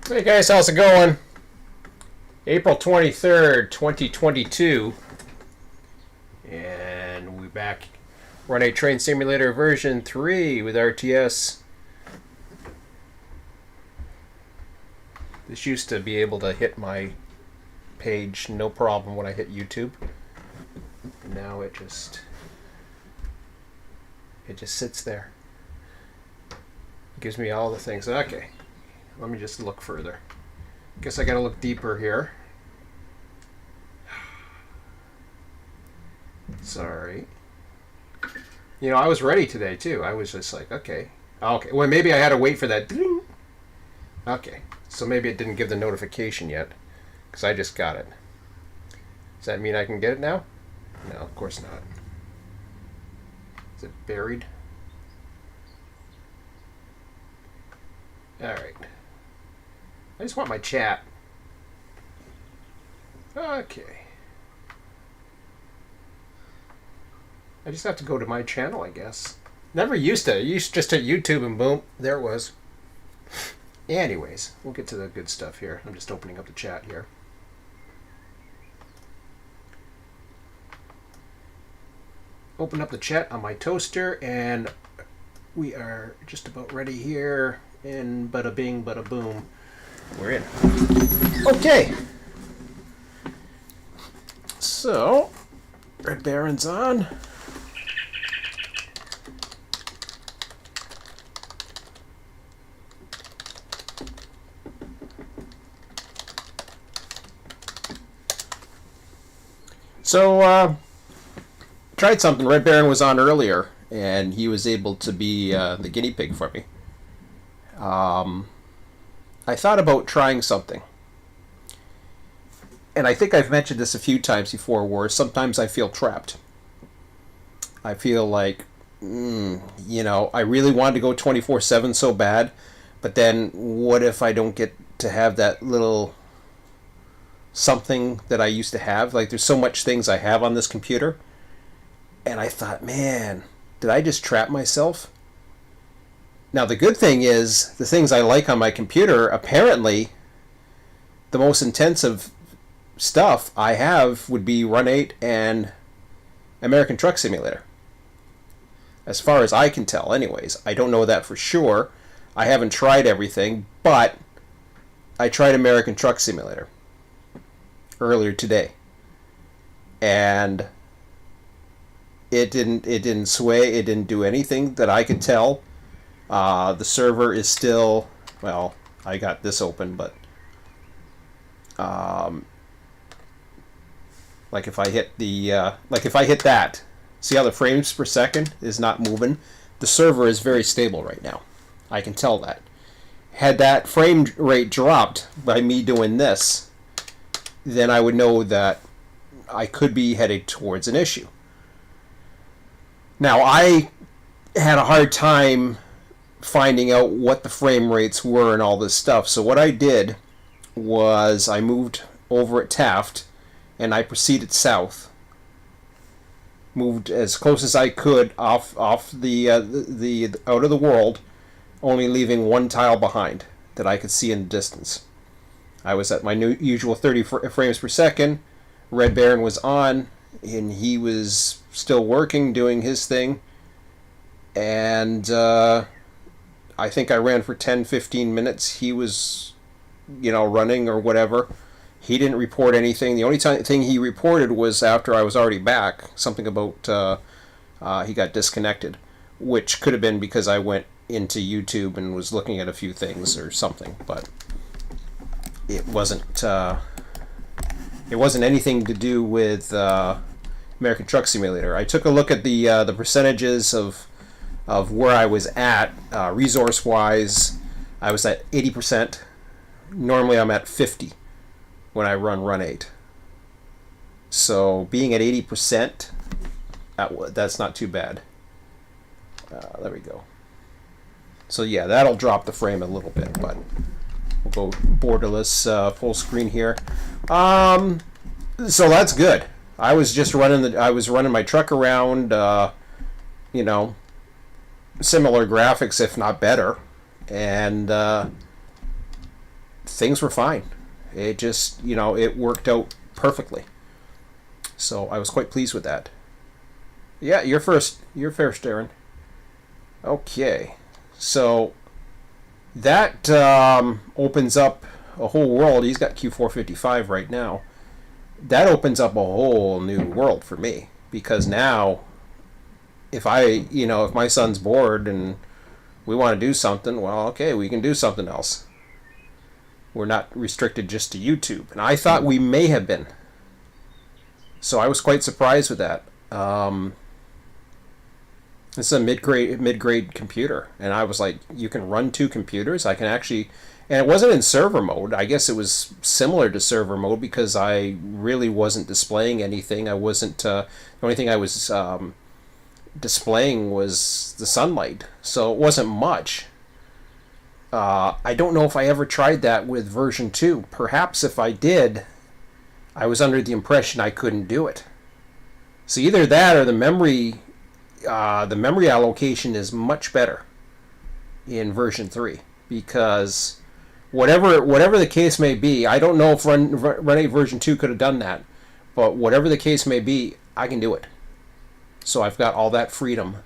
Hey guys, how's it going? April 23rd, 2022. And we're back. Run8 Train Simulator version 3 with RTS. This used to be able to hit my page no problem when I hit YouTube. Now it just sits there. It gives me all the things. Okay. Let me just look further. Guess I gotta look deeper here. Sorry. You know, I was ready today too. I was just like, okay. Okay. Well, maybe I had to wait for that. Ding. Okay. So maybe it didn't give the notification yet. Because I just got it. Does that mean I can get it now? No, of course not. Is it buried? Alright. I just want my chat. Okay. I just have to go to my channel, I guess. Never used to. I used just to YouTube and boom, there it was. Anyways, we'll get to the good stuff here. I'm just opening up the chat here. Open up the chat on my toaster and we are just about ready here. And bada bing, bada boom. We're in. Okay. So, Red Baron's on. So, tried something. Red Baron was on earlier, and he was able to be the guinea pig for me. I thought about trying something. And I think I've mentioned this a few times before, where sometimes I feel trapped. I feel like, you know, I really wanted to go 24/7 so bad, but then what if I don't get to have that little something that I used to have? Like, there's so much things I have on this computer. And I thought, man, did I just trap myself? Now, the good thing is, the things I like on my computer, apparently, the most intensive stuff I have would be Run8 and American Truck Simulator. As far as I can tell, anyways. I don't know that for sure. I haven't tried everything, but I tried American Truck Simulator earlier today. And it didn't sway, it didn't do anything that I could tell. The server is still, well, I got this open, but like if I hit the if I hit that, see how the frames per second is not moving? The server is very stable right now. I can tell that. Had that frame rate dropped by me doing this, then I would know that I could be headed towards an issue. Now, I had a hard time finding out what the frame rates were and all this stuff. So what I did was I moved over at Taft and I proceeded south. Moved as close as I could off the out of the world, only leaving one tile behind that I could see in the distance. I was at my usual 30 frames per second. Red Baron was on and he was still working, doing his thing. And I think I ran for 10-15 minutes. He was, you know, running or whatever. He didn't report anything. The only thing he reported was after I was already back, something about he got disconnected, which could have been because I went into YouTube and was looking at a few things or something, but it wasn't anything to do with American Truck Simulator. I took a look at the percentages of where I was at, resource-wise. I was at 80%. Normally I'm at 50 when I run Run8. So being at 80%, that's not too bad. There we go. So yeah, that'll drop the frame a little bit, but we'll go borderless full screen here. So that's good. I was just running my truck around, you know, similar graphics, if not better. And things were fine. It just, it worked out perfectly. So I was quite pleased with that. Yeah, you're first. You're first, Darren. Okay. So that opens up a whole world. He's got Q455 right now. That opens up a whole new world for me, because now if if my son's bored and we want to do something, well, okay, we can do something else. We're not restricted just to YouTube. And I thought we may have been. So I was quite surprised with that. It's a mid-grade computer, and I was like, you can run two computers. I can actually, and it wasn't in server mode. I guess it was similar to server mode because I really wasn't displaying anything. I wasn't. The only thing I was displaying was the sunlight, so it wasn't much. I don't know if I ever tried that with version 2. Perhaps if I did, I was under the impression I couldn't do it. So either that or the memory allocation is much better in version 3, because whatever the case may be, I don't know if Run8 version 2 could have done that, but whatever the case may be, I can do it. So I've got all that freedom,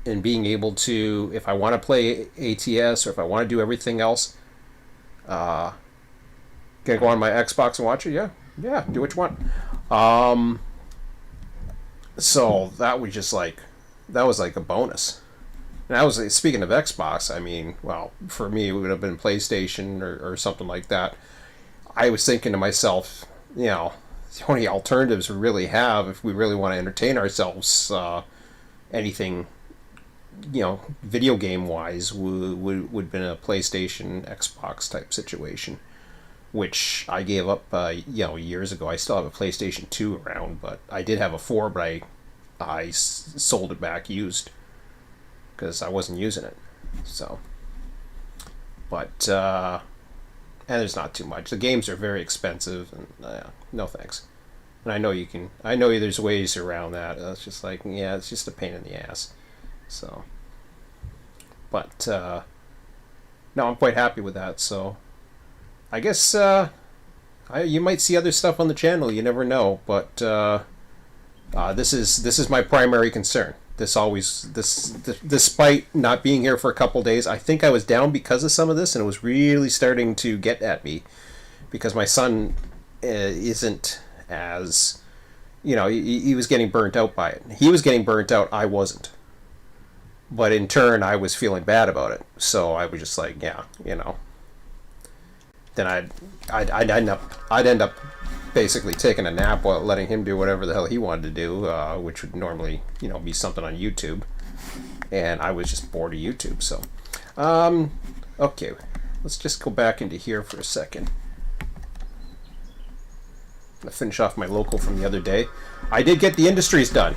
in being able to, if I want to play ATS or if I want to do everything else, can I go on my Xbox and watch it? Yeah, do what you want. So that was just like a bonus. And that was, speaking of Xbox, I mean, well, for me it would have been PlayStation or something like that. I was thinking to myself, the only alternatives we really have if we really want to entertain ourselves, anything, video game wise, would have been a PlayStation, Xbox type situation, which I gave up, years ago. I still have a PlayStation 2 around, but I did have a 4, but I sold it back used because I wasn't using it. So, but and there's not too much. The games are very expensive, and no thanks. And I know there's ways around that. It's just like, it's just a pain in the ass. So, but no, I'm quite happy with that. So, I guess you might see other stuff on the channel. You never know. But this is my primary concern. Despite not being here for a couple days, I think I was down because of some of this, and it was really starting to get at me because my son isn't as, he was getting burnt out by it. He was getting burnt out. I wasn't. But in turn, I was feeling bad about it. So I was just like, Then I'd end up basically taking a nap while letting him do whatever the hell he wanted to do, which would normally, be something on YouTube. And I was just bored of YouTube. So, okay, let's just go back into here for a second. I'm gonna finish off my local from the other day. I did get the industries done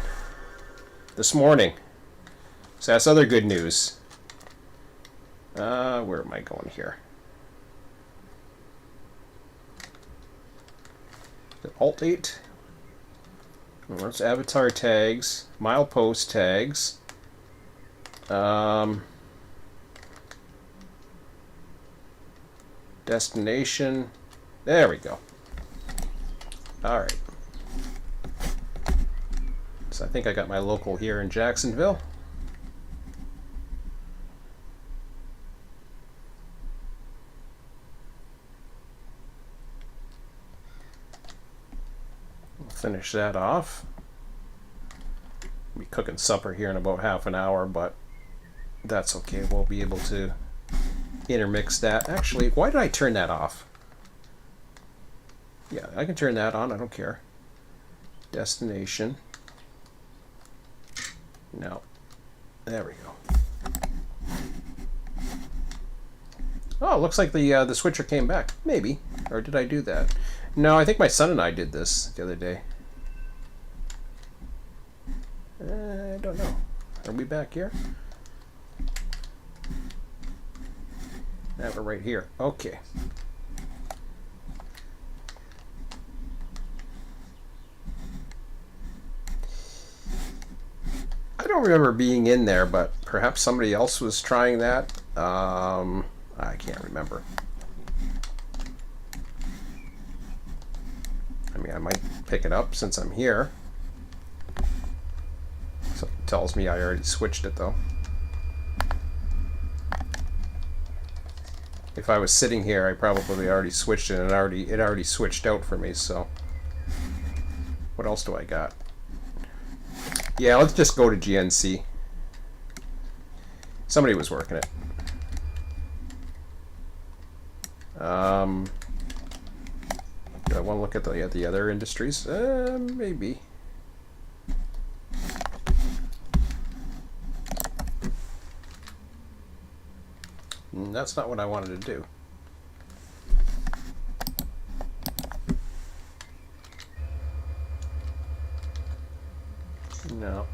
this morning. So that's other good news. Where am I going here? Alt-8. That's avatar tags. Milepost tags. Destination. There we go. Alright. So I think I got my local here in Jacksonville. Finish that off. I'll be cooking supper here in about half an hour, but that's okay. We'll be able to intermix that. Actually, why did I turn that off? Yeah, I can turn that on. I don't care. Destination. No. There we go. Oh, it looks like the switcher came back. Maybe. Or did I do that? No, I think my son and I did this the other day. I don't know. Are we back here? Now we're right here. Okay. I don't remember being in there, but perhaps somebody else was trying that. I can't remember. I mean, I might pick it up since I'm here. So it tells me I already switched it though. If I was sitting here, I probably already switched it, and it already switched out for me. So what else do I got? Yeah, let's just go to GNC. Somebody was working it. Do I want to look at the other industries? Maybe. That's not what I wanted to do. No.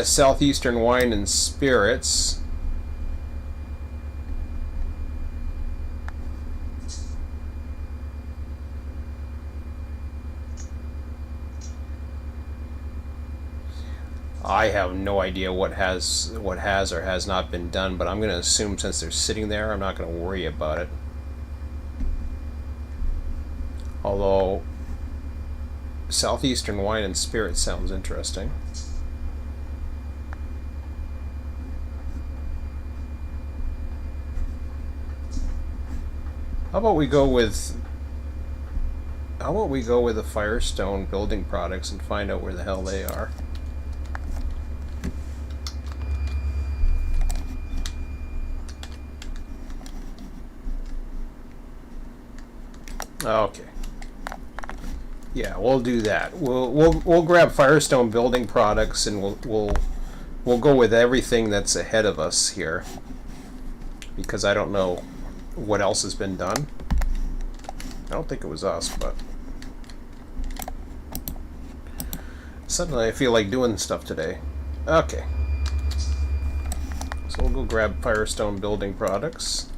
Southeastern Wine and Spirits. I have no idea what has or has not been done, but I'm going to assume since they're sitting there, I'm not going to worry about it. Although Southeastern Wine and Spirits sounds interesting. How about we go with the Firestone Building Products and find out where the hell they are. Okay. Yeah, we'll do that. We'll grab Firestone Building Products and we'll go with everything that's ahead of us here, because I don't know what else has been done. I don't think it was us, but suddenly I feel like doing stuff today. Okay. So we'll go grab Firestone Building Products.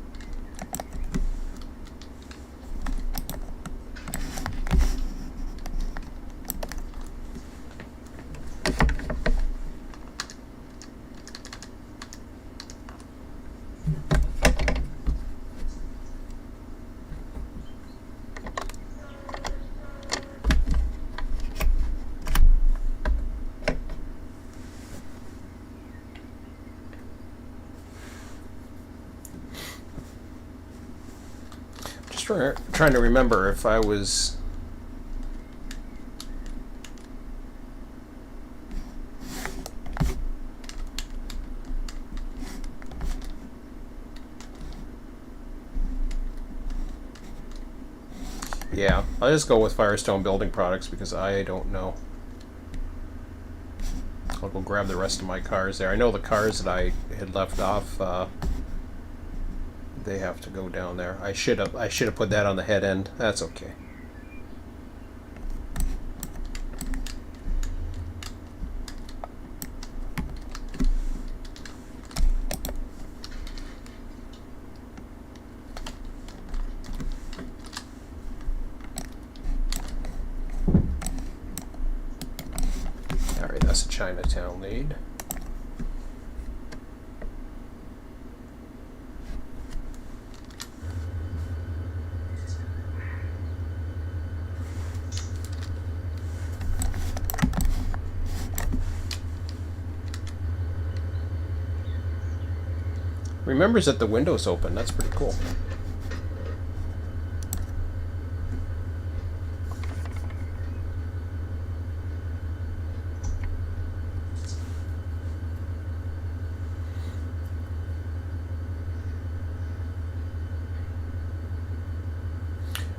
Trying to remember if I was yeah, I'll just go with Firestone Building Products because I don't know. I'll go grab the rest of my cars there. I know the cars that I had left off, they have to go down there. I should have put that on the head end. That's okay. All right, that's a Chinatown lead. Remembers that the window's open. That's pretty cool.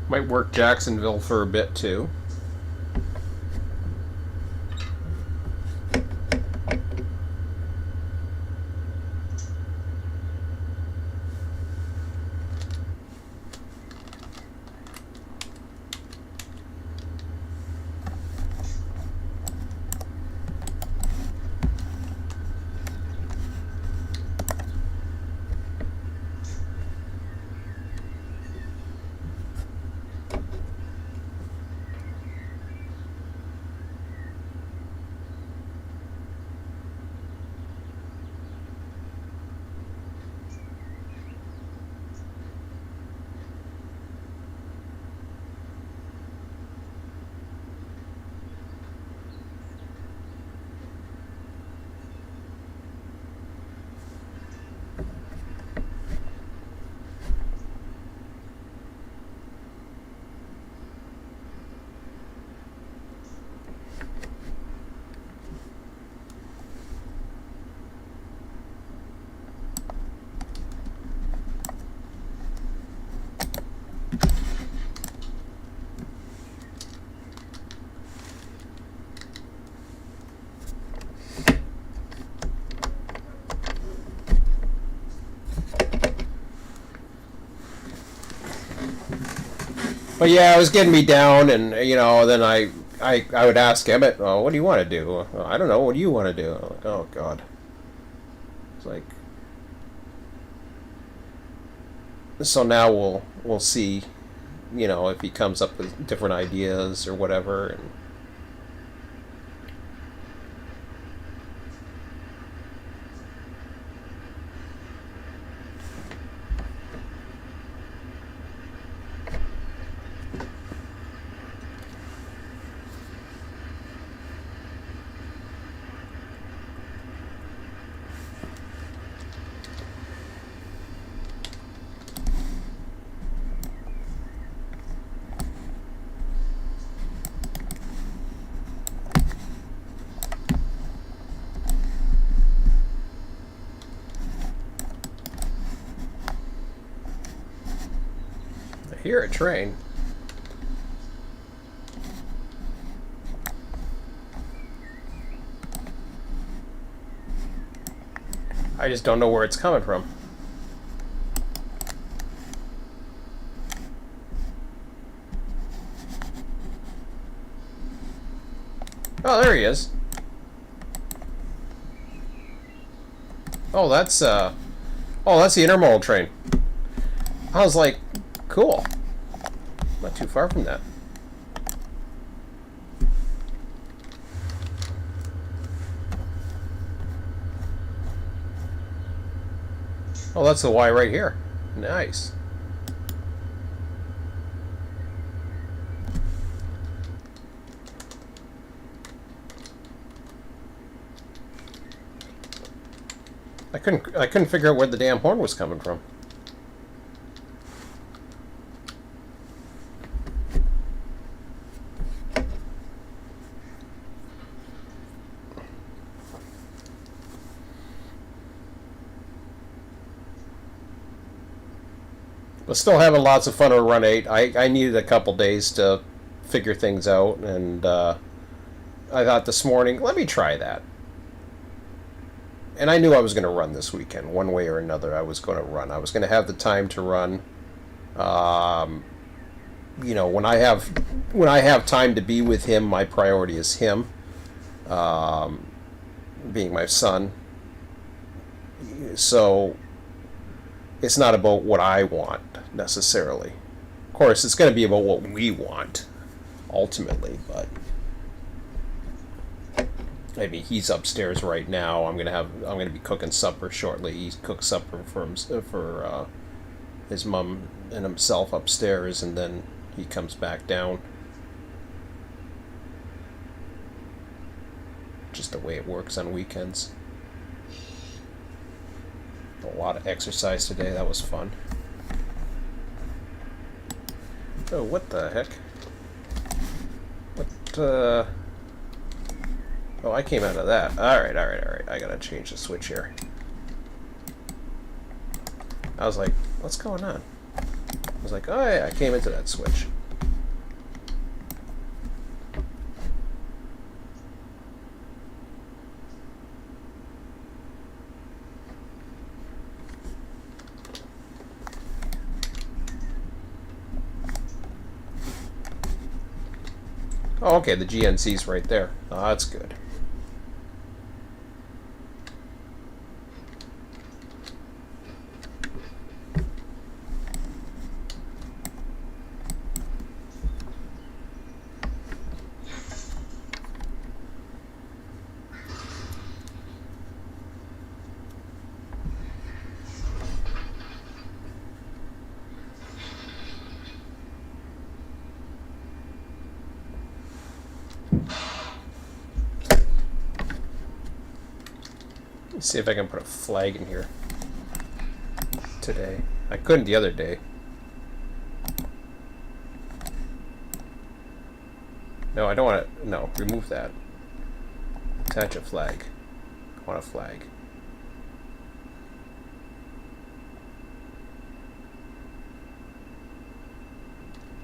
Might work Jacksonville for a bit too. But yeah, it was getting me down, and then I would ask Emmett, "Oh, what do you want to do?" I don't know. What do you want to do? I'm like, oh God. It's like, so now we'll see, if he comes up with different ideas or whatever. And I hear a train. I just don't know where it's coming from. Oh, there he is. Oh, that's the intermodal train. I was like, cool. Not too far from that. Oh, that's the Y right here. Nice. I couldn't figure out where the damn horn was coming from. But still having lots of fun with Run 8. I needed a couple days to figure things out, and I thought this morning, let me try that. And I knew I was going to run this weekend, one way or another. I was going to run. I was going to have the time to run. When I have time to be with him, my priority is him, being my son. So it's not about what I want necessarily. Of course, it's going to be about what we want ultimately, but I mean, he's upstairs right now. I'm gonna be cooking supper shortly. He cooks supper for his mom and himself upstairs, and then he comes back down. Just the way it works on weekends. A lot of exercise today. That was fun. Oh, what the heck? What? Oh, I came out of that. Alright. I gotta change the switch here. I was like, what's going on? I was like, oh yeah, I came into that switch. Oh, okay, the GNC's right there. Oh, that's good. Let's see if I can put a flag in here today. I couldn't the other day. No, I don't want to. No, remove that. Attach a flag. I want a flag.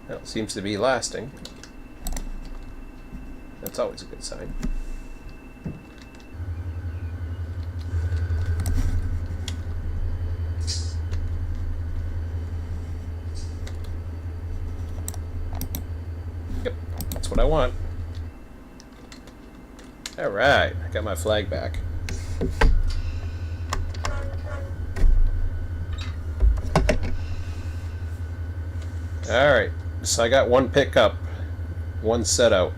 Well, it seems to be lasting. That's always a good sign. what I want. Alright, I got my flag back. Alright, so I got one pickup, one set out.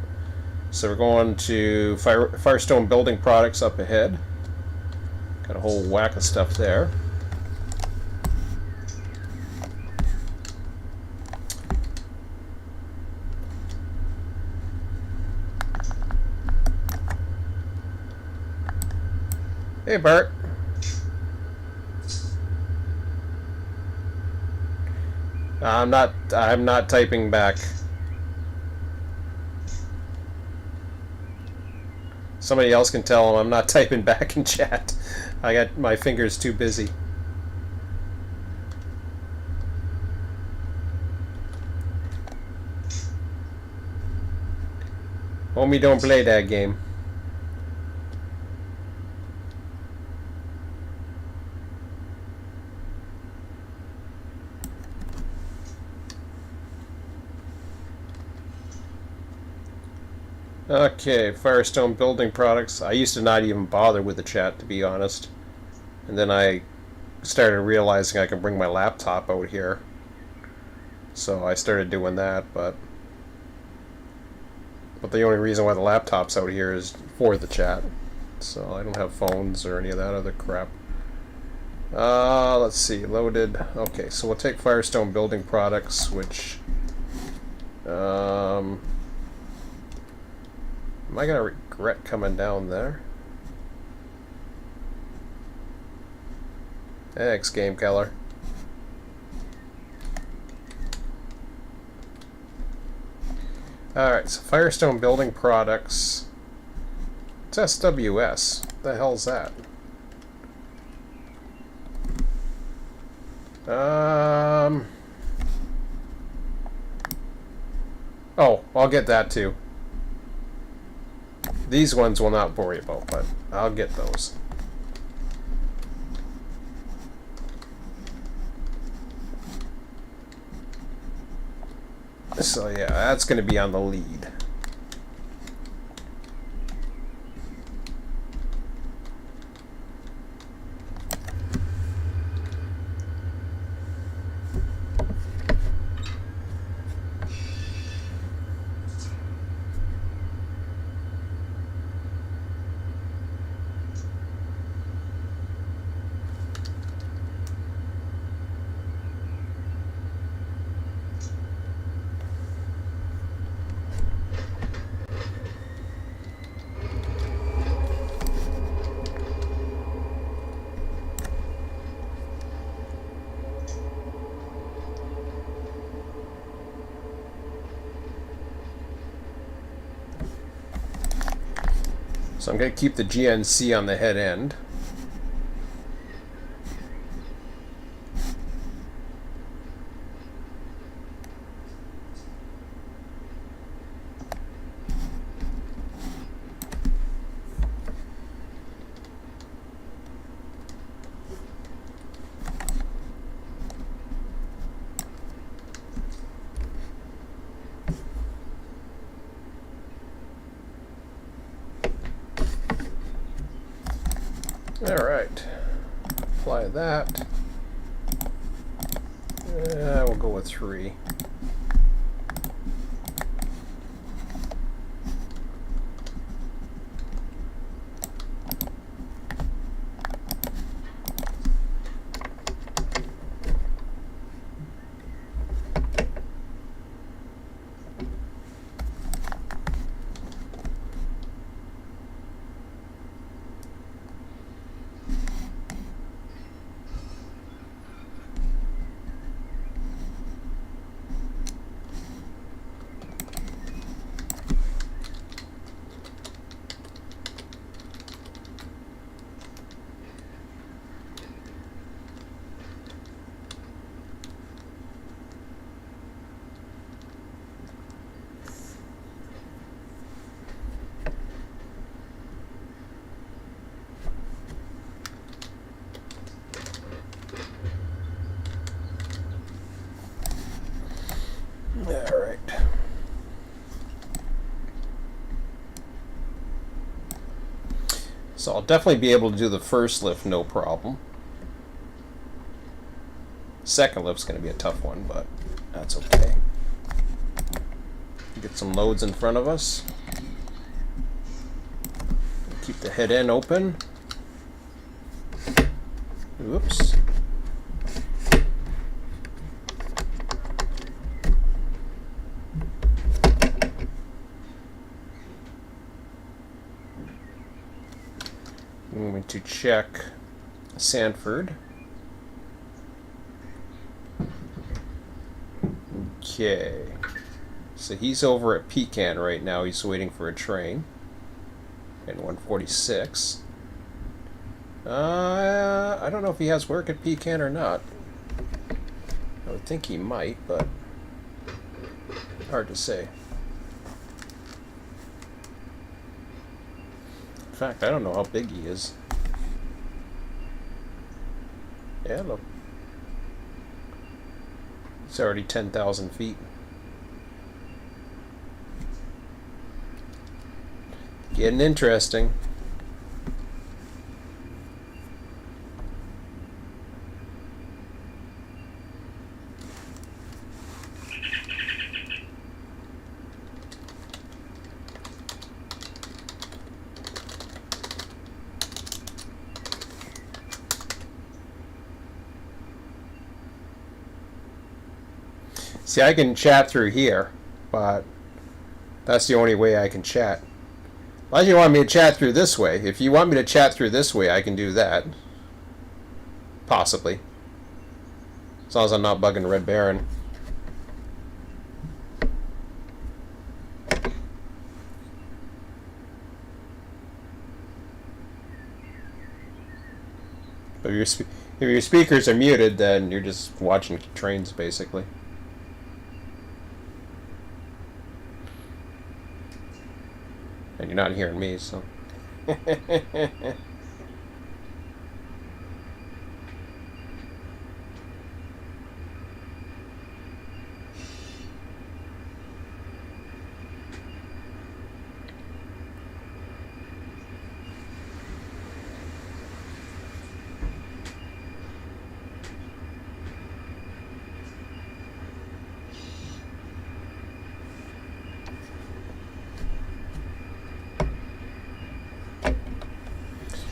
So we're going to Firestone Building Products up ahead. Got a whole whack of stuff there. Hey Bart. I'm not typing back. Somebody else can tell him I'm not typing back in chat. I got my fingers too busy. Homie, don't play that game. Okay, Firestone Building Products. I used to not even bother with the chat, to be honest. And then I started realizing I can bring my laptop out here. So I started doing that, but the only reason why the laptop's out here is for the chat. So I don't have phones or any of that other crap. Let's see, loaded. Okay, so we'll take Firestone Building Products, which... am I gonna regret coming down there? Thanks, Game Keller. Alright, so Firestone Building Products. It's SWS. What the hell's that? Oh, I'll get that too. These ones will not worry about, but I'll get those. So yeah, that's going to be on the lead. So I'm going to keep the GNC on the head end. Alright, apply that. We'll go with 3. So I'll definitely be able to do the first lift, no problem. Second lift's going to be a tough one, but that's okay. Get some loads in front of us. Keep the head end open. Oops. I'm going to check Sanford. Okay. So he's over at Pecan right now. He's waiting for a train. In 146. I don't know if he has work at Pecan or not. I would think he might, but hard to say. In fact, I don't know how big he is. Yeah, look. It's already 10,000 feet. Getting interesting. See, I can chat through here, but that's the only way I can chat. Unless you want me to chat through this way. If you want me to chat through this way, I can do that. Possibly. As long as I'm not bugging Red Baron. But if your speakers are muted, then you're just watching trains, basically. And you're not hearing me, so.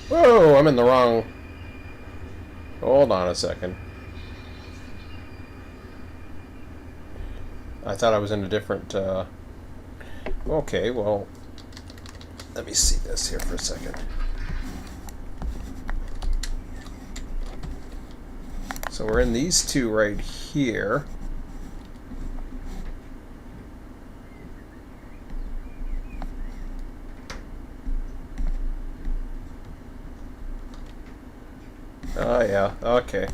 Whoa, I'm in the wrong... Hold on a second. I thought I was in a different... Okay, well... Let me see this here for a second. So we're in these two right here. Oh, yeah, okay.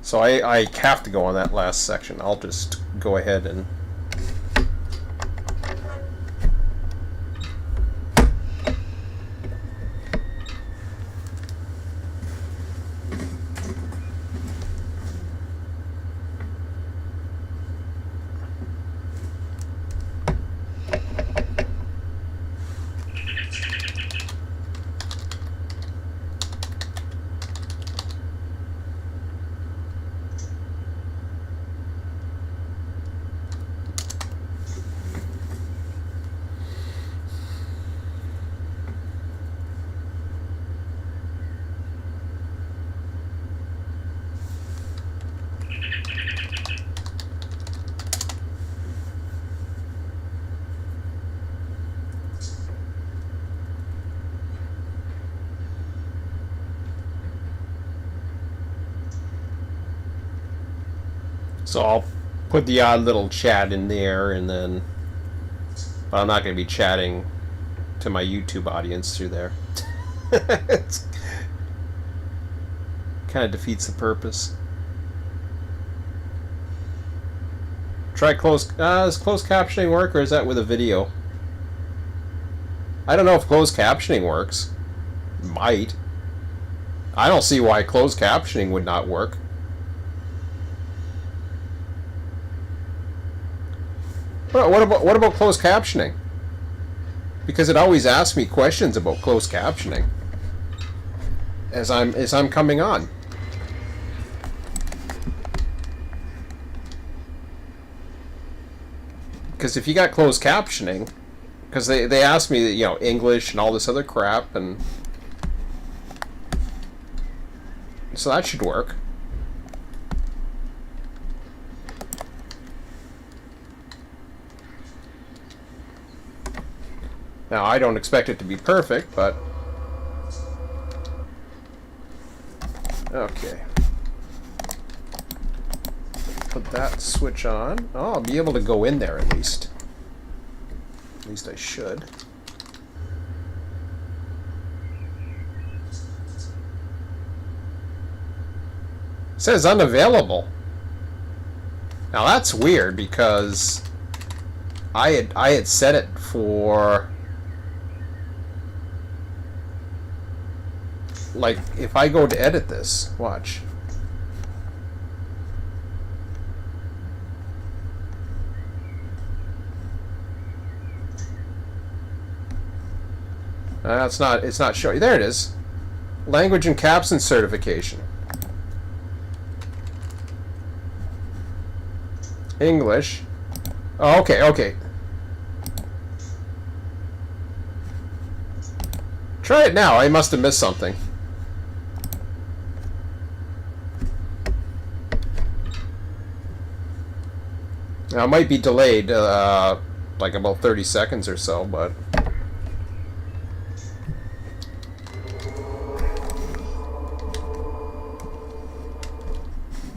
So I have to go on that last section. I'll just go ahead and... So I'll put the odd little chat in there, and then... But I'm not going to be chatting to my YouTube audience through there. It kind of defeats the purpose. Try does closed captioning work, or is that with a video? I don't know if closed captioning works. It might. I don't see why closed captioning would not work. What about closed captioning? because it always asks me questions about closed captioning as I'm coming on. Because if you got closed captioning, because they asked me, you know, English and all this other crap, and so that should work. Now, I don't expect it to be perfect, but okay. Put that switch on. Oh, I'll be able to go in there at least. At least I should. It says unavailable. Now that's weird because I had set it for, like, if I go to edit this, watch. It's not showing. There it is. Language and caption certification. English. Oh, okay, okay. Try it now. I must have missed something. Now, it might be delayed, like about 30 seconds or so, but...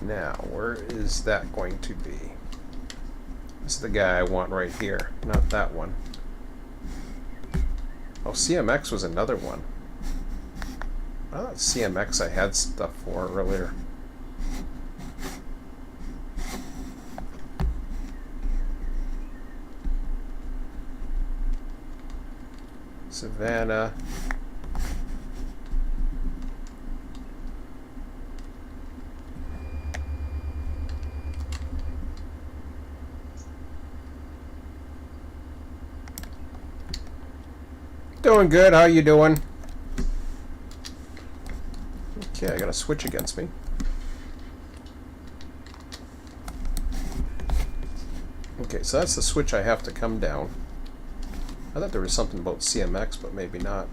Now, where is that going to be? This is the guy I want right here, not that one. Oh, CMX was another one. I thought CMX I had stuff for earlier. Savannah. Doing good. How you doing? Okay, I got a switch against me. Okay, so that's the switch I have to come down. I thought there was something about CMX, but maybe not.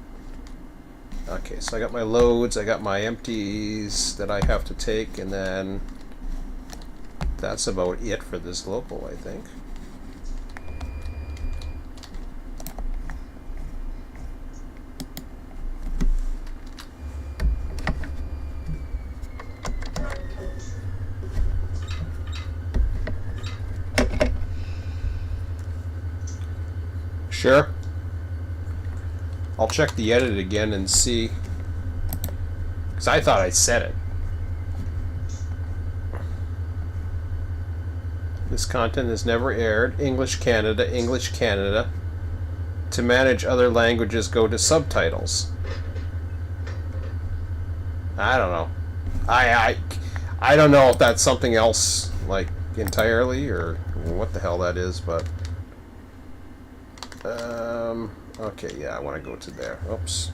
Okay, so I got my loads, I got my empties that I have to take, and then that's about it for this local, I think. Sure. I'll check the edit again and see. Because I thought I said it. This content is never aired. English Canada, English Canada. To manage other languages, go to subtitles. I don't know. I don't know if that's something else, like, entirely, or what the hell that is, but... okay, yeah, I want to go to there. Oops.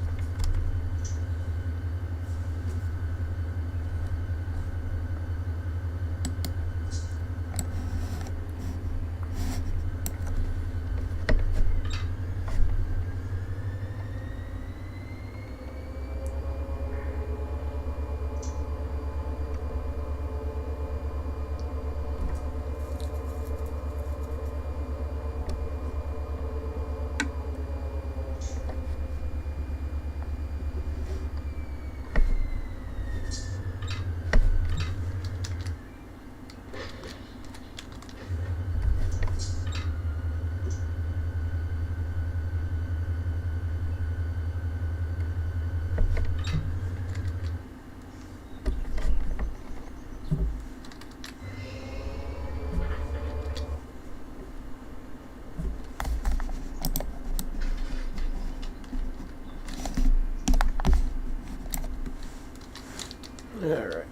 All right.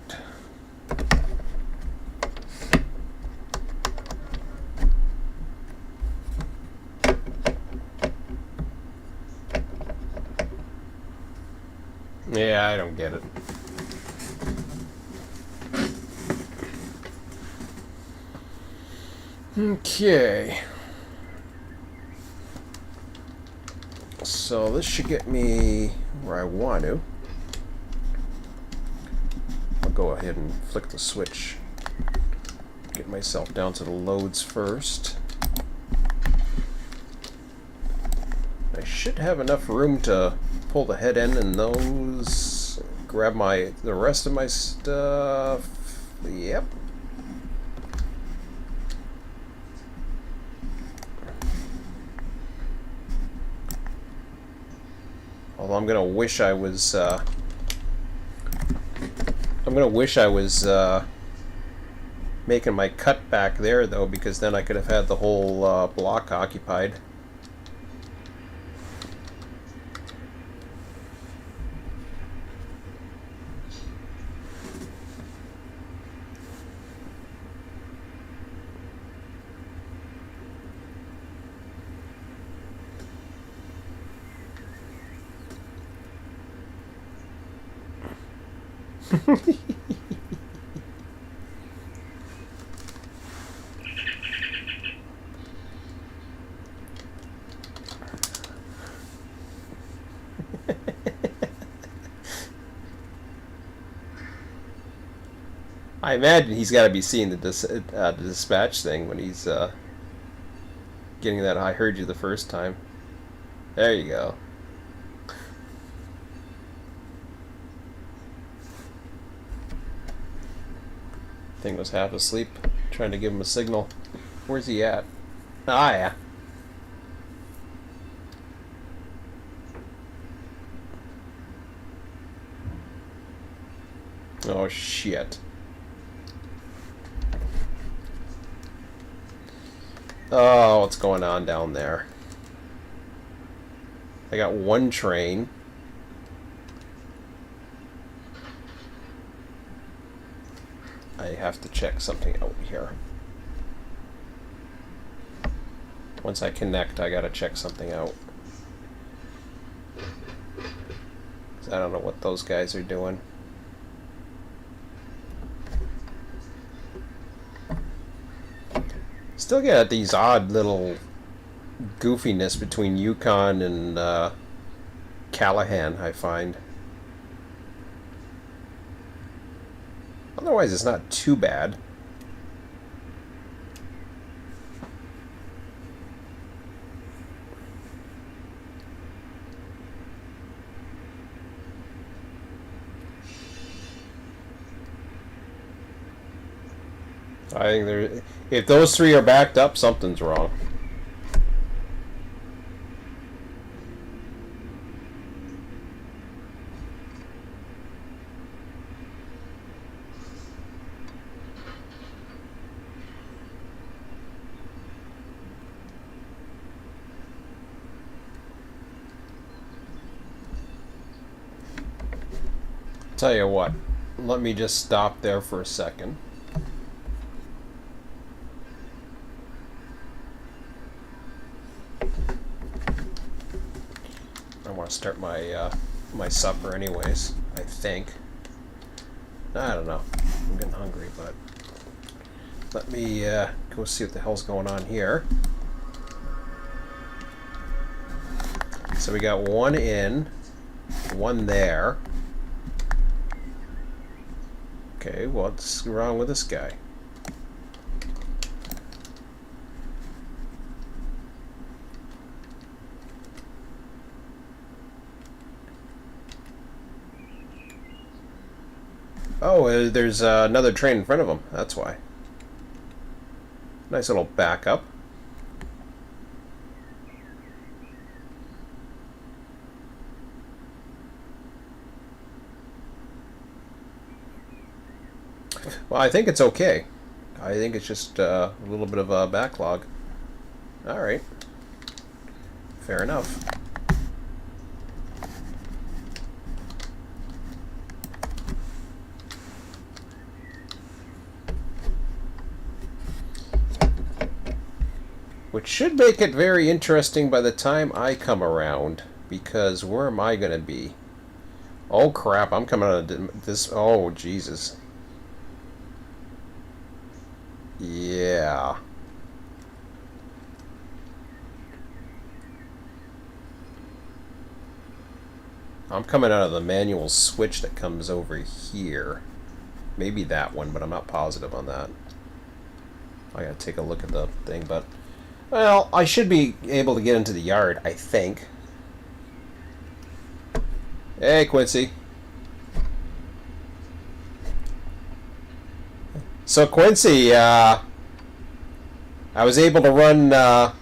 Yeah, I don't get it. Okay. So this should get me where I want to. I'll go ahead and flick the switch. Get myself down to the loads first. I should have enough room to pull the head end and those. Grab the rest of my stuff. Yep. Although I'm gonna wish I was. Making my cut back there though, because then I could have had the whole block occupied. I imagine he's got to be seeing the dispatch thing when he's getting that I heard you the first time. There you go. Thing was half asleep, trying to give him a signal. Where's he at? Ah, yeah. Oh, shit. Oh, what's going on down there? I got one train. I have to check something out here. Once I connect, I gotta check something out. I don't know what those guys are doing. Still got these odd little goofiness between Yukon and Callahan, I find. Otherwise, it's not too bad. I think if those three are backed up, something's wrong. Tell you what, let me just stop there for a second. I want to start my my supper anyways, I think. I don't know. I'm getting hungry, but let me go see what the hell's going on here. So we got one in, one there. Okay, what's wrong with this guy? Oh, there's another train in front of him. That's why. Nice little backup. Well, I think it's okay. I think it's just a little bit of a backlog. Alright. Fair enough. Which should make it very interesting by the time I come around. Because where am I going to be? Oh crap, I'm coming out of this. Oh, Jesus. Yeah. I'm coming out of the manual switch that comes over here. Maybe that one, but I'm not positive on that. I gotta take a look at the thing, but... Well, I should be able to get into the yard, I think. Hey, Quincy. So, Quincy, I was able to run, oh,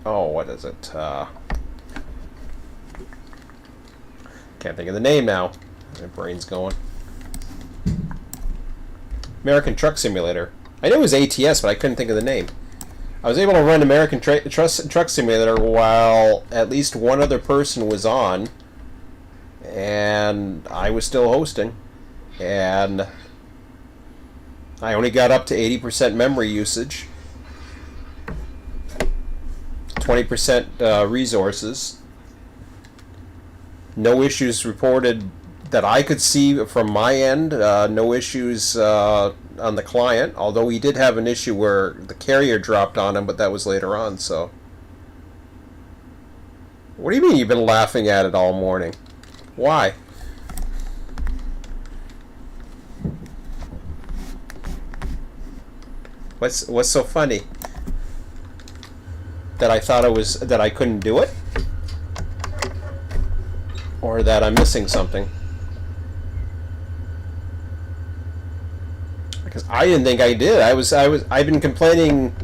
what is it? Can't think of the name now. My brain's going. American Truck Simulator. I knew it was ATS, but I couldn't think of the name. I was able to run American Truck Simulator while at least one other person was on, and I was still hosting, and I only got up to 80% memory usage, 20% resources. No issues reported that I could see from my end. No issues on the client, although he did have an issue where the carrier dropped on him, but that was later on. So, what do you mean you've been laughing at it all morning? Why? What's so funny? That I thought that I couldn't do it? Or that I'm missing something? Because I didn't think I did. I've been complaining.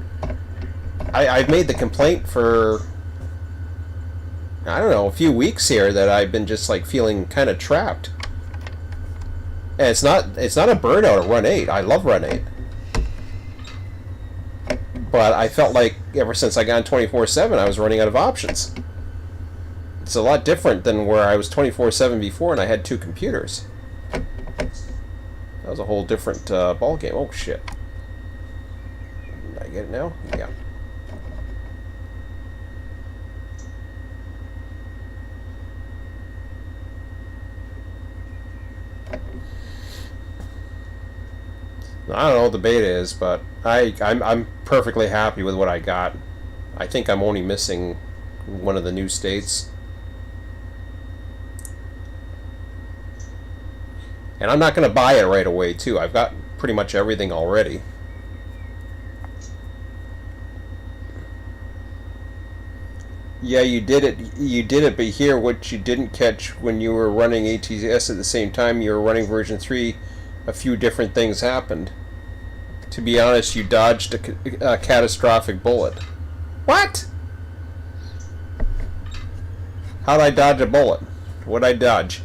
I've made the complaint for, I don't know, a few weeks here that I've been just like feeling kind of trapped. And it's not a burnout at Run8. I love Run8. But I felt like ever since I got on 24/7, I was running out of options. It's a lot different than where I was 24/7 before and I had two computers. That was a whole different ball game. Oh shit! Did I get it now? Yeah. I don't know what the beta is, but I'm perfectly happy with what I got. I think I'm only missing one of the new states. And I'm not going to buy it right away, too. I've got pretty much everything already. Yeah, you did it, but here, what you didn't catch when you were running ATS at the same time you were running version 3, a few different things happened. To be honest, you dodged a catastrophic bullet. What? How'd I dodge a bullet? What'd I dodge?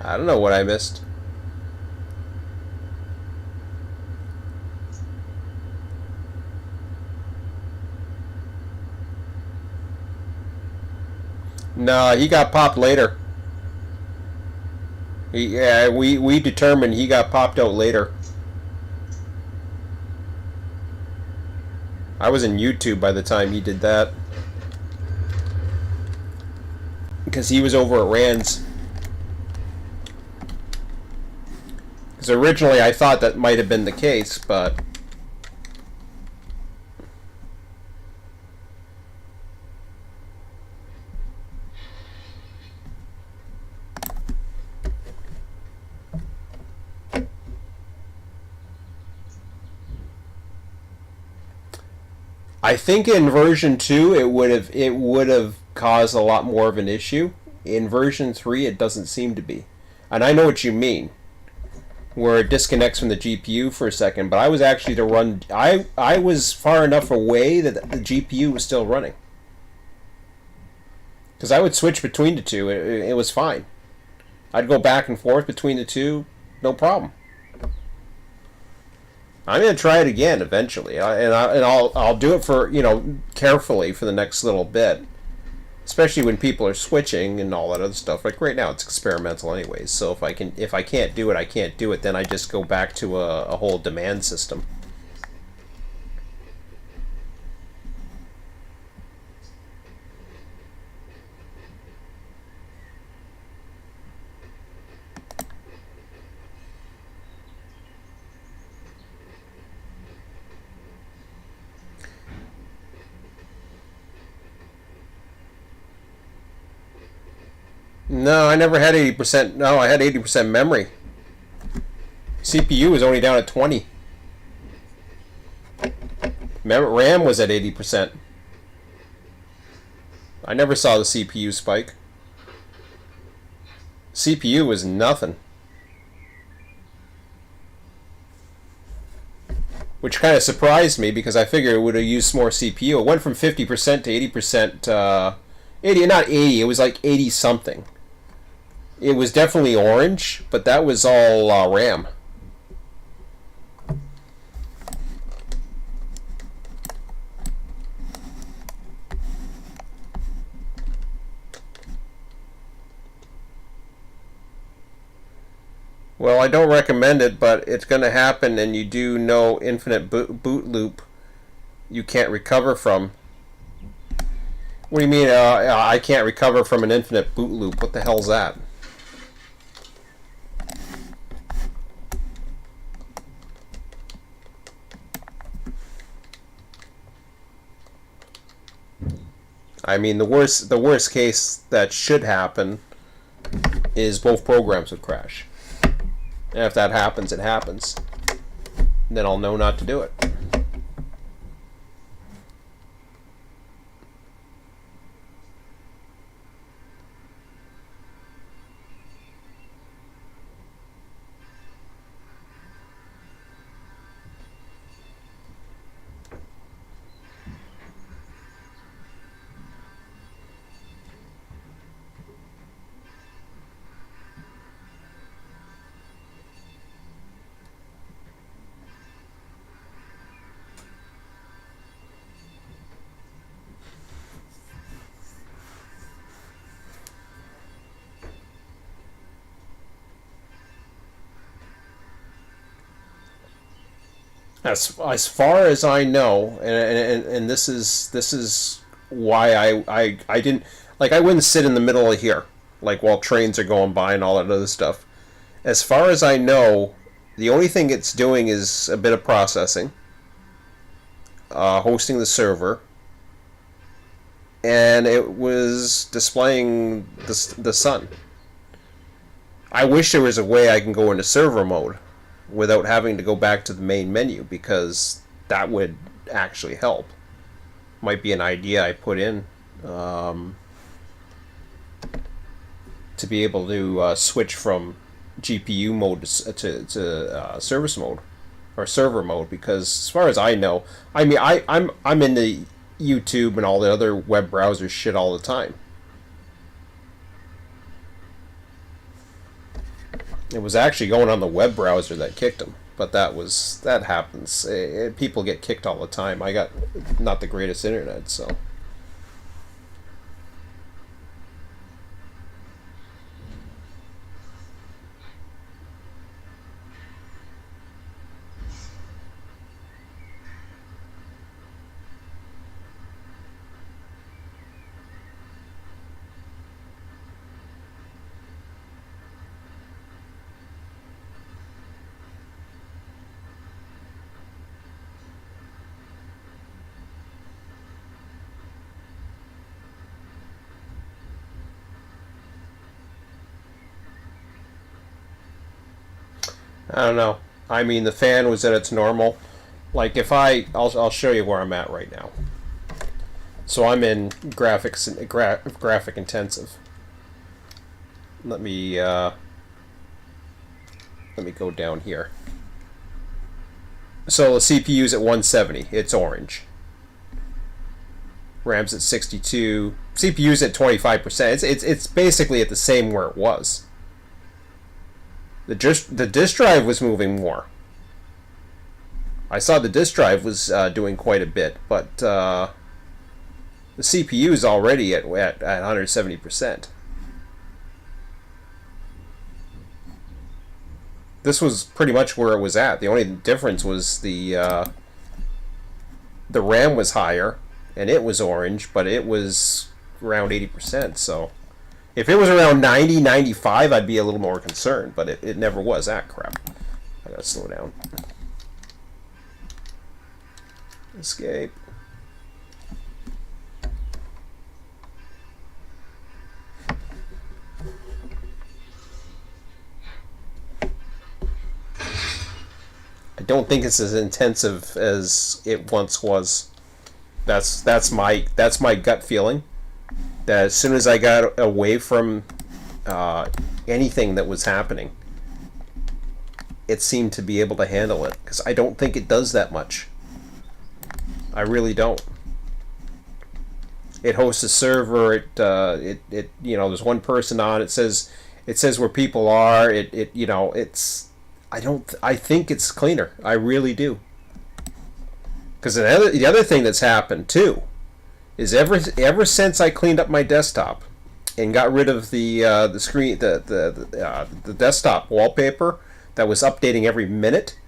I don't know what I missed. No, he got popped later. Yeah, we determined he got popped out later. I was in YouTube by the time he did that. Because he was over at Rand's. Because originally I thought that might have been the case, but... I think in version 2 it would have caused a lot more of an issue. In version 3 it doesn't seem to be. And I know what you mean, where it disconnects from the GPU for a second, but I was actually to run I was far enough away that the GPU was still running. Because I would switch between the two, it was fine. I'd go back and forth between the two, no problem. I'm gonna try it again eventually, and I'll do it for carefully for the next little bit, especially when people are switching and all that other stuff. Like right now, it's experimental anyways. So if I can't do it, I can't do it. Then I just go back to a whole demand system. No, I never had 80%. No, I had 80% memory. CPU was only down at 20. RAM was at 80%. I never saw the CPU spike. CPU was nothing. Which kind of surprised me because I figured it would have used more CPU. It went from 50% to 80%. 80, not 80, it was like 80 something. It was definitely orange, but that was all RAM. Well, I don't recommend it, but it's going to happen, and you do know infinite boot loop you can't recover from. What do you mean, I can't recover from an infinite boot loop? What the hell's that? I mean, the worst case that should happen is both programs would crash. And if that happens, it happens. Then I'll know not to do it. As far as I know, and this is why I didn't, like, I wouldn't sit in the middle of here like while trains are going by and all that other stuff. As far as I know, the only thing it's doing is a bit of processing, hosting the server, and it was displaying the sun. I wish there was a way I can go into server mode without having to go back to the main menu, because that would actually help. Might be an idea I put in, to be able to switch from GPU mode to service mode or server mode, because as far as I know, I mean, I'm in the YouTube and all the other web browser shit all the time. It was actually going on the web browser that kicked him, but that happens. People get kicked all the time. I got not the greatest internet, so. I don't know. I mean, the fan was at its normal. Like, I'll show you where I'm at right now. So I'm in graphic intensive. Let me go down here. So the CPU's at 170. It's orange. RAM's at 62. CPU's at 25%. It's basically at the same where it was. The disk drive was moving more. I saw the disk drive was doing quite a bit, but The CPU is already at 170%. This was pretty much where it was at. The only difference was the RAM was higher, and it was orange, but it was around 80%. So if it was around 90, 95, I'd be a little more concerned, but it never was that crap. I gotta slow down. Escape. I don't think it's as intensive as it once was. That's my gut feeling. That as soon as I got away from anything that was happening, it seemed to be able to handle it. Because I don't think it does that much. I really don't. It hosts a server. It there's one person on. It says where people are. It's. I think it's cleaner. I really do. Because the other thing that's happened too is ever since I cleaned up my desktop and got rid of the screen the desktop wallpaper that was updating every minute,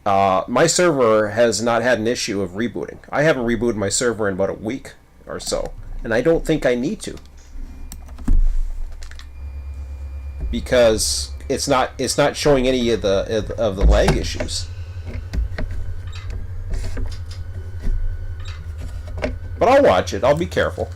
my server has not had an issue of rebooting. I haven't rebooted my server in about a week or so, and I don't think I need to, because it's not showing any of the lag issues. But I'll watch it. I'll be careful.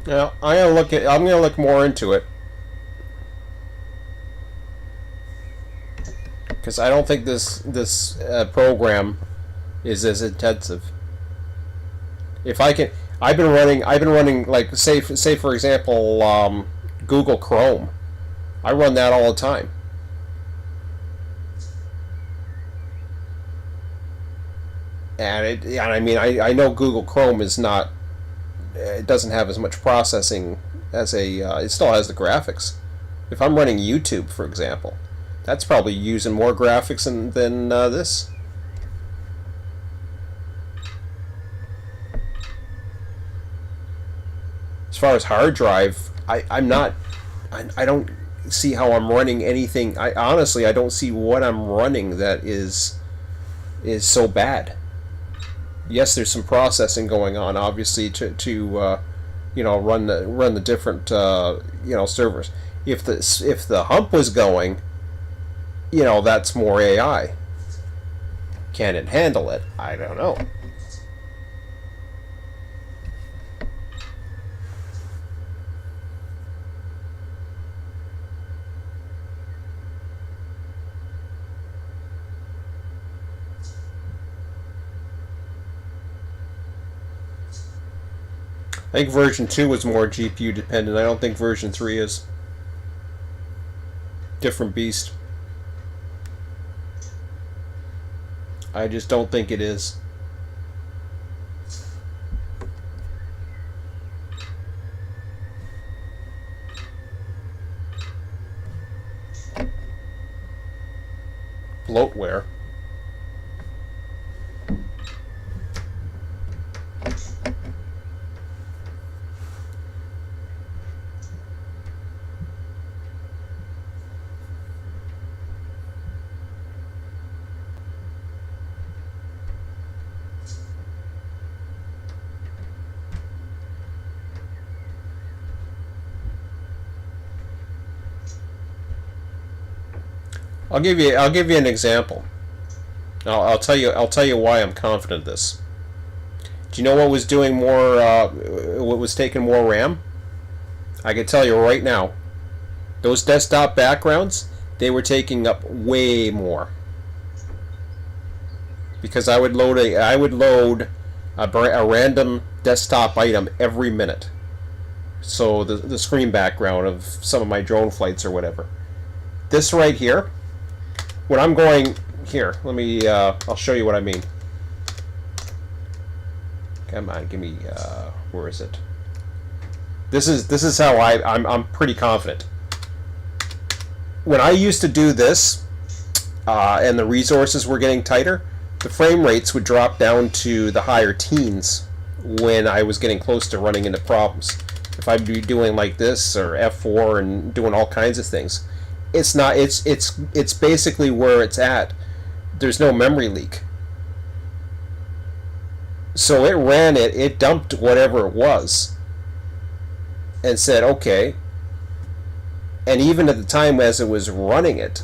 Now I'm gonna look more into it, because I don't think this program is as intensive. If I can, I've been running like say for example Google Chrome. I run that all the time. And I know Google Chrome is not. It doesn't have as much processing as it still has the graphics. If I'm running YouTube, for example, that's probably using more graphics than this. As far as hard drive, I don't see how I'm running anything. I don't see what I'm running that is so bad. Yes, there's some processing going on, obviously, to run the different servers. If the hump was going, that's more AI. Can it handle it? I don't know. I think version 2 was more GPU dependent. I don't think version 3 is. Different beast. I just don't think it is. Bloatware. I'll give you an example. I'll tell you why I'm confident of this. Do you know what was doing more? What was taking more RAM? I can tell you right now. Those desktop backgrounds, they were taking up way more. Because I would load a random desktop item every minute. So the screen background of some of my drone flights or whatever. This right here, when I'm going here, let me. I'll show you what I mean. Come on, give me. Where is it? This is how I'm pretty confident. When I used to do this, and the resources were getting tighter, the frame rates would drop down to the higher teens when I was getting close to running into problems. If I'd be doing like this or F4 and doing all kinds of things, it's not. It's basically where it's at. There's no memory leak. So it ran it. It dumped whatever it was, and said okay. And even at the time as it was running it,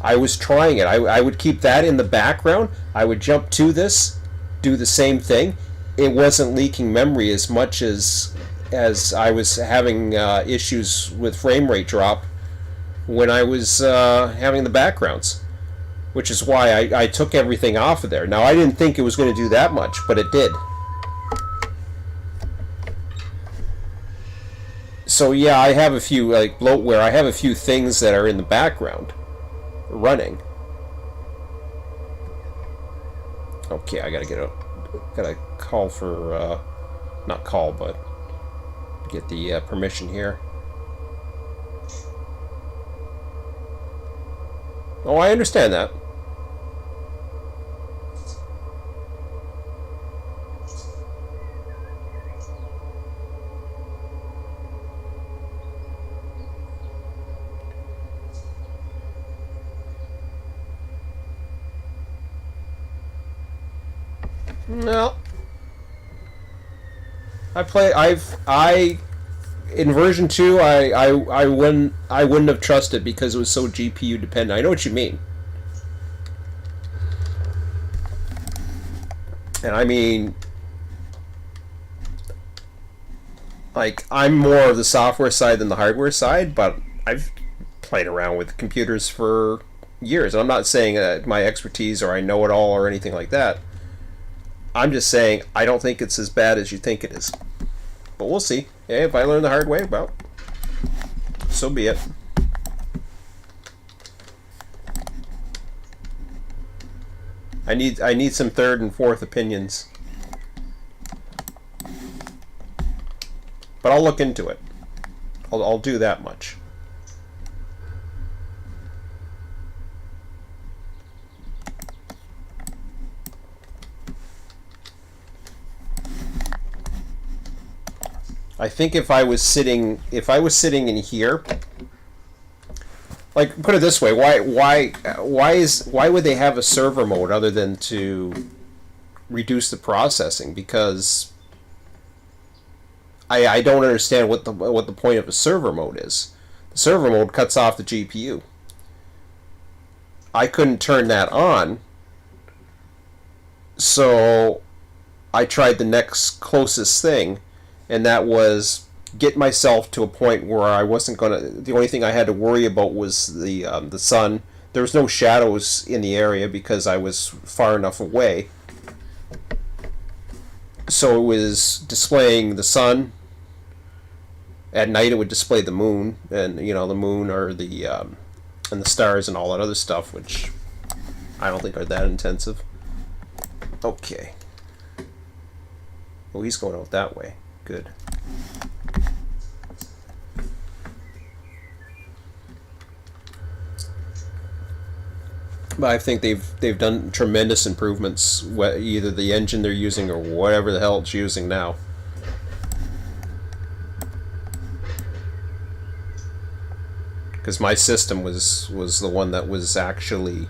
I was trying it. I would keep that in the background. I would jump to this, do the same thing. It wasn't leaking memory as much as I was having issues with frame rate drop when I was having the backgrounds, which is why I took everything off of there. Now, I didn't think it was going to do that much, but it did. So yeah, I have a few, like bloatware, I have a few things that are in the background running. Okay, I gotta call for, not call, but get the permission here. Oh, I understand that. No. In version 2 I wouldn't have trusted because it was so GPU dependent. I know what you mean. And I mean, like, I'm more of the software side than the hardware side, but I've played around with computers for years. And I'm not saying that my expertise or I know it all or anything like that. I'm just saying I don't think it's as bad as you think it is. But we'll see. Yeah, if I learn the hard way, well, so be it. I need some third and fourth opinions. But I'll look into it. I'll do that much. I think if I was sitting in here, like, put it this way, why would they have a server mode other than to reduce the processing? Because I don't understand what the point of a server mode is. The server mode cuts off the GPU. I couldn't turn that on, so I tried the next closest thing. And that was get myself to a point where I wasn't gonna. The only thing I had to worry about was the sun. There was no shadows in the area because I was far enough away. So it was displaying the sun. At night, it would display the moon, and the moon or the and the stars and all that other stuff, which I don't think are that intensive. Okay. Oh, he's going out that way. Good. But I think they've done tremendous improvements, either the engine they're using or whatever the hell it's using now. Because my system was the one that was actually,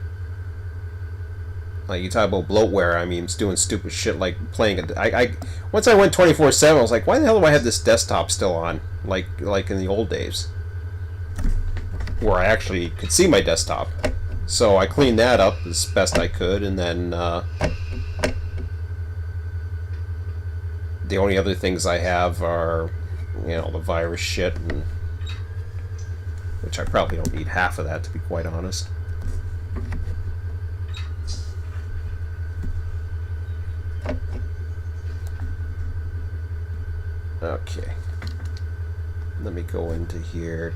like, you talk about bloatware, I mean, it's doing stupid shit like playing it. Once I went 24/7, I was like, why the hell do I have this desktop still on? Like in the old days, where I actually could see my desktop. So I cleaned that up as best I could, and then The only other things I have are, you know, the virus shit, and, which I probably don't need half of that, to be quite honest. Okay. Let me go into here.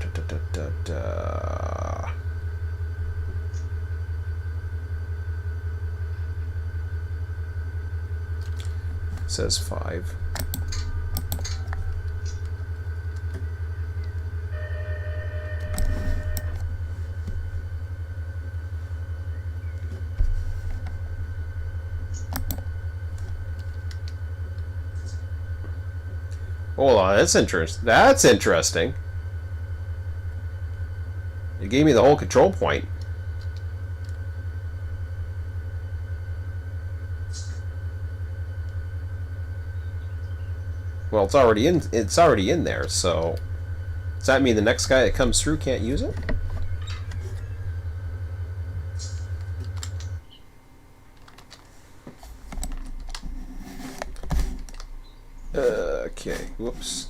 It says 5. Hold on, that's interesting. That's interesting. It gave me the whole control point. Well, it's already in. It's already in there. So, does that mean the next guy that comes through can't use it? Okay. Whoops.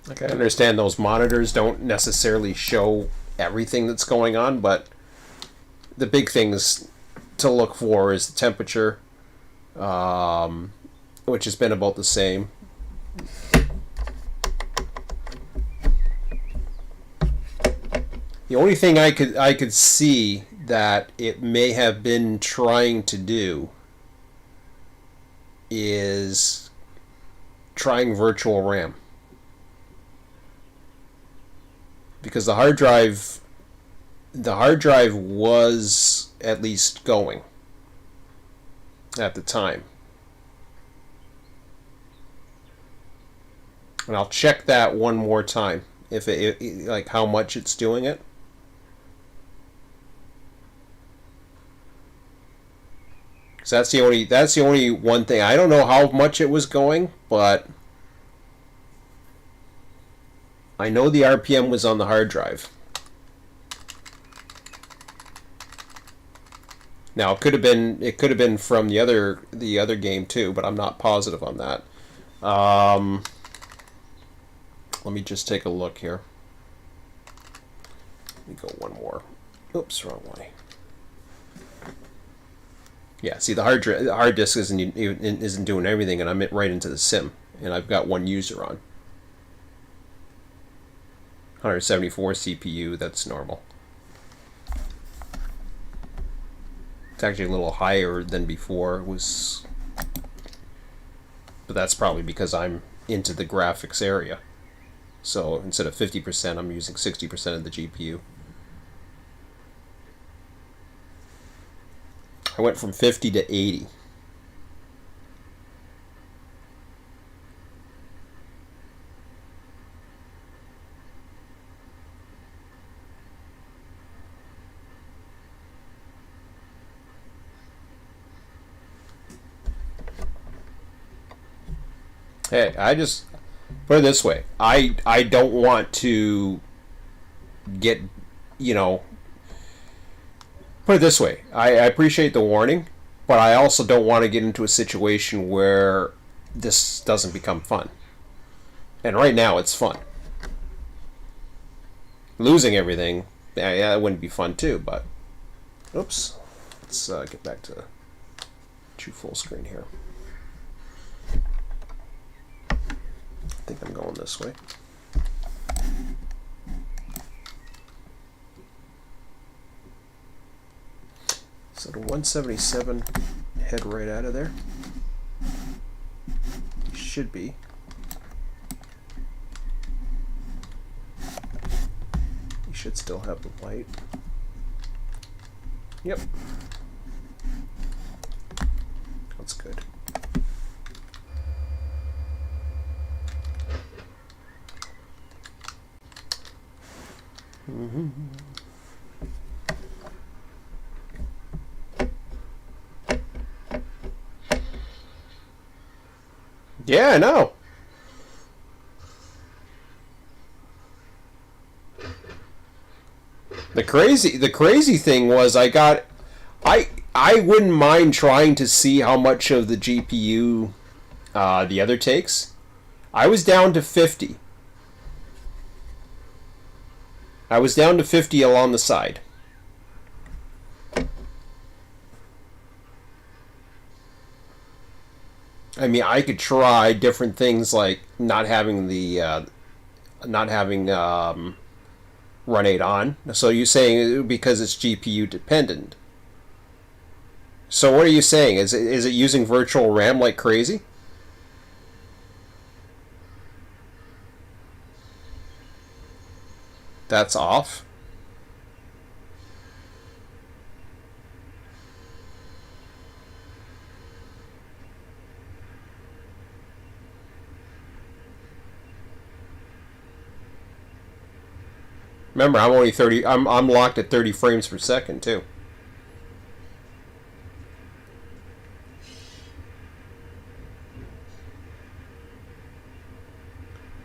Like, I understand those monitors don't necessarily show everything that's going on, but the big things to look for is the temperature, which has been about the same. The only thing I could see that it may have been trying to do is trying virtual RAM. Because the hard drive was at least going at the time. And I'll check that one more time, if it like how much it's doing it. So that's the only one thing. I don't know how much it was going, but I know the RPM was on the hard drive. Now it could have been from the other game too, but I'm not positive on that. Let me just take a look here. Let me go one more. Oops, wrong way. Yeah, see, the hard disk isn't doing everything, and I'm right into the sim, and I've got one user on. 174 CPU, that's normal. It's actually a little higher than before. It was, but that's probably because I'm into the graphics area. So instead of 50%, I'm using 60% of the GPU. I went from 50 to 80. Hey, I just put it this way. I don't want to get, you know, put it this way. I appreciate the warning, but I also don't want to get into a situation where this doesn't become fun. And right now it's fun. Losing everything, yeah, that wouldn't be fun too, but oops. Let's get back to true full screen here. I think I'm going this way. So the 177 head right out of there. should be. You should still have the light. Yep. That's good. Mm-hmm. Yeah, I know. The crazy thing was I wouldn't mind trying to see how much of the GPU the other takes. I was down to 50. I was down to 50 along the side. I mean, I could try different things like not having Run8 on. So you're saying because it's GPU dependent. So what are you saying? Is it using virtual RAM like crazy? That's off. Remember, I'm only 30. I'm locked at 30 frames per second too.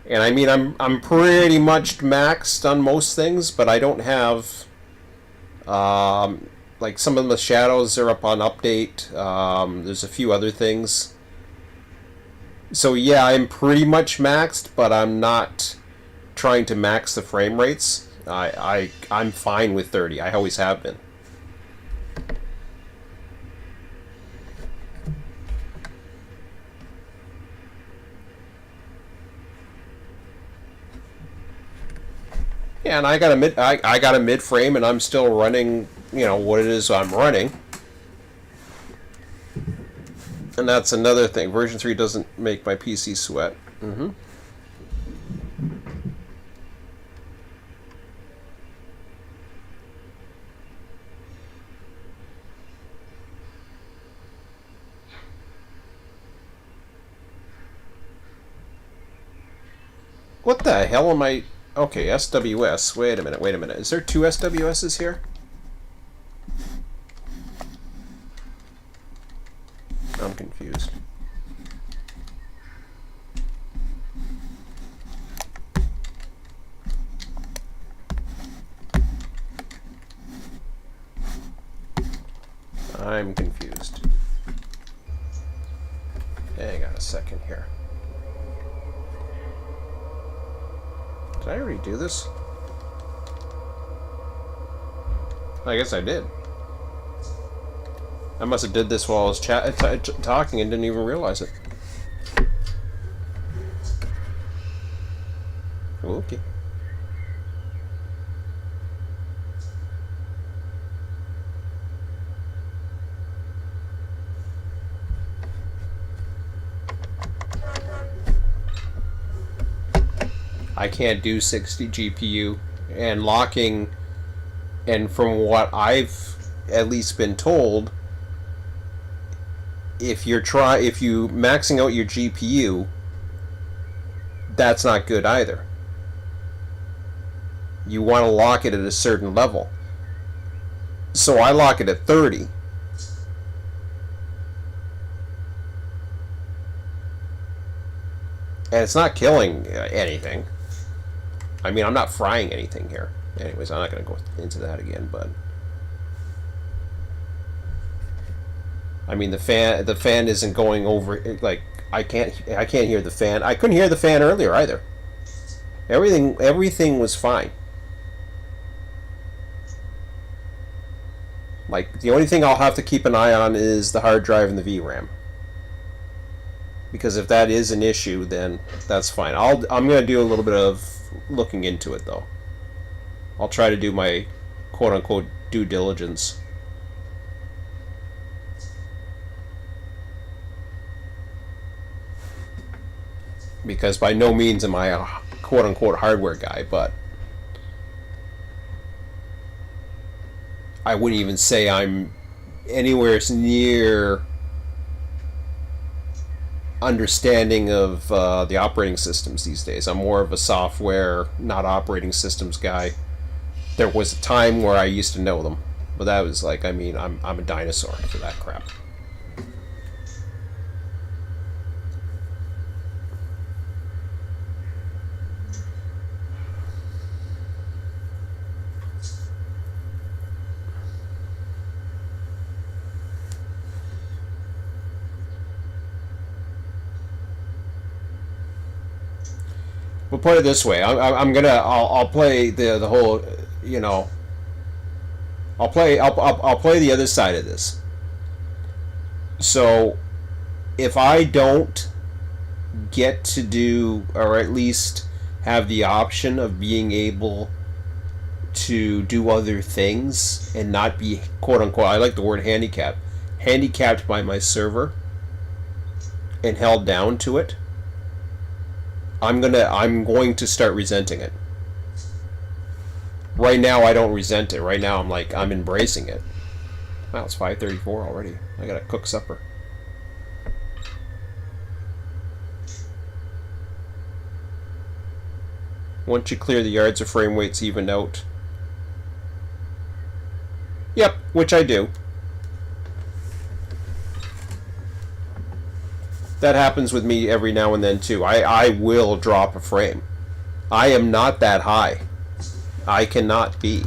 And I mean, I'm pretty much maxed on most things, but I don't have like some of the shadows are up on update. There's a few other things. So yeah, I'm pretty much maxed, but I'm not trying to max the frame rates. I'm fine with 30. I always have been. Yeah, and I got a mid frame, and I'm still running. You know what it is I'm running. And that's another thing. Version 3 doesn't make my PC sweat. Mm-hmm. What the hell am I... Okay, SWS. Wait a minute, wait a minute. Is there two SWSs here? I'm confused. I'm confused. Hang on a second here. Did I already do this? I guess I did. I must have did this while I was talking and didn't even realize it. Okay. I can't do 60 GPU and locking, and from what I've at least been told, if you maxing out your GPU, that's not good either. You want to lock it at a certain level. So I lock it at 30. And it's not killing anything. I mean, I'm not frying anything here. Anyways, I'm not going to go into that again, but I mean, the fan isn't going over, like, I can't hear the fan. I couldn't hear the fan earlier either. Everything was fine. Like, the only thing I'll have to keep an eye on is the hard drive and the VRAM. Because if that is an issue, then that's fine. I'm going to do a little bit of looking into it, though. I'll try to do my quote-unquote due diligence. because by no means am I a quote-unquote hardware guy, but I wouldn't even say I'm anywhere near understanding of the operating systems these days. I'm more of a software, not operating systems guy. There was a time where I used to know them, but that was like, I mean, I'm a dinosaur for that crap. We'll put it this way. I'll play the whole, you know, I'll play the other side of this. So if I don't get to do, or at least have the option of being able to do other things and not be quote unquote, I like the word handicapped by my server and held down to it, I'm going to start resenting it. Right now I don't resent it. Right now I'm embracing it. Wow, it's 5:34 already. I gotta cook supper. Once you clear the yards of frame weights even out. Yep, which I do. That happens with me every now and then too. I will drop a frame. I am not that high. I cannot be.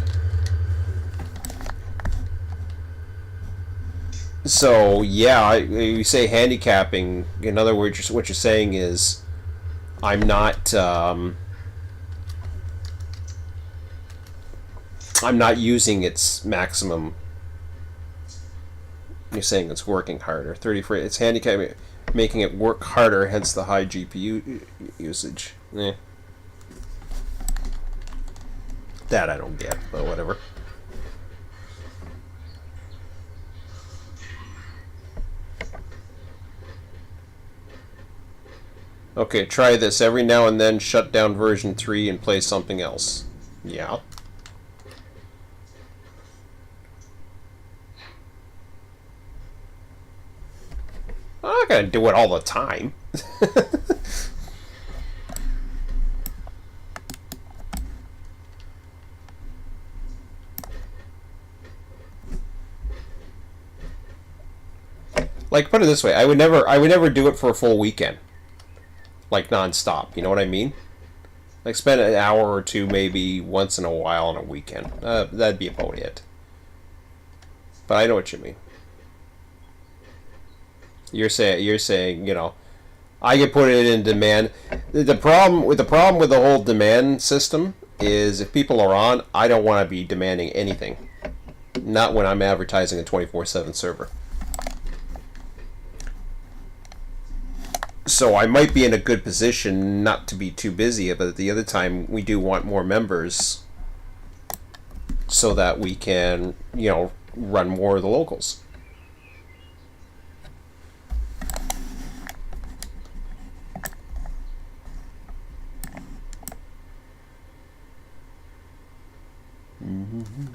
So yeah, you say handicapping. In other words, what you're saying is, I'm not. I'm not using its maximum. You're saying it's working harder. 33. It's handicapping, making it work harder. Hence the high GPU usage. Eh. That I don't get, but whatever. Okay, try this. Every now and then shut down version 3 and play something else. Yeah. I'm not gonna do it all the time. Like, put it this way, I would never do it for a full weekend. Like, non-stop, you know what I mean? Like, spend an hour or two maybe once in a while on a weekend. That'd be about it. But I know what you mean. You're saying, you know, I could put it in demand. The problem with the whole demand system is if people are on, I don't want to be demanding anything. Not when I'm advertising a 24/7 server. So I might be in a good position not to be too busy, but at the other time we do want more members so that we can, you know, run more of the locals. Mm-hmm.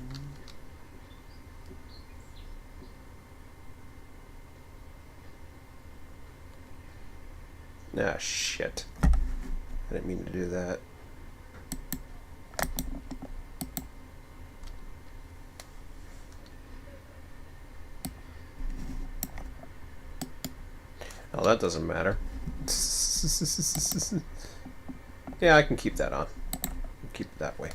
Ah, shit. I didn't mean to do that. Oh, that doesn't matter. Yeah, I can keep that on. Keep it that way.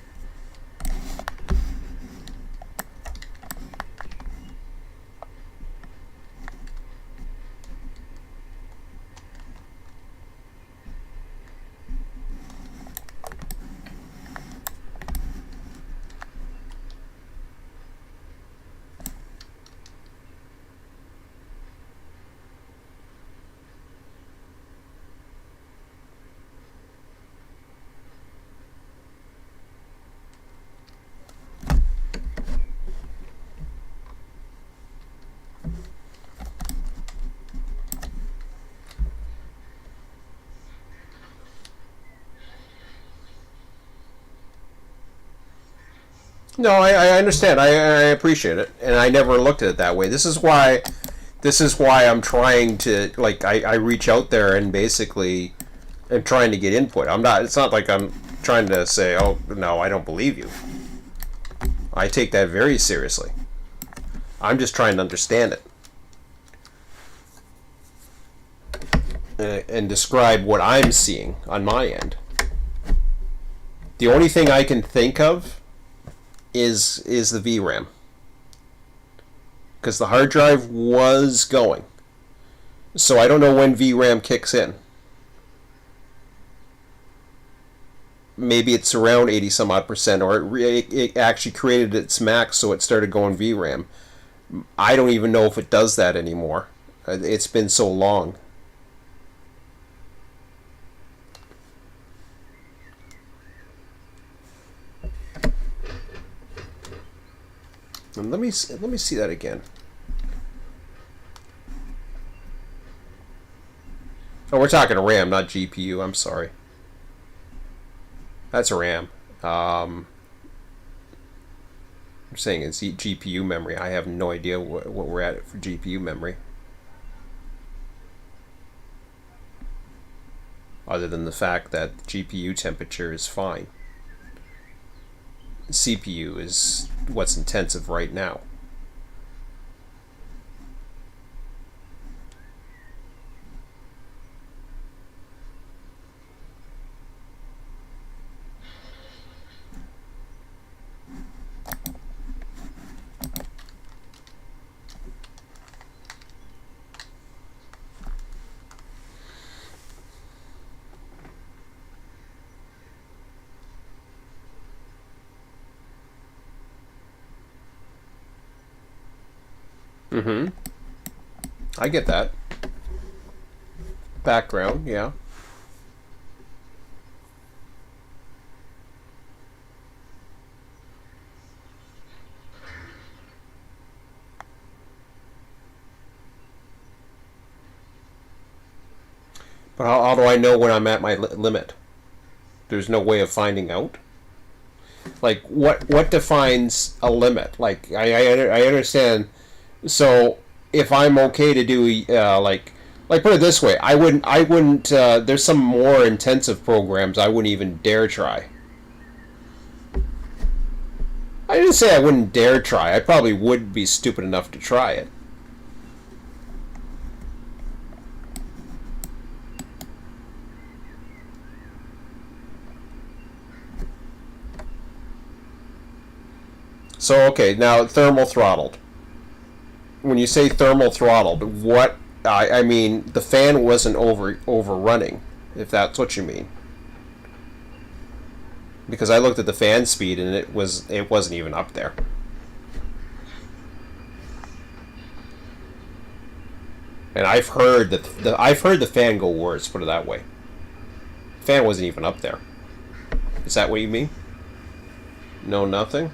No, I understand. I appreciate it, and I never looked at it that way. This is why I'm trying to, like, I reach out there and basically am trying to get input. I'm not. It's not like I'm trying to say, oh no, I don't believe you. I take that very seriously. I'm just trying to understand it and describe what I'm seeing on my end. The only thing I can think of is the VRAM, because the hard drive was going. So I don't know when VRAM kicks in. Maybe it's around 80 some odd percent, or it actually created its max, so it started going VRAM. I don't even know if it does that anymore. It's been so long. And let me see that again. Oh, we're talking RAM, not GPU. I'm sorry. That's RAM. I'm saying it's GPU memory. I have no idea what we're at for GPU memory, other than the fact that GPU temperature is fine. CPU is what's intensive right now. Mm-hmm. I get that. Background, yeah. But how do I know when I'm at my limit? There's no way of finding out. Like, what defines a limit? Like, I understand. So if I'm okay to do like put it this way, I wouldn't. There's some more intensive programs I wouldn't even dare try. I didn't say I wouldn't dare try. I probably would be stupid enough to try it. So okay, now thermal throttled. When you say thermal throttled, what I mean, the fan wasn't overrunning, if that's what you mean. Because I looked at the fan speed and it wasn't even up there. And I've heard the fan go worse. Put it that way. The fan wasn't even up there. Is that what you mean? No, nothing.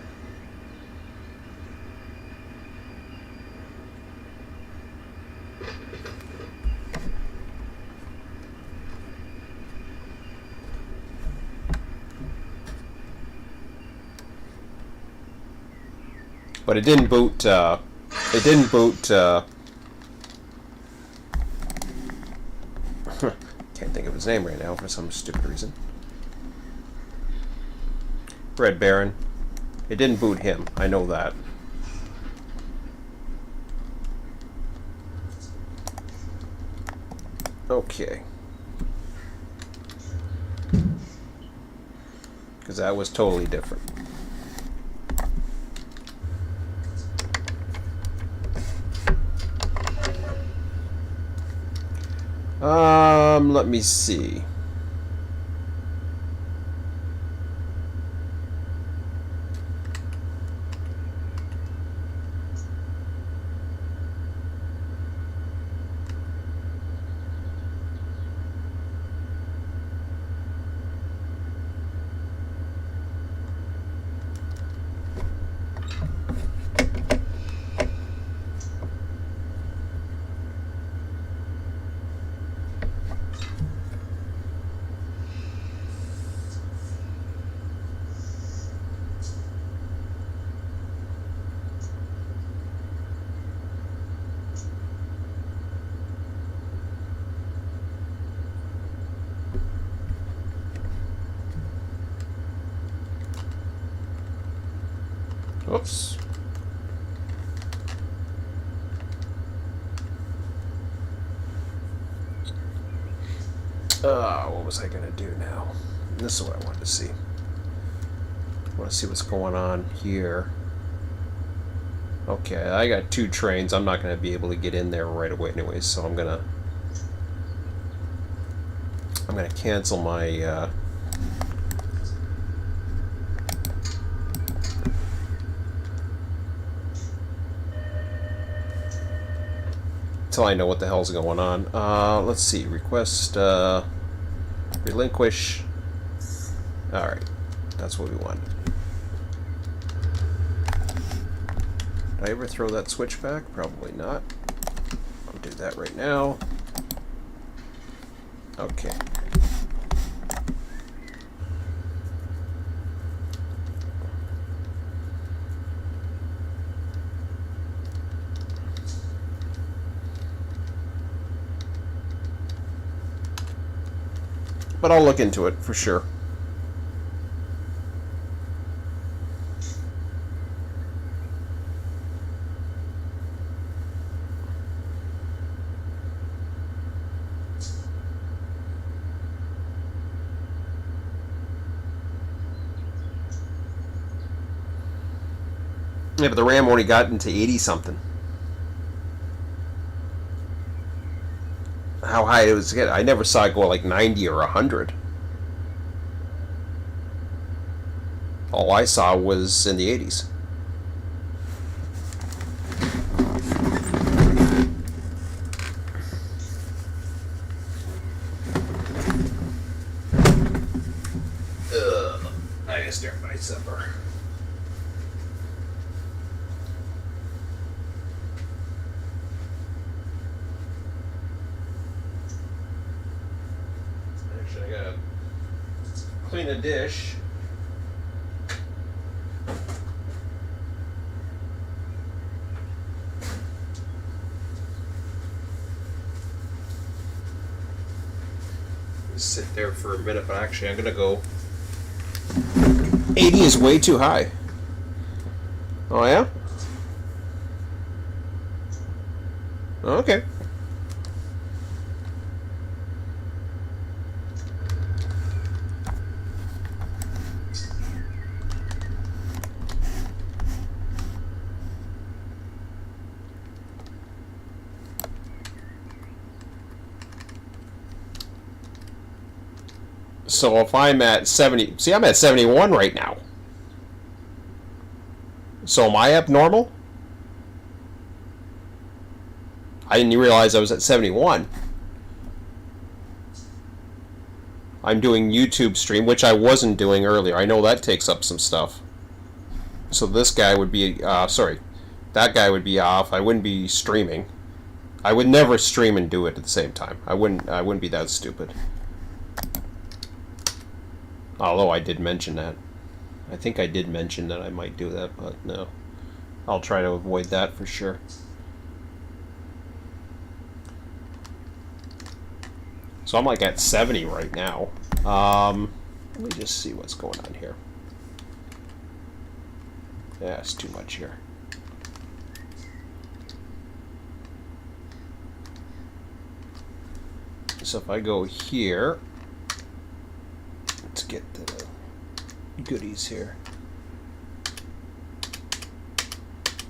But it didn't boot. It didn't boot. Can't think of his name right now for some stupid reason. Red Baron. It didn't boot him. I know that. Okay. Because that was totally different. Let me see. Oops. What was I going to do now? This is what I wanted to see. I want to see what's going on here. Okay, I got 2 trains. I'm not going to be able to get in there right away anyways, so I'm going to cancel my until I know what the hell's going on. Let's see. Request relinquish. Alright. That's what we want. Did I ever throw that switch back? Probably not. I'll do that right now. Okay. But I'll look into it for sure. Yeah, but the RAM only got into 80 something. How high it was get? I never saw it go like 90 or 100. All I saw was in the 80s. I gotta start my supper. Actually, I gotta clean a dish. Sit there for a minute, but actually I'm gonna go. 80 is way too high. Oh yeah? Okay. So if I'm at 70, see, I'm at 71 right now. So am I abnormal? I didn't realize I was at 71. I'm doing YouTube stream, which I wasn't doing earlier. I know that takes up some stuff. So this guy would be, sorry, that guy would be off. I wouldn't be streaming. I would never stream and do it at the same time. I wouldn't be that stupid. Although I did mention that. I think I did mention that I might do that, but no. I'll try to avoid that for sure. So I'm like at 70 right now. Let me just see what's going on here. Yeah, it's too much here. So if I go here, let's get the goodies here.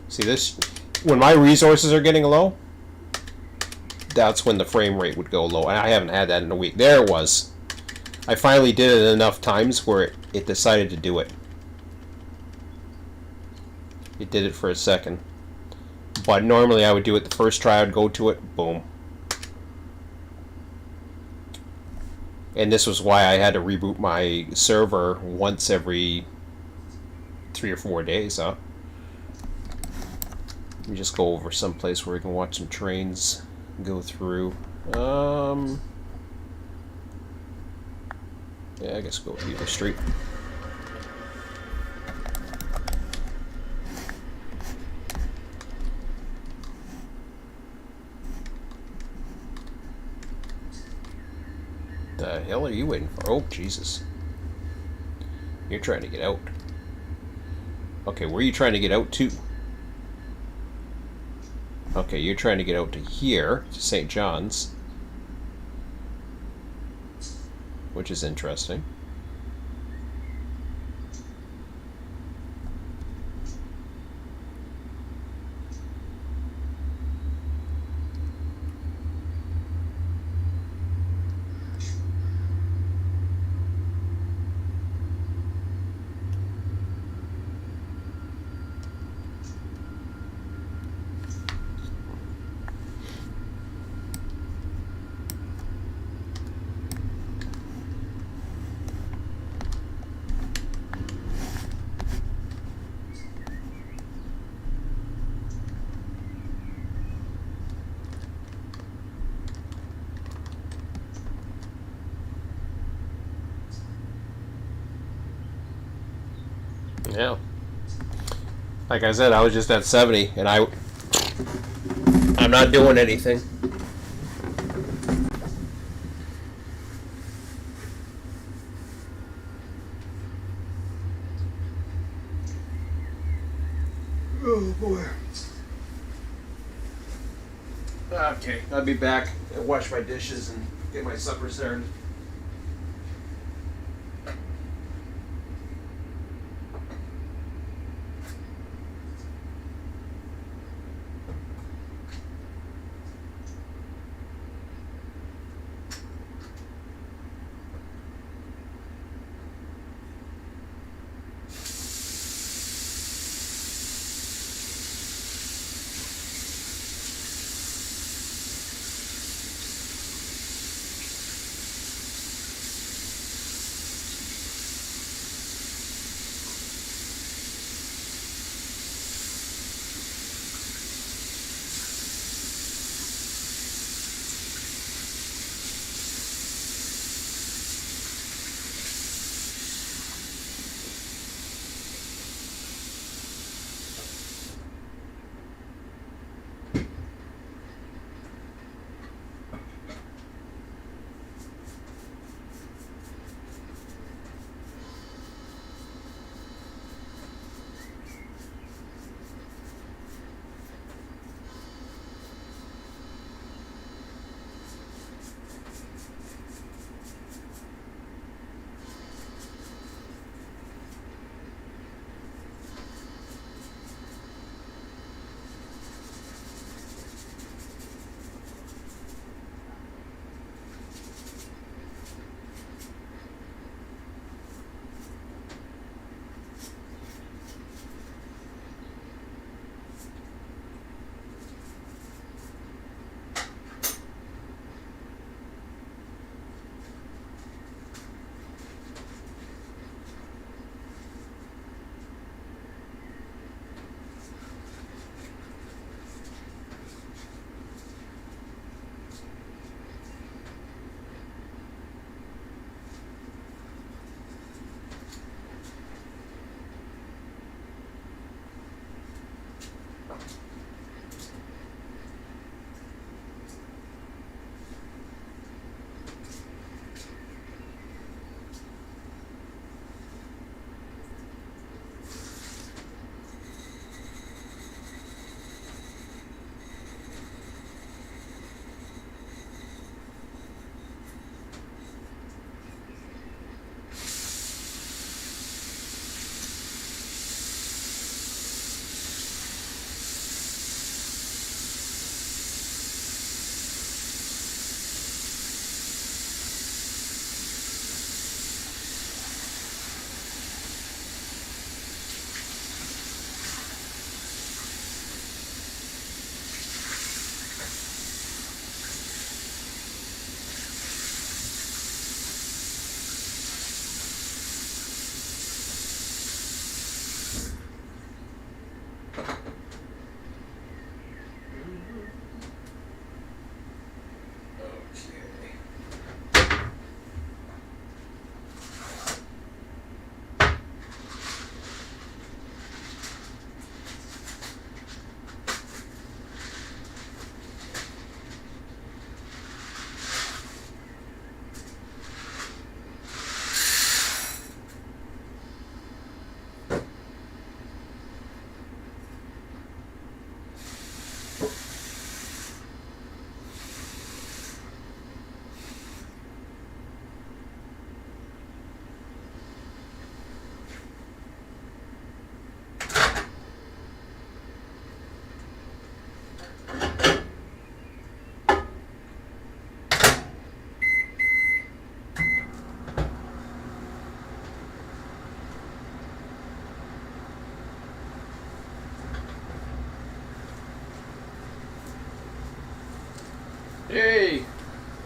See this? When my resources are getting low, that's when the frame rate would go low. And I haven't had that in a week. There it was. I finally did it enough times where it decided to do it. It did it for a second. But normally I would do it the first try, I would go to it, boom. And this was why I had to reboot my server once every 3 or 4 days, huh? Let me just go over someplace where we can watch some trains go through. Yeah, I guess go Beaver Street. The hell are you waiting for? Oh, Jesus. You're trying to get out. Okay, where are you trying to get out to? Okay, you're trying to get out to here, to St. John's. Which is interesting. Yeah. Like I said, I was just at 70, and I'm not doing anything. Oh boy. Okay, I'll be back and wash my dishes and get my supper started.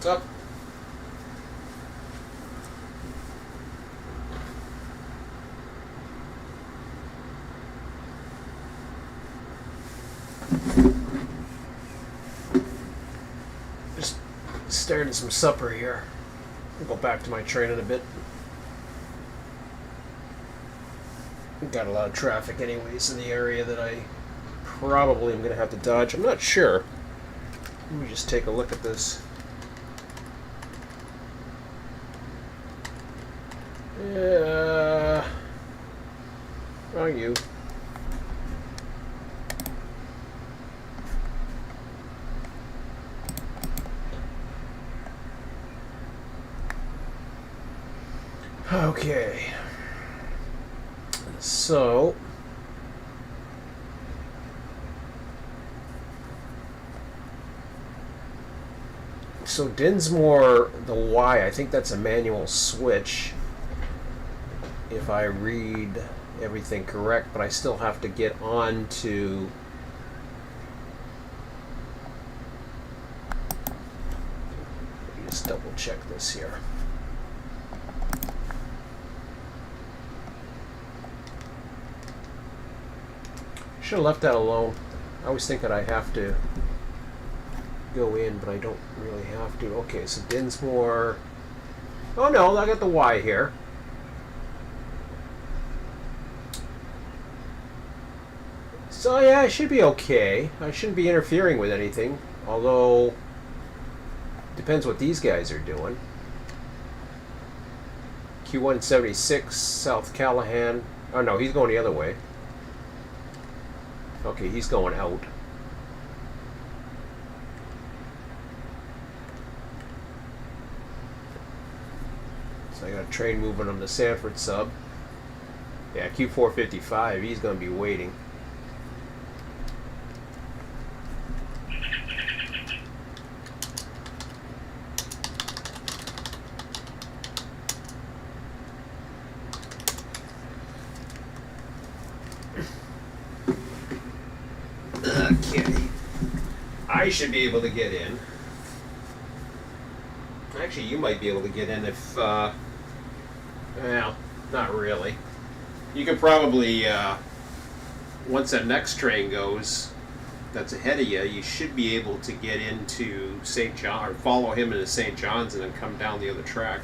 What's up? Just starting some supper here. I'll go back to my train in a bit. Got a lot of traffic anyways in the area that I probably am going to have to dodge. I'm not sure. Let me just take a look at this. Wrong you. Okay. So Dinsmore, the Y, I think that's a manual switch if I read everything correct, but I still have to get on to let me just double check this here. Should have left that alone. I always think that I have to go in, but I don't really have to. Okay, so Dinsmore. Oh no, I got the Y here. So yeah, I should be okay. I shouldn't be interfering with anything. Although, depends what these guys are doing. Q176, South Callahan. Oh no, he's going the other way. Okay, he's going out. So I got a train moving on the Sanford sub. Yeah, Q455, he's going to be waiting. Okay. I should be able to get in. Actually, you might be able to get in if, well, not really. You could probably, once that next train goes, that's ahead of you, you should be able to get into St. John, or follow him into St. John's and then come down the other track.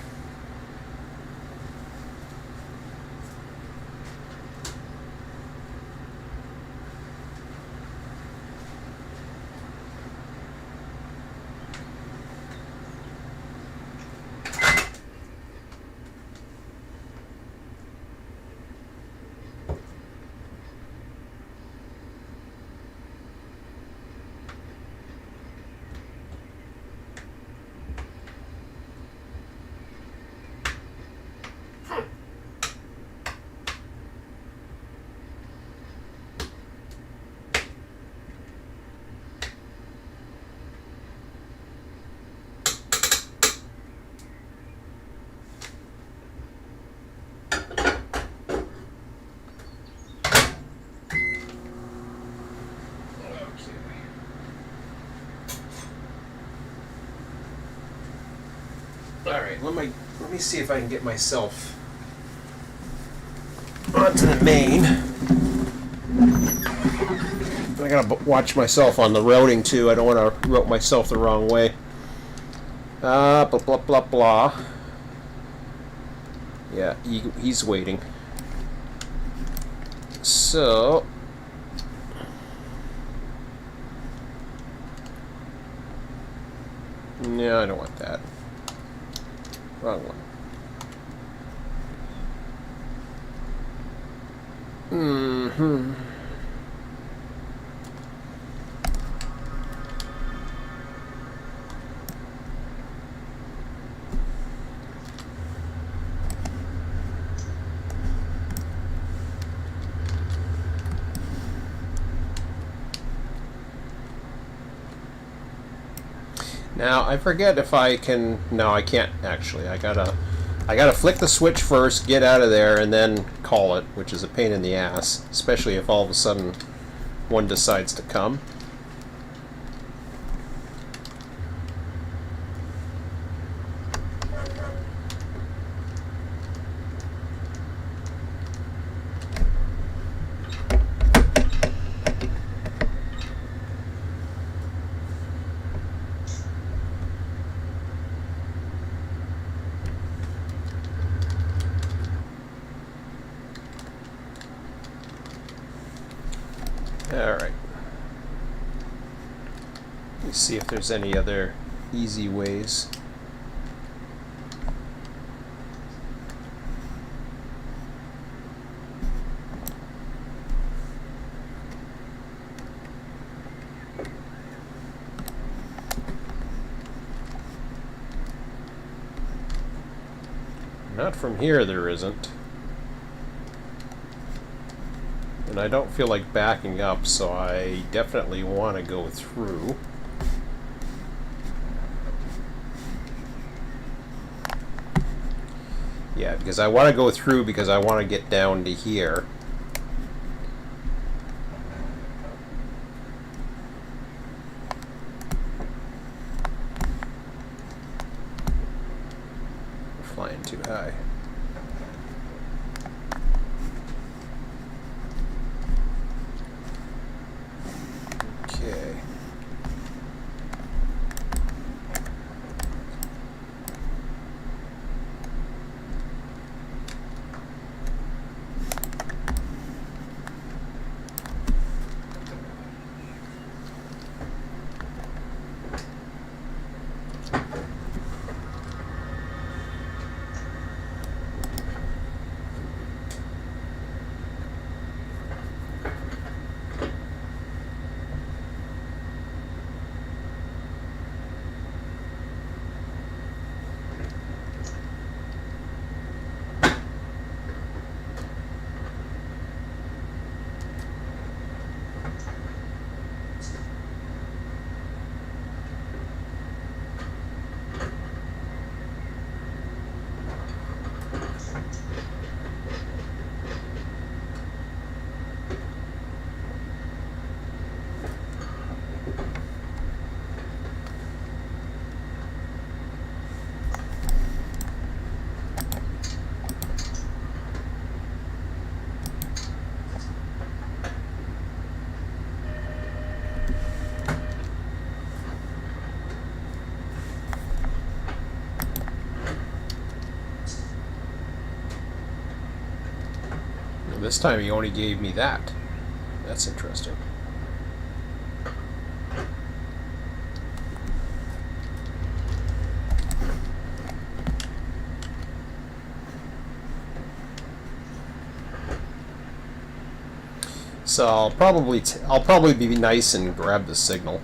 Alright, let me see if I can get myself onto the main. I gotta watch myself on the routing too. I don't want to route myself the wrong way. Blah blah blah blah. Yeah, he's waiting. So no, I don't want that. Wrong one. Mm-hmm. Now I forget if I can. No, I can't actually. I gotta flick the switch first, get out of there, and then call it, which is a pain in the ass, especially if all of a sudden one decides to come. Alright. Let's see if there's any other easy ways. Not from here, there isn't. And I don't feel like backing up, so I definitely want to go through. Yeah, because I want to go through because I want to get down to here. We're flying too high. Okay. This time he only gave me that. That's interesting. So I'll probably be nice and grab the signal.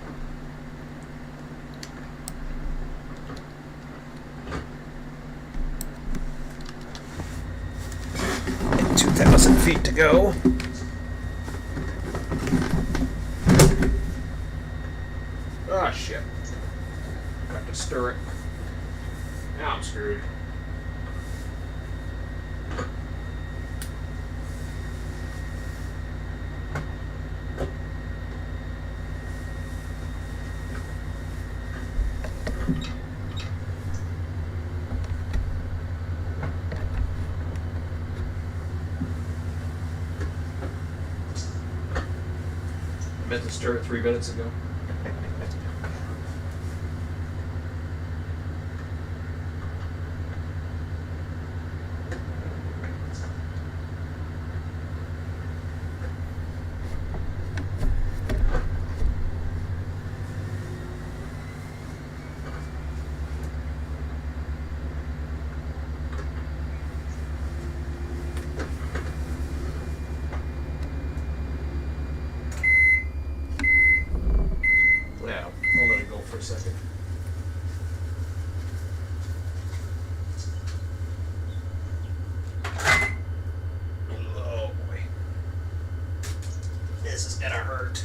And 2,000 feet to go. Ah, shit. Got to stir it. Now I'm screwed. I meant to stir it 3 minutes ago. Yeah, I'll let it go for a second. Oh boy. This is gonna hurt.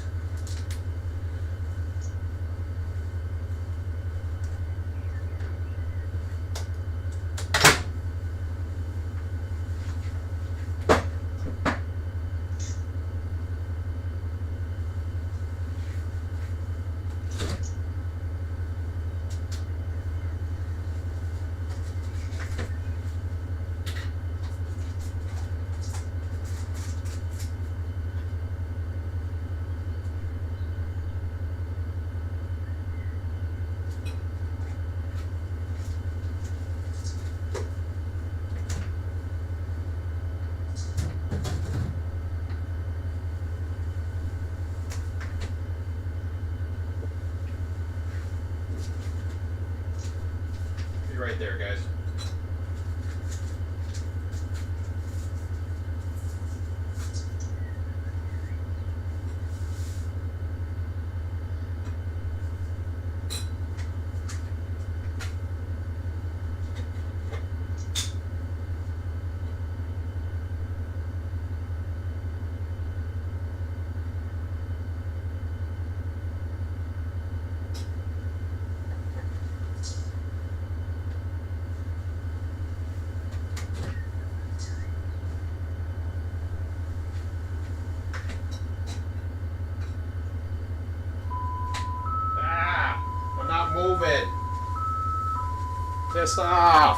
this off.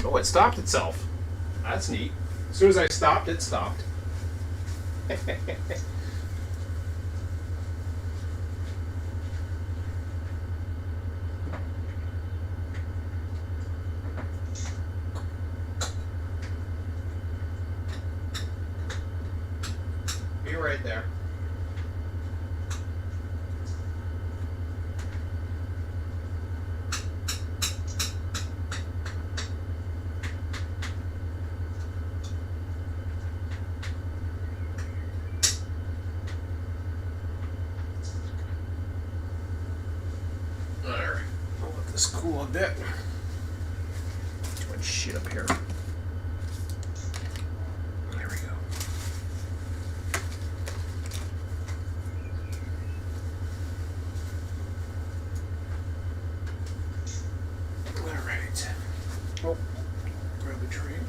Oh, it stopped itself. That's neat. As soon as I stopped, it stopped. Be right there. Alright, I'll let this cool a bit. Too much shit up here. There we go. Alright. Oh, grab a drink.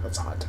That's hot.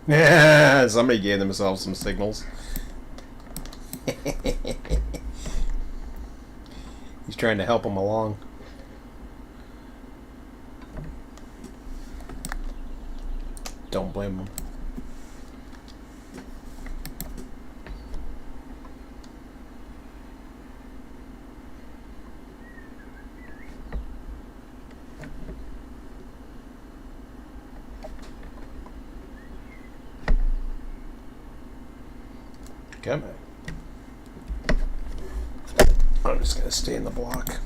Yeah, somebody gave themselves some signals. He's trying to help him along. Don't blame him. Come on. I'm just going to stay in the block.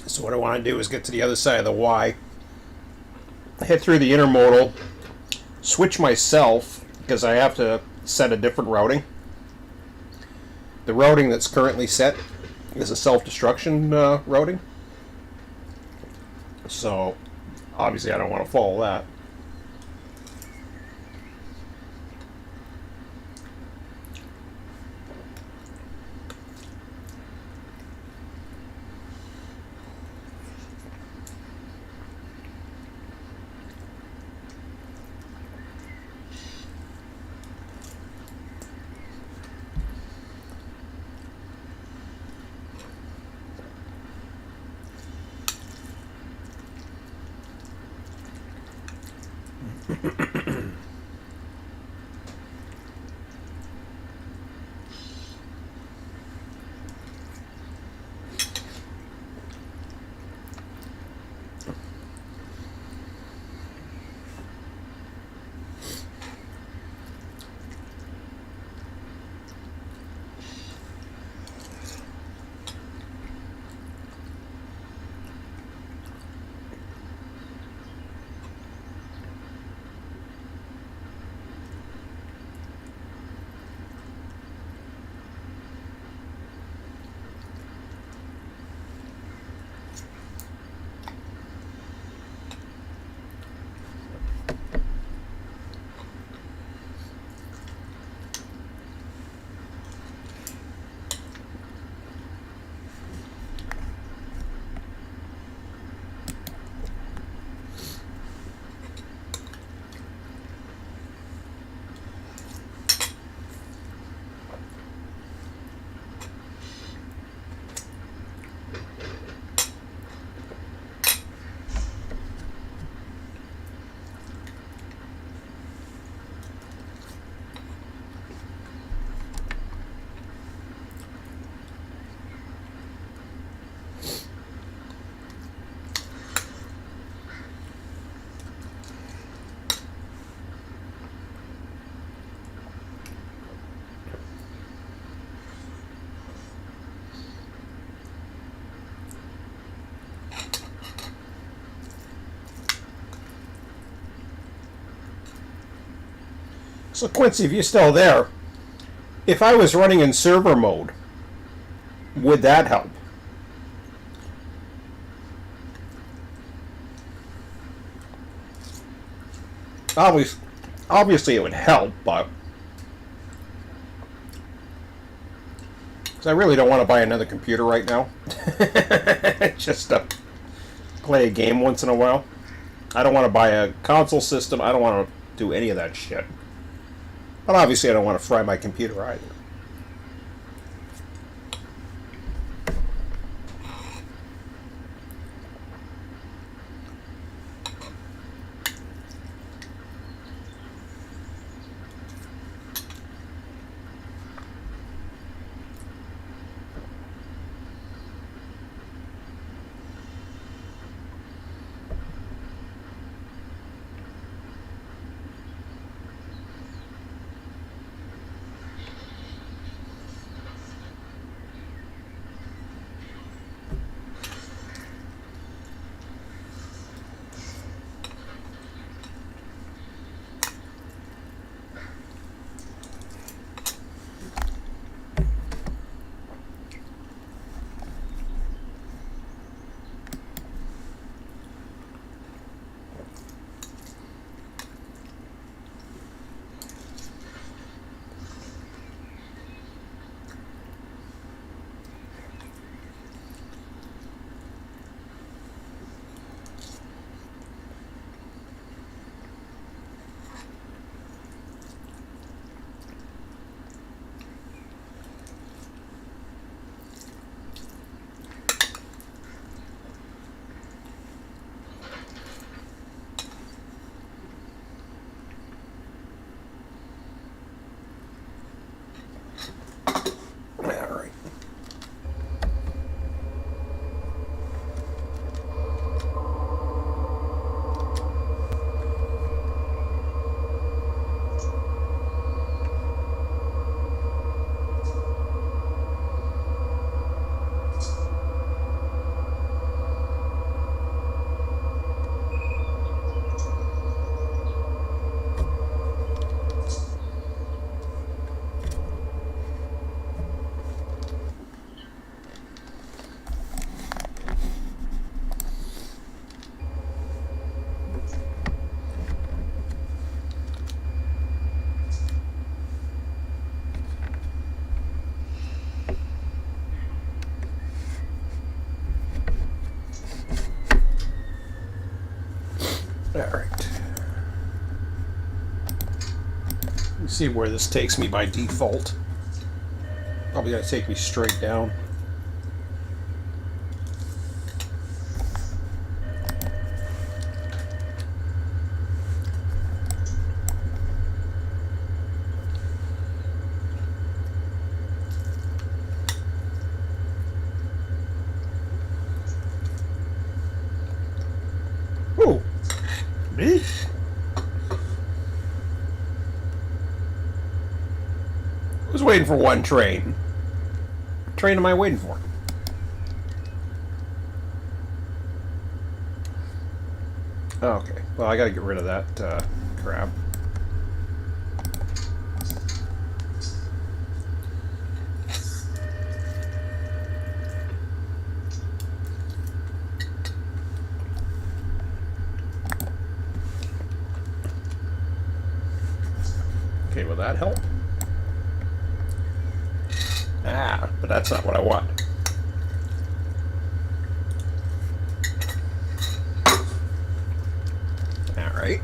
So what I want to do is get to the other side of the Y, head through the intermodal, switch myself because I have to set a different routing. The routing that's currently set is a self-destruction routing. So obviously I don't want to follow that. So Quincy, if you're still there, if I was running in server mode, would that help? Obviously it would help, but because I really don't want to buy another computer right now, just to play a game once in a while. I don't want to buy a console system. I don't want to do any of that shit. But obviously I don't want to fry my computer either. See where this takes me by default. Probably gonna take me straight down. Ooh, me? I was waiting for one train. What train am I waiting for? Okay, well, I gotta get rid of that crap. Okay, will that help? Ah, but that's not what I want. All right.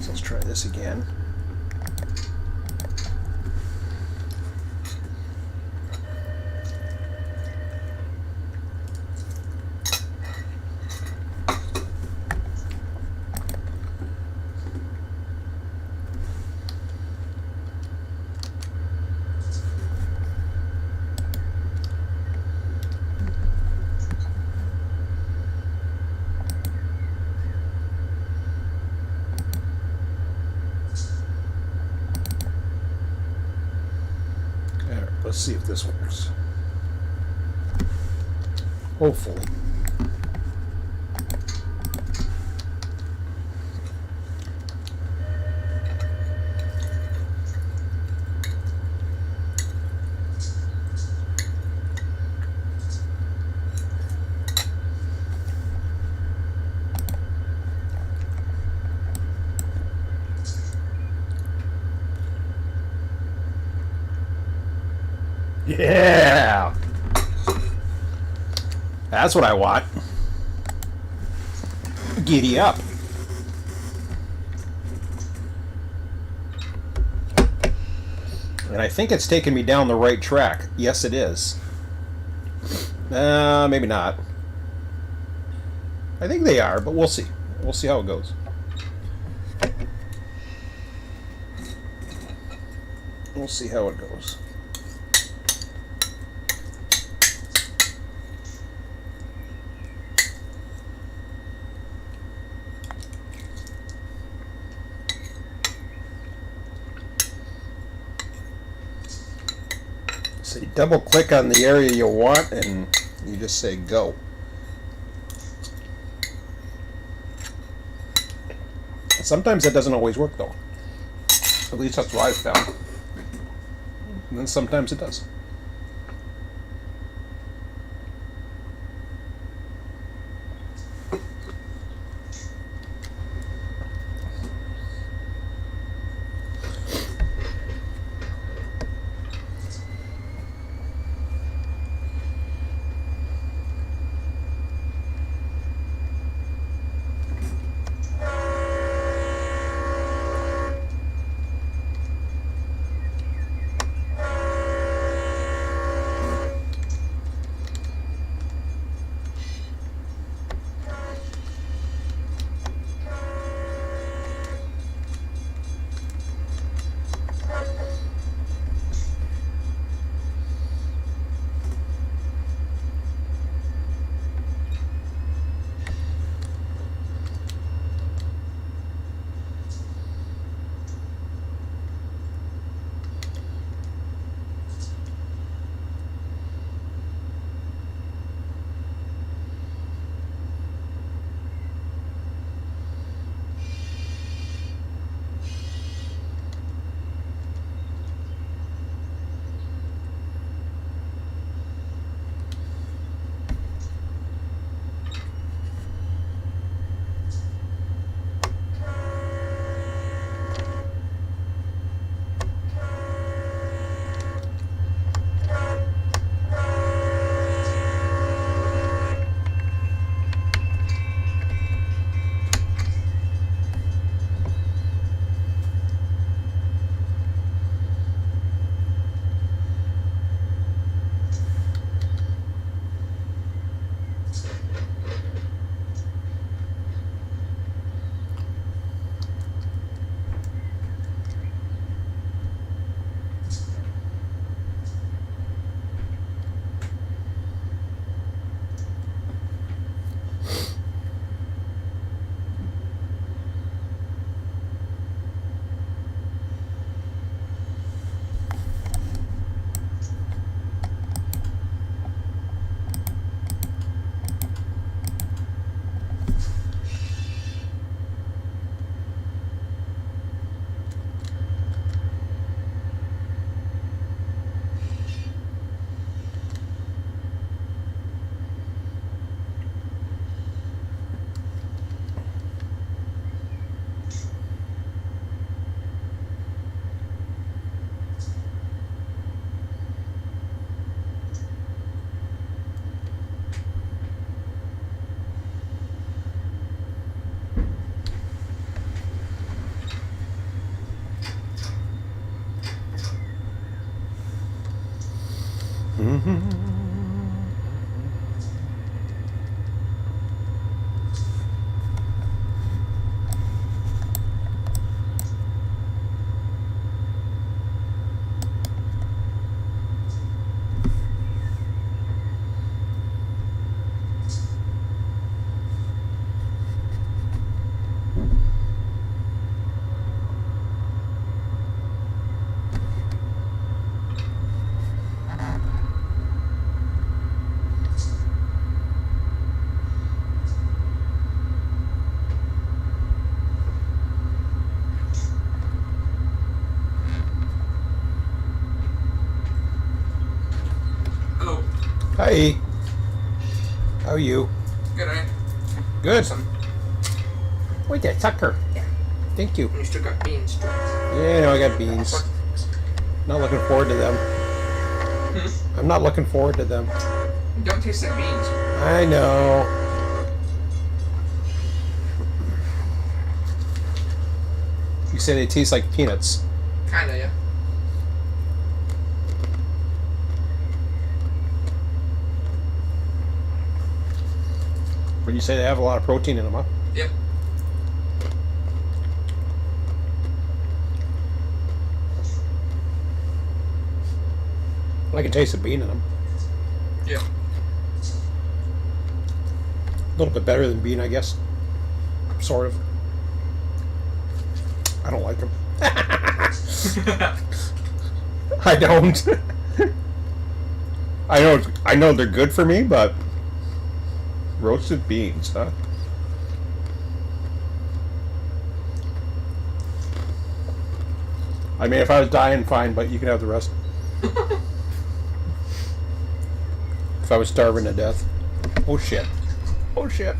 So let's try this again. Let's see if this works. Hopefully. Yeah! That's what I want. Giddy up. And I think it's taking me down the right track. Yes, it is. Maybe not. I think they are, but we'll see. We'll see how it goes. We'll see how it goes. So you double click on the area you want and you just say go. Sometimes that doesn't always work though. At least that's what I've found. And then sometimes it does. Hello. Hi. How are you? Good, right? Good. Some. Wait there, Tucker. Yeah. Thank you. You still got beans. Yeah, no, I got beans. Not looking forward to them. I'm not looking forward to them. Don't taste like beans. I know. You say they taste like peanuts. Kinda, yeah. But you say they have a lot of protein in them, huh? Yep. I can taste the bean in them. Yeah. A little bit better than bean, I guess. Sort of. I don't like them. I don't. I know they're good for me, but roasted beans, huh? I mean, if I was dying, fine, but you can have the rest. If I was starving to death. Oh shit. Oh shit.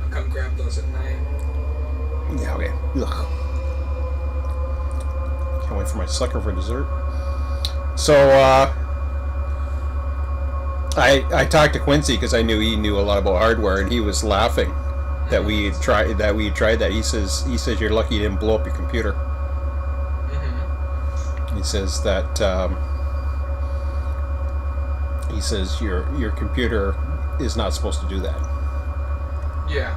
I'll come grab those at night. Yeah, okay. Ugh. Can't wait for my sucker for dessert. So, I talked to Quincy because I knew he knew a lot about hardware, and he was laughing that we had tried that. He says you're lucky you didn't blow up your computer. Mm-hmm. He says that your computer is not supposed to do that. Yeah.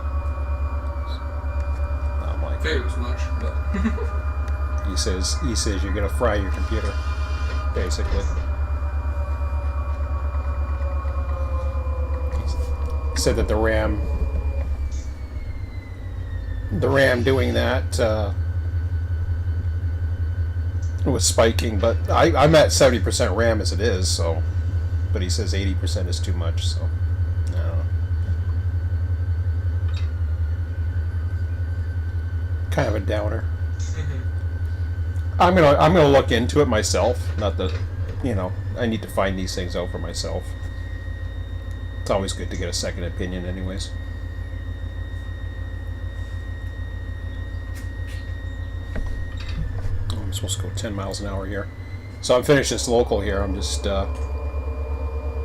I'm like, Figured as much, but he says you're gonna fry your computer, basically. He said that the RAM doing that was spiking, but I'm at 70% RAM as it is, so. But he says 80% is too much, so I don't know. Kind of a downer. mm-hmm. I'm gonna look into it myself. Not that, I need to find these things out for myself. It's always good to get a second opinion, anyways. Oh, I'm supposed to go 10 miles an hour here. So I'm finished this local here. I'm just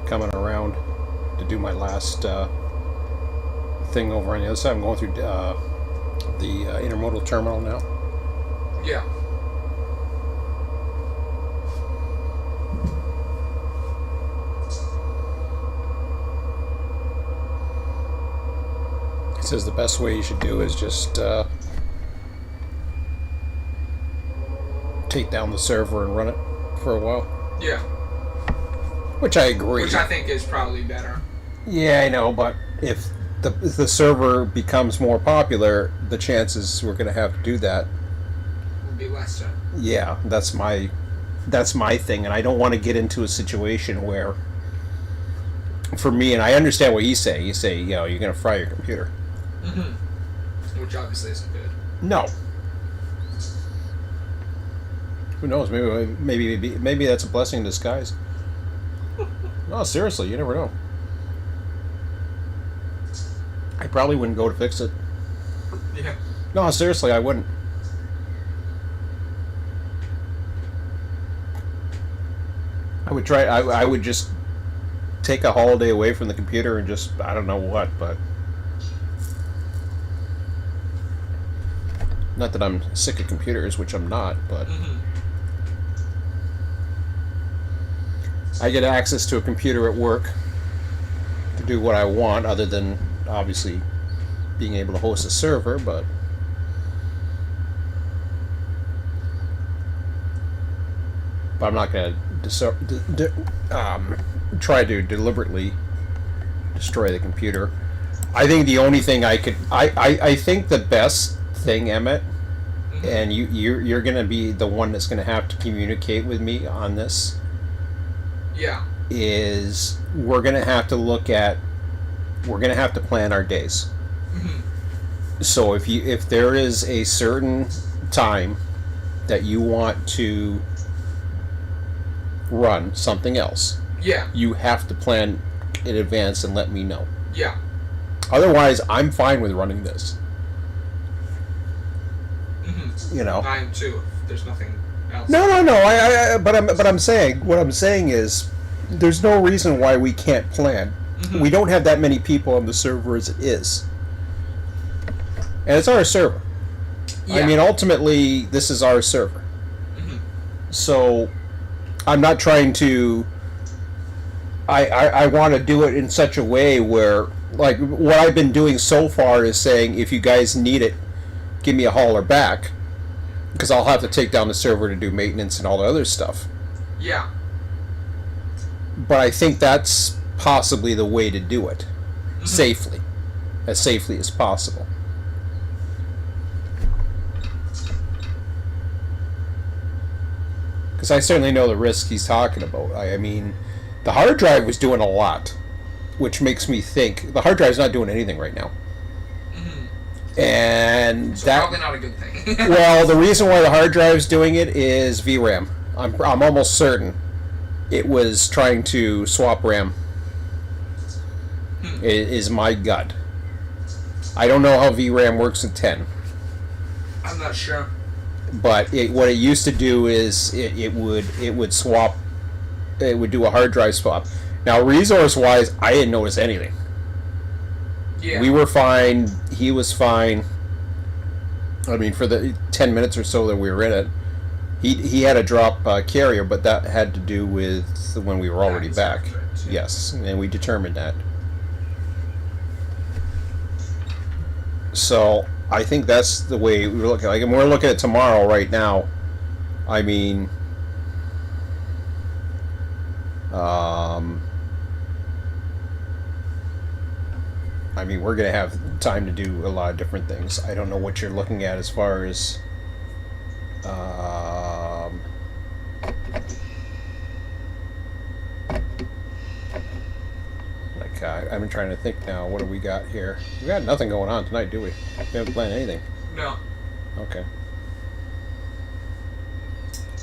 coming around to do my last thing over on the other side. I'm going through the intermodal terminal now. Yeah. He says the best way you should do is just take down the server and run it for a while. Yeah. Which I agree. Which I think is probably better. Yeah, I know, but if the server becomes more popular, the chances we're going to have to do that Would be less so. Yeah, that's my thing, and I don't want to get into a situation where, for me, and I understand what he's saying. He's saying, you're going to fry your computer. Mm-hmm. Which obviously isn't good. No. Who knows? Maybe that's a blessing in disguise. No, seriously, you never know. I probably wouldn't go to fix it. Yeah. No, seriously, I wouldn't. I would try. I would just take a holiday away from the computer and just, I don't know what, but not that I'm sick of computers, which I'm not, but. Mm-hmm. I get access to a computer at work to do what I want, other than obviously being able to host a server, but I'm not going to try to deliberately destroy the computer. I think the only thing I think the best thing, Emmett, and you're going to be the one that's going to have to communicate with me on this. Yeah. Is we're going to have to plan our days. So if there is a certain time that you want to run something else, Yeah. you have to plan in advance and let me know. Yeah. Otherwise, I'm fine with running this. You know. I am too. If there's nothing else. No. But I'm saying what I'm saying is, there's no reason why we can't plan. We don't have that many people on the server as it is, and it's our server. Yeah. I mean, ultimately, this is our server. So, I'm not trying to. I want to do it in such a way where, like, what I've been doing so far is saying, if you guys need it, give me a holler back, because I'll have to take down the server to do maintenance and all the other stuff. Yeah. But I think that's possibly the way to do it, safely as possible. Because I certainly know the risk he's talking about. I mean, the hard drive was doing a lot, which makes me think the hard drive's not doing anything right now. And So that probably not a good thing. well, the reason why the hard drive's doing it is VRAM. I'm almost certain it was trying to swap RAM. Is my gut. I don't know how VRAM works in 10. I'm not sure. But what it used to do is it would swap. It would do a hard drive swap. Now, resource-wise, I didn't notice anything. Yeah. We were fine. He was fine. I mean, for the 10 minutes or so that we were in it, he had a drop carrier, but that had to do with when we were already back. Yes, and we determined that. So I think that's the way we were looking. Like, and we're looking at tomorrow right now. I mean, we're gonna have time to do a lot of different things. I don't know what you're looking at as far as, like, I've been trying to think now. What do we got here? We got nothing going on tonight, do we? We haven't planned anything. No. Okay.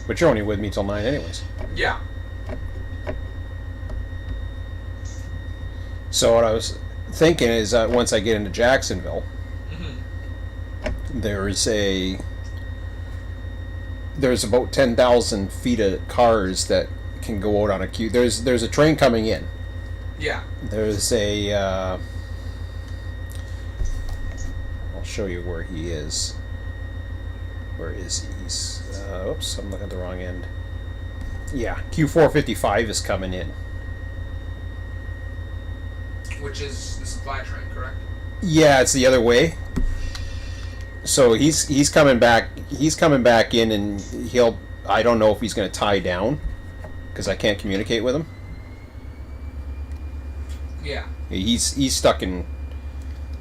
But you're only with me till 9 anyways. Yeah. So what I was thinking is that once I get into Jacksonville, there's about 10,000 feet of cars that can go out on a queue. There's a train coming in. Yeah. There's a I'll show you where he is. Where is he? Oops, I'm looking at the wrong end. Yeah, Q455 is coming in. Which is the supply train, correct? Yeah, it's the other way. So he's coming back. He's coming back in, and I don't know if he's going to tie down, because I can't communicate with him. Yeah. He's stuck in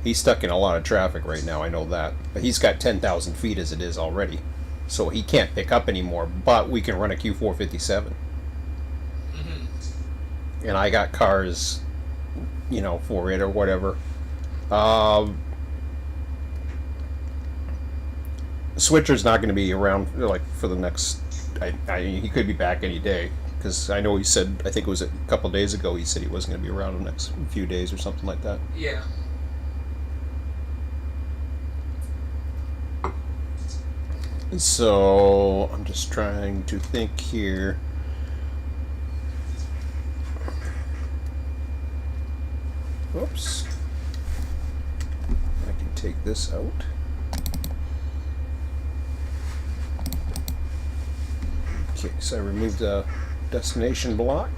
a lot of traffic right now. I know that, but he's got 10,000 feet as it is already, so he can't pick up anymore. But we can run a Q457, and I got cars, for it or whatever. Switcher's not going to be around for the next. He could be back any day, because I know he said, I think it was a couple of days ago, he said he wasn't going to be around the next few days or something like that. Yeah. So I'm just trying to think here. Oops. I can take this out. Okay, so I removed the destination block.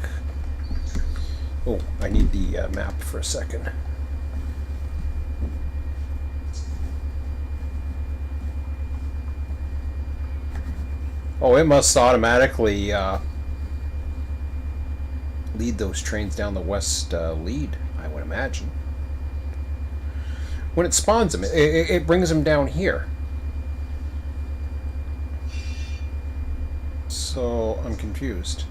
Oh, I need the map for a second. Oh, it must automatically lead those trains down the west lead, I would imagine. When it spawns them, it brings them down here. So I'm confused.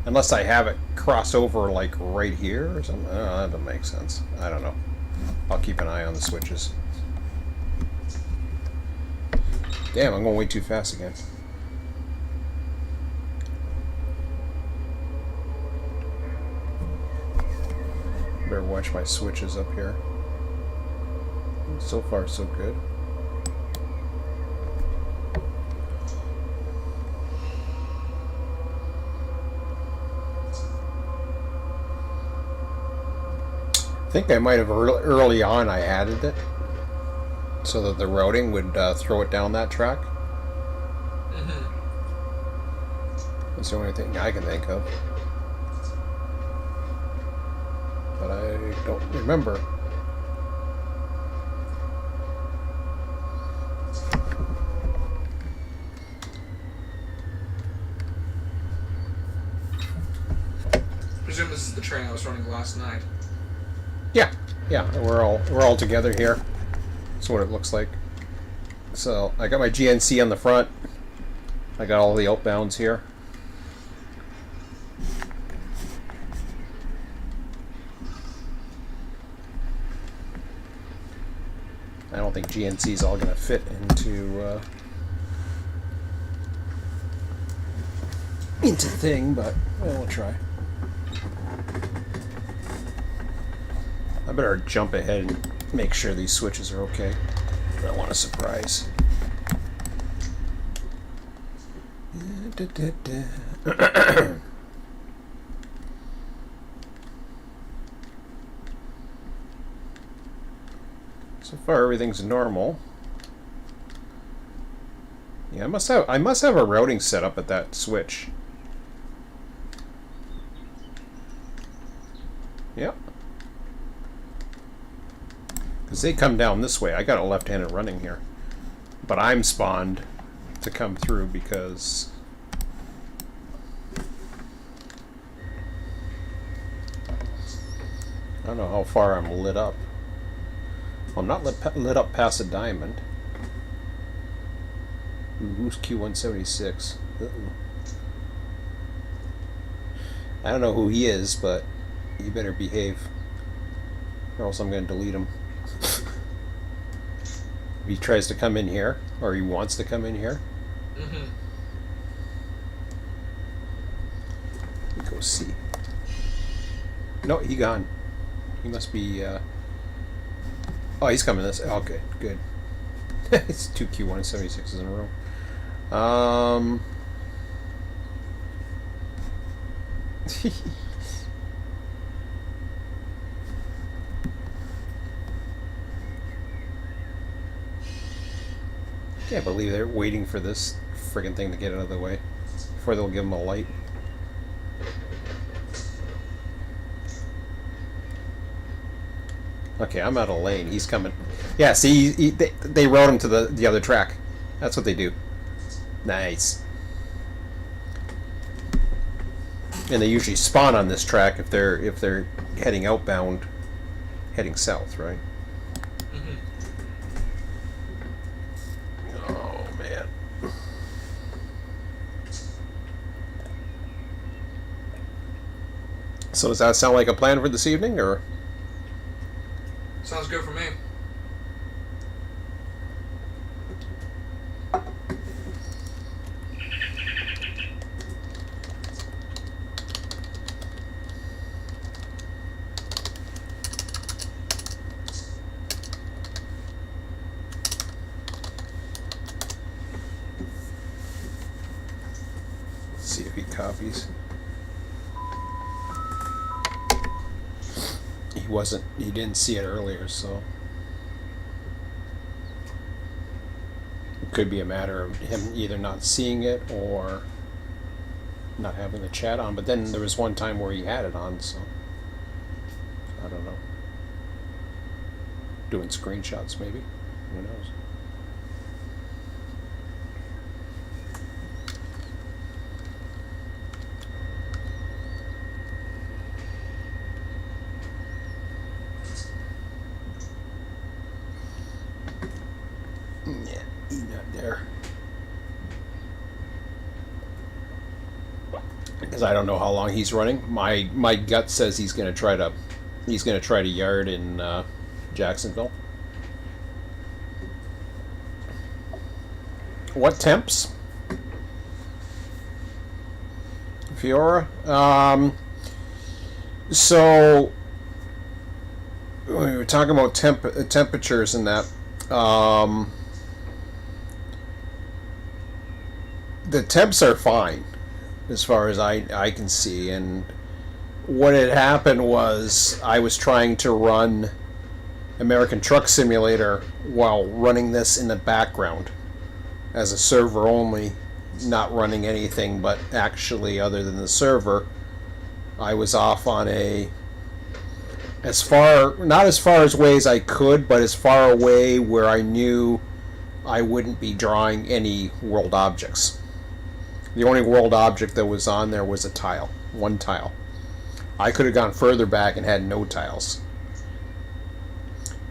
Unless I have it cross over like right here or something. That doesn't make sense. I don't know. I'll keep an eye on the switches. Damn, I'm going way too fast again. Better watch my switches up here. So far, so good. I think I might have early on I added it so that the routing would throw it down that track. Mm-hmm. That's the only thing I can think of. But I don't remember. I presume this is the train I was running last night. Yeah, we're all together here. That's what it looks like. So I got my GNC on the front. I got all the outbounds here. I don't think GNC's all going to fit into the thing, but we'll try. I better jump ahead and make sure these switches are okay. I don't want a surprise. So far, everything's normal. Yeah, I must have a routing set up at that switch. Yep. Because they come down this way. I got a left-handed running here. But I'm spawned to come through because... I don't know how far I'm lit up. Well, I'm not lit up past a diamond. Ooh, who's Q176? Uh-oh. I don't know who he is, but he better behave. Or else I'm going to delete him. If he tries to come in here, or he wants to come in here. Mm-hmm. Let me go see. No, he gone. He must be, Oh, he's coming this. Oh, good, good. It's 2 Q176s in a row. Can't believe they're waiting for this friggin' thing to get out of the way before they'll give him a light. Okay, I'm out of lane. He's coming. Yeah, see, they rode him to the other track. That's what they do. Nice. And they usually spawn on this track if they're heading outbound, heading south, right? Mm-hmm. Oh man. So does that sound like a plan for this evening, or? Sounds good for me. Let's see if he copies. He didn't see it earlier, so it could be a matter of him either not seeing it or not having the chat on. But then there was one time where he had it on, so I don't know. Doing screenshots, maybe. Who knows? Yeah, he's not there. Because I don't know how long he's running. My gut says he's gonna try to yard in Jacksonville. What temps? Fiora. So we were talking about temperatures and that. The temps are fine as far as I can see, and what had happened was I was trying to run American Truck Simulator while running this in the background as a server only, not running anything but actually other than the server. I was off on a not as far away as I could, but as far away where I knew I wouldn't be drawing any world objects. The only world object that was on there was a tile, one tile. I could have gone further back and had no tiles.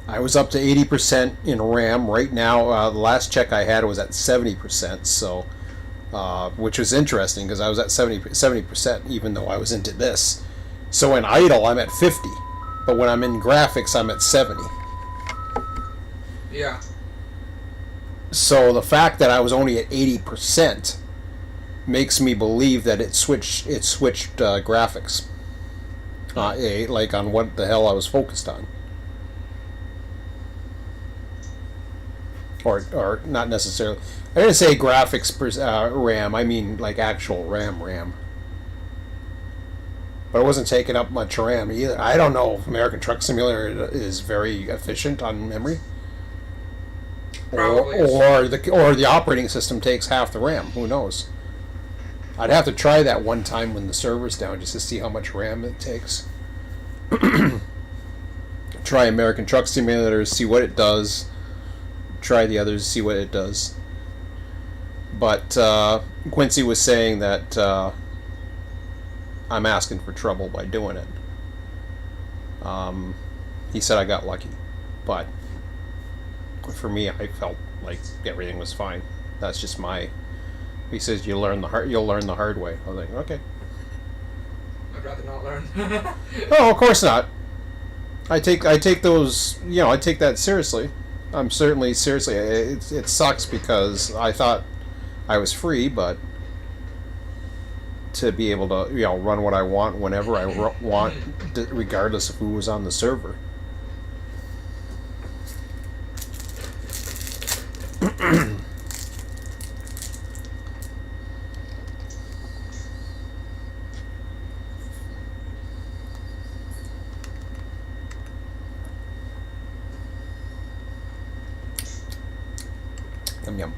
I was up to 80% in RAM. Right now, the last check I had was at 70%, so which was interesting because I was at 70% even though I was into this. So in idle, I'm at 50, but when I'm in graphics, I'm at 70. Yeah. So the fact that I was only at 80% makes me believe that it switched graphics, like on what the hell I was focused on. Or not necessarily. I didn't say graphics RAM. I mean like actual RAM. But it wasn't taking up much RAM either. I don't know if American Truck Simulator is very efficient on memory, or the operating system takes half the RAM. Who knows? I'd have to try that one time when the server's down just to see how much RAM it takes. Try American Truck Simulator, see what it does. Try the others, see what it does. But Quincy was saying that I'm asking for trouble by doing it. He said I got lucky, but for me, I felt like everything was fine. That's just my. He says you'll learn the hard way. I was like, okay. I'd rather not learn. Oh, of course not. I take those. I take that seriously. I'm certainly seriously. It sucks because I thought I was free, but to be able to run what I want whenever I want, regardless of who was on the server. Yum yum.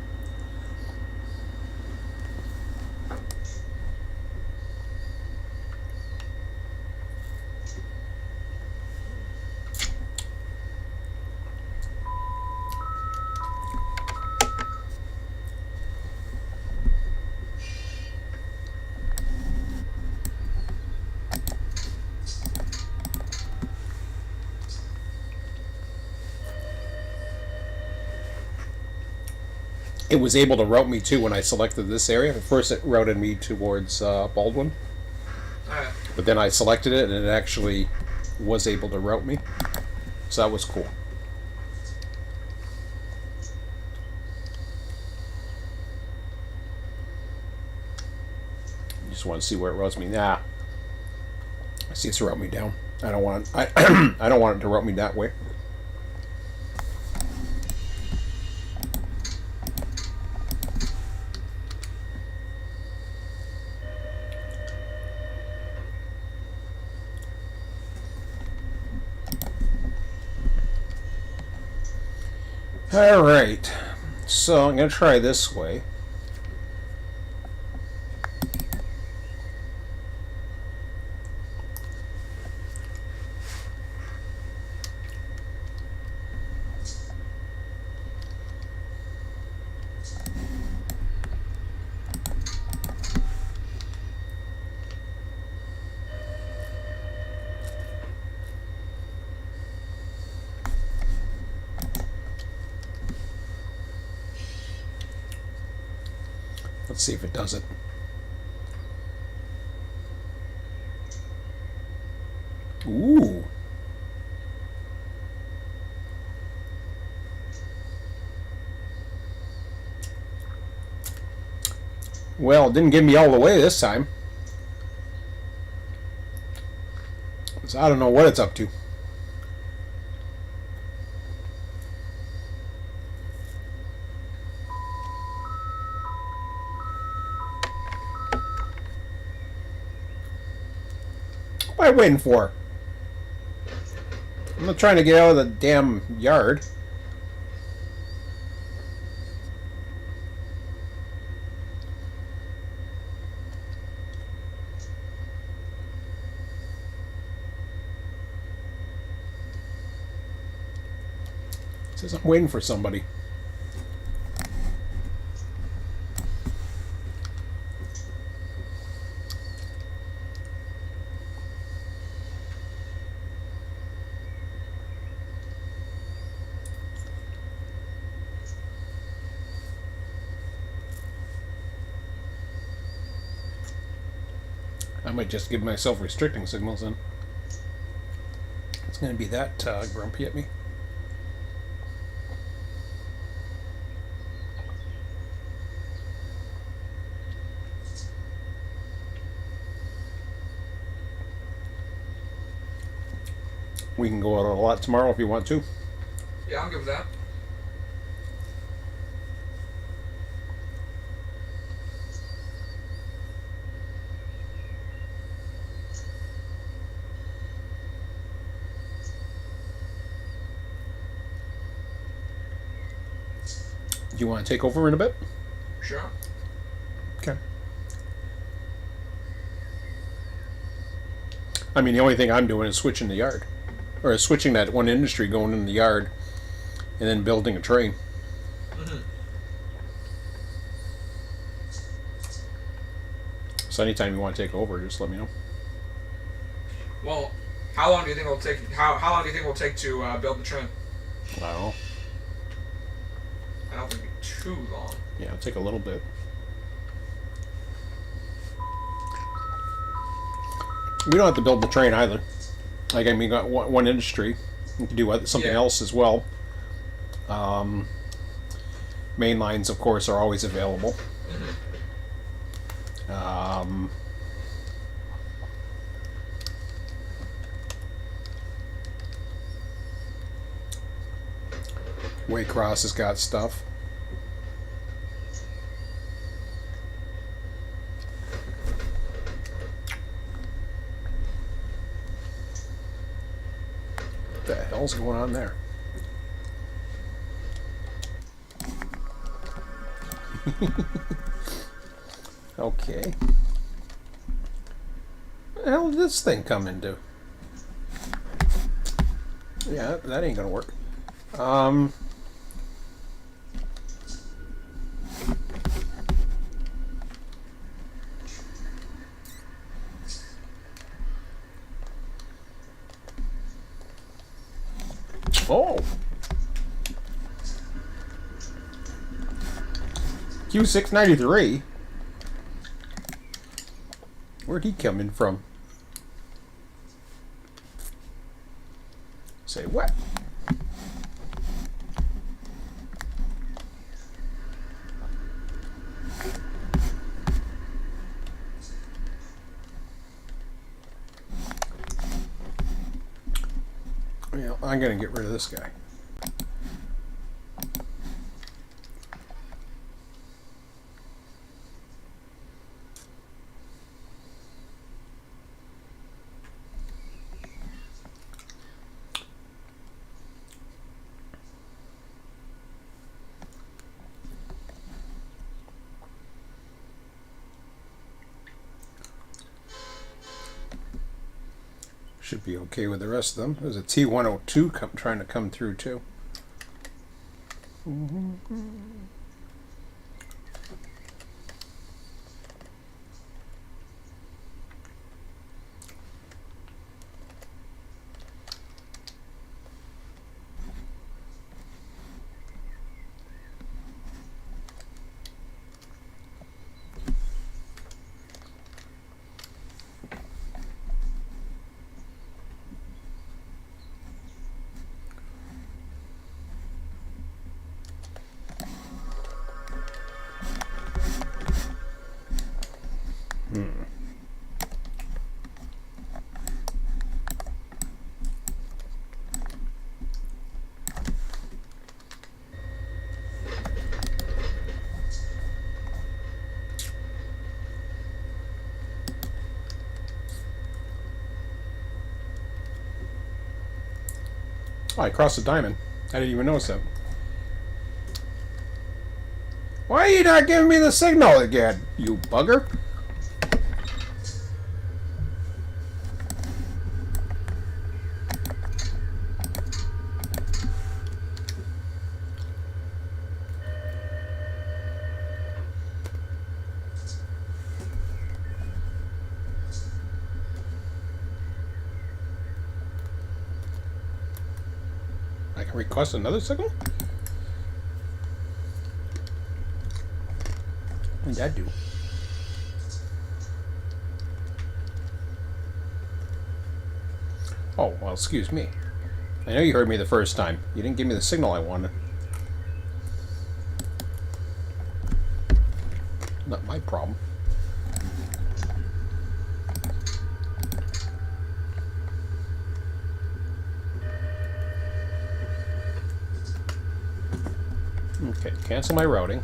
It was able to route me too when I selected this area. At first it routed me towards Baldwin. Alright. But then I selected it and it actually was able to route me. So that was cool. Just want to see where it routes me. Nah. I see it's route me down. I don't want I don't want it to route me that way. Alright, so I'm going to try this way. Let's see if it does it. Ooh. Well, it didn't give me all the way this time. So I don't know what it's up to. What am I waiting for? I'm not trying to get out of the damn yard. It says I'm waiting for somebody. I might just give myself restricting signals then. It's going to be that grumpy at me. We can go out a lot tomorrow if you want to. Yeah, I'm good with that. Do you want to take over in a bit? Sure. Okay. I mean, the only thing I'm doing is switching the yard. Or switching that one industry going in the yard and then building a train. Mm-hmm. So anytime you want to take over, just let me know. Well, how long do you think it'll take? How long do you think it'll take to build the train? I don't know. I don't think it'll be too long. Yeah, it'll take a little bit. We don't have to build the train either. Like, I mean, we got one industry. We can do something else as well. Main lines, of course, are always available. Waycross has got stuff. What the hell's going on there? Okay. What the hell did this thing come into? Yeah, that ain't gonna work. Oh! Q693? Where'd he come in from? Say what? Yeah, I'm gonna get rid of this guy. Should be okay with the rest of them. There's a T102 trying to come through too. Oh, I crossed the diamond. I didn't even notice that. Why are you not giving me the signal again, you bugger? I can request another signal? What did that do? Oh, well, excuse me. I know you heard me the first time. You didn't give me the signal I wanted. Not my problem. Okay, cancel my routing.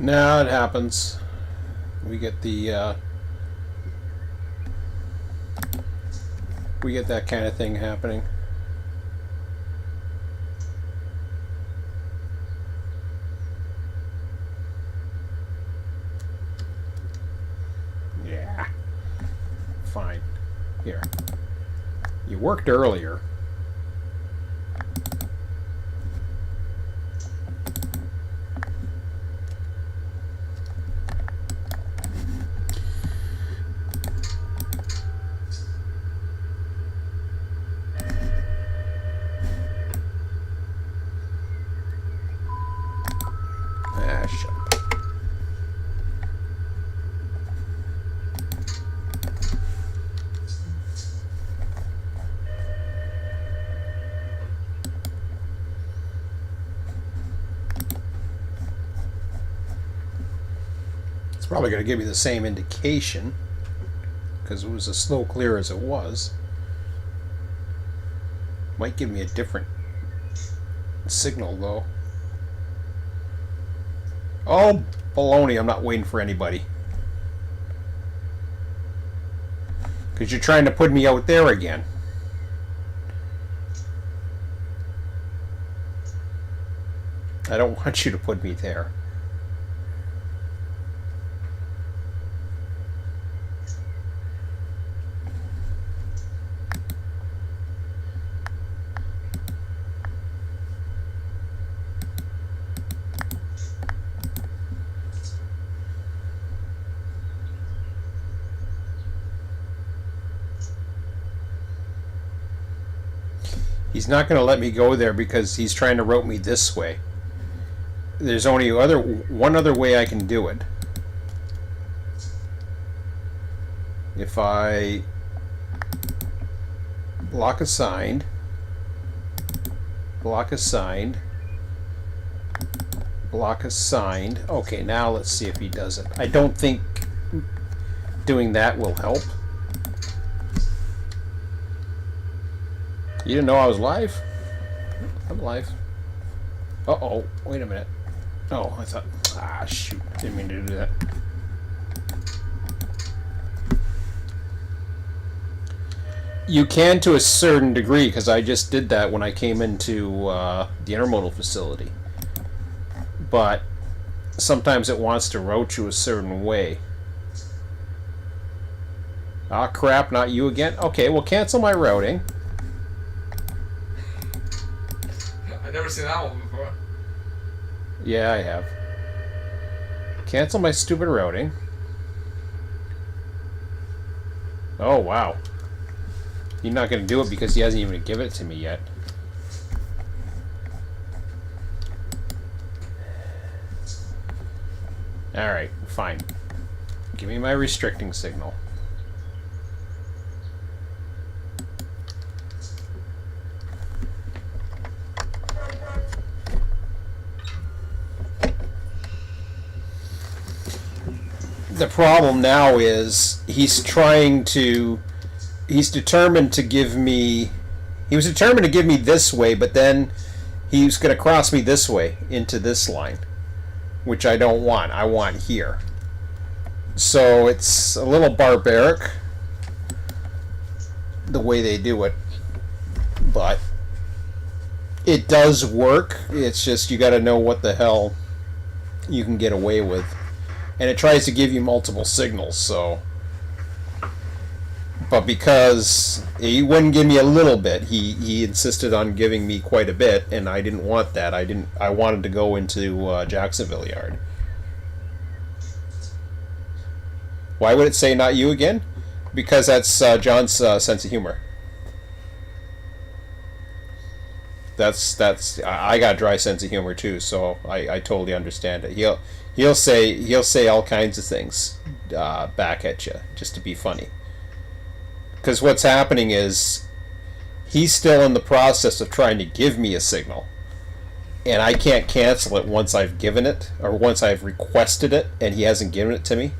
No, it happens. We get the we get that kind of thing happening. Yeah. Fine. Here. You worked earlier. Ah, shut up. It's probably going to give me the same indication because it was as slow clear as it was. Might give me a different signal though. Oh, baloney, I'm not waiting for anybody. Because you're trying to put me out there again. I don't want you to put me there. He's not going to let me go there because he's trying to route me this way. There's only one other way I can do it. If I block assigned, block assigned, block assigned. Okay, now let's see if he does it. I don't think doing that will help. You didn't know I was live? I'm live. Uh-oh, wait a minute. Oh, I thought... Ah, shoot. Didn't mean to do that. You can to a certain degree, because I just did that when I came into the intermodal facility. But sometimes it wants to route you a certain way. Ah, crap, not you again? Okay, well, cancel my routing. I've never seen that one before. Yeah, I have. Cancel my stupid routing. Oh, wow. You're not going to do it because he hasn't even given it to me yet. Alright, fine. Give me my restricting signal. The problem now is he's trying to. He's determined to give me. He was determined to give me this way, but then he's going to cross me this way into this line, which I don't want. I want here. So it's a little barbaric the way they do it, but it does work. It's just you got to know what the hell you can get away with, and it tries to give you multiple signals. So, but because he wouldn't give me a little bit, he insisted on giving me quite a bit, and I didn't want that. I wanted to go into Jacksonville Yard. Why would it say not you again? Because that's John's sense of humor. That's I got a dry sense of humor too, so I totally understand it. He'll say all kinds of things back at you just to be funny. Because what's happening is he's still in the process of trying to give me a signal, and I can't cancel it once I've given it or once I've requested it, and he hasn't given it to me.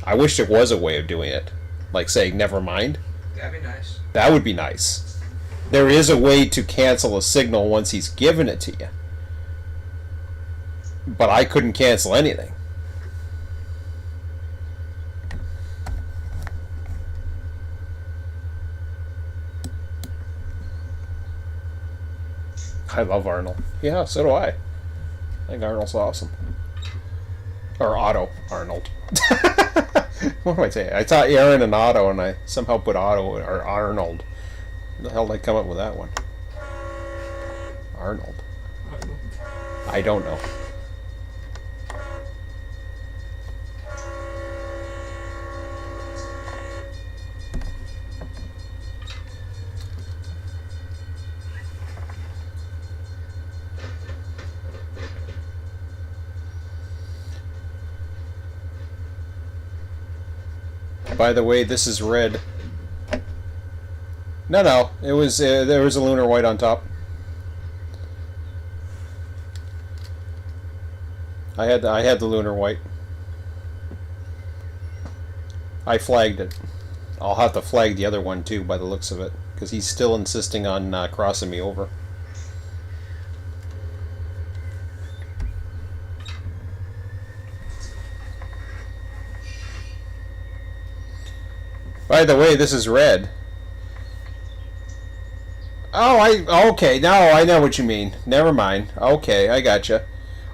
I wish there was a way of doing it, like saying never mind. That'd be nice. That would be nice. There is a way to cancel a signal once he's given it to you. But I couldn't cancel anything. I love Arnold. Yeah, so do I. I think Arnold's awesome. Or Otto Arnold. What am I saying? I thought Aaron and Otto, and I somehow put Otto or Arnold. Where the hell did I come up with that one? Arnold. I don't know. By the way, this is red. No, it was there was a lunar white on top. I had the lunar white. I flagged it. I'll have to flag the other one too, by the looks of it, because he's still insisting on crossing me over. By the way, this is red. Oh, okay. Now I know what you mean. Never mind. Okay, I gotcha.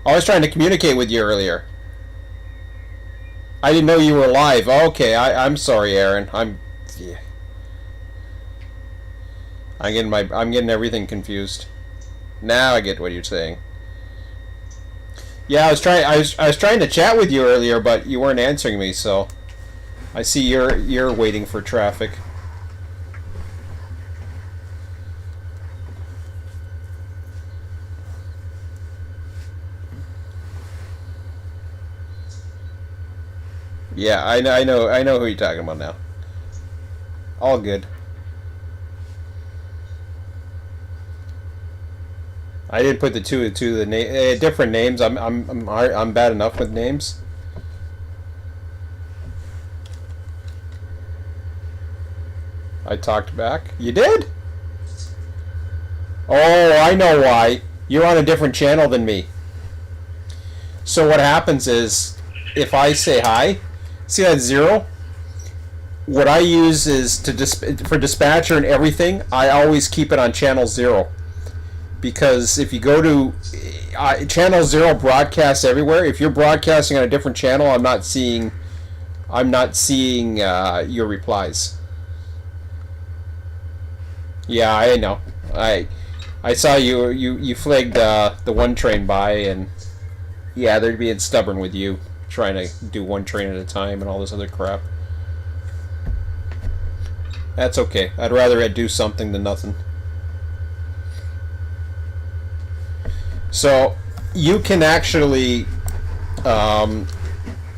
I was trying to communicate with you earlier. I didn't know you were live. Okay, I'm sorry, Aaron. Yeah. I'm getting everything confused. Now I get what you're saying. Yeah, I was trying to chat with you earlier, but you weren't answering me, so I see you're waiting for traffic. Yeah, I know who you're talking about now. All good. I didn't put the two the different names. I'm bad enough with names. I talked back. You did? Oh, I know why. You're on a different channel than me. So what happens is, if I say hi, see that 0? What I use is for dispatcher and everything, I always keep it on channel 0. Because if you go to channel 0 broadcasts everywhere. If you're broadcasting on a different channel, I'm not seeing your replies. Yeah, I know. I saw you flagged the one train by, and yeah, they're being stubborn with you, trying to do one train at a time and all this other crap. That's okay. I'd rather do something than nothing. So you can actually tone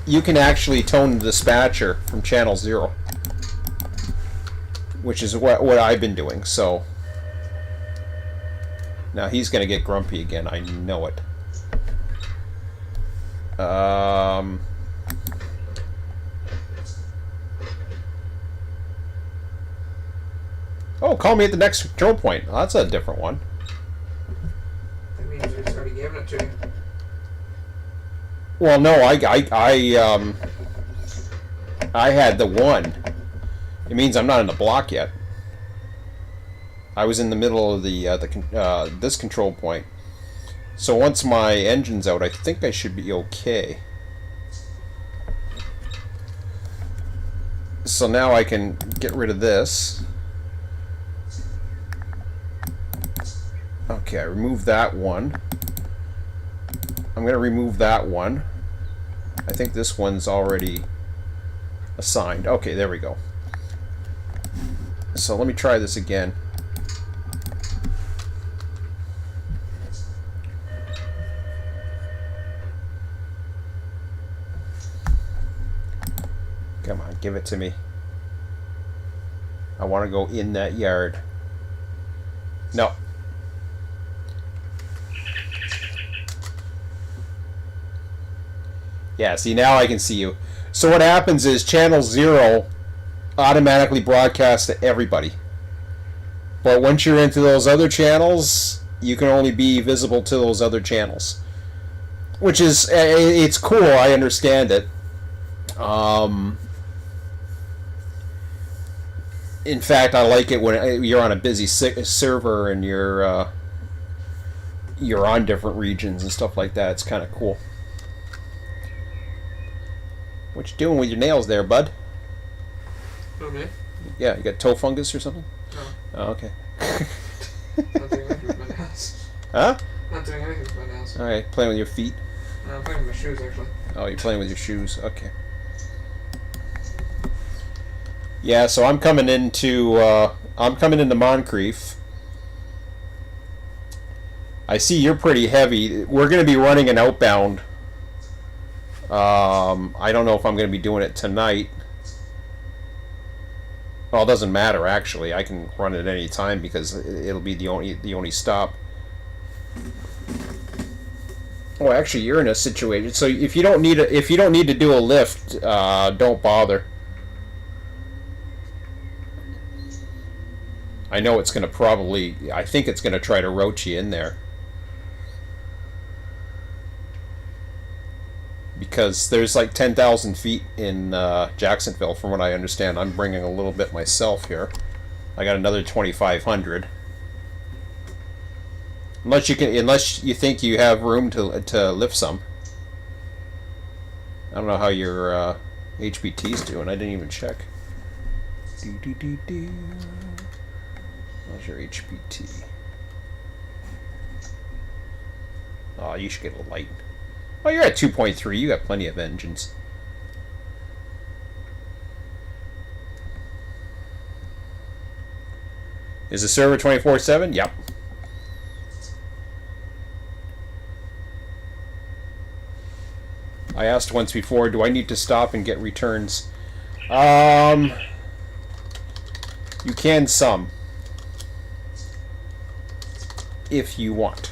the dispatcher from channel 0, which is what I've been doing. So now he's gonna get grumpy again. I know it. Oh, call me at the next control point. Oh, that's a different one. That means it's already given it to you. Well, no, I had the one. It means I'm not in the block yet. I was in the middle of the this control point. So once my engine's out, I think I should be okay. So now I can get rid of this. Okay, I removed that one. I'm going to remove that one. I think this one's already assigned. Okay, there we go. So let me try this again. Come on, give it to me. I want to go in that yard. No. Yeah, see, now I can see you. So what happens is channel 0 automatically broadcasts to everybody. But once you're into those other channels, you can only be visible to those other channels. Which is, it's cool, I understand it. In fact, I like it when you're on a busy server and you're on different regions and stuff like that. It's kind of cool. What you doing with your nails there, bud? Okay. Yeah, you got toe fungus or something? No. Oh, okay. Not doing anything with my nails. Huh? Not doing anything with my nails. Alright, playing with your feet? No, I'm playing with my shoes, actually. Oh, you're playing with your shoes. Okay. Yeah, so I'm coming into Moncrief. I see you're pretty heavy. We're going to be running an outbound. I don't know if I'm going to be doing it tonight. Well, it doesn't matter actually. I can run it any time because it'll be the only stop. Oh, actually, you're in a situation. So if you don't need to do a lift, don't bother. I know it's going to I think it's going to try to roach you in there. Because there's like 10,000 feet in Jacksonville, from what I understand. I'm bringing a little bit myself here. I got another 2,500. Unless you think you have room to lift some. I don't know how your HBT's doing. I didn't even check. How's your HBT? Oh, you should get a light. Oh, you're at 2.3. You got plenty of engines. Is the server 24/7? Yep. I asked once before, do I need to stop and get returns? You can some. If you want.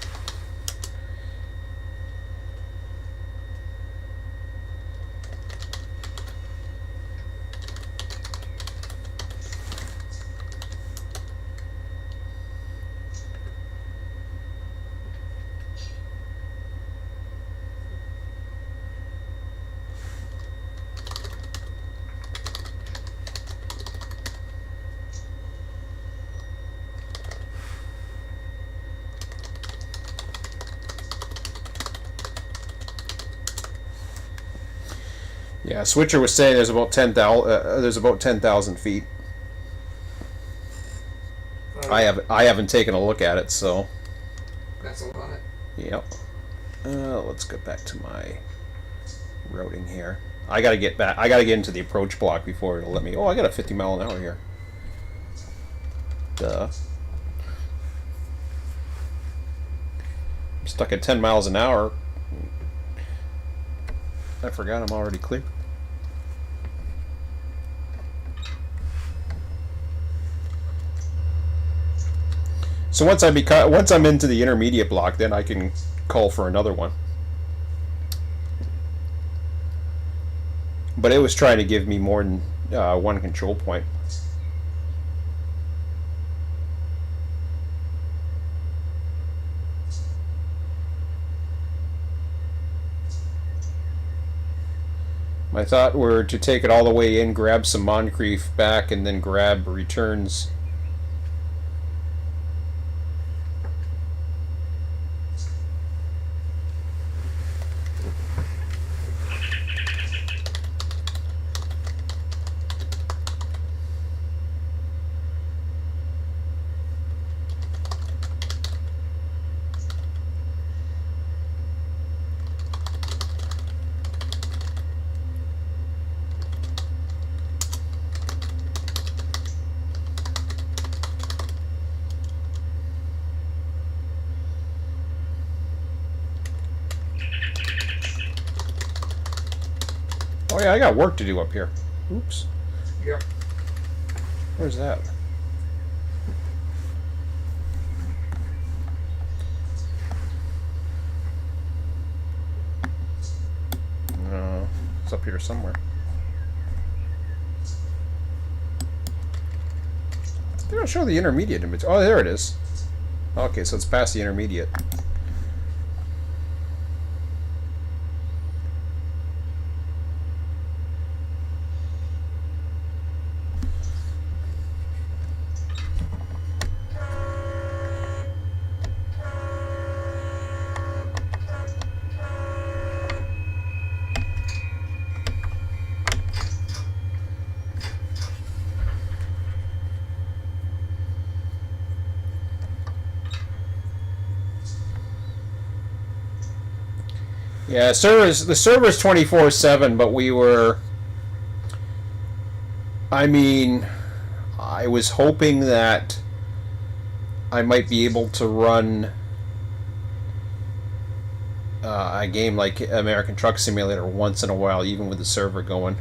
Yeah, Switcher was saying there's about 10,000 feet. I haven't taken a look at it, so. That's a lot. Yep. Let's go back to my routing here. I gotta get back. I gotta get into the approach block before it'll let me. Oh, I got a 50 mile an hour here. Duh. I'm stuck at 10 miles an hour. I forgot I'm already clear. So once I'm into the intermediate block, then I can call for another one. But it was trying to give me more than one control point. I thought we were to take it all the way in, grab some Moncrief back, and then grab returns. Oh yeah, I got work to do up here. Oops. Yep. Where's that? No, it's up here somewhere. They don't show the intermediate image. Oh, there it is. Okay, so it's past the intermediate. Yeah, the server's 24/7, but we were. I mean, I was hoping that I might be able to run a game like American Truck Simulator once in a while, even with the server going.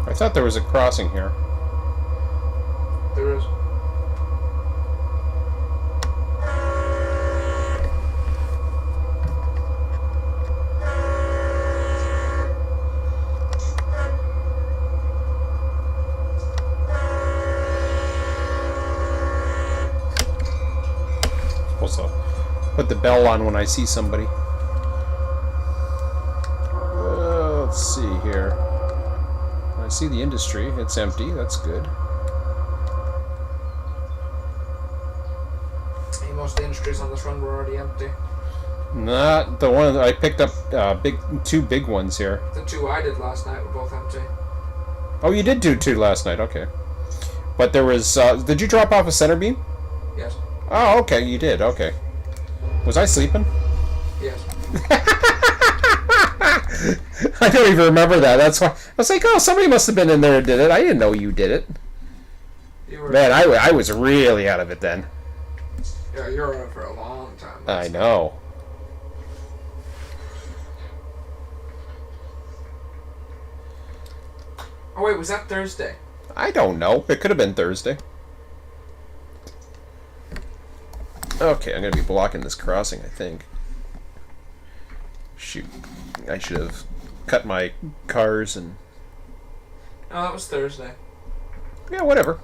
I thought there was a crossing here. There is. Supposed to put the bell on when I see somebody. Let's see here. I see the industry. It's empty. That's good. Hey, most of the industries on this run were already empty. Not the one I picked up. Two big ones here. The two I did last night were both empty. Oh, you did do two last night. Okay, but there was. Did you drop off a center beam? Yes. Oh, okay. You did. Okay. Was I sleeping? Yes. I don't even remember that. That's why I was like, oh, somebody must have been in there and did it. I didn't know you did it. You were. Man, I was really out of it then. Yeah, you were on it for a long time. I know. Oh wait, was that Thursday? I don't know. It could have been Thursday. Okay, I'm going to be blocking this crossing, I think. Shoot. I should have cut my cars and... No, that was Thursday. Yeah, whatever.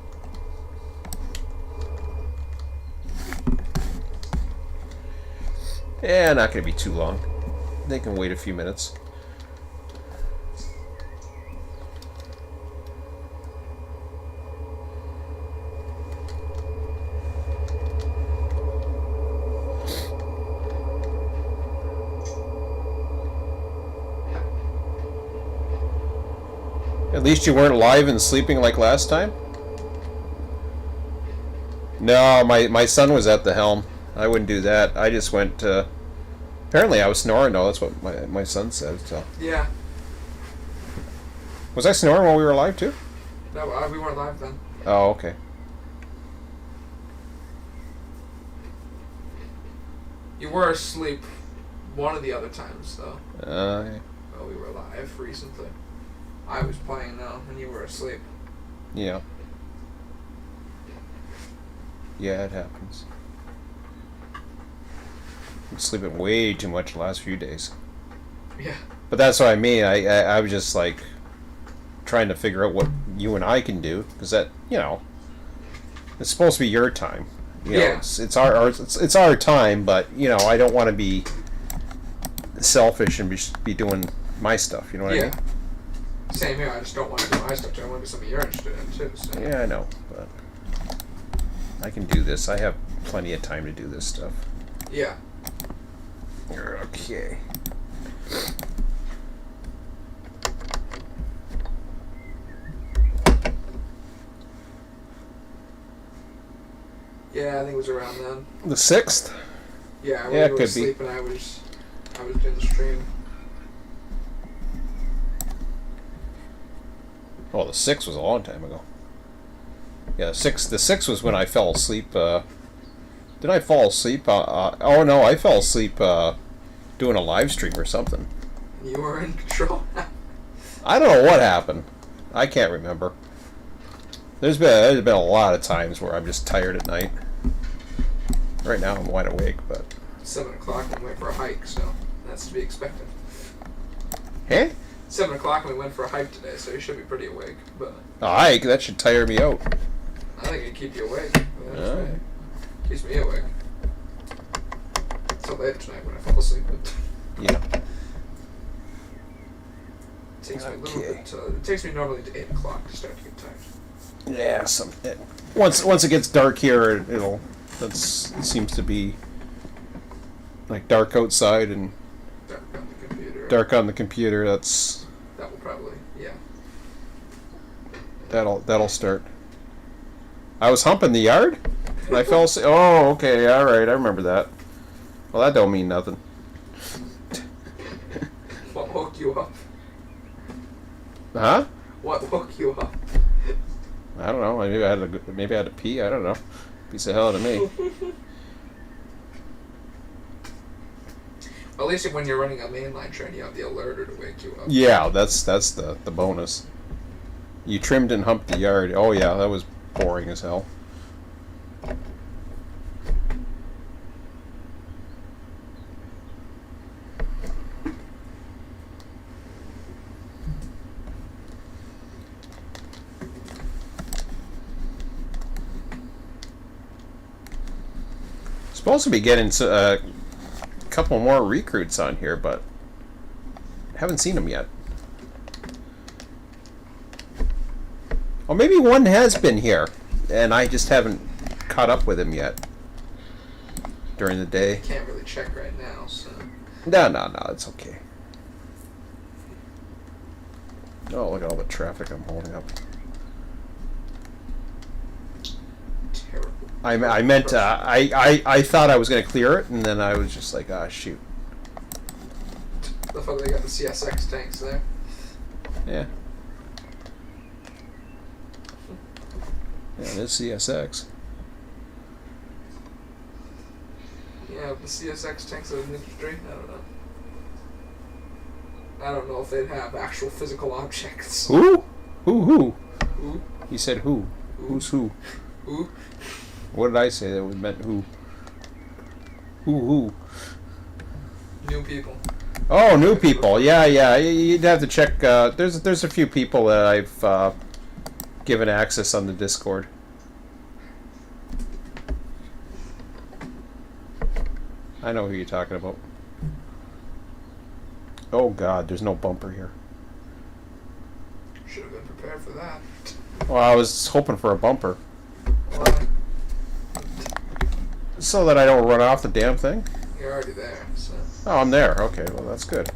Yeah, not going to be too long. They can wait a few minutes. At least you weren't live and sleeping like last time? No, my son was at the helm. I wouldn't do that. I just went, apparently I was snoring, though. That's what my son said, so. Yeah. Was I snoring while we were live, too? No, we weren't live then. Oh, okay. You were asleep one of the other times, though. Yeah. Well, we were live recently. I was playing, though, and you were asleep. Yeah. Yeah, it happens. I'm sleeping way too much the last few days. Yeah. But that's what I mean. I was just like trying to figure out what you and I can do, because that, you know, it's supposed to be your time. You know, Yeah. it's our time, but you know, I don't want to be selfish and be doing my stuff. You know what I mean? Same here. I just don't want to do my stuff too. I want to do something you're interested in too. So. Yeah, I know, but I can do this. I have plenty of time to do this stuff. Yeah. Okay. Yeah, I think it was around then. The 6th? Yeah, when Yeah, you were could asleep be. and I was doing the stream. Oh, the 6th was a long time ago. Yeah, the 6th was when I fell asleep. Did I fall asleep? Oh no, I fell asleep doing a live stream or something. You were in control. I don't know what happened. I can't remember. There's been a lot of times where I'm just tired at night. Right now I'm wide awake, but 7 o'clock and we went for a hike, so that's to be expected. hey, 7 o'clock and we went for a hike today, so you should be pretty awake. But a hike that should tire me out. I think it'd keep you awake. But that's right. Keeps me awake. So late tonight when I fall asleep. But Yeah. it takes me a little bit. It takes me normally to 8 o'clock to start to get tired. Yeah, once it gets dark here, it seems to be like dark outside and Dark on the computer. dark on the computer. That will probably, yeah. That'll start. I was humping the yard, and I fell asleep. Oh, okay, all right, I remember that. Well, that don't mean nothing. What woke you up? Huh? What woke you up? I don't know. Maybe I had to pee. I don't know. Piece of hell to me. At least when you're running a mainline train, you have the alerter to wake you up. Yeah, that's the bonus. You trimmed and humped the yard. Oh yeah, that was boring as hell. Supposed to be getting a couple more recruits on here, but haven't seen them yet. Or maybe one has been here, and I just haven't caught up with him yet during the day. Can't really check right now, so. No, it's okay. Oh, look at all the traffic I'm holding up. Terrible. I meant I thought I was gonna clear it, and then I was just like, ah, shoot. The fuck they got the CSX tanks there. Yeah. Yeah, it is CSX. Yeah, the CSX tanks of the industry. I don't know. I don't know if they'd have actual physical objects. Who? Who? Who? He said who? Who's who? Who? What did I say that was meant who? Who? New people. Oh, new people. Yeah. You'd have to check. There's a few people that I've given access on the Discord. I know who you're talking about. Oh God, there's no bumper here. Should have been prepared for that. Well, I was hoping for a bumper. Why? So that I don't run off the damn thing? You're already there, so. Oh, I'm there. Okay, well, that's good.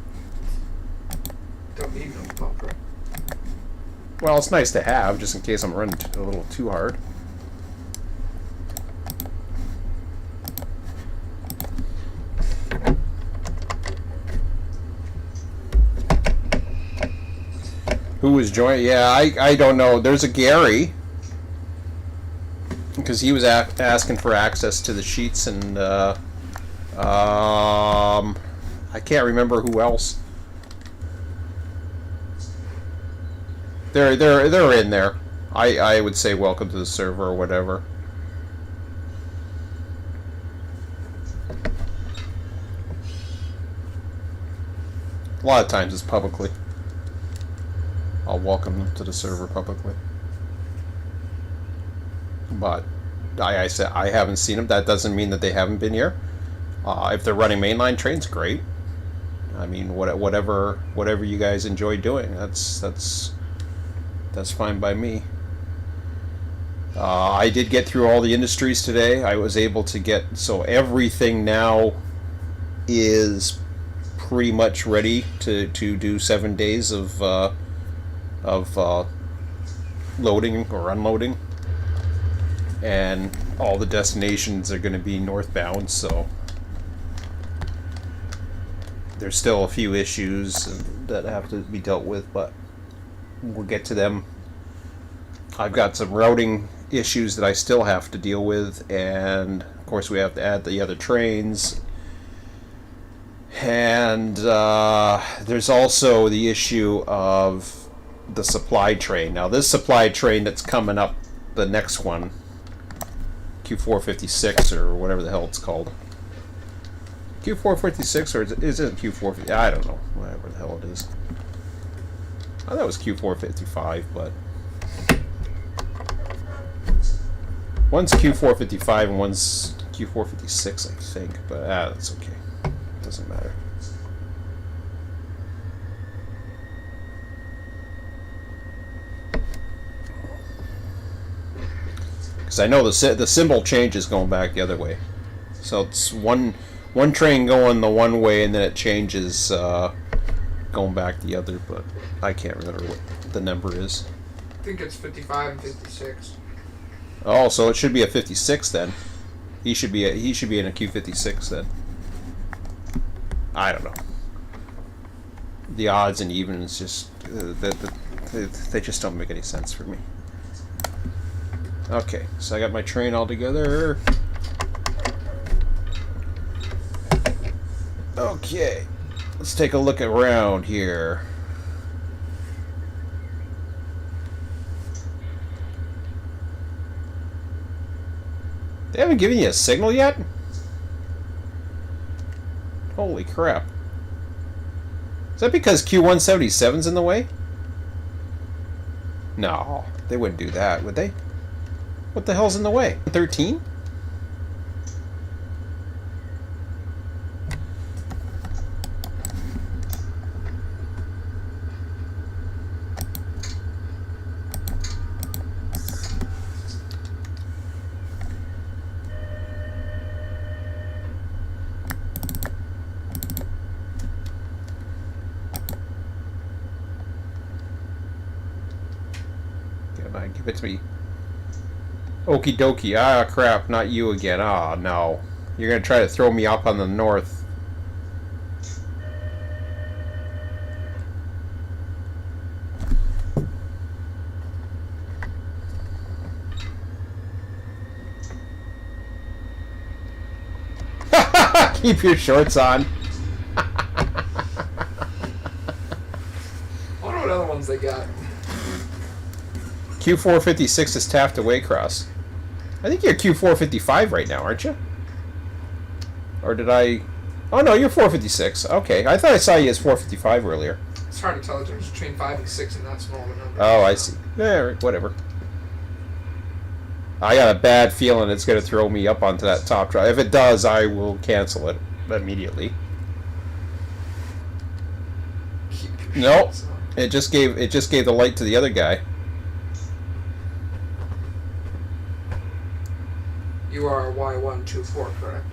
Don't need no bumper. Well, it's nice to have, just in case I'm running a little too hard. Who was joining? Yeah, I don't know. There's a Gary. Because he was asking for access to the sheets, and I can't remember who else. They're in there. I would say welcome to the server or whatever. A lot of times it's publicly. I'll welcome them to the server publicly. But I said I haven't seen them. That doesn't mean that they haven't been here. If they're running mainline trains, great. I mean, whatever you guys enjoy doing, that's fine by me. I did get through all the industries today. I was able to get, so everything now is pretty much ready to do 7 days of loading or unloading, and all the destinations are going to be northbound. So there's still a few issues that have to be dealt with, but we'll get to them. I've got some routing issues that I still have to deal with, and of course we have to add the other trains. And there's also the issue of the supply train. Now this supply train that's coming up, the next one, Q456 or whatever the hell it's called. Q456, or is it Q450? I don't know. Whatever the hell it is. I thought it was Q455, but one's Q455 and one's Q456, I think. But that's okay. Doesn't matter. Because I know the symbol changes going back the other way. So it's one train going the one way, and then it changes going back the other. But I can't remember what the number is. I think it's 55 and 56. Oh, so it should be a 56 then. He should be in a Q56 then. I don't know. The odds and evens just they just don't make any sense for me. Okay, so I got my train all together. Okay, let's take a look around here. They haven't given you a signal yet? Holy crap. Is that because Q177's in the way? No, they wouldn't do that, would they? What the hell's in the way? 13? Give it to me. Okie dokie. Ah, crap. Not you again. Ah, no. You're going to try to throw me up on the north. Keep your shorts on. I wonder what other ones they got. Q456 is Taft to Waycross. I think you're Q455 right now, aren't you? Or did I... Oh, no, you're 456. Okay, I thought I saw you as 455 earlier. It's hard to tell the difference between 5 and 6 in that small of a number. Oh, I see. Yeah, whatever. I got a bad feeling it's going to throw me up onto that top drive. If it does, I will cancel it immediately. Nope. It just gave the light to the other guy. You are Y124, correct?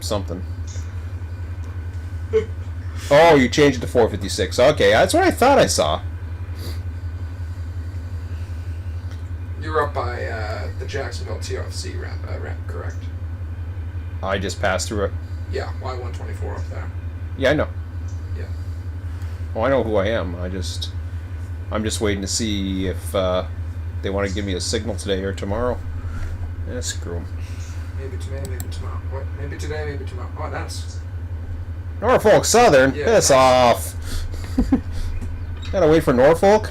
Something. Oh, you changed it to 456. Okay, that's what I thought I saw. You're up by the Jacksonville TRFC ramp, correct? I just passed through it. Yeah, Y124 up there. Yeah, I know. Yeah. Well, I know who I am. I'm just waiting to see if they want to give me a signal today or tomorrow. Yeah, screw them. Maybe today, maybe tomorrow. What? Maybe today, maybe tomorrow. Oh, that's... Norfolk Southern? Yeah, Piss nice. off. Gotta wait for Norfolk?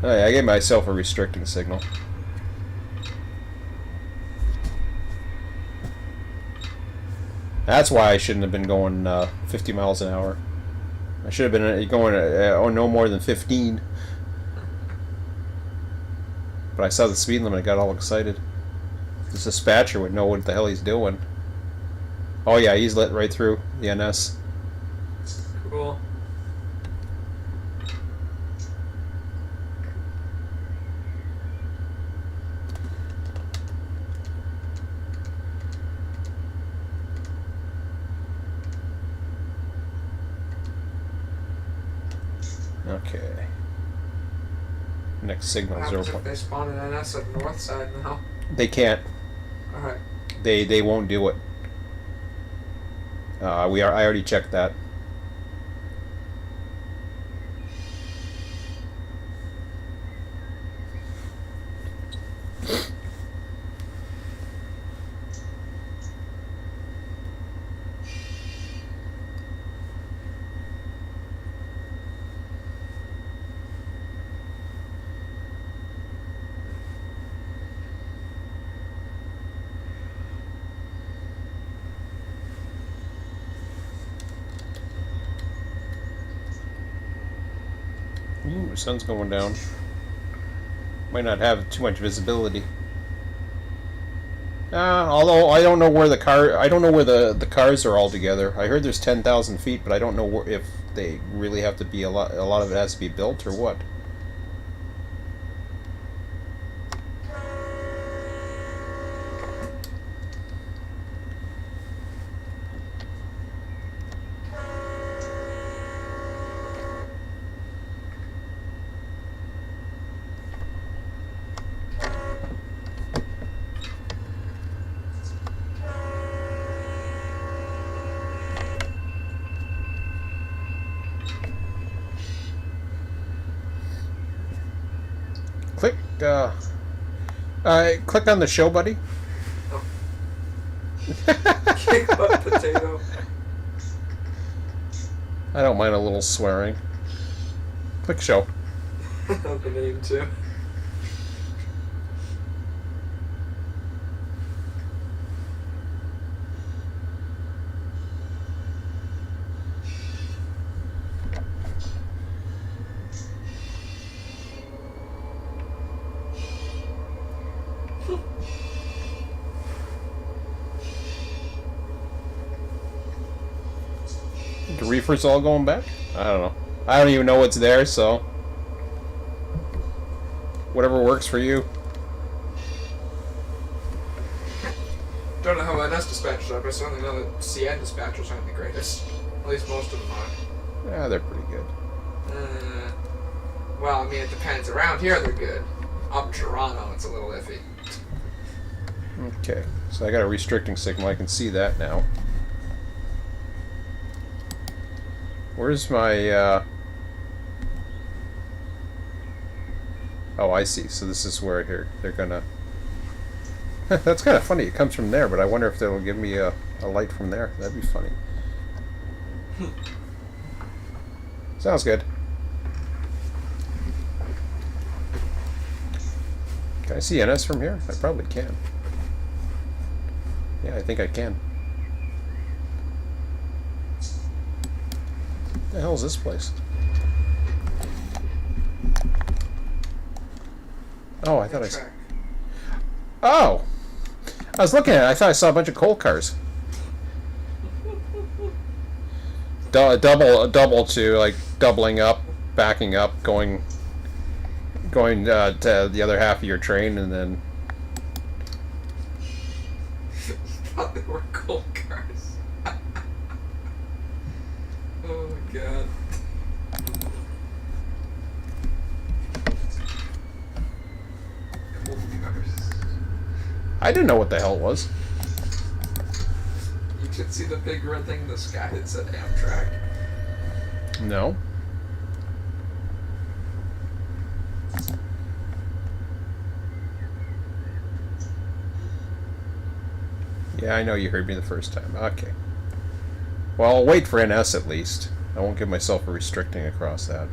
Oh, yeah, I gave myself a restricting signal. That's why I shouldn't have been going 50 miles an hour. I should have been going no more than 15. But I saw the speed limit, I got all excited. The dispatcher would know what the hell he's doing. Oh yeah, he's lit right through the NS. Cool. Okay. Next signal What happens 0. if they spawn an NS at north side now? They can't. Alright. They won't do it. I already checked that. Ooh, the sun's going down. Might not have too much visibility. Although I don't know where the cars are all together. I heard there's 10,000 feet, but I don't know if they really have to be a lot of it has to be built or what. Click, click on the show, buddy. Oh. Kick butt potato. I don't mind a little swearing. Click show. The name too. The reefer's all going back? I don't know. I don't even know what's there, so whatever works for you. Don't know how NS dispatchers are, but I certainly know that CN dispatchers aren't the greatest. At least most of them are. Yeah, they're pretty good. Well, I mean, it depends. Around here, they're good. Up in Toronto, it's a little iffy. Okay, so I got a restricting signal. I can see that now. Where's my, Oh, I see. So this is where they're gonna... That's kind of funny. It comes from there, but I wonder if they'll give me a light from there. That'd be funny. Sounds good. Can I see NS from here? I probably can. Yeah, I think I can. What the hell is this place? Oh, I thought I saw... Oh! I was looking at it. I thought I saw a bunch of coal cars. Double to, like, doubling up, backing up, going to the other half of your train, and then... Thought they were coal cars. Oh my god. I didn't know what the hell it was. You could see the big red thing in the sky that said Amtrak. No. Yeah, I know you heard me the first time. Okay. Well, I'll wait for NS at least. I won't give myself a restricting across that.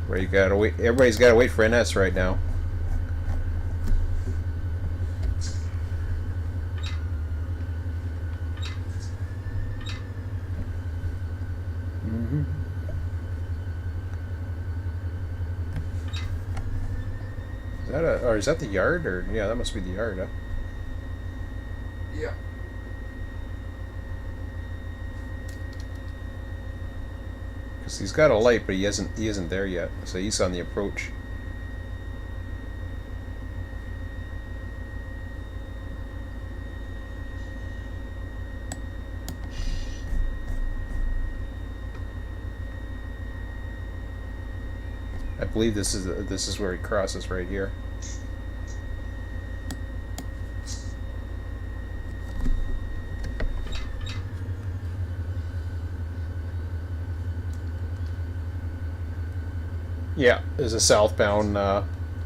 Where you gotta wait. Everybody's gotta wait for NS right now. Or is that the yard? Or yeah, that must be the yard, huh? Yeah. Because he's got a light, but he isn't there yet. So he's on the approach. I believe this is where he crosses right here. Yeah, there's a southbound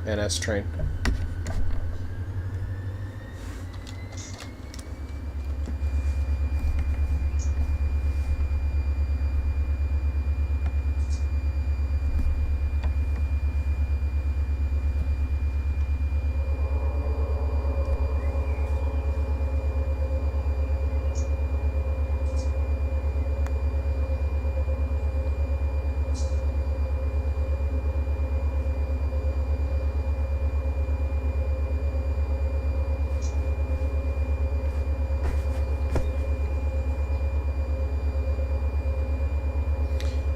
NS train.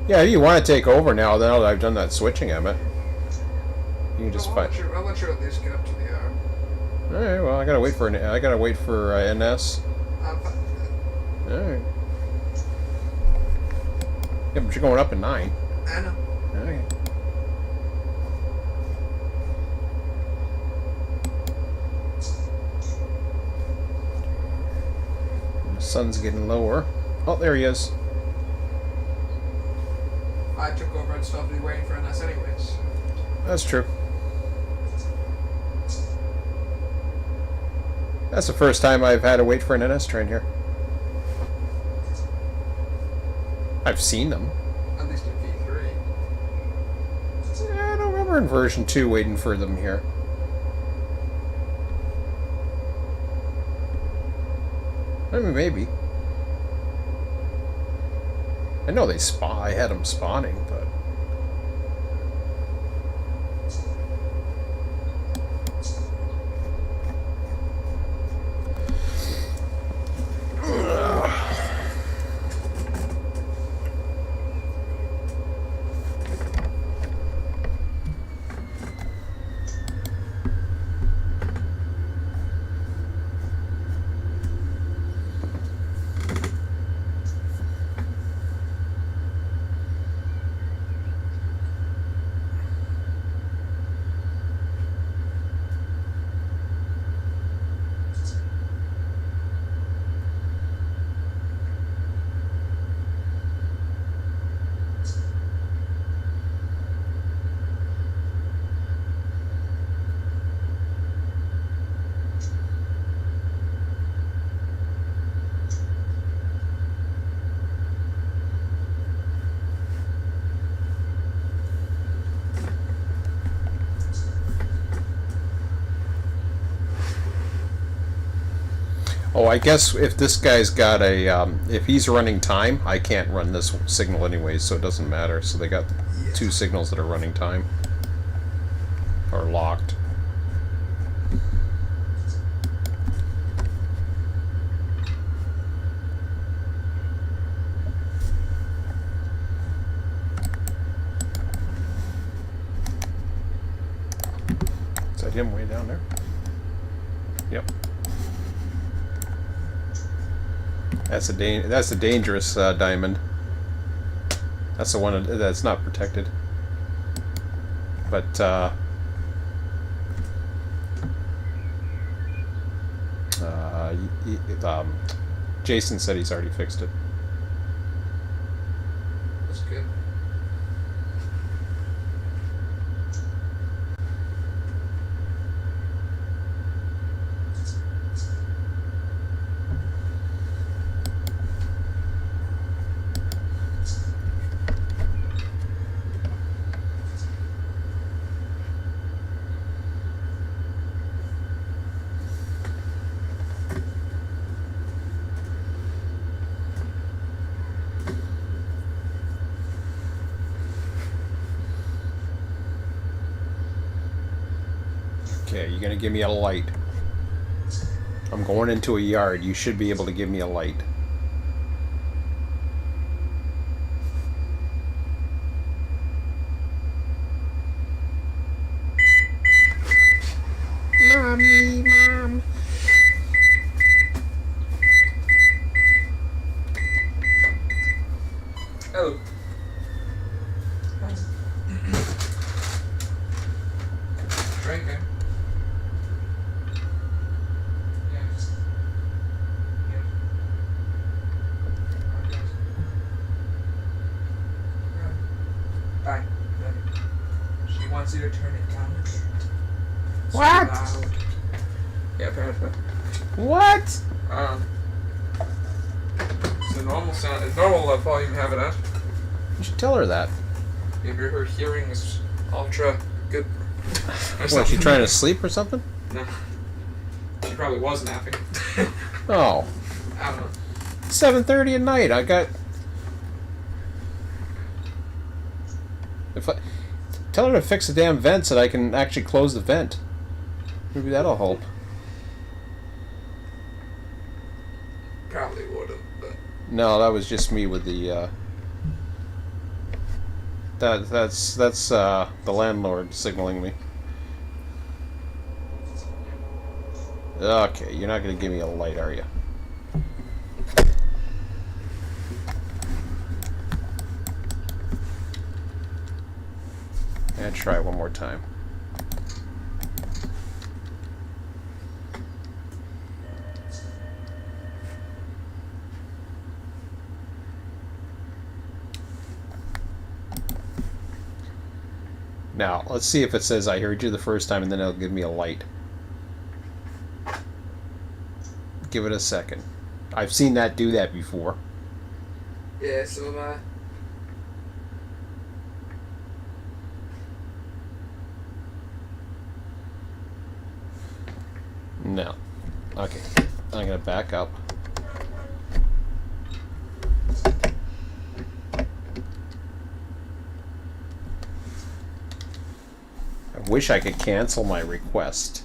Yeah, if you want to take over now that I've done that switching, Emmett, you can just I'll fight. let you at least get up to the yard. All right. Well, I gotta wait for NS. I'm fine with that. All right. Yeah, but you're going up at 9. I know. Okay. The sun's getting lower. Oh, there he is. I took over and still have to be waiting for NS anyways. That's true. That's the first time I've had to wait for an NS train here. I've seen them. At least in V3. Yeah, I don't remember in version 2 waiting for them here. I mean, maybe. I know they spawn. I had them spawning, but oh, I guess if this guy's got if he's running time, I can't run this signal anyways, so it doesn't matter. So they got 2 signals that are running time. Or locked. Is that him way down there? Yep. That's a dangerous diamond. That's the one that's not protected. But Jason said he's already fixed it. That's good. Okay, you're gonna give me a light. I'm going into a yard. You should be able to give me a light. Mommy, Mom. Oh. Drinking. Yes. Yes. Okay. Bye. She wants you to turn it down a bit. It's What? too loud. Yeah, apparently. What? It's a normal sound. It's normal volume have it at. You should tell her that. Maybe her hearing is ultra good. What, she trying to sleep or something? No. She probably was napping. Oh. I don't know. 7:30 at night. I got. If I tell her to fix the damn vent so that I can actually close the vent. Maybe that'll help. Probably wouldn't, but No, that was just me with the. That's the landlord signaling me. Okay, you're not gonna give me a light, are you? And try one more time. Now, let's see if it says I heard you the first time and then it'll give me a light. Give it a second. I've seen that do that before. yeah, so am I. No. Okay. I'm gonna back up. I wish I could cancel my request.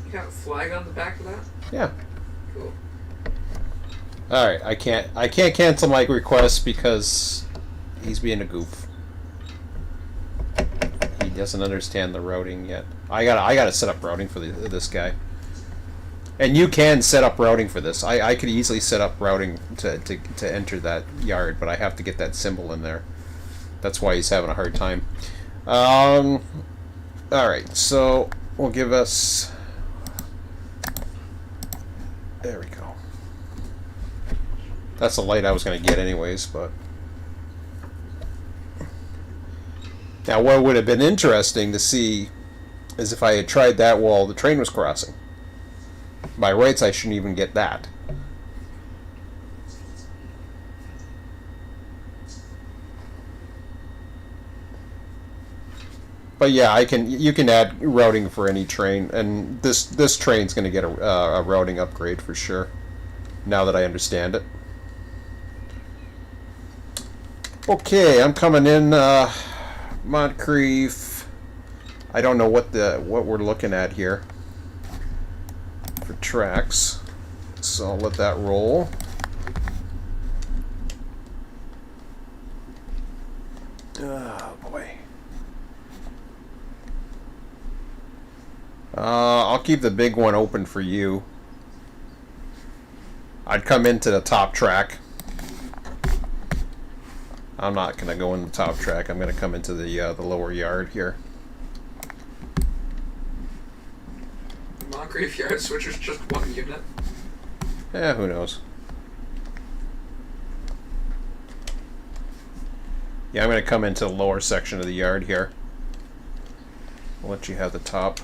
You got a flag on the back of that? Yeah. Cool. Alright, I can't cancel my request because he's being a goof. He doesn't understand the routing yet. I gotta set up routing for this guy. And you can set up routing for this. I could easily set up routing to enter that yard, but I have to get that symbol in there. That's why he's having a hard time. Alright, so we'll give us... There we go. That's the light I was going to get anyways, but... Now what would have been interesting to see is if I had tried that while the train was crossing. By rights, I shouldn't even get that. But yeah, you can add routing for any train, and this train's going to get a routing upgrade for sure. Now that I understand it. Okay, I'm coming in Moncrief. I don't know what we're looking at here for tracks, so I'll let that roll. Oh boy. I'll keep the big one open for you. I'd come into the top track. I'm not going to go in the top track. I'm going to come into the lower yard here. Moncrief Yard Switcher's just one unit. Yeah, who knows? Yeah, I'm going to come into the lower section of the yard here. I'll let you have the top.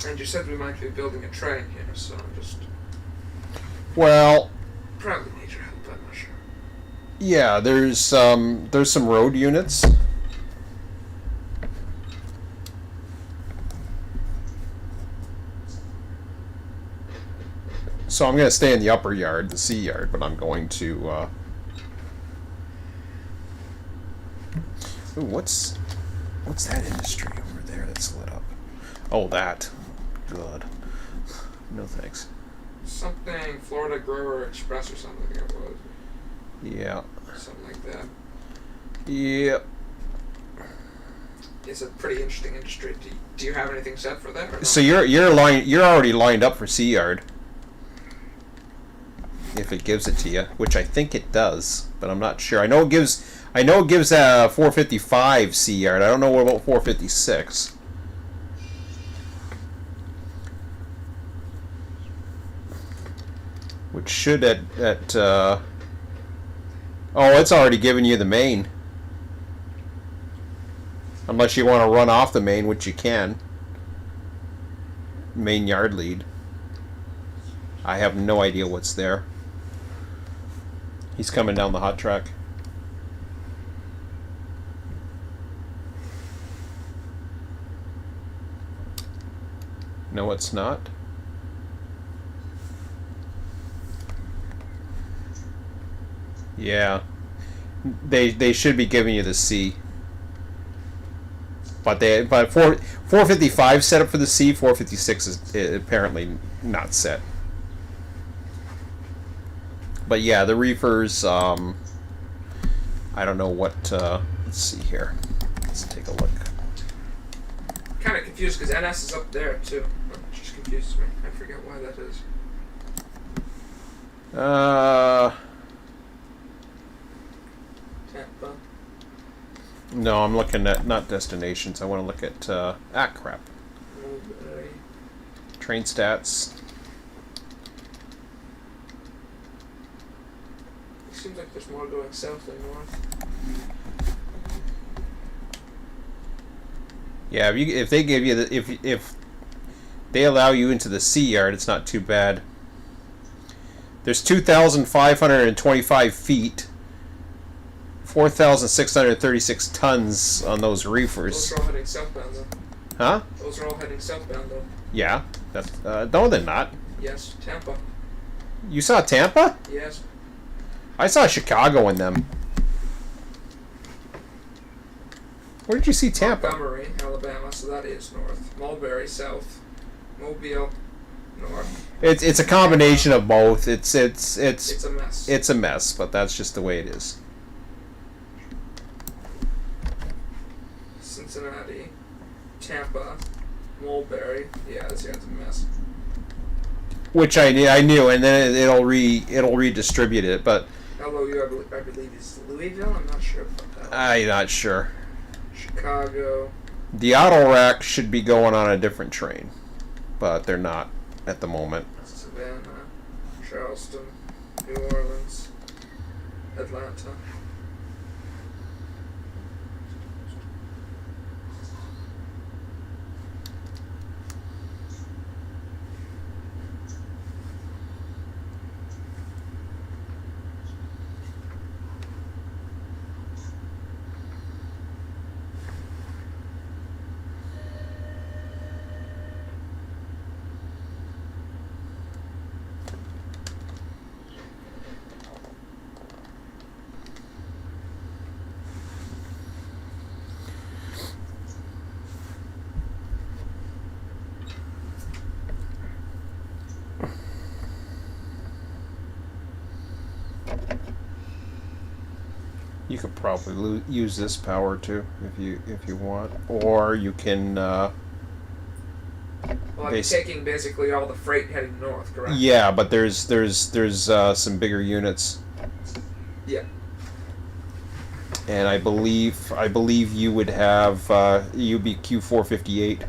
And you said we might be building a train here, so I'm just... Well... Probably need your help, I'm not sure. Yeah, there's some road units. So I'm going to stay in the upper yard, the C yard, but I'm going to... Ooh, what's that industry over there that's lit up? Oh, that. Good. No thanks. Something Florida Grower Express or something it was. Yeah. Something like that. Yep. It's a pretty interesting industry. Do you have anything set for that? Or So you're already lined up for C yard. If it gives it to you, which I think it does, but I'm not sure. I know it gives a 455 C yard. I don't know what about 456. Which should oh, it's already given you the main. Unless you want to run off the main, which you can. Main yard lead. I have no idea what's there. He's coming down the hot track. No, it's not. Yeah. They should be giving you the C. But 455 set up for the C, 456 is apparently not set. But yeah, the reefers, I don't know what, let's see here. Let's take a look. Kind of confused because NS is up there too. It just confuses me. I forget why that is. Tampa. No, I'm looking at, not destinations. I want to look at, crap. Mulberry. Train stats. It seems like there's more going south than north. Yeah, if they give you if they allow you into the C yard, it's not too bad. There's 2,525 feet, 4,636 tons on those reefers. Those are all heading southbound though. Huh? Those are all heading southbound though. Yeah, that's no, they're not. Yes, Tampa. You saw Tampa? Yes. I saw Chicago in them. Where did you see Tampa? Montgomery, Alabama, so that is north. Mulberry, south. Mobile, north. It's a combination of both. It's a mess. It's a mess, but that's just the way it is. Cincinnati, Tampa, Mulberry. Yeah, this guy's a mess. Which I knew, and then it'll redistribute it, but LOU, I believe is Louisville. I'm not sure about that. I'm not sure. Chicago. The auto rack should be going on a different train, but they're not at the moment. Savannah, Charleston, New Orleans, Atlanta. You could probably use this power too if you want, or you can Well, I'm taking basically all the freight heading north, correct? Yeah, but there's some bigger units. Yeah. And I believe you would have UBQ 458.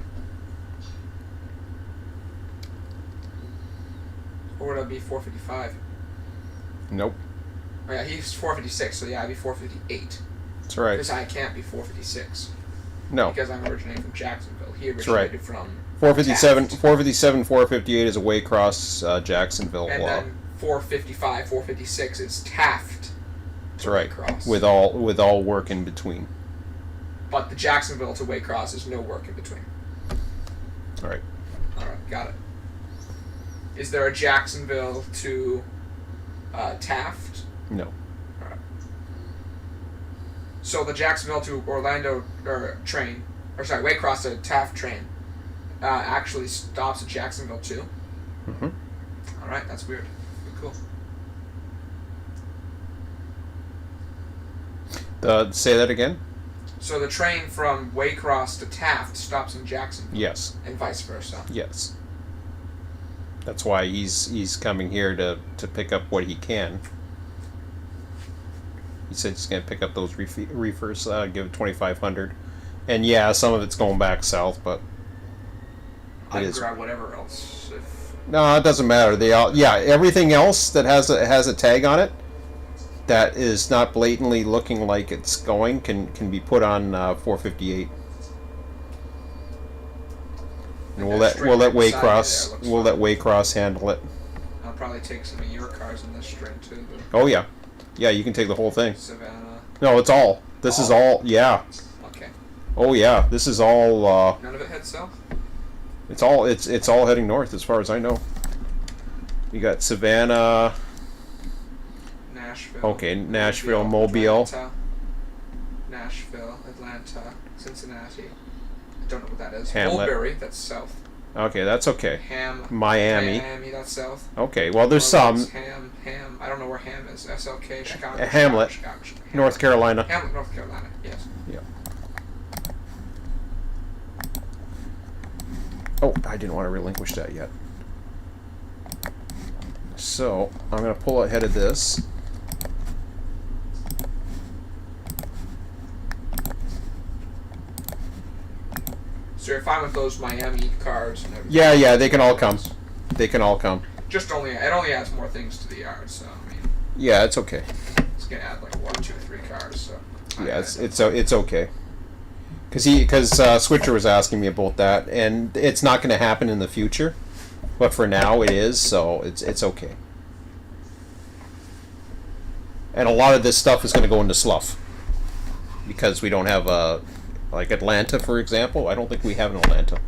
Or would it be 455? Nope. Oh yeah, he's 456, so yeah, I'd be 458. That's right. Because I can't be 456. No. Because I'm originating from Jacksonville. He That's right. originated from 457, Taft. 457, 458 is a Waycross, Jacksonville. And then 455, 456 is Taft. That's right. Waycross. With all work in between. But the Jacksonville to Waycross is no work in between. All right. Alright, got it. Is there a Jacksonville to Taft? No. Alright. So the Jacksonville to Orlando train, Waycross to Taft train, actually stops at Jacksonville too? Mm-hmm. Alright, that's weird. Cool. Say that again? So the train from Waycross to Taft stops in Jacksonville? Yes. And vice versa? Yes. That's why he's coming here to pick up what he can. He said he's going to pick up those reefers, give 2,500. And yeah, some of it's going back south, but I'd grab whatever else. No, it doesn't matter. They all, yeah, everything else that has a tag on it that is not blatantly looking like it's going can be put on 458. And we'll let Waycross handle it. I'll probably take some of your cars in this string too. Oh yeah, yeah, you can take the whole thing. Savannah. No, it's all. This is all. Yeah. Okay. Oh yeah, this is all. None of it heads south. It's all heading north as far as I know. You got Savannah. Nashville. Okay, Nashville, Mobile. Atlanta, Nashville, Atlanta, Cincinnati. I don't know what that is. Hamlet. Woolbury, that's south. Okay, that's okay. Miami, Miami, that's south. Okay, well there's some. Ham. I don't know where Ham is. SLK, Chicago. Hamlet, Chicago. North Carolina. Hamlet, North Carolina. Yes. Yeah. Oh, I didn't want to relinquish that yet. So I'm going to pull ahead of this. So you're fine with those Miami cars and everything? Yeah, they can all come. They can all come. It only adds more things to the yard, so I mean. Yeah, it's okay. It's gonna add like 1, 2, 3 cars, so. Yeah, it's okay. Because Switcher was asking me about that, and it's not going to happen in the future, but for now it is, so it's okay. And a lot of this stuff is going to go into slough because we don't have like Atlanta, for example. I don't think we have an Atlanta.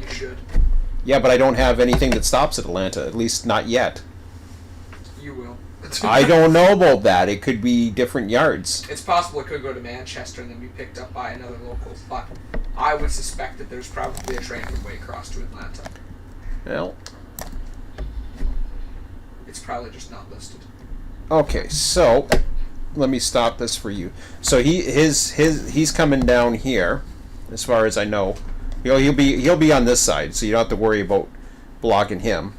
You should. Yeah, but I don't have anything that stops at Atlanta, at least not yet. You will. I don't know about that. It could be different yards. It's possible it could go to Manchester and then be picked up by another local, but I would suspect that there's probably a train from Waycross to Atlanta. Well, it's probably just not listed. Okay, so let me stop this for you. So he's coming down here, as far as I know. He'll be on this side, so you don't have to worry about blocking him.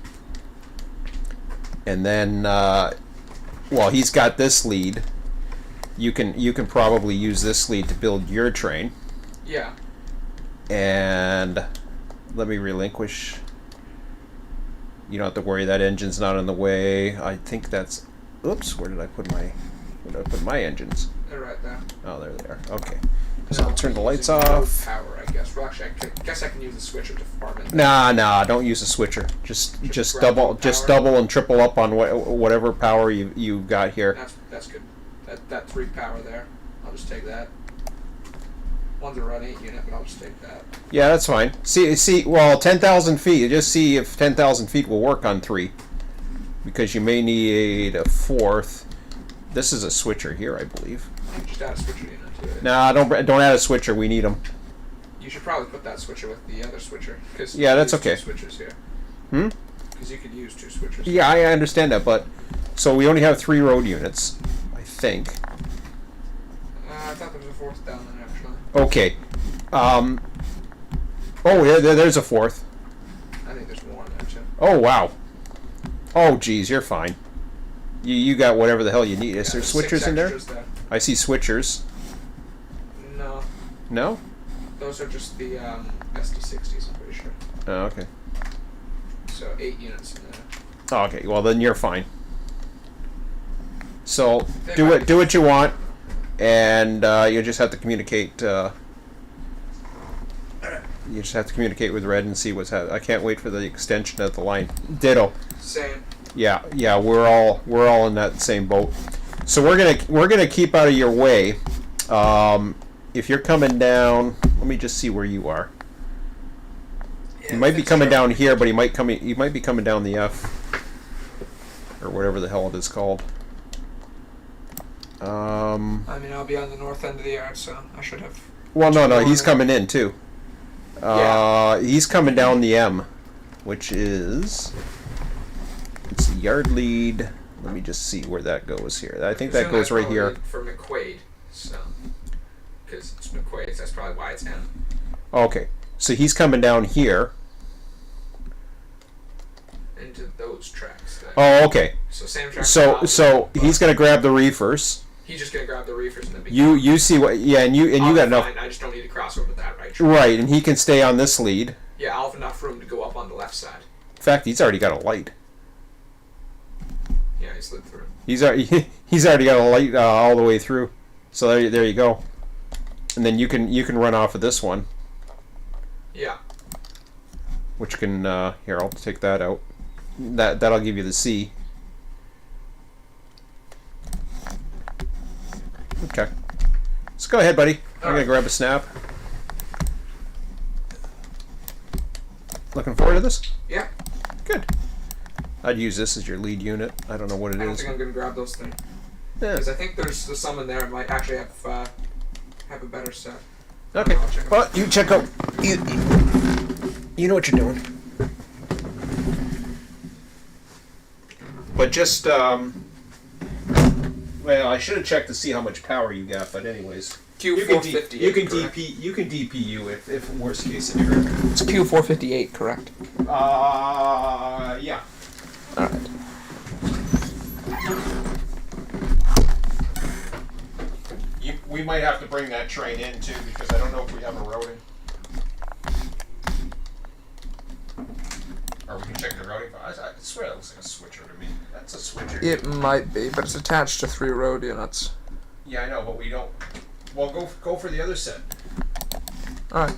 And then, well, he's got this lead. You can probably use this lead to build your train. Yeah. And let me relinquish. You don't have to worry, that engine's not in the way. I think that's. Oops, where did I put my engines? They're right there. Oh, there they are. Okay. So I'll turn the lights off. Power, I guess. Well, actually, I guess I can use the switcher to farm it. Nah, don't use a switcher. Just double and triple up on whatever power you got here. That's good. That 3 power there. I'll just take that. One's a Run8 unit, but I'll just take that. Yeah, that's fine. See. Well, 10,000 feet. Just see if 10,000 feet will work on 3, because you may need a 4th. This is a switcher here, I believe. I can just add a switcher unit to it. Nah, don't add a switcher. We need them. You should probably put that switcher with the other switcher. Cause yeah, that's okay. 2 switchers here. Because you could use 2 switchers. Yeah, I understand that, but so we only have 3 road units, I think. I thought there was a 4th down there actually. Okay. Oh, yeah, there's a 4th. I think there's more in there too. Oh, wow. Oh, geez, you're fine. You got whatever the hell you need. Is there switchers in there? I see switchers. No. No? Those are just the SD60s, I'm pretty sure. Oh, okay. So 8 units in there. Oh, okay, well then you're fine. So do what you want, and you just have to communicate. You just have to communicate with Red and see what's happening. I can't wait for the extension of the line. Ditto. Same. Yeah, we're all in that same boat. So we're gonna keep out of your way. If you're coming down, let me just see where you are. Yeah, You might be coming down here, but you might be coming down the F or whatever the hell it is called. I mean, I'll be on the north end of the yard, so I should have. Well, no, he's coming in too. Yeah. He's coming down the M, which is it's the yard lead. Let me just see where that goes here. I think that goes right here. For McQuaid, so because it's McQuaid's, that's probably why it's M. Okay, so he's coming down here. Into those tracks. Oh, okay. So same track. So he's gonna grab the reefers. He's just gonna grab the reefers and then. You see what? Yeah, and you got enough. I just don't need to cross over that right. Right, and he can stay on this lead. Yeah, I'll have enough room to go up on the left side. In fact, he's already got a light. Yeah, he slid through. He's already got a light all the way through. So there you go. And then you can run off of this one. Yeah. Which can here, I'll take that out. That'll give you the C. Okay. Let's go ahead, buddy. I'm gonna grab a snap. Looking forward to this? Yeah. Good. I'd use this as your lead unit. I don't know what it is. I don't think I'm gonna grab those things. Yeah. Because I think there's some in there that might actually have a better set. Okay. Well, you check out. You know what you're doing. But just well, I should have checked to see how much power you got. But anyways, Q458. You can DPU if worst case scenario. It's Q458, correct? Yeah. All right. We might have to bring that train in too because I don't know if we have a routing. Or we can check the routing. I swear that looks like a switcher to me. That's a switcher. It might be, but it's attached to 3 road units. Yeah, I know, but we don't. Well, go for the other set. All right.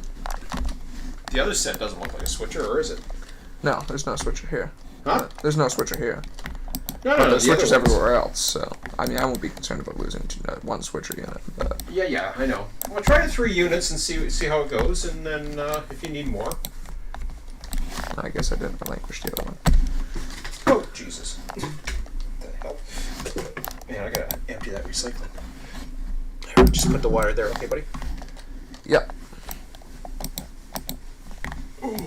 The other set doesn't look like a switcher, or is it? No, there's no switcher here. Huh? There's no switcher here. No, There's switchers everywhere else, so I mean, I won't be concerned about losing one switcher unit. But Yeah, I know. Well, try the 3 units and see how it goes, and then if you need more. I guess I didn't relinquish the other one. Oh, Jesus. What the hell? Man, I gotta empty that recycling. There, just put the water there, okay, buddy? Yep. Ooh.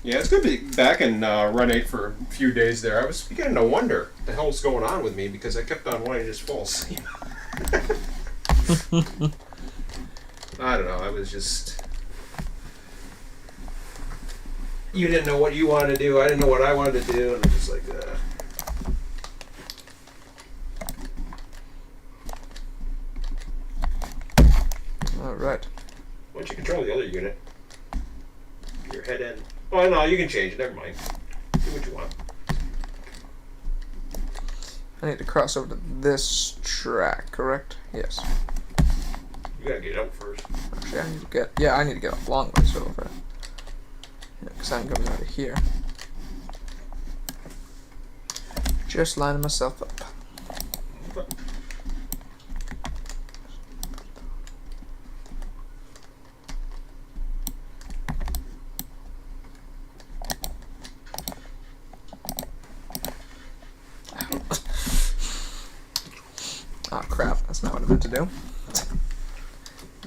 Yeah, it's good to be back in Run8 for a few days there. I was beginning to wonder what the hell's going on with me because I kept on wanting to just fall asleep. I don't know, I was just... You didn't know what you wanted to do, I didn't know what I wanted to do, and I'm just like, Alright. Why don't you control the other unit? Your head end. Oh, no, you can change it, never mind. Do what you want. I need to cross over to this track, correct? Yes. You gotta get it out first. Actually, I need to get a long ways over. Yeah, because I'm coming out of here. Just lining myself up. Oh crap, that's not what I meant to do.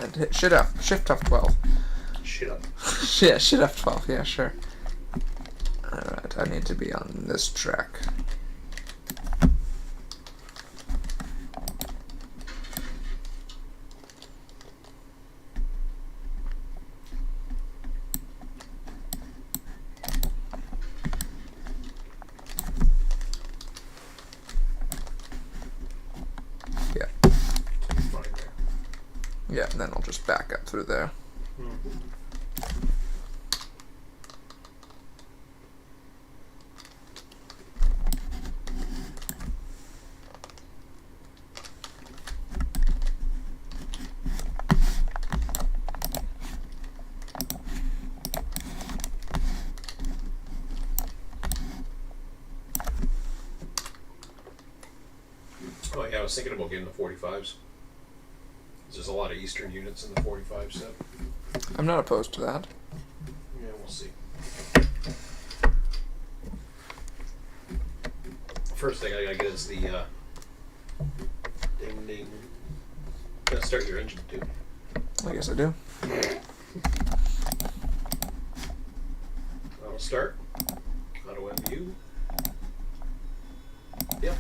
And hit Shift F12. Shit up. Shit, Shift F12. Yeah, sure. Alright, I need to be on this track. Yeah. Fine there. Yeah, and then I'll just back up through there. Oh yeah, I was thinking about getting the 45s. There's a lot of Eastern units in the 45 set. I'm not opposed to that. Yeah, we'll see. First thing I gotta get is the ding ding. Gotta start your engine too. I guess I do. I'll start. Auto MU. Yep.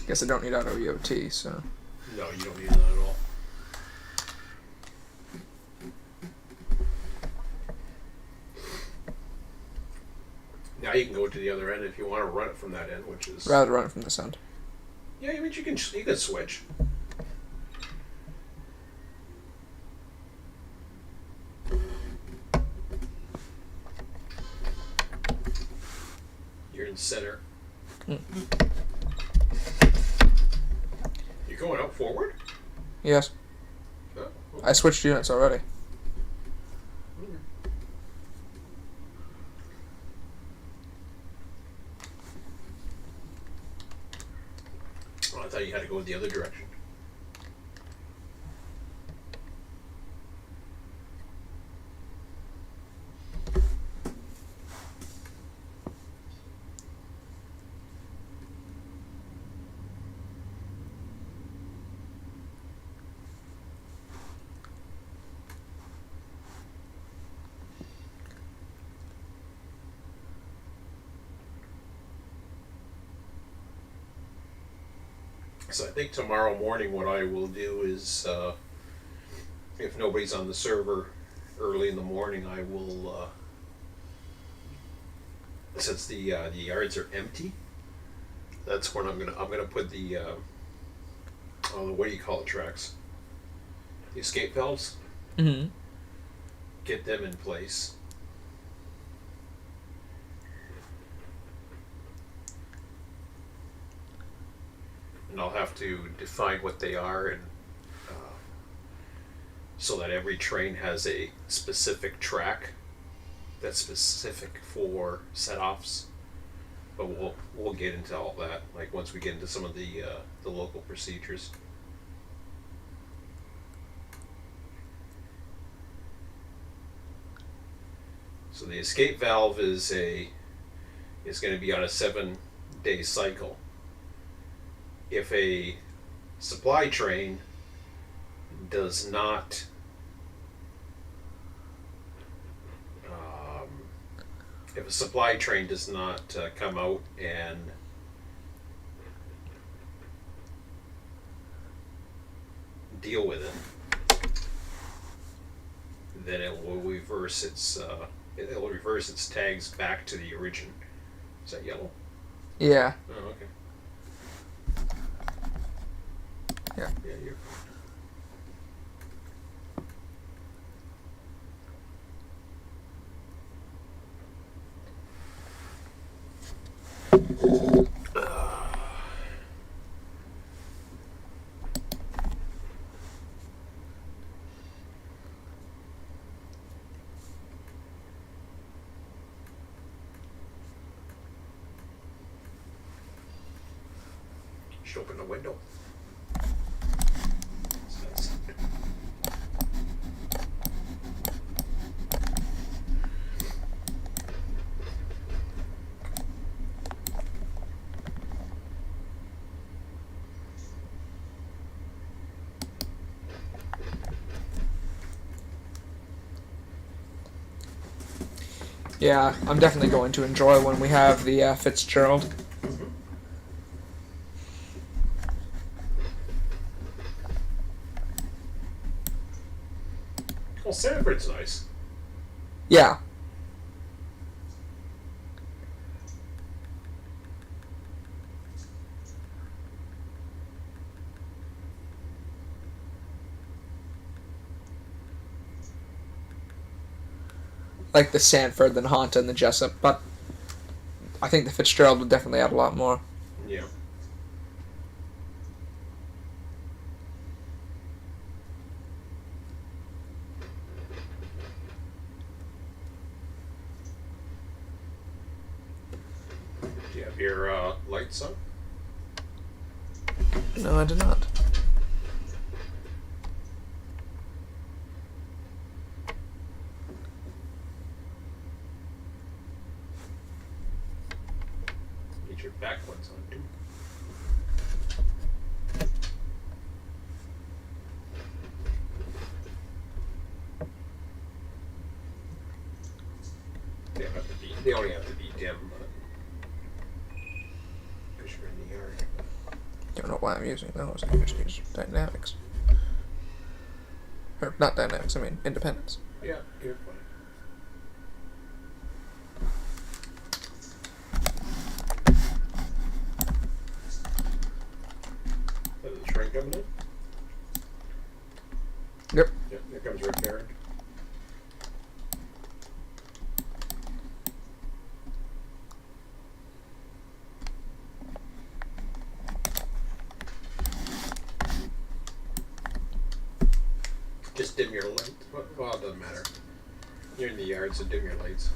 Guess I don't need auto EOT, so. No, you don't need that at all. Now you can go to the other end if you want to run it from that end, which is Rather run it from this end. yeah. I mean you can switch. You're in center. You're going up forward? Yes. Oh, okay. I switched units already. Oh, I thought you had to go the other direction. So I think tomorrow morning what I will do is, if nobody's on the server early in the morning, I will, since the yards are empty, that's when I'm gonna put the, what do you call it, tracks? The escape valves. Mm-hmm. Get them in place. And I'll have to define what they are, and so that every train has a specific track that's specific for set-offs. But we'll get into all that, like once we get into some of the local procedures. So the escape valve is going to be on a 7-day cycle. If a supply train does not come out and deal with it, then it will reverse its tags back to the origin. Is that yellow? Yeah. Oh, okay. Yeah. Yeah, you're. Should open the window. Yeah, I'm definitely going to enjoy when we have the Fitzgerald. Well, Sanford's nice. Yeah. Like the Sanford, the Honta, and the Jessup, but I think the Fitzgerald would definitely add a lot more. Yeah. Do you have your lights on? No, I did not. Get your back ones on too. They only have to be dim, but because you're in the yard. Don't know why I'm using those. I just use Dynamics. Or not Dynamics, I mean Independence. Yeah, you're fine. Is the shrink coming in? Yep. Yep, there comes Rick Derrick. Just dim your light. Well, it doesn't matter. You're in the yard, so dim your lights.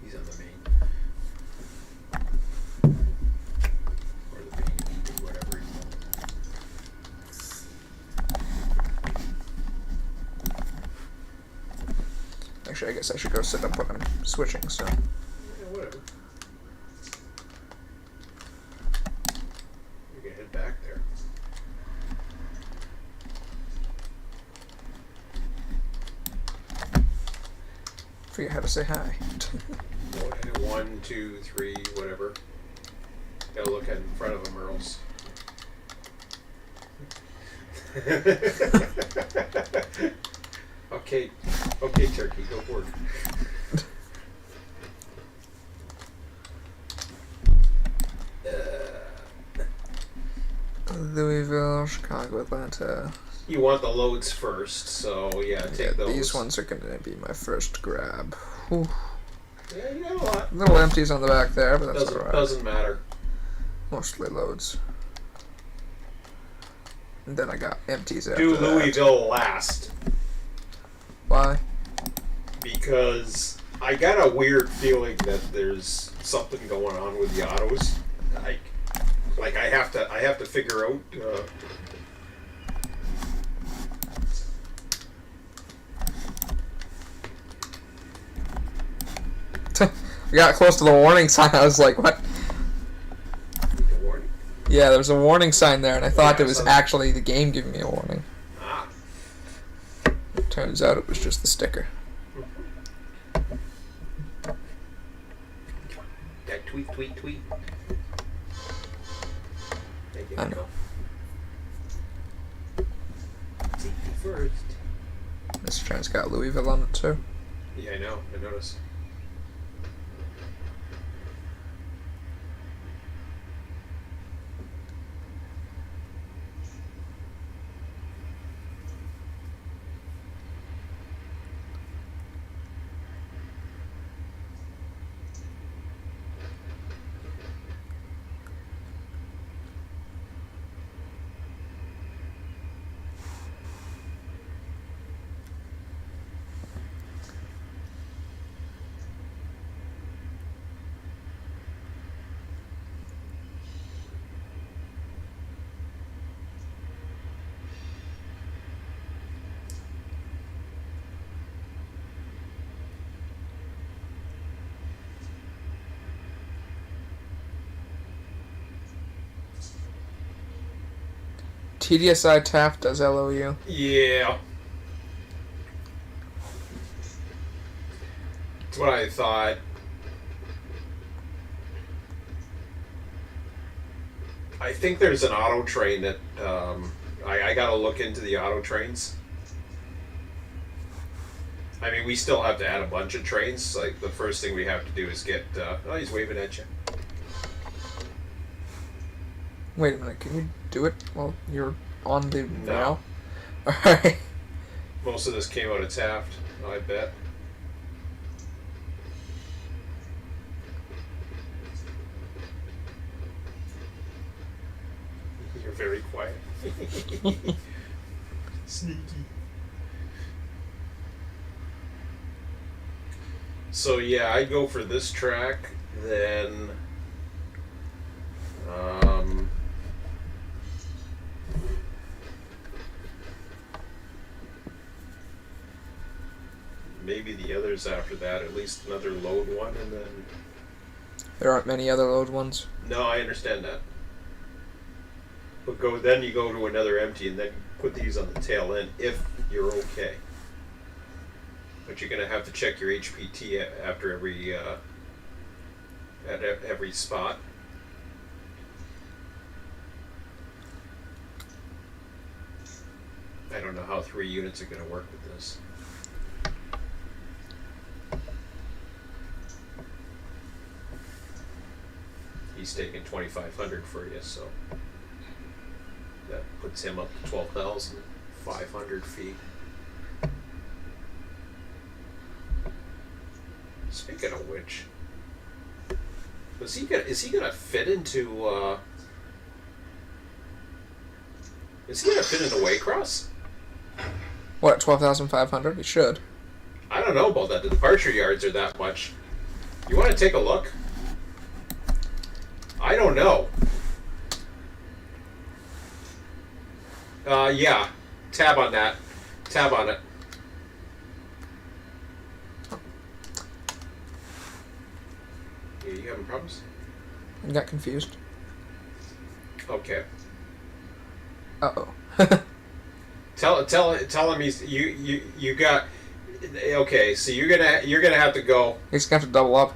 He's on the main. Or the main, whatever you want. Actually, I guess I should go sit up when I'm switching, so. Yeah, whatever. You can head back there. Forget how to say hi. 1, 2, 3, whatever. Gotta look in front of them, or else. Okay, Turkey, go work. Louisville, Chicago, Atlanta. You want the loads first, so yeah, take Yeah, those. these ones are going to be my first grab. Whew. Yeah, you got a lot. Little empties on the back there, but that's Doesn't alright. doesn't matter. Mostly loads. And then I got empties after Do that. Louisville last, Why? because I got a weird feeling that there's something going on with the autos. Like I have to figure out. I got close to the warning sign. I was like, what? The warning. Yeah, there was a warning sign there, and I thought Yeah, it was so- actually the game giving me a warning. Ah. Turns out it was just the sticker. That tweet. There you I go. know. Safety first. This train's got Louisville on it too. Yeah, I know. I noticed. TDSI Taft does LOU. Yeah. what I thought. I think there's an auto train that I got to look into the auto trains. I mean, we still have to add a bunch of trains. Like, the first thing we have to do is get. Oh, he's waving at you. Wait a minute, can you do it while you're on the No. rail? Alright. Most of this came out of Taft, I bet. You're very quiet. Sneaky. So yeah, I'd go for this track, then maybe the others after that, at least another load one, and then... There aren't many other load ones. No, I understand that. But then you go to another empty and then put these on the tail end if you're okay. But you're gonna have to check your HPT after every at every spot. I don't know how 3 units are gonna work with this. He's taking 2,500 for you, so that puts him up to 12,500 feet. Speaking of which, is he gonna fit into Waycross? What, 12,500? You should. I don't know about that. The departure yards are that much. You want to take a look? I don't know. Yeah. Tab on that. Tab on it. You having problems? I got confused. Okay. Uh-oh. Tell him you got. Okay, so you're gonna have to go. He's gonna have to double up.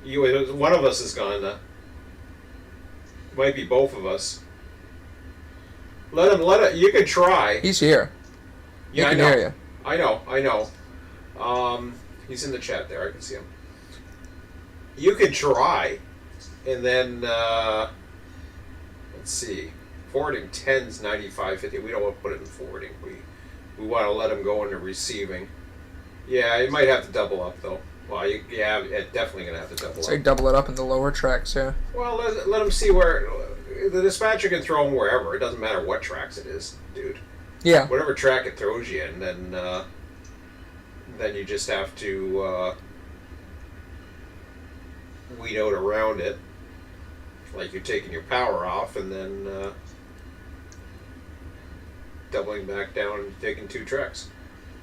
One of us is gonna. Might be both of us. Let him. You can try. He's here. Yeah, he can hear you. I know. He's in the chat there. I can see him. You could try, and then let's see. Forwarding 10's 95.50. We don't want to put it in forwarding. We want to let him go into receiving. Yeah, you might have to double up though. Well, it's definitely gonna have to double So you up. double it up in the lower tracks, yeah. Well, let him see where the dispatcher can throw him wherever. It doesn't matter what tracks it is, dude. Yeah. Whatever track it throws you in, then you just have to weed out around it, like you're taking your power off, and then doubling back down and taking 2 tracks.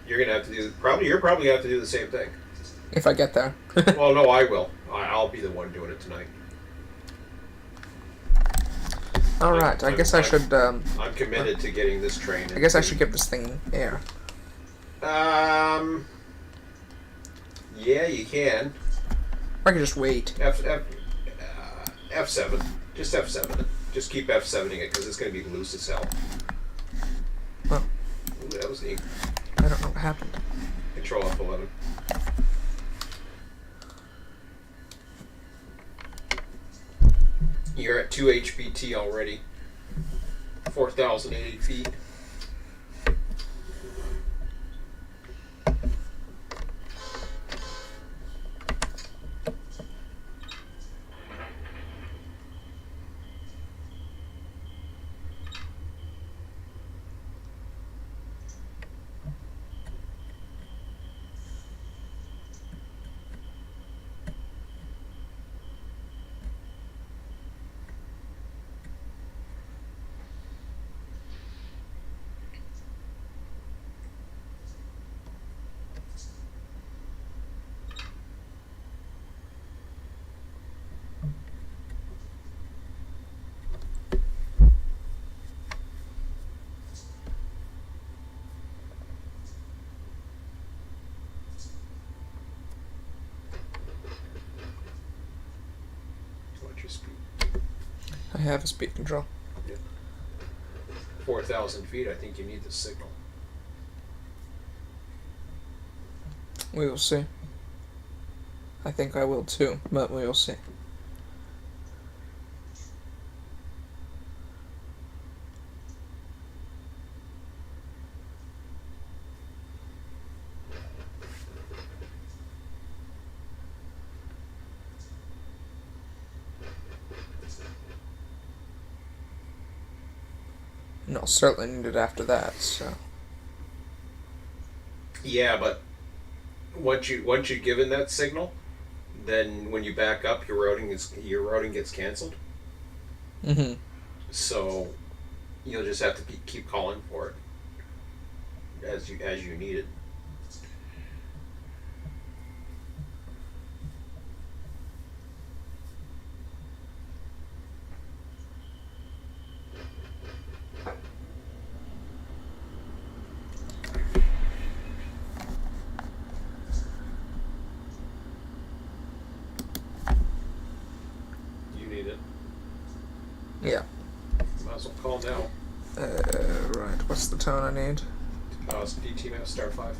You're gonna have to do You're probably gonna have to do the same thing. If I get there. Well, no, I will. I'll be the one doing it tonight. Alright, I guess I should, I'm committed to getting this train. I guess I should give this thing air. Yeah, you can. Or I could just wait. F7. Just F7. Just keep F7ing it because it's going to be loose as hell. Well, Ooh, that was neat. I don't know what happened. Control F11. You're at 2 HPT already. 4,080 feet. have a speed control. 4,000 feet, I think you need the signal. We will see. I think I will too, but we will see. And I'll certainly need it after that, so. Yeah, but once you've given that signal, then when you back up, your routing gets canceled. Mm-hmm. So you'll just have to keep calling for it as you need it. You need it. Yeah. Might as well call now. Right. What's the tone I need? It's DTMF star 5.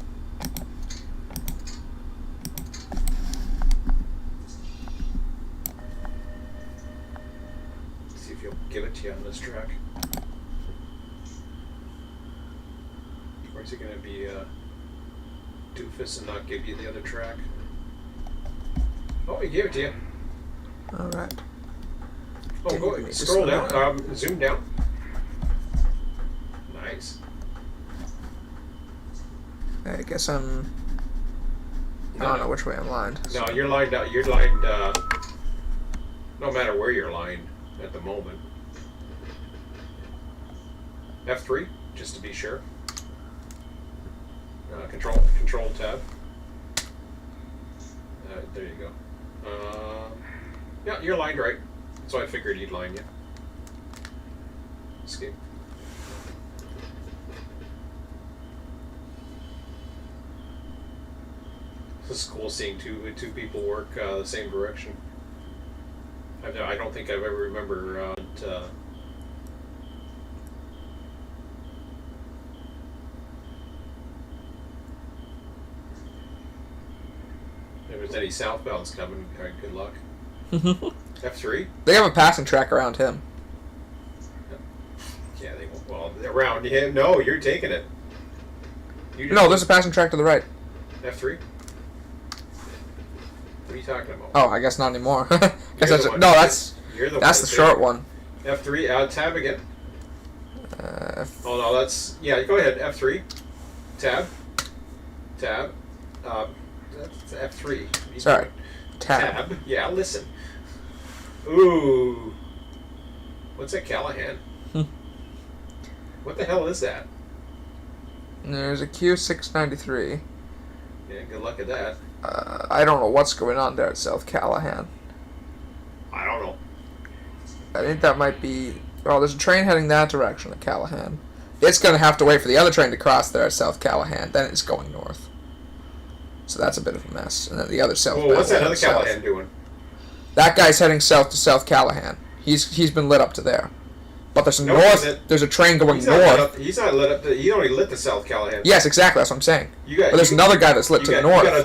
See if you'll give it to you on this track. Or is it going to be a doofus and not give you the other track? Oh, he gave it to you. All right. Oh, Can you go give me scroll this down. Zoom down. Nice. I guess I'm. I don't know which way I'm lined. No, you're lined up. You're lined. No matter where you're lined at the moment. F3, just to be sure. Control tab. There you go. Yeah, you're lined right. So I figured he'd line you. Escape. This is cool seeing two people work the same direction. I don't think I've ever remember if there's any southbounds coming. All right, good luck. F3. They have a passing track around him. Yeah, they won't. Well, around him. No, you're taking it. No, there's a passing track to the right. F3. What are you talking about? Oh, I guess not anymore. You're that's the one- that's You're the that's one the short one. F3. Tab again. Oh no, that's Go ahead. F3. Tab. That's F3. Sorry. Tab. Yeah, listen. Ooh. What's that, Callahan? What the hell is that? There's a Q693. Yeah, good luck at that. I don't know what's going on there at South Callahan. I don't know. I think that might be. Oh, there's a train heading that direction at Callahan. It's going to have to wait for the other train to cross there at South Callahan. Then it's going north. So that's a bit of a mess. And then the other south. Well, what's that other Callahan doing? That guy's heading south to South Callahan. He's been lit up to there. But there's a There's a train going north. He's not lit up. He only lit to South Callahan. Yes, exactly. That's what I'm saying. But there's another guy that's lit to the You north. got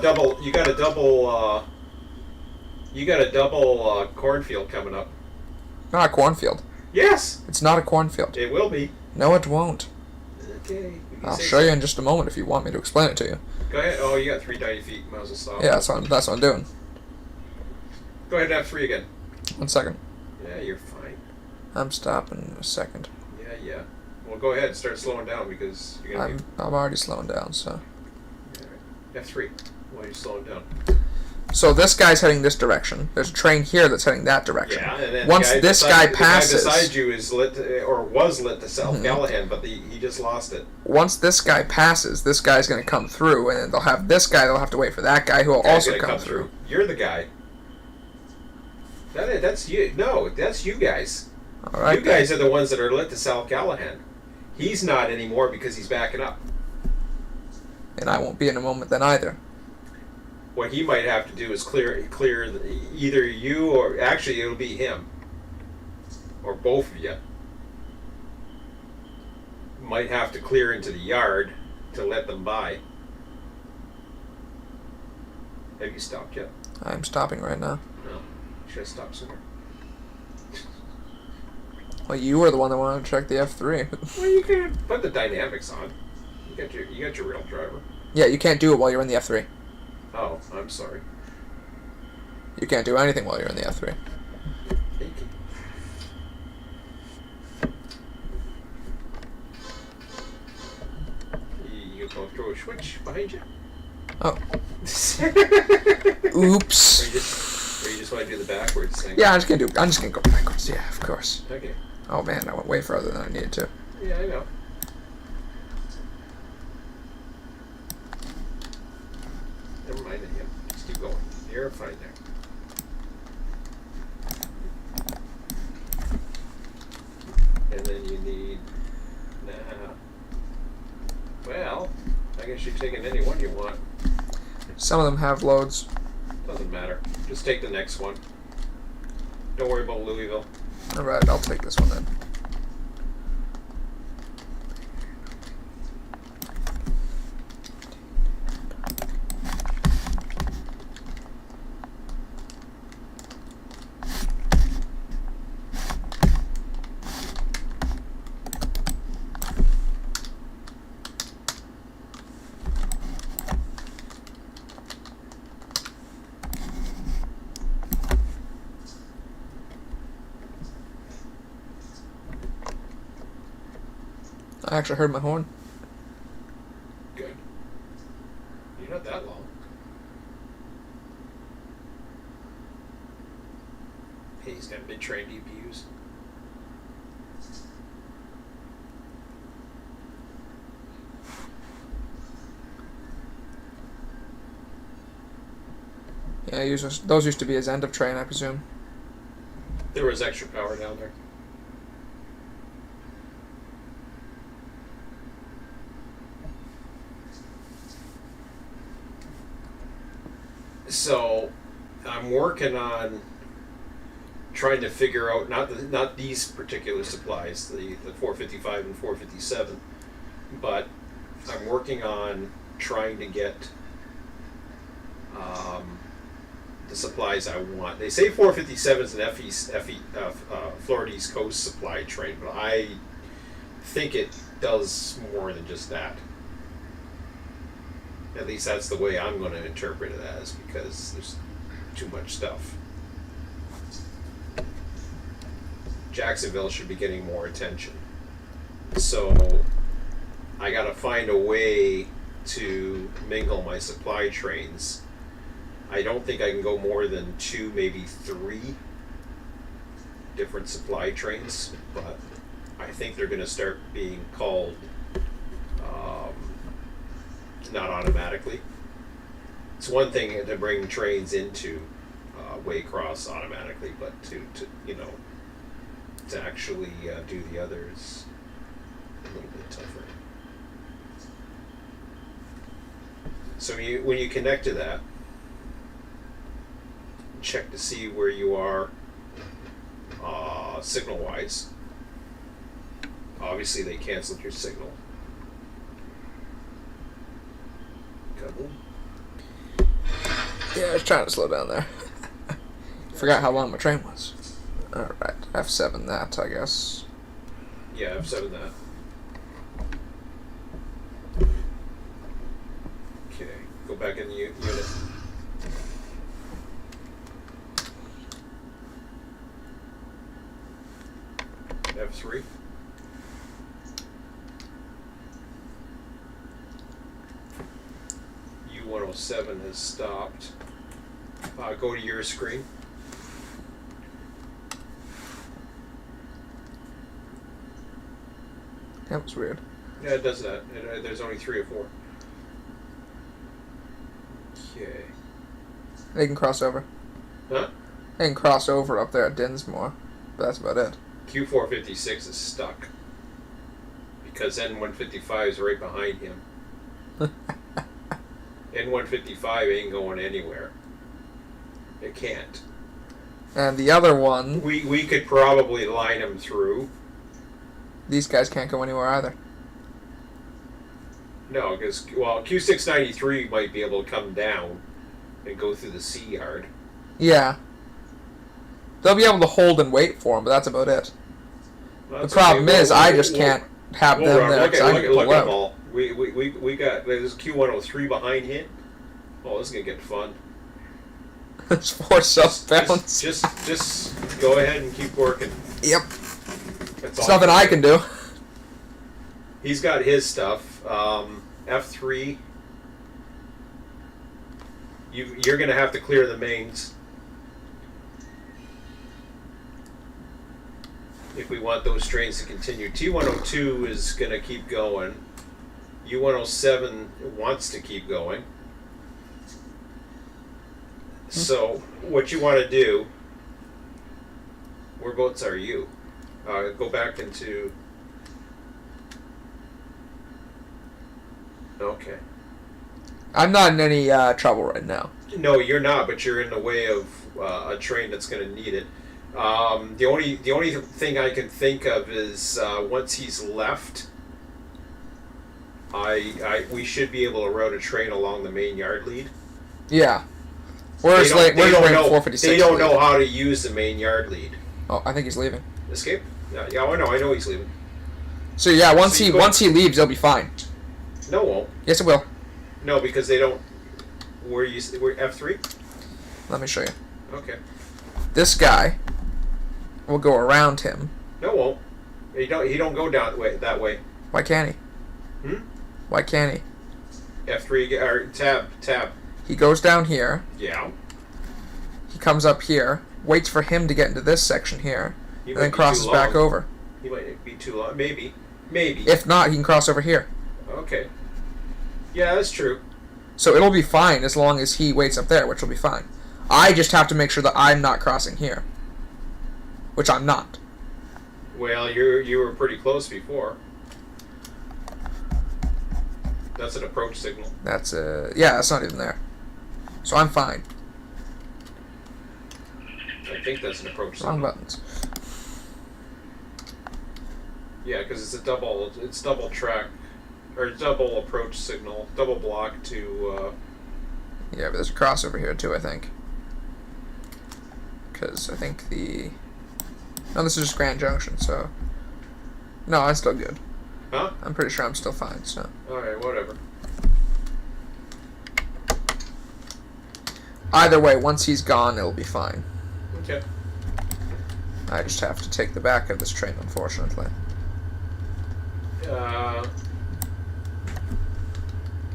a double cornfield coming up. Not a cornfield. Yes. It's not a cornfield. It will be. No, it won't. Okay. I'll show you in just a moment if you want me to explain it to you. Go ahead. Oh, you got 390 feet. Might as well stop. Yeah, that's what I'm doing. Go ahead and F3 again. 1 second. Yeah, you're fine. I'm stopping in a second. Yeah. Well, go ahead and start slowing down because you're gonna I'm already slowing down, so. Right. F3. Why are you slowing down? So this guy's heading this direction. There's a train here that's heading that direction. Yeah, and then once this guy passes, the guy beside you is lit or was lit to South Callahan, but he just lost it. Once this guy passes, this guy's going to come through, and then they'll have this guy. They'll have to wait for that guy who will also come through. You're the guy. That's you. No, that's you guys. All right. You guys are the ones that are lit to South Callahan. He's not anymore because he's backing up. And I won't be in a moment then either. What he might have to do is clear either you or actually it'll be him. or both of you, might have to clear into the yard to let them by. Have you stopped yet? I'm stopping right now. No. Should I stop sooner? Well, you were the one that wanted to check the F3. Well, you can put the dynamics on. You got your real driver. Yeah, you can't do it while you're in the F3. Oh, I'm sorry. You can't do anything while you're in the F3. Thank you. You go throw a switch behind you? Oh. Or Oops. you just want to do the backwards thing? Yeah, I'm just gonna go backwards. Yeah, of course. Okay. Oh man, I went way further than I needed to. Yeah, I know. Never mind it, yeah. Just keep going. You're fine there. And then you need... well, I guess you're taking any one you want. Some of them have loads. Doesn't matter. Just take the next one. Don't worry about Louisville. Alright, I'll take this one then. I actually heard my horn. Good. You're not that long. Hey, he's got mid-train DPUs. Yeah, those used to be his end of train, I presume. There was extra power down there. So, I'm working on trying to figure out not these particular supplies, the 455 and 457, but I'm working on trying to get the supplies I want. They say 457 is an Florida East Coast supply train, but I think it does more than just that. At least that's the way I'm going to interpret it as, because there's too much stuff. Jacksonville should be getting more attention. So I got to find a way to mingle my supply trains. I don't think I can go more than 2, maybe 3 different supply trains, but I think they're going to start being called not automatically. It's one thing to bring trains into Waycross automatically, but to actually do the others a little bit tougher. So when you connect to that, check to see where you are signal-wise. Obviously, they canceled your signal. Kaboom. Yeah, I was trying to slow down there. Forgot how long my train was. Alright, F7 that, I guess. Yeah, F7 that. Okay, go back in the unit. F3. U107 has stopped. Go to your screen. That was weird. Yeah, it does that. There's only 3 or 4. Okay. They can cross over. Huh? They can cross over up there at Dinsmore, but that's about it. Q456 is stuck because N155 is right behind him. N155 ain't going anywhere. It can't. And the other one, We could probably line them through. these guys can't go anywhere either. No, because Q693 might be able to come down and go through the C yard. Yeah. They'll be able to hold and wait for him, but that's about it. Well, The that's problem okay. is, I just can't have We'll them run. there. Look 'cause at I look can at look pull at out. them all. We got there's Q103 behind him. Oh, this is gonna get fun. It's 4 self-bounds. Just go ahead and keep working. Yep. That's It's all nothing you I do. can do. He's got his stuff. F3. You're gonna have to clear the mains if we want those trains to continue. T102 is gonna keep going. U107 wants to keep going. So what you want to do? Where boats are you? Go back into. Okay. I'm not in any trouble right now. No, you're not, but you're in the way of a train that's going to need it. The only thing I can think of is once he's left, we should be able to route a train along the main yard lead. Yeah. Where's They don't waiting know. 456? They don't know how to use the main yard lead. Oh, I think he's leaving. Escape? Yeah, I know he's leaving. So yeah, once So he go- once he leaves, they'll be fine. No, it won't. Yes, it will. No, because they don't. We're F3. Let me show you. Okay. This guy will go around him. No, it won't. He don't go down that way. Why can't he? Hmm? Why can't he? F3 or tab. He goes down here. Yeah. He comes up here, waits for him to get into this section here, He and might then be crosses too back long. over. He might be too long. Maybe. If not, he can cross over here. Okay. Yeah, that's true. So it'll be fine as long as he waits up there, which will be fine. I just have to make sure that I'm not crossing here, which I'm not. Well, you were pretty close before. That's an approach signal. That's yeah, that's not even there. So I'm fine. I think that's an approach Wrong signal. buttons. Yeah, because it's double track, or double approach signal, double block to. Yeah, but there's a crossover here too, I think. Because I think the... No, this is just Grand Junction, so... No, I'm still good. Huh? I'm pretty sure I'm still fine, so... Alright, whatever. Either way, once he's gone, it'll be fine. Okay. I just have to take the back of this train, unfortunately.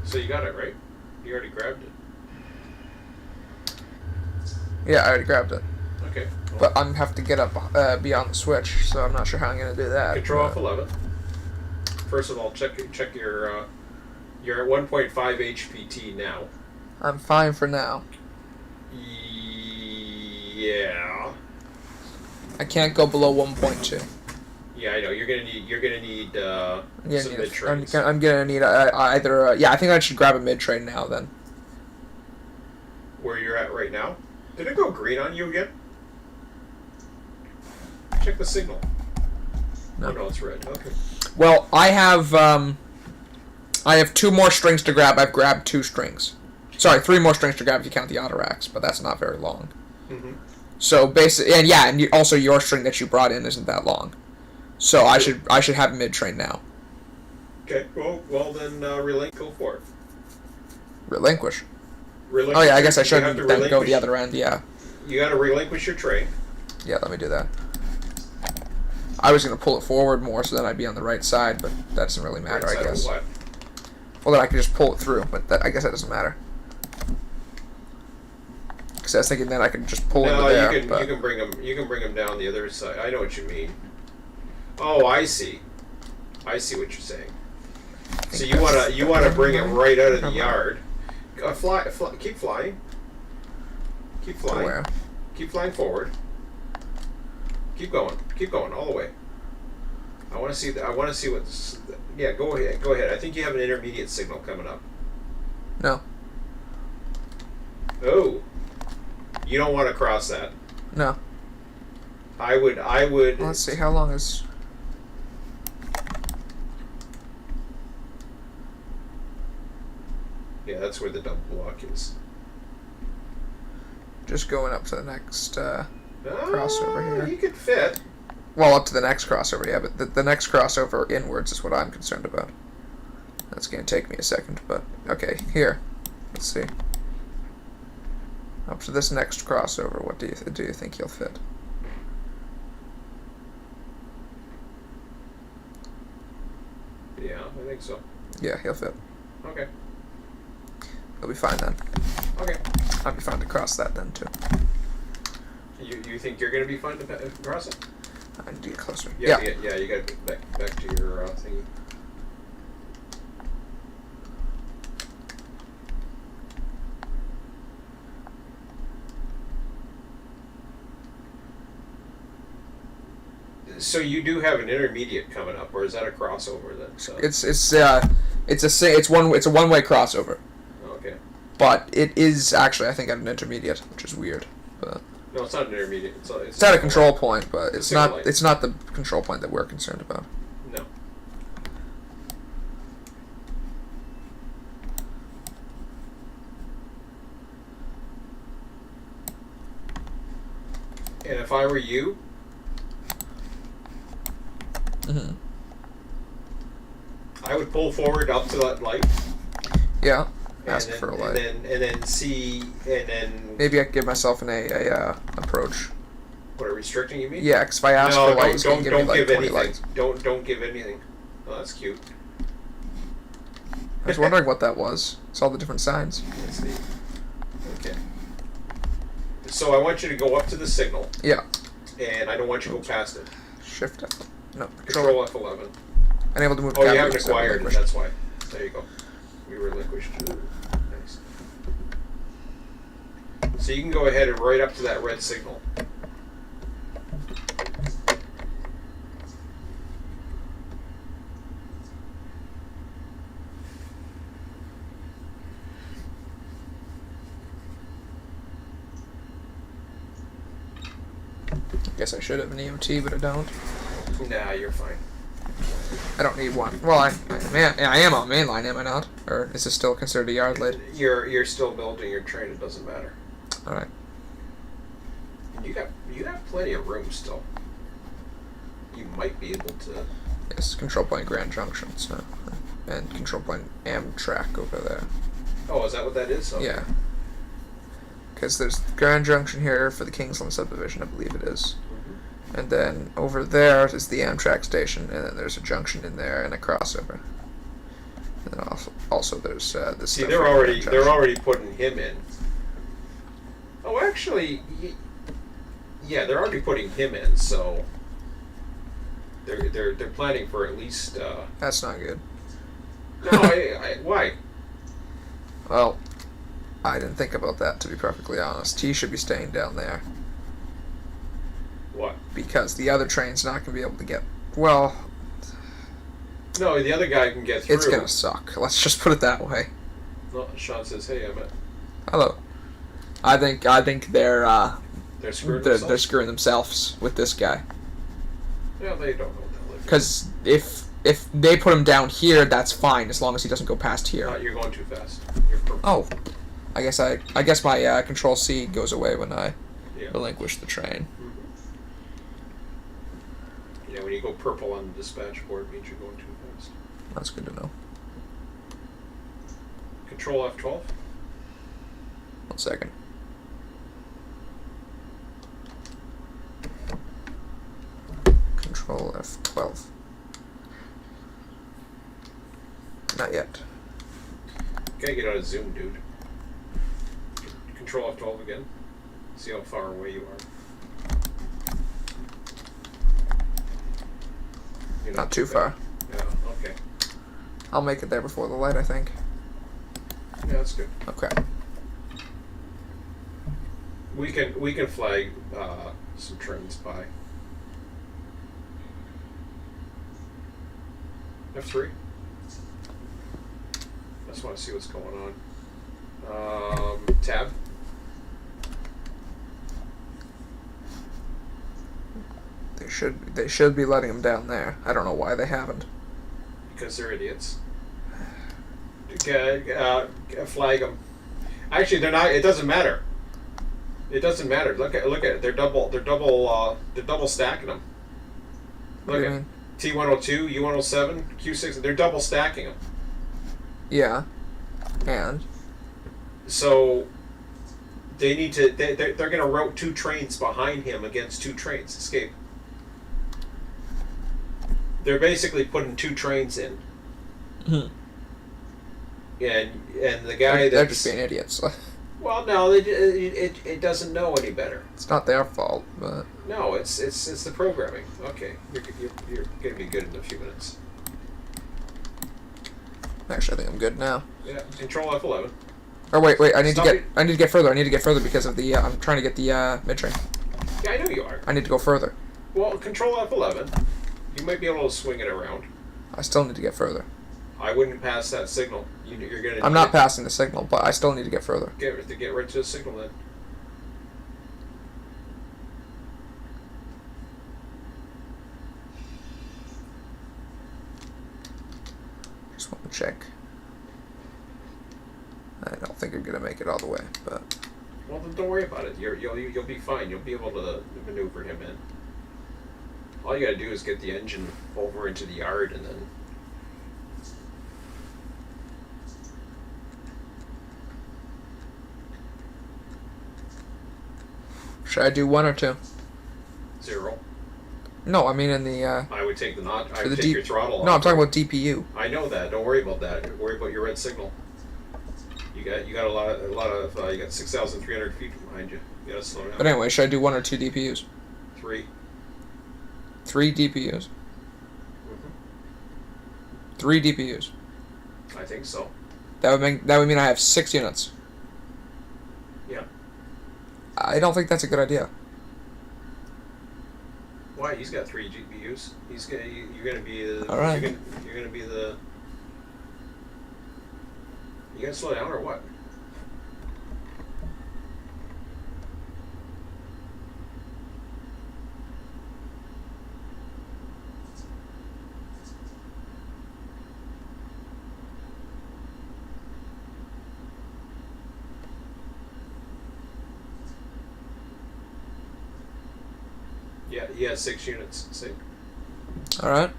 So you got it, right? You already grabbed it. Yeah, I already grabbed it. Okay. Well, But I'm have to get up beyond the switch, so I'm not sure how I'm going to do that. control off but- 11. First of all, check your. You're at 1.5 HPT now. I'm fine for now. Yeah. I can't go below 1.2. Yeah, I know. You're gonna need some mid trains. I'm gonna need either. Yeah, I think I should grab a mid train now then. Where you're at right now. Did it go green on you again? Check the signal. No. Oh no, it's red. Okay. Well, I have 2 more strings to grab. I've grabbed 2 strings. Sorry, 3 more strings to grab if you count the auto racks, but that's not very long. Mm-hmm. So basically, and also your string that you brought in isn't that long. So I should have mid train now. Okay. Well then, go for it. Relinquish. Relinquish Oh yeah, I guess I you have shouldn't to then go relinquish- the other end. Yeah, You got to relinquish your train. yeah. Let me do that. I was gonna pull it forward more so then I'd be on the right side, but that doesn't really matter, Right I side of guess. what? Well, then I can just pull it through, but I guess that doesn't matter. Because I was thinking then I could just pull into No, there. you can but you can bring them down the other side. I know what you mean. Oh, I see. I see what you're saying. So you wanna bring it right out of the yard. Fly, keep flying. Keep flying. Where? Keep flying forward. Keep going all the way. I want to see what. Yeah, go ahead. I think you have an intermediate signal coming up. No. Oh, you don't want to cross that. No. I would. Let's see, how long is... Yeah, that's where the double block is. Just going up to the next crossover here. You could fit. Well, up to the next crossover, yeah, but the next crossover inwards is what I'm concerned about. That's going to take me a second, but... Okay, here. Let's see. Up to this next crossover, what do you think you'll fit? Yeah, I think so. Yeah, he'll fit. Okay. He'll be fine then. Okay. I'll be fine to cross that then, too. You think you're gonna be fine to cross it? I need to get closer. Yeah. Yeah, you gotta get back to your thingy. So you do have an intermediate coming up, or is that a crossover then? So. It's a one-way crossover, Okay. but it is actually, I think, at an intermediate, which is weird. But No, it's not an intermediate. it's at a control point, but It's a single light. it's not the control point that we're concerned about. No. And if I were you, Mm-hmm. I would pull forward up to that light. Yeah. And Ask then, for a light. and then see, and then Maybe I could give myself an approach. what are restricting you mean? Yeah, because if I ask No, for light, it's don't going to give me like give 20 anything. lights. Don't give anything. Oh, that's cute. I was wondering what that was. It's all the different signs. Let's see. Okay. So I want you to go up to the signal, Yeah. and I don't want you to go past it. Shift F. No, Control F11. Unable to move. Oh, you categories, haven't so acquired it. relinquished. That's why. There you go. We relinquished. Nice. So you can go ahead and right up to that red signal. Guess I should have an EMT, but I don't. Nah, you're fine. I don't need one. Well, I am on main line, am I not? Or is this still considered a yard lead? You're still building your train. It doesn't matter. All right. You got plenty of room still. You might be able to. Yes, control point Grand Junction, so, and control point Amtrak over there. Oh, is that what that is? Okay. Yeah. Because there's Grand Junction here for the Kingsland subdivision, I believe it is. And then over there is the Amtrak station, and then there's a junction in there and a crossover. And then also there's this. See, stuff they're for already Grand Junction. already putting him in. Oh, actually, yeah, they're already putting him in. So they're planning for at least. That's not good. No, why? Well, I didn't think about that, to be perfectly honest. He should be staying down there. What? Because the other train's not going to be able to get... Well, No, the other guy can get through. it's going to suck. Let's just put it that way. No, Sean says, "Hey, I'm at." Hello. I think they're They're screwing they're themselves. screwing themselves with this guy. Yeah, they don't know what the hell they're doing. Because if they put him down here, that's fine, as long as he doesn't go past here. You're going too fast. You're purple. Oh. I guess my Control C goes away when I Yeah. relinquish the train. Yeah, when you go purple on the dispatch board, it means you're going too fast. That's good to know. Control F12. 1 second. Control F12. Not yet. Gotta get out of zoom, dude. Control F12 again. See how far away you are. You're Not too far. Yeah, okay. I'll make it there before the light, I think. Yeah, that's good. Okay. We can flag some trains by. F3. I just want to see what's going on. Tab. They should be letting them down there. I don't know why they haven't. Because they're idiots. Flag them. Actually, they're not. It doesn't matter. It doesn't matter. Look at it. They're double stacking them. What do Look you at mean? T102, U107, Q6. They're double stacking them. Yeah. And So they need to. They're going to route 2 trains behind him against 2 trains. Escape. They're basically putting 2 trains in. And the guy they're that's just being idiots. well, no, it doesn't know any better. It's not their fault, but No, it's the programming. Okay, you're gonna be good in a few minutes. actually, I think I'm good now. Yeah, Control F11. Oh wait, I need Stop to get. it. I need to get further. I need to get further because of the. I'm trying to get the mid train. Yeah, I know you are. I need to go further. Well, Control F11. You might be able to swing it around. I still need to get further. I wouldn't pass that signal. You're gonna. I'm not passing the signal, but I still need to get further. Get right to the signal then. Just want to check. I don't think I'm gonna make it all the way, but Well, then don't worry about it. You'll be fine. You'll be able to maneuver him in. All you gotta do is get the engine over into the yard and then. should I do 1 or 2? 0. No, I mean in the. I would take the I For would the take your throttle off. No, I'm talking about DPU. I know that. Don't worry about that. Worry about your red signal. You got a lot of you got 6,300 feet behind you. You gotta slow down. But anyway, should I do 1 or 2 DPUs? 3. 3 DPUs. 3 DPUs. I think so. That would mean I have 6 units. Yeah. I don't think that's a good idea. Why? He's got 3 GPUs. You're gonna be the. All right. You're gonna be the. You gonna slow down or what? Yeah, he has 6 units. See? All right.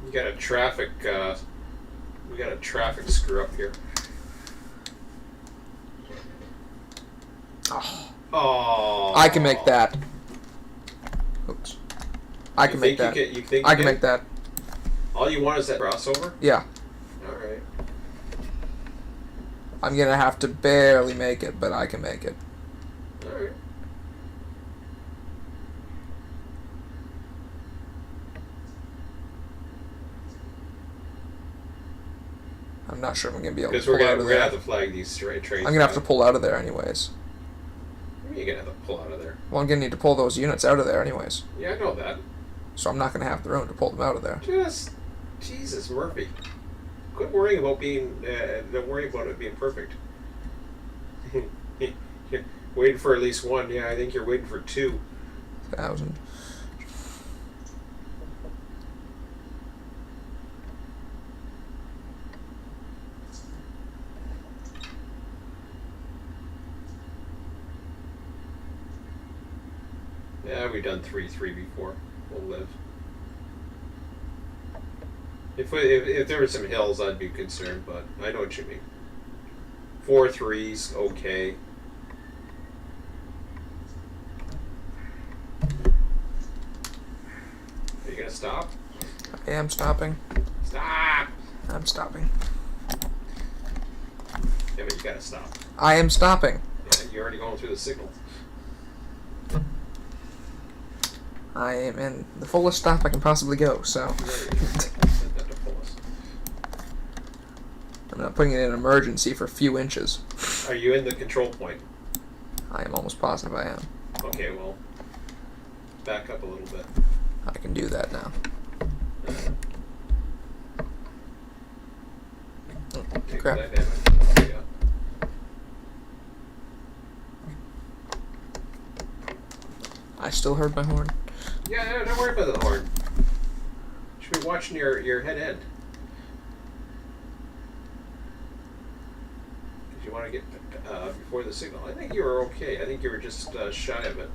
We got a traffic. We got a traffic screw up here. Oh. I can make that. Oops. I can make that. You think I can make that. All you want is that crossover? Yeah. All right. I'm gonna have to barely make it, but I can make it. All right. I'm not sure if I'm gonna be able to Because pull we're out gonna of we're gonna there. have to flag these trains. I'm gonna have to pull out of there anyways. You're gonna have to pull out of there. Well, I'm gonna need to pull those units out of there anyways. Yeah, I know that. So I'm not gonna have the room to pull them out of there. Just Jesus, Murphy. Quit worrying about being. Don't worry about it being perfect. You're waiting for at least 1. Yeah, I think you're waiting for 2. 1,000. Yeah, we've done 3-3 before. We'll live. If there were some hills, I'd be concerned, but I know what you mean. 4-3's okay. Are you gonna stop? I am stopping. Stop! I'm stopping. Yeah, but you gotta stop. I am stopping. Yeah, you're already going through the signal. I am in the fullest stop I can possibly go, so I'm not putting it in an emergency for a few inches. Are you in the control point? I am almost positive I am. Okay, well, back up a little bit. I can do that now. Take Crap. the dynamic. Yeah. I still heard my horn. Yeah, no, don't worry about the horn. You should be watching your head end. Because you want to get before the signal. I think you were okay. I think you were just shy of it.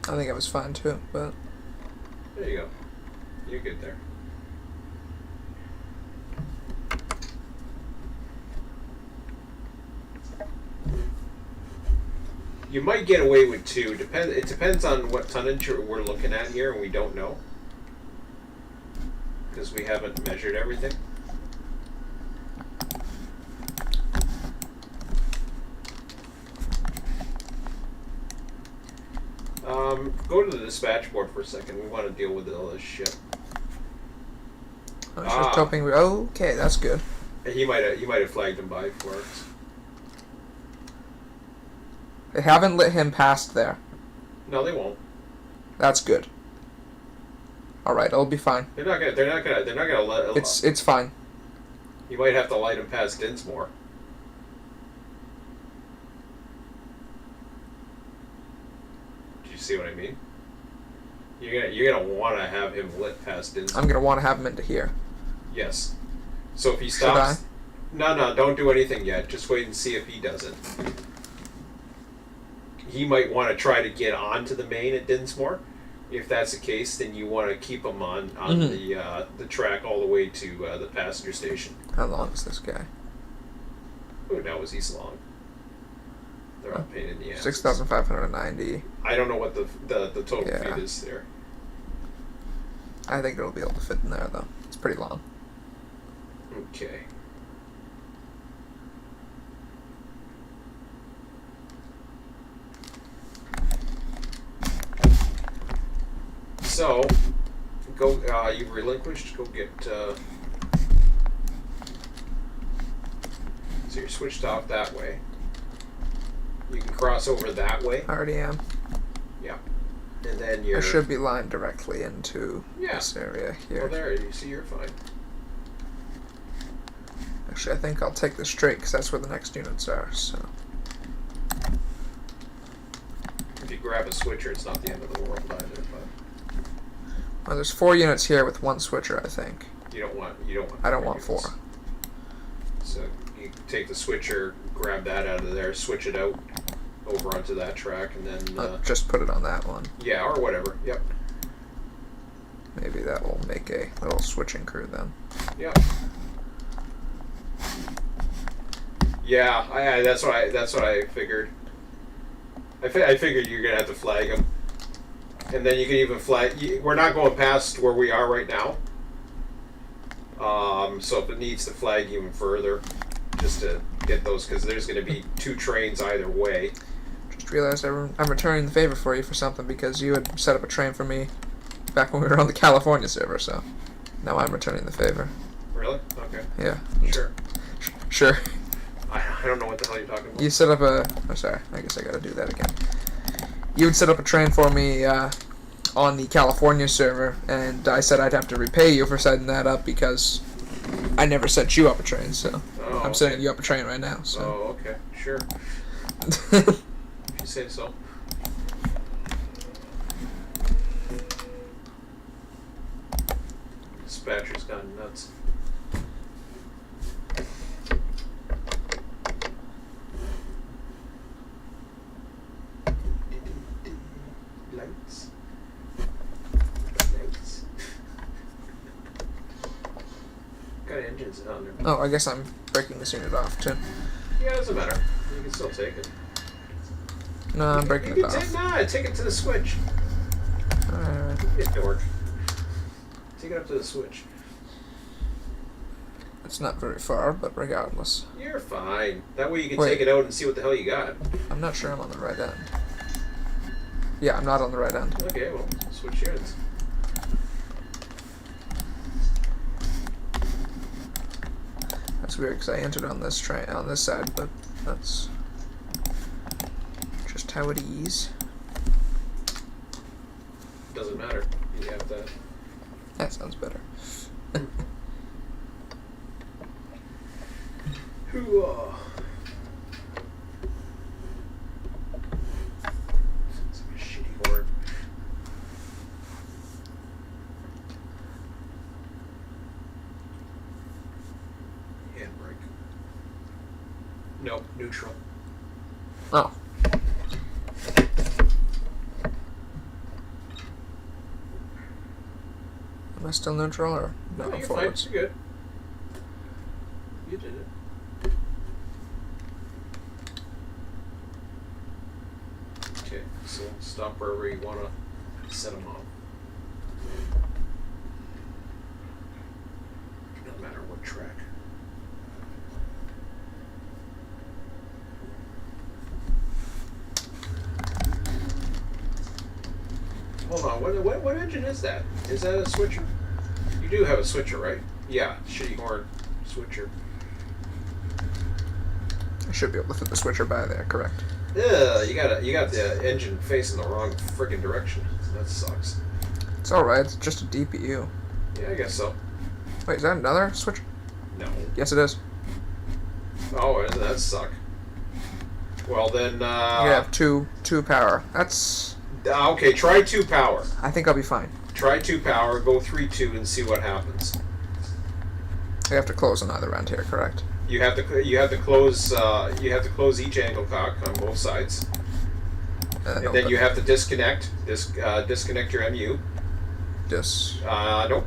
I think I was fine too, but There you go. You're good there. You might get away with 2. It depends on what tonnage we're looking at here, and we don't know. Because we haven't measured everything. Go to the dispatch board for a second. We want to deal with all this shit. I was just hoping we. Okay, that's good. You might have flagged him by for us. They haven't lit him past there. No, they won't. That's good. All right, it'll be fine. They're not gonna let. It's fine. You might have to light him past Dinsmore. Do you see what I mean? You're gonna want to have him lit past Dinsmore. I'm gonna want to have him into here. Yes. So if he Should stops, I? no, don't do anything yet. Just wait and see if he doesn't. He might want to try to get onto the main at Dinsmore. If that's the case, then you want to keep him on the track all the way to the passenger station. How long is this guy? Who knows? He's long. They're all pain in the ass. 6,590. I don't know what the total Yeah. feet is there. I think it'll be able to fit in there though. It's pretty long. Okay. So, go. You've relinquished. Go get. So you're switched off that way. You can cross over that way. I already am. Yeah. And then you're. I should be lined directly into Yeah. this area here. Well, there. You see, you're fine. Actually, I think I'll take this straight because that's where the next units are. So If you grab a switcher, it's not the end of the world either. But well, there's 4 units here with 1 switcher, I think. you don't want. I don't want 4. units. So you take the switcher, grab that out of there, switch it out over onto that track, and then I'll just put it on that one. yeah, or whatever. Yep. Maybe that will make a little switching crew then. Yep. Yeah, that's what I figured. I figured you're gonna have to flag them, and then you can even flag. We're not going past where we are right now. So if it needs to flag even further, just to get those, because there's going to be 2 trains either way. Just realized I'm returning the favor for you for something because you had set up a train for me back when we were on the California server. So now I'm returning the favor. Really? Okay. Yeah. Sure. Sure. I don't know what the hell you're talking about. You set up a. Oh, sorry. I guess I gotta do that again. You would set up a train for me on the California server, and I said I'd have to repay you for setting that up because I never set you up a train. So Oh, I'm okay. setting you up a train right now. So. Oh, okay. Sure. If you say so. Dispatcher's gone nuts. Lights. Lights. Got engines on there. Oh, I guess I'm breaking this unit off too. Yeah, it doesn't matter. You can still take it. No, I'm breaking it You off. can take it to the switch. Alright. Get dork. Take it up to the switch. It's not very far, but regardless. You're fine. That way you can Wait. take it out and see what the hell you got. I'm not sure I'm on the right end. Yeah, I'm not on the right end. Okay, well, switch units. That's weird because I entered on this train on this side, but that's just how it is. Doesn't matter. You have that. That sounds better. Hoo-ah. Sounds like a shitty horn. Nope, neutral. Oh. Am I still neutral or no? No, you're Forwards. fine. You're good. You did it. Okay, so stop wherever you want to set them off. No matter what track. Hold on, what engine is that? Is that a switcher? You do have a switcher, right? Yeah, shitty horn switcher. I should be able to fit the switcher by there. Correct. Yeah, you got the engine facing the wrong freaking direction. That sucks. It's all right. It's just a DPU. Yeah, I guess so. Wait, is that another switcher? No. Yes, it is. Oh, doesn't that suck? Well then. You have two power. That's. Okay, try 2 power. I think I'll be fine. Try 2 power. Go 3-2 and see what happens. I have to close on either end here. Correct. You have to close each angle cock on both sides, and then you have to disconnect disconnect your MU. Nope.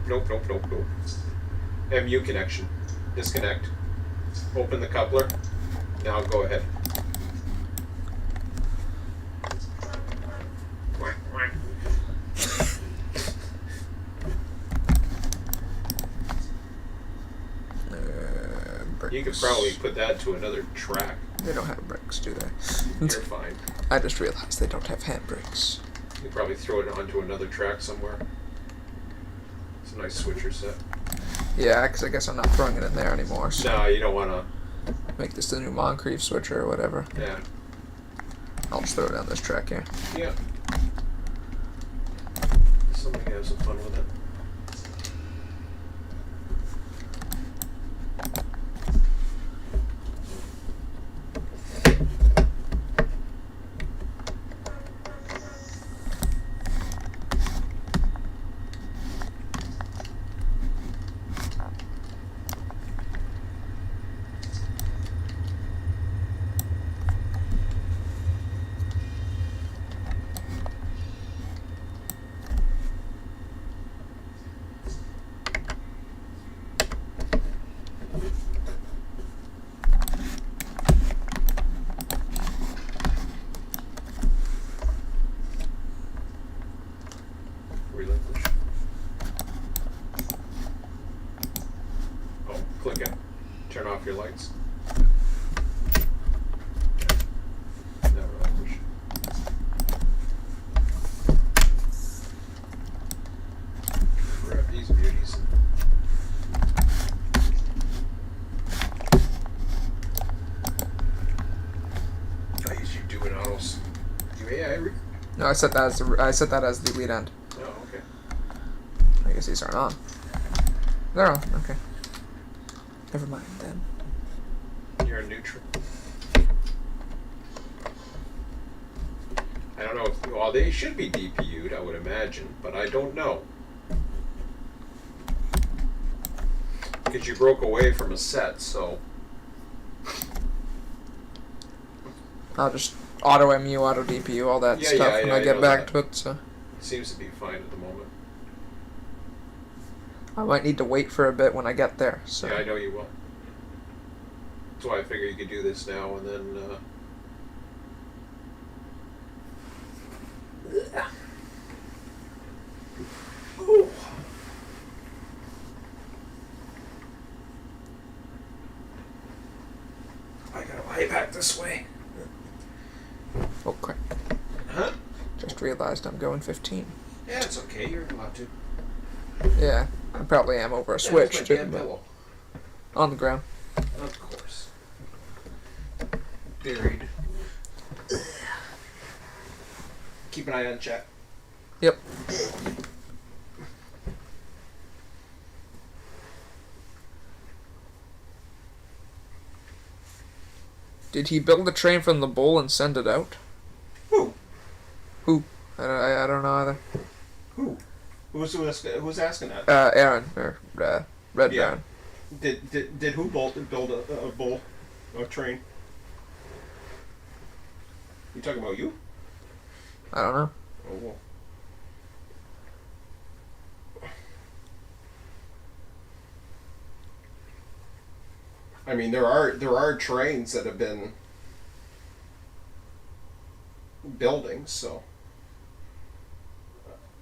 MU connection. Disconnect. Open the coupler. Now go ahead. You could probably put that to another track. They don't have brakes, do they? You're fine. I just realized they don't have handbrakes. You could probably throw it onto another track somewhere. It's a nice switcher set. Yeah, because I guess I'm not throwing it in there anymore. So No, you don't want to. make this the new Moncrief switcher or whatever. Yeah. I'll just throw it on this track here. Yeah. Somebody have some fun with it. Relinquish. Oh, click it. Turn off your lights. Now relinquish. Grab these beauties. I usually do it autos. You AI. No, I set that as the lead end. Oh, okay. I guess these aren't on. They're on. Okay. Never mind then. You're in neutral. I don't know if, well, they should be DPU'd, I would imagine, but I don't know. Because you broke away from a set, so. I'll just auto MU, auto DPU, all that Yeah, stuff yeah, when yeah, I I get know back that. to it. So It seems to be fine at the moment. I might need to wait for a bit when I get there. So Yeah, I know you will. That's why I figure you could do this now and then. Ooh. I gotta lie back this way. oh crap! Huh? Just realized I'm going 15. Yeah, it's okay. You're allowed to. Yeah, I probably am over a Yeah, switch where's my too, damn but pillow? on the ground. Of course. Buried. Keep an eye on chat. Yep. Did he build the train from the bowl and send it out? Who? Who? I don't know either. Who? Who's asking that? Aaron or Red Yeah. Baron. Did who build a bowl, a train? You talking about you? I don't know. Oh, well. I mean, there are trains that have been building, so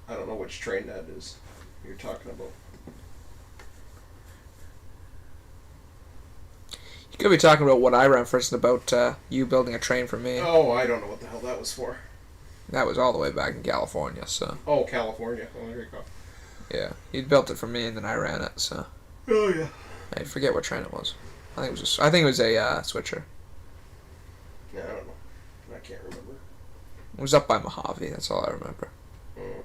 I don't know which train that is you're talking about. You could be talking about what I referenced about you building a train for me. Oh, I don't know what the hell that was for. That was all the way back in California, so. Oh, California. Oh, there you go. Yeah, you built it for me and then I ran it, so. Oh yeah. I forget what train it was. I think it was a switcher. Yeah, I don't know. I can't remember. It was up by Mojave, that's all I remember. Mm.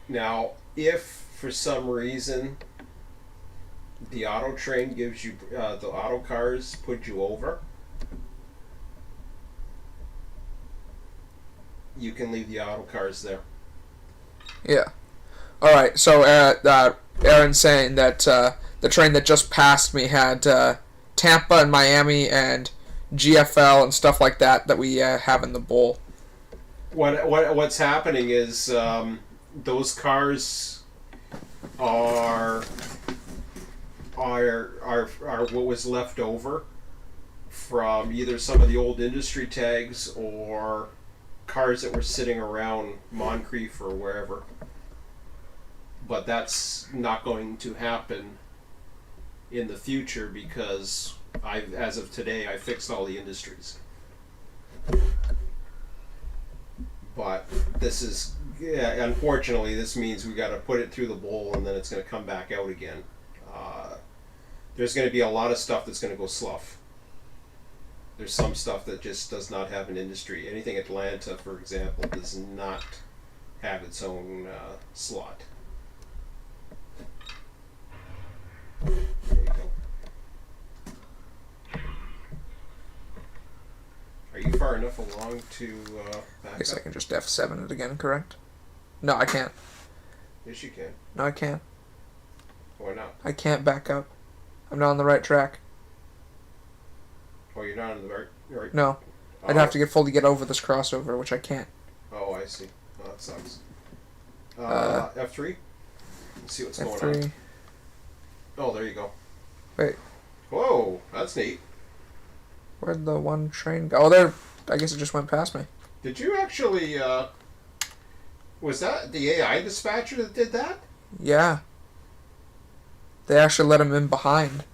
Now, if for some reason the auto train gives you the auto cars put you over, you can leave the auto cars there. Yeah. Alright, so Aaron's saying that the train that just passed me had Tampa and Miami and GFL and stuff like that we have in the bowl. What's happening is those cars are what was left over from either some of the old industry tags or cars that were sitting around Moncrief or wherever. But that's not going to happen in the future because as of today, I fixed all the industries. But this is, unfortunately, this means we got to put it through the bowl and then it's going to come back out again. There's going to be a lot of stuff that's going to go slough. There's some stuff that just does not have an industry. Anything Atlanta, for example, does not have its own slot. There you go. Are you far enough along to back I guess up? I can just F7 it again, correct? No, I can't. Yes, you can. No, I can't. Why not? I can't back up. I'm not on the right track. Oh, you're not on the right. No. Oh. I'd have to fully get over this crossover, which I can't. Oh, I see. Oh, that sucks. F3. Let's see what's going F3. on. Oh, there you go. Wait, Whoa, that's neat. where'd the one train go? Oh, there. I guess it just went past me. Did you actually? Was that the AI dispatcher that did that? Yeah. They actually let him in behind.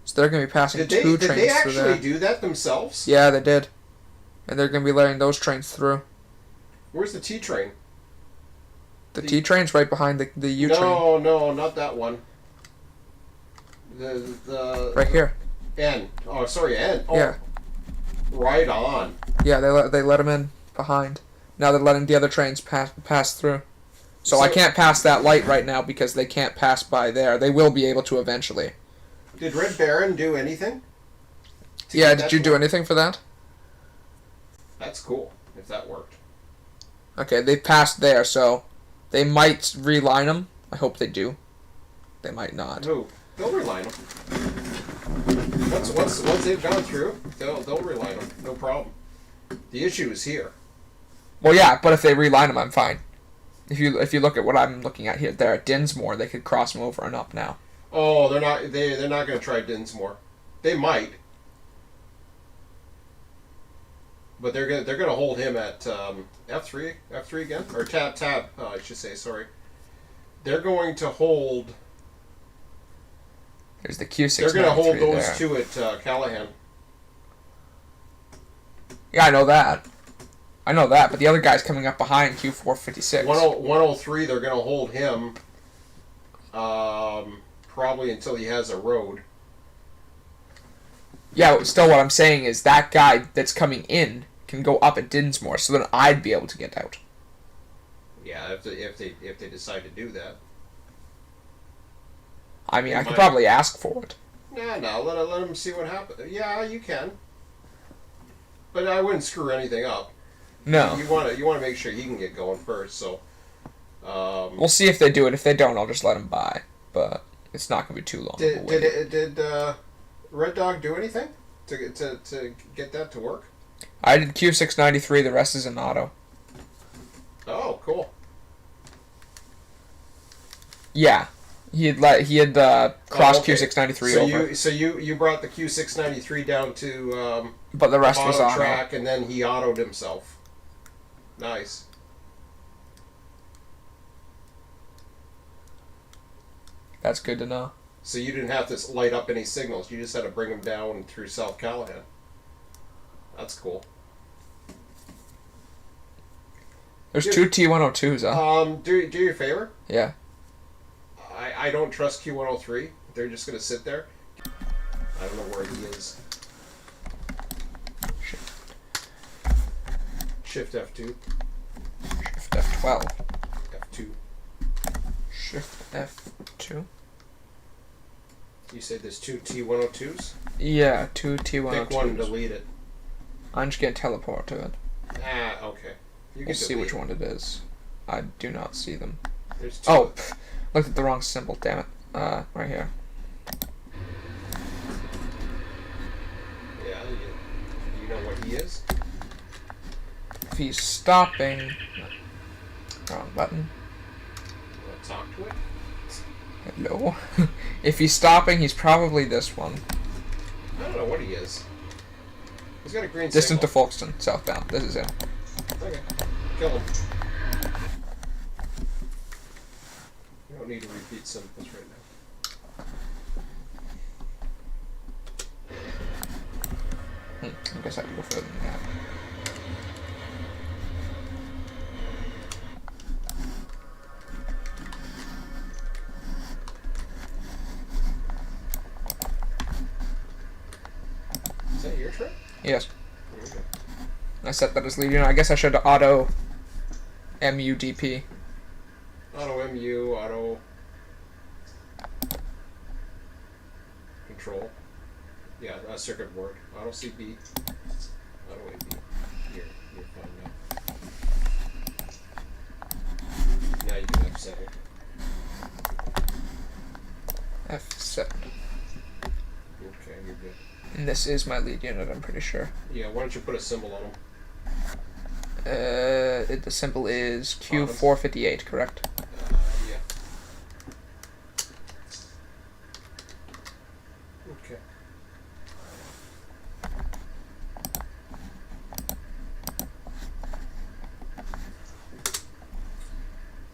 So they're going to be passing Did two they trains through actually there. do that themselves? Yeah, they did. And they're going to be letting those trains through. Where's the T train? The T train's right behind the U train. No, not that one. The Right here. N. Oh, sorry, N. Oh, Yeah. right on. Yeah, they let him in behind. Now they're letting the other trains pass through. So I can't pass that light right now because they can't pass by there. They will be able to eventually. Did Red Baron do anything? Yeah, did you do anything for that? That's cool, if that worked. Okay, they passed there, so they might reline them. I hope they do. They might not. Who? They'll reline them. Once they've gone through, they'll reline them. No problem. The issue is here. Well, yeah, but if they reline them, I'm fine. If you look at what I'm looking at here, they're at Dinsmore. They could cross them over and up now. Oh, they're not going to try Dinsmore. They might, but they're gonna hold him at F3 again, or tab. I should say, sorry. They're going to hold. There's the Q6. They're going to hold those two at Callahan. Yeah, I know that. But the other guy's coming up behind Q456. 103. They're going to hold him. Probably until he has a road. Yeah, still what I'm saying is that guy that's coming in can go up at Dinsmore, so then I'd be able to get out. Yeah, if they decide to do that. I mean, It I could might. probably ask for it. No, let him see what happens. Yeah, you can. But I wouldn't screw anything up. No. You want to make sure he can get going first. So. We'll see if they do it. If they don't, I'll just let him buy. But it's not going to be too long. Did Red Dog do anything to get that to work? I did Q693. The rest is in auto. Oh, cool. Yeah, he had crossed okay. Q693 so over. You brought the Q693 down to But the rest was bottom auto. track, and then he autoed himself. Nice. That's good to know. So you didn't have to light up any signals. You just had to bring them down through South Callahan. That's cool. There's two T102s, huh? Do you a favor. Yeah. I don't trust Q103. They're just gonna sit there. I don't know where he is. Shift F2. Shift F12. F2. Shift F2. You said there's two T102s? Yeah, two T102s. Pick one and delete it. I'm just gonna teleport to it. Okay. You We'll can see delete which one it is. I do not see them. There's two. Oh, looked at the wrong symbol. Damn it. Right here. Yeah, you know what he is? If he's stopping. Wrong button. You want to talk to it? Hello. If he's stopping, he's probably this one. I don't know what he is. He's got a green Distant to signal. Folkestone, southbound. This is him. Okay. Kill him. You don't need to repeat symbols right now. I guess I have to go further than that. Is that your trip? Yes. Okay. I set that as lead unit. I guess I should auto MUDP. Auto MU, auto control. Yeah, circuit board. Auto CB. Auto AB. You're fine now. Now you can F7. F7. Okay, you're good. And this is my lead unit, I'm pretty sure. Yeah, why don't you put a symbol on them? The symbol is Q458, correct? Yeah. Okay.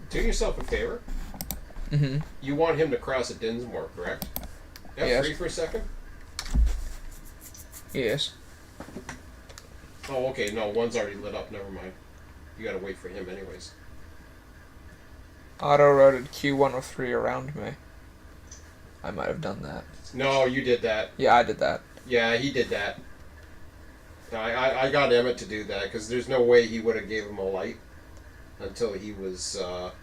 Do yourself a favor. Mm-hmm. You want him to cross at Dinsmore, correct? F3 Yes. for a second? Yes. Oh, okay. No, one's already lit up. Never mind. You gotta wait for him anyways. Auto-rotated Q103 around me. I might have done that. No, you did that. Yeah, I did that. Yeah, he did that. I got Emmett to do that because there's no way he would have gave him a light until he was out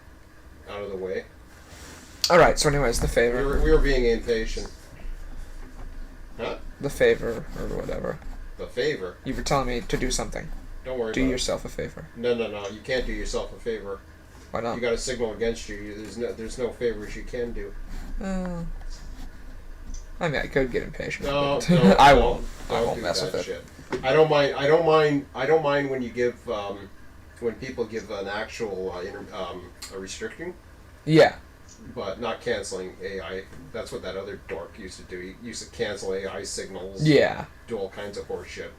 of the way. Alright, so anyways, the favor. We were being impatient. Huh? The favor, or whatever. The favor. You were telling me to do something. Don't worry Do about yourself a favor. it. No. You can't do yourself a favor. Why not? You got a signal against you. There's no favors you can do. I mean, I could get impatient. No, but no, I don't- won't. I don't won't do mess that with it. shit. I don't mind when you give when people give an actual a restricting, Yeah. but not canceling AI. That's what that other dork used to do. He used to cancel AI signals. Yeah. Do all kinds of horse shit.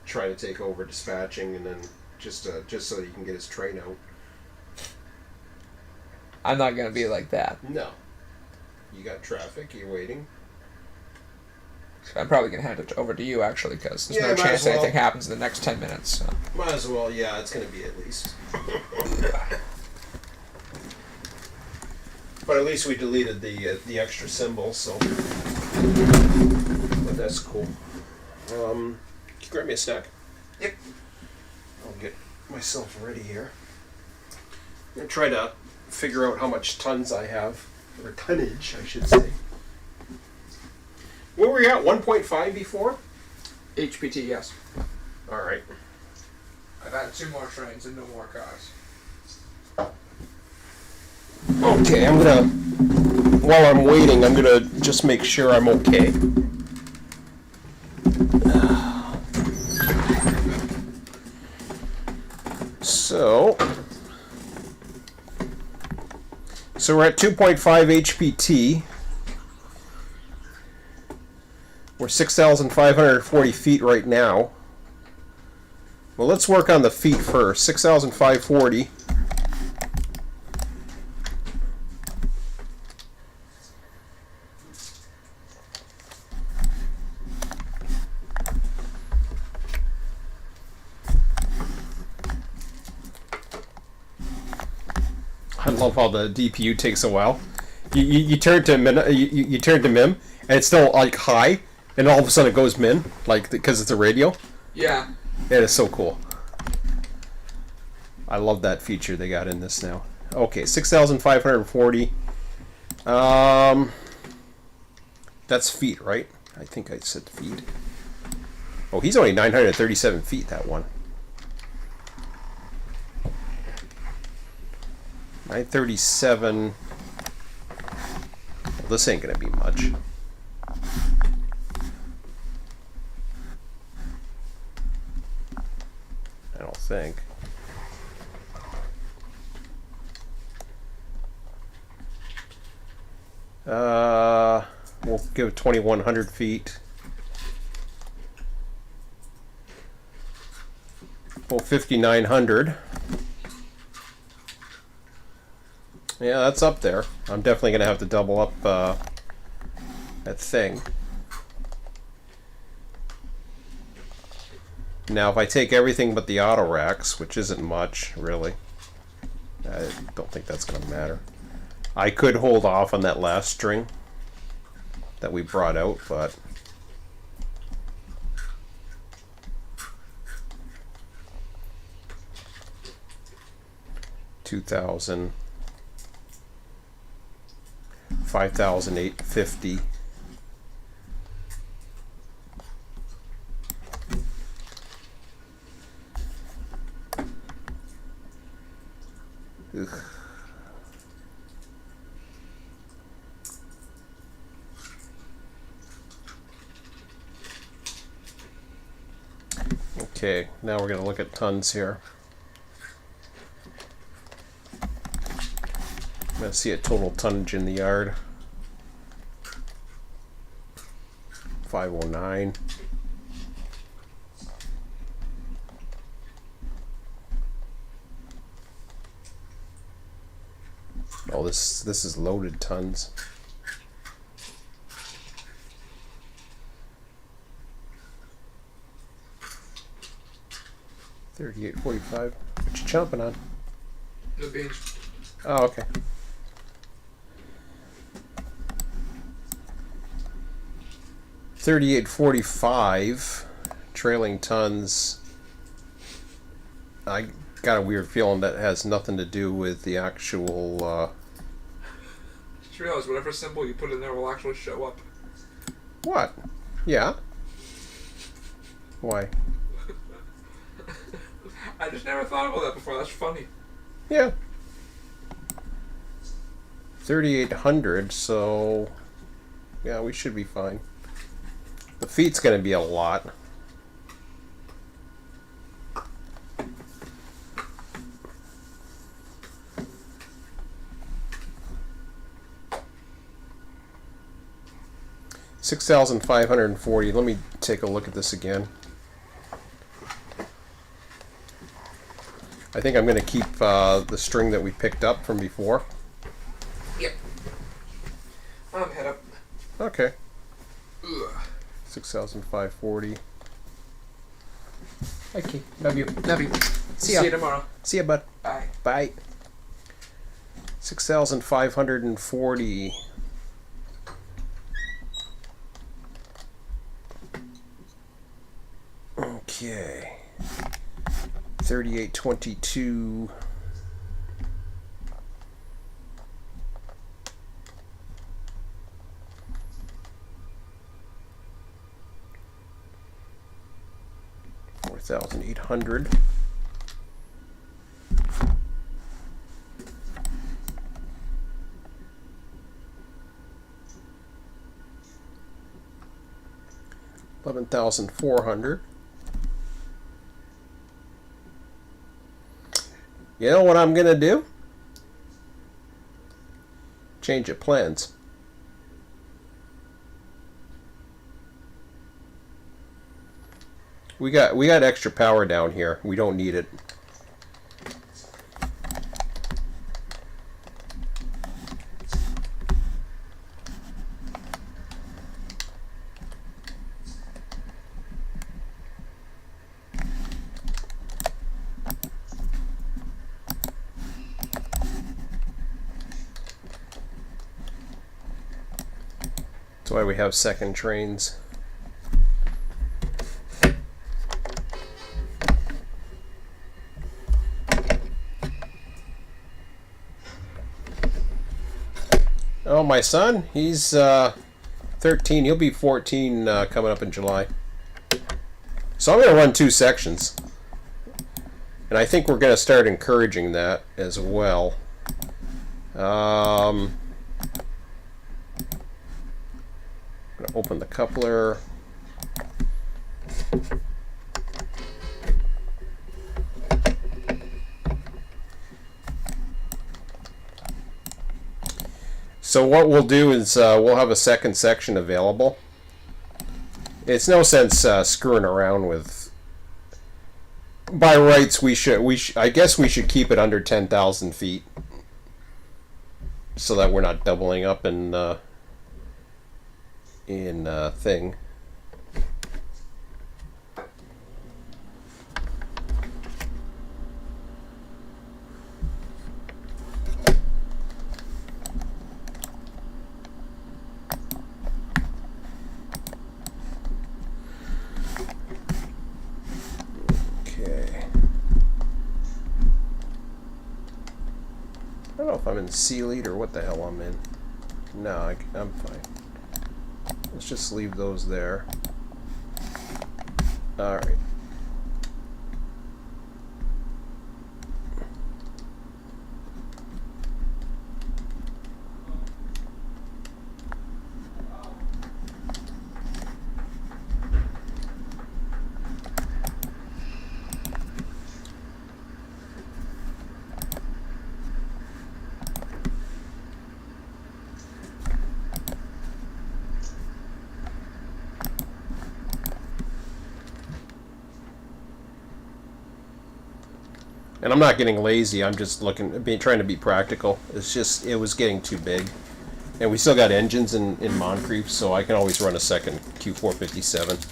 Try to take over dispatching, and then just so that he can get his train out. I'm not gonna be like that. No. You got traffic. You're waiting. I'm probably gonna hand it over to you actually, because there's Yeah, no might chance as well. anything happens in the next 10 minutes. So. Might as well. Yeah, it's gonna be at least. But at least we deleted the extra symbol, so. But that's cool. Can you grab me a snack? Yep. I'll get myself ready here. I'm gonna try to figure out how much tons I have Or tonnage, I should say. Where were we at? 1.5 before? HPT, yes. Alright. I've added 2 more trains and no more cars. Okay, I'm gonna, while I'm waiting, I'm gonna just make sure I'm okay. So we're at 2.5 HPT. We're 6,540 feet right now. Well, let's work on the feet first. 6,540. I love how the DPU takes a while. You turn to you turn to MIM, and it's still like high, and all of a sudden it goes min, like because it's a radio. Yeah. It is so cool. I love that feature they got in this now. Okay, 6,540. That's feet, right? I think I said feet. Oh, he's only 937 feet. That one. 937. Well, this ain't gonna be much. I don't think. We'll give it 2,100 feet. Well, 5,900. Yeah, that's up there. I'm definitely going to have to double up that thing. Now, if I take everything but the auto racks, which isn't much, really, I don't think that's going to matter. I could hold off on that last string that we brought out, but... $2,000, 5,850. Ugh. Okay, now we're going to look at tons here. I'm going to see a total tonnage in the yard. 509. Oh, this is loaded tons. $38.45. What you chomping on? The beans. Oh, okay. $38.45 trailing tons. I got a weird feeling that has nothing to do with the actual. Just realize whatever symbol you put in there will actually show up. What? Yeah. Why? I just never thought about that before. That's funny. Yeah. 3,800. So yeah, we should be fine. The feet's going to be a lot. $6,540. Let me take a look at this again. I think I'm going to keep the string that we picked up from before. Yep. I'm head up. Okay. Ugh. 6,540. Okay. Love you. Love you. See ya. See you tomorrow. See ya, bud. Bye. Bye. 6,540. Okay. 3822. 2,800. $11,400. You know what I'm gonna do? Change of plans. We got extra power down here. We don't need it. That's why we have second trains. Oh, my son, he's 13. He'll be 14 coming up in July. So I'm going to run 2 sections. And I think we're going to start encouraging that as well. I'm going to open the coupler. So what we'll do is we'll have a second section available. It's no sense screwing around with. By rights, I guess we should keep it under 10,000 feet, so that we're not doubling up in thing. I don't know if I'm in C lead or what the hell I'm in. No, I'm fine. Let's just leave those there. Alright. And I'm not getting lazy. I'm just trying to be practical. It's just it was getting too big, and we still got engines in Moncrief, so I can always run a second Q457.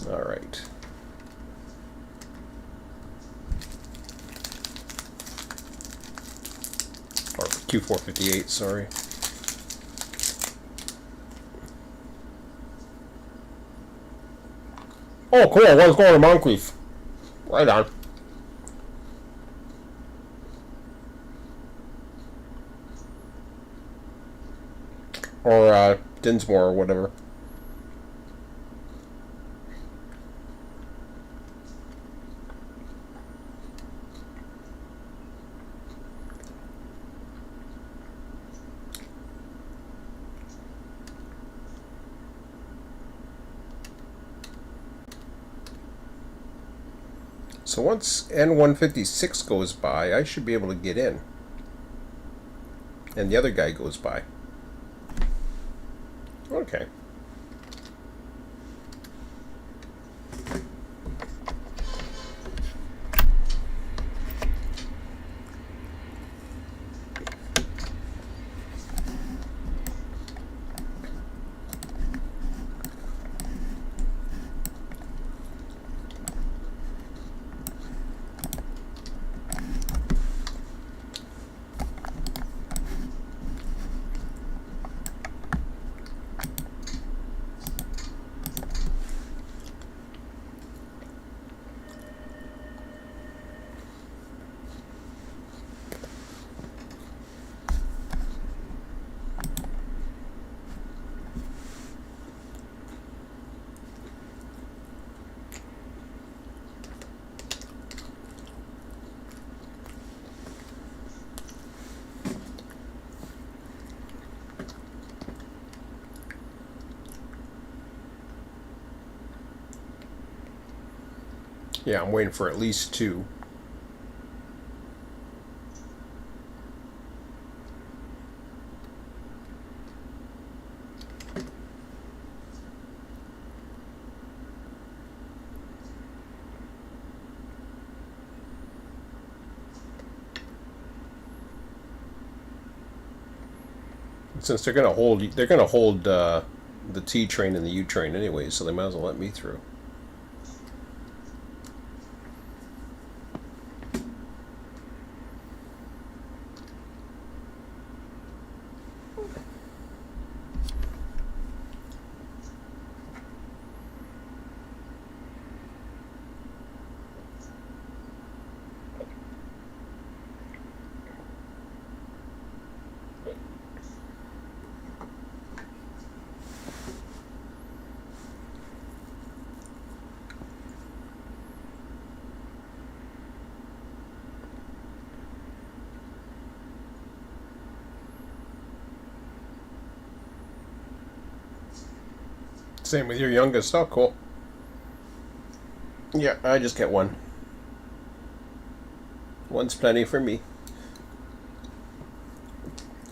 All right. Or Q458. Sorry. Oh, cool. One's going to Moncrief. Right on. Or Dinsmore or whatever. So once N156 goes by, I should be able to get in. And the other guy goes by. Okay. Yeah, I'm waiting for at least 2. Since they're gonna hold the T train and the U train anyway, so they might as well let me through. Same with your youngest. Oh, cool. Yeah, I just get one. One's plenty for me.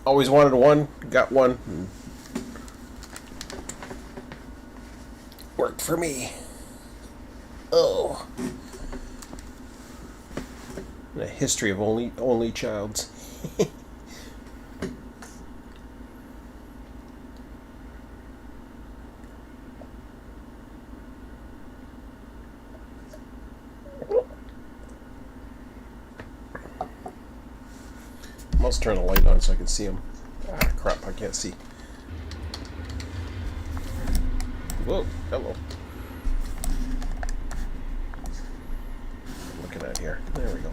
Always wanted one, got one. Worked for me. Oh. A history of only childs. Let's turn the light on so I can see them. Ah, crap, I can't see. Whoa, hello. I'm looking at here. There we go.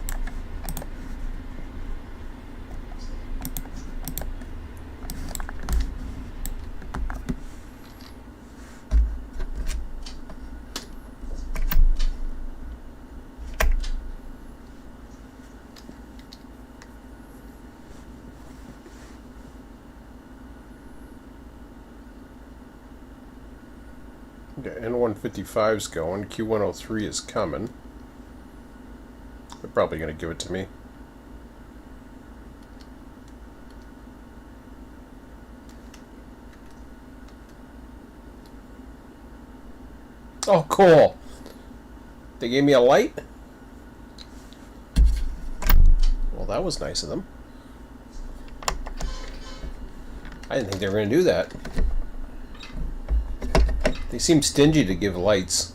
Okay, N155's going. Q103 is coming. They're probably going to give it to me. Oh, cool. They gave me a light? Well, that was nice of them. I didn't think they were going to do that. They seem stingy to give lights.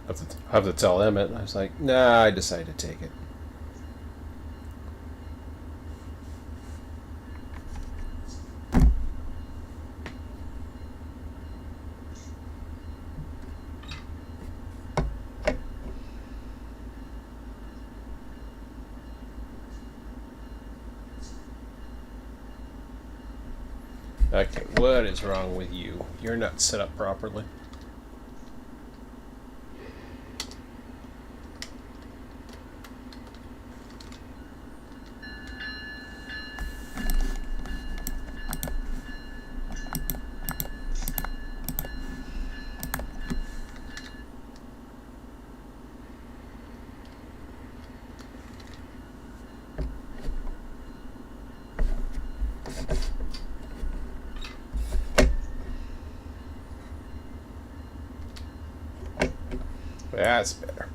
I have to tell them it. I was like, nah, I decided to take it. Okay, what is wrong with you? You're not set up properly. That's better.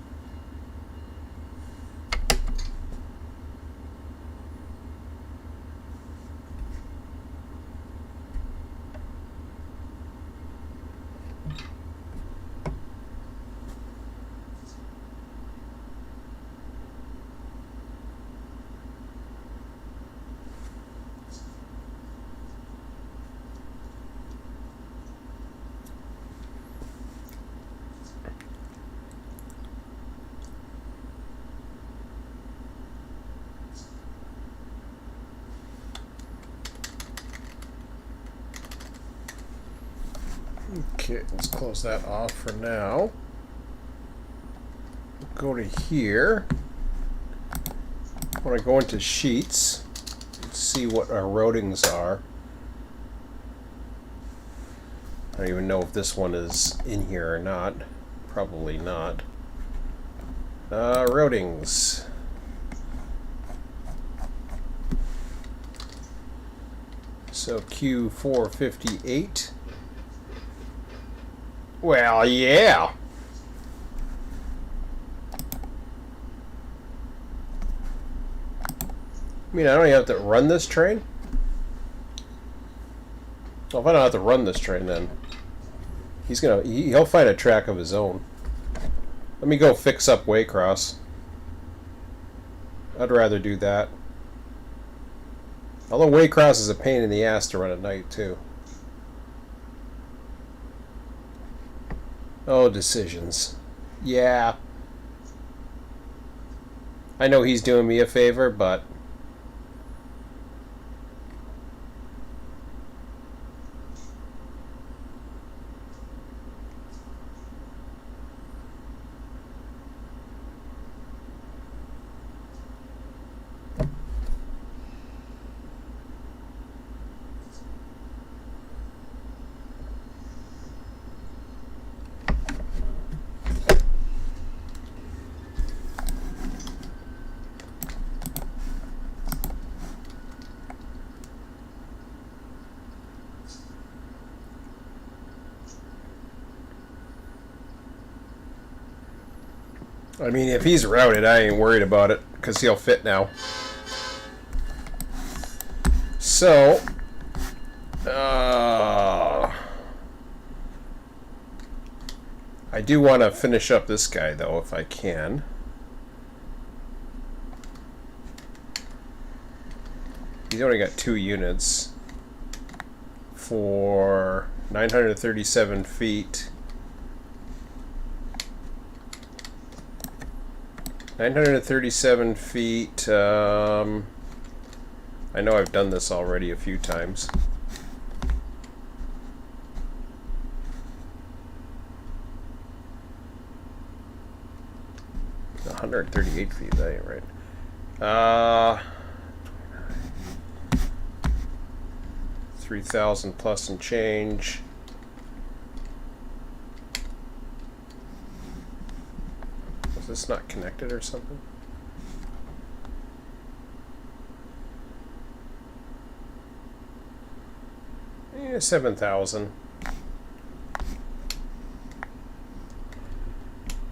Okay, let's close that off for now. Go to here. want to go into sheets and see what our routings are. I don't even know if this one is in here or not. Probably not. Routings. So Q458. Well, yeah. I mean, I don't even have to run this train. Well, if I don't have to run this train, then he'll find a track of his own. Let me go fix up Waycross. I'd rather do that. Although Waycross is a pain in the ass to run at night, too. Oh, decisions. Yeah. I know he's doing me a favor, but... I mean, if he's routed, I ain't worried about it, because he'll fit now. So, I do want to finish up this guy, though, if I can. He's only got 2 units for 937 feet. 937 feet. I know I've done this already a few times. $138 feet, that ain't right. 3,000 plus and change. Is this not connected or something? Yeah, 7,000.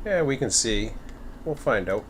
Yeah, we can see. We'll find out.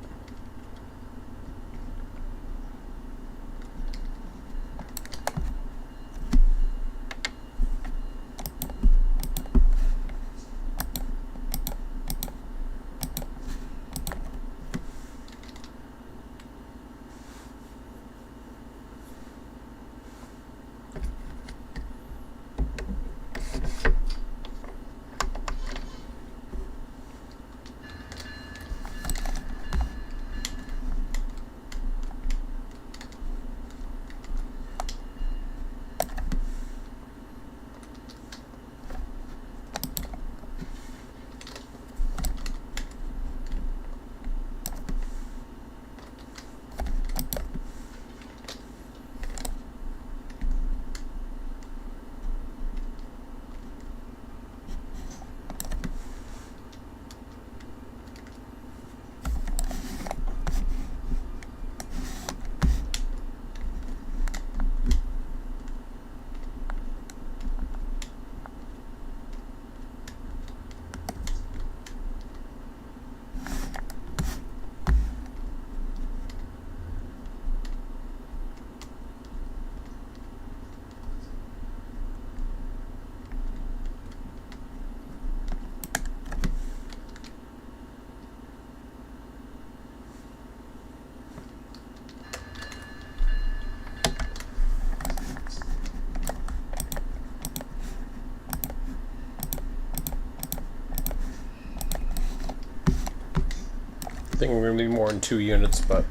I think we're going to be more than 2 units, but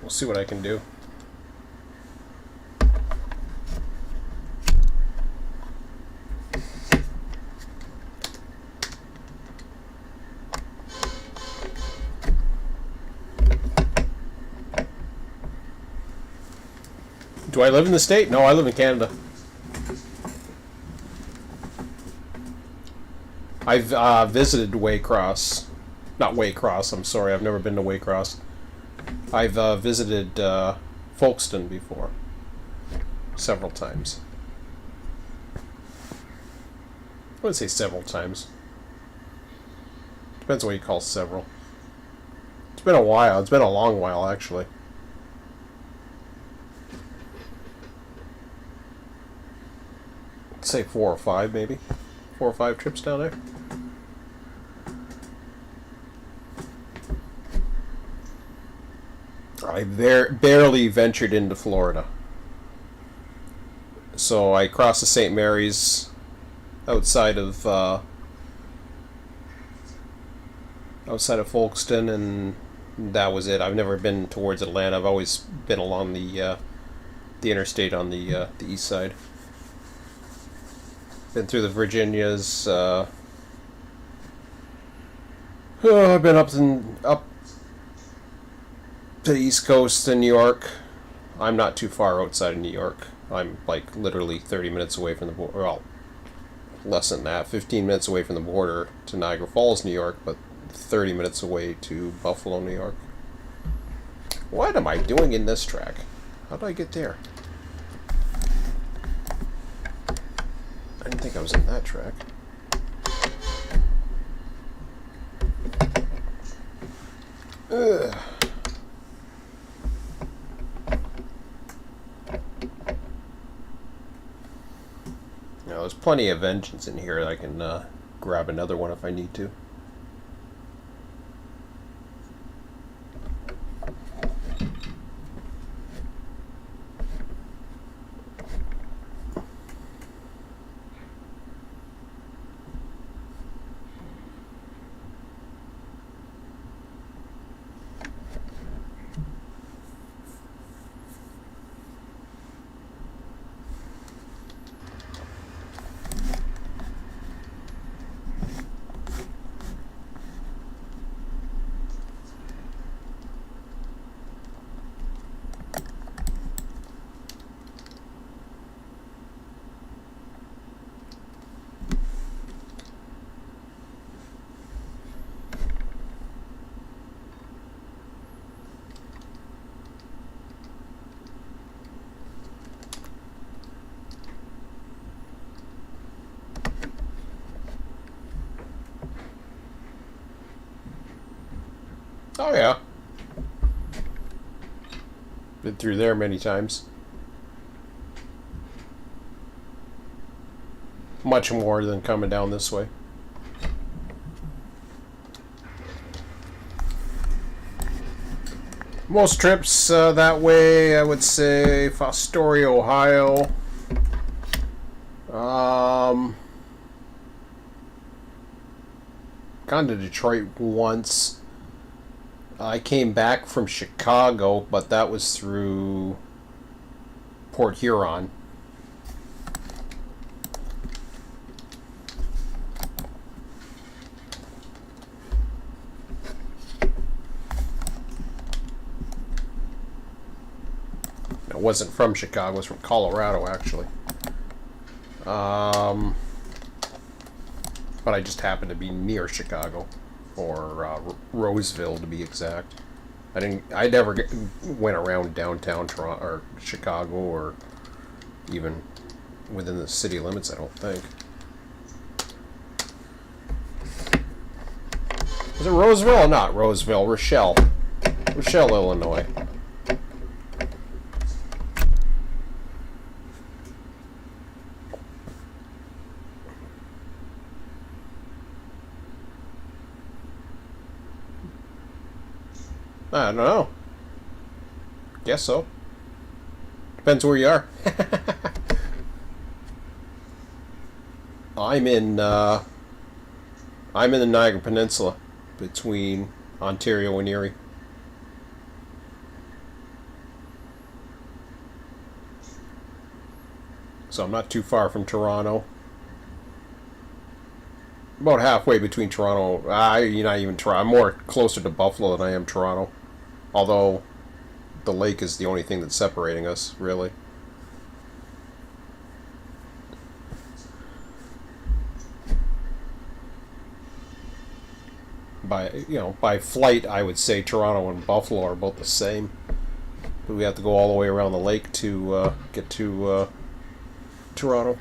we'll see what I can do. Do I live in the state? No, I live in Canada. I've visited Waycross. Not Waycross, I'm sorry. I've never been to Waycross. I've visited Folkestone before. Several times. I wouldn't say several times. Depends what you call several. It's been a while. It's been a long while, actually. I'd say 4 or 5, maybe. 4 or 5 trips down there. I barely ventured into Florida. So I crossed the St. Mary's outside of Folkestone, and that was it. I've never been towards Atlanta. I've always been along the interstate on the east side. Been through the Virginias. I've been up to the East Coast in New York. I'm not too far outside of New York. I'm like literally 30 minutes away from the border. Well, less than that. 15 minutes away from the border to Niagara Falls, New York, but 30 minutes away to Buffalo, New York. What am I doing in this track? How did I get there? I didn't think I was in that track. Ugh. Now, there's plenty of engines in here. I can grab another one if I need to. Oh yeah. Been through there many times. Much more than coming down this way. Most trips that way, I would say Fostoria, Ohio. Gone to Detroit once. I came back from Chicago, but that was through Port Huron. It wasn't from Chicago, it was from Colorado, actually. But I just happened to be near Chicago. Or Roseville, to be exact. I never went around downtown Toronto or Chicago, or even within the city limits. I don't think. Was it Roseville or not Roseville? Rochelle, Illinois. I don't know. Guess so. Depends where you are. I'm in the Niagara Peninsula, between Ontario and Erie. So I'm not too far from Toronto. About halfway between Toronto. Not even Toronto. I'm more closer to Buffalo than I am Toronto. Although the lake is the only thing that's separating us, really. by flight, I would say Toronto and Buffalo are about the same. But we have to go all the way around the lake to get to Toronto.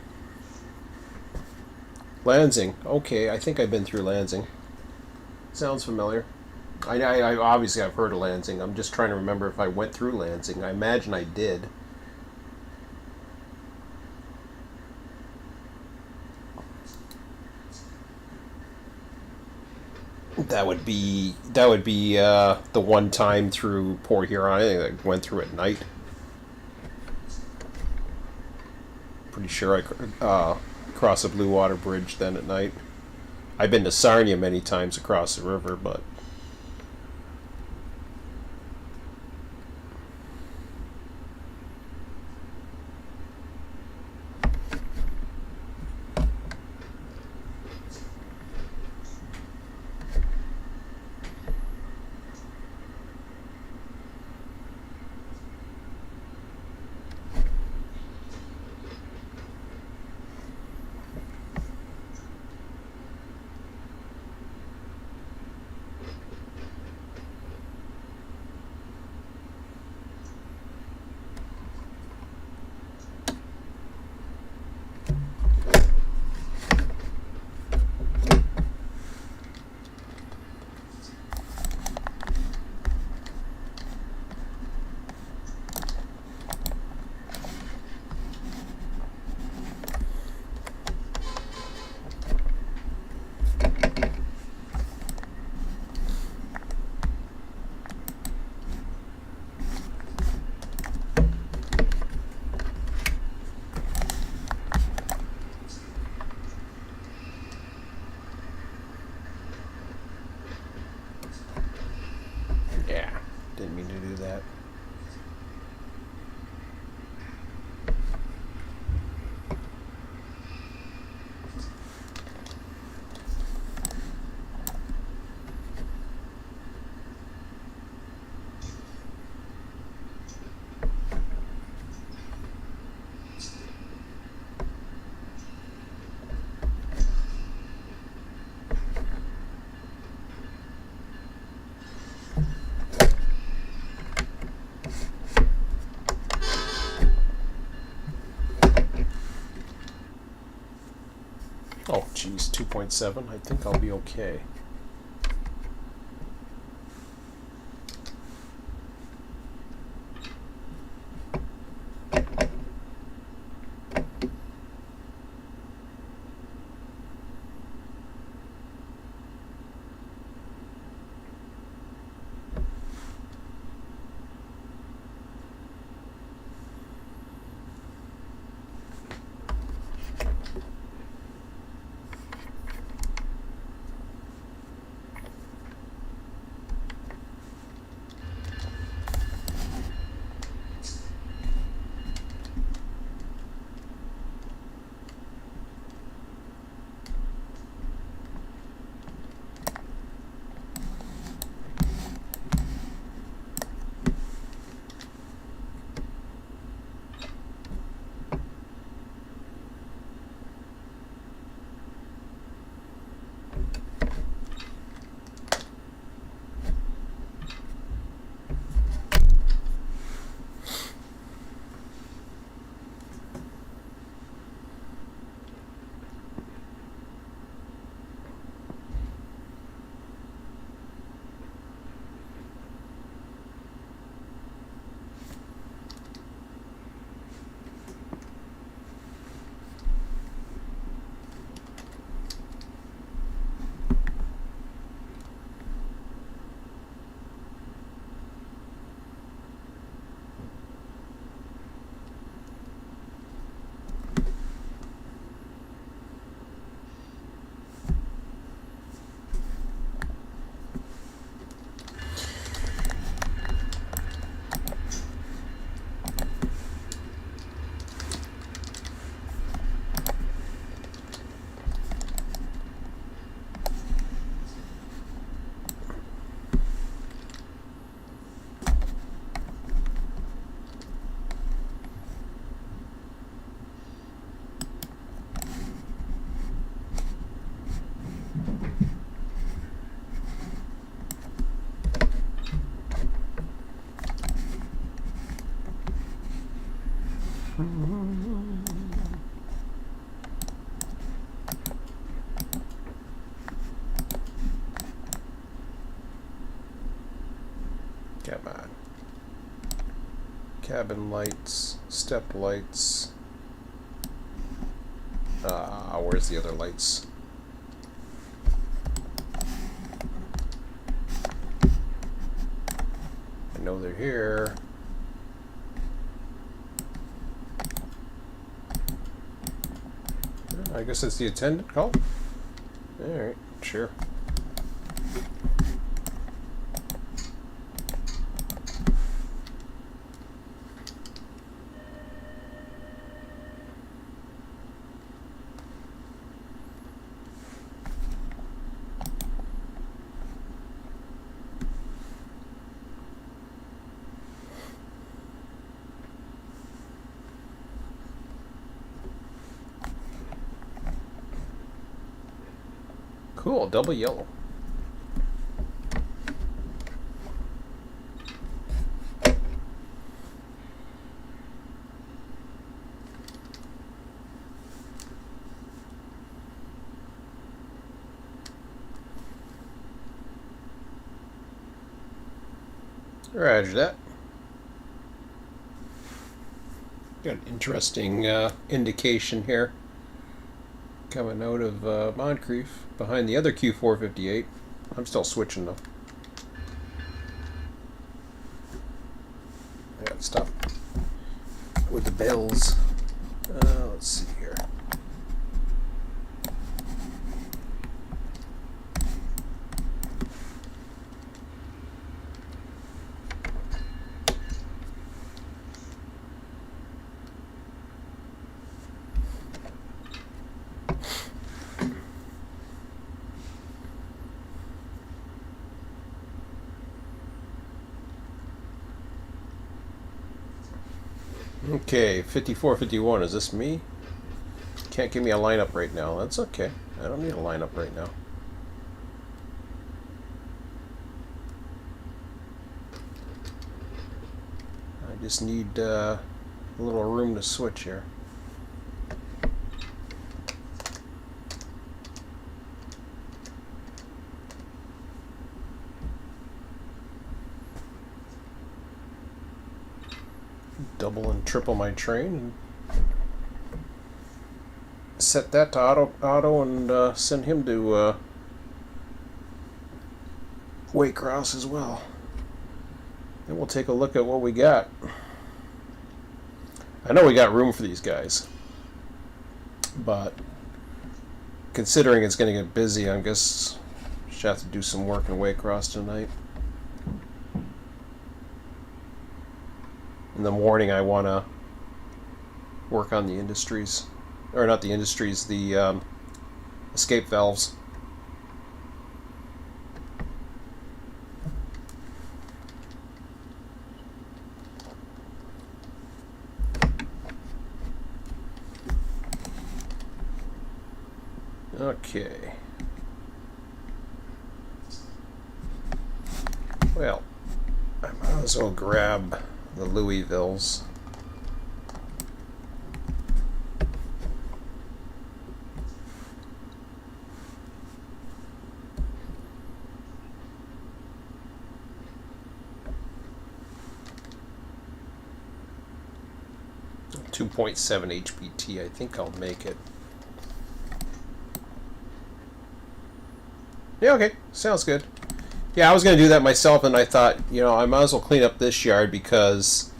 Lansing. Okay, I think I've been through Lansing. Sounds familiar. I obviously I've heard of Lansing. I'm just trying to remember if I went through Lansing. I imagine I did. That would be the one time through Port Huron. I think I went through at night. Pretty sure I crossed the Blue Water Bridge then at night. I've been to Sarnia many times across the river, but yeah, didn't mean to do that. Oh, geez, 2.7. I think I'll be okay. Cabin lights, step lights. Where's the other lights? I know they're here. I guess it's the attendant call. Alright, sure. Cool, double yellow. Roger that. Got an interesting indication here coming out of Moncrief behind the other Q458. I'm still switching though. I got stuff with the bells. Let's see here. Okay, 5451, is this me? Can't give me a lineup right now. That's okay. I don't need a lineup right now. I just need a little room to switch here. Double and triple my train and set that to auto and send him to Waycross as well. Then we'll take a look at what we got. I know we got room for these guys, but considering it's going to get busy, I guess just have to do some work in Waycross tonight. In the morning, I want to work on the industries, or not the industries, the escape valves. Okay. Well, I might as well grab the Louisvilles. .7 HPT, I think I'll make it. Yeah, okay, sounds good. Yeah, I was going to do that myself, and I thought, you know, I might as well clean up this yard because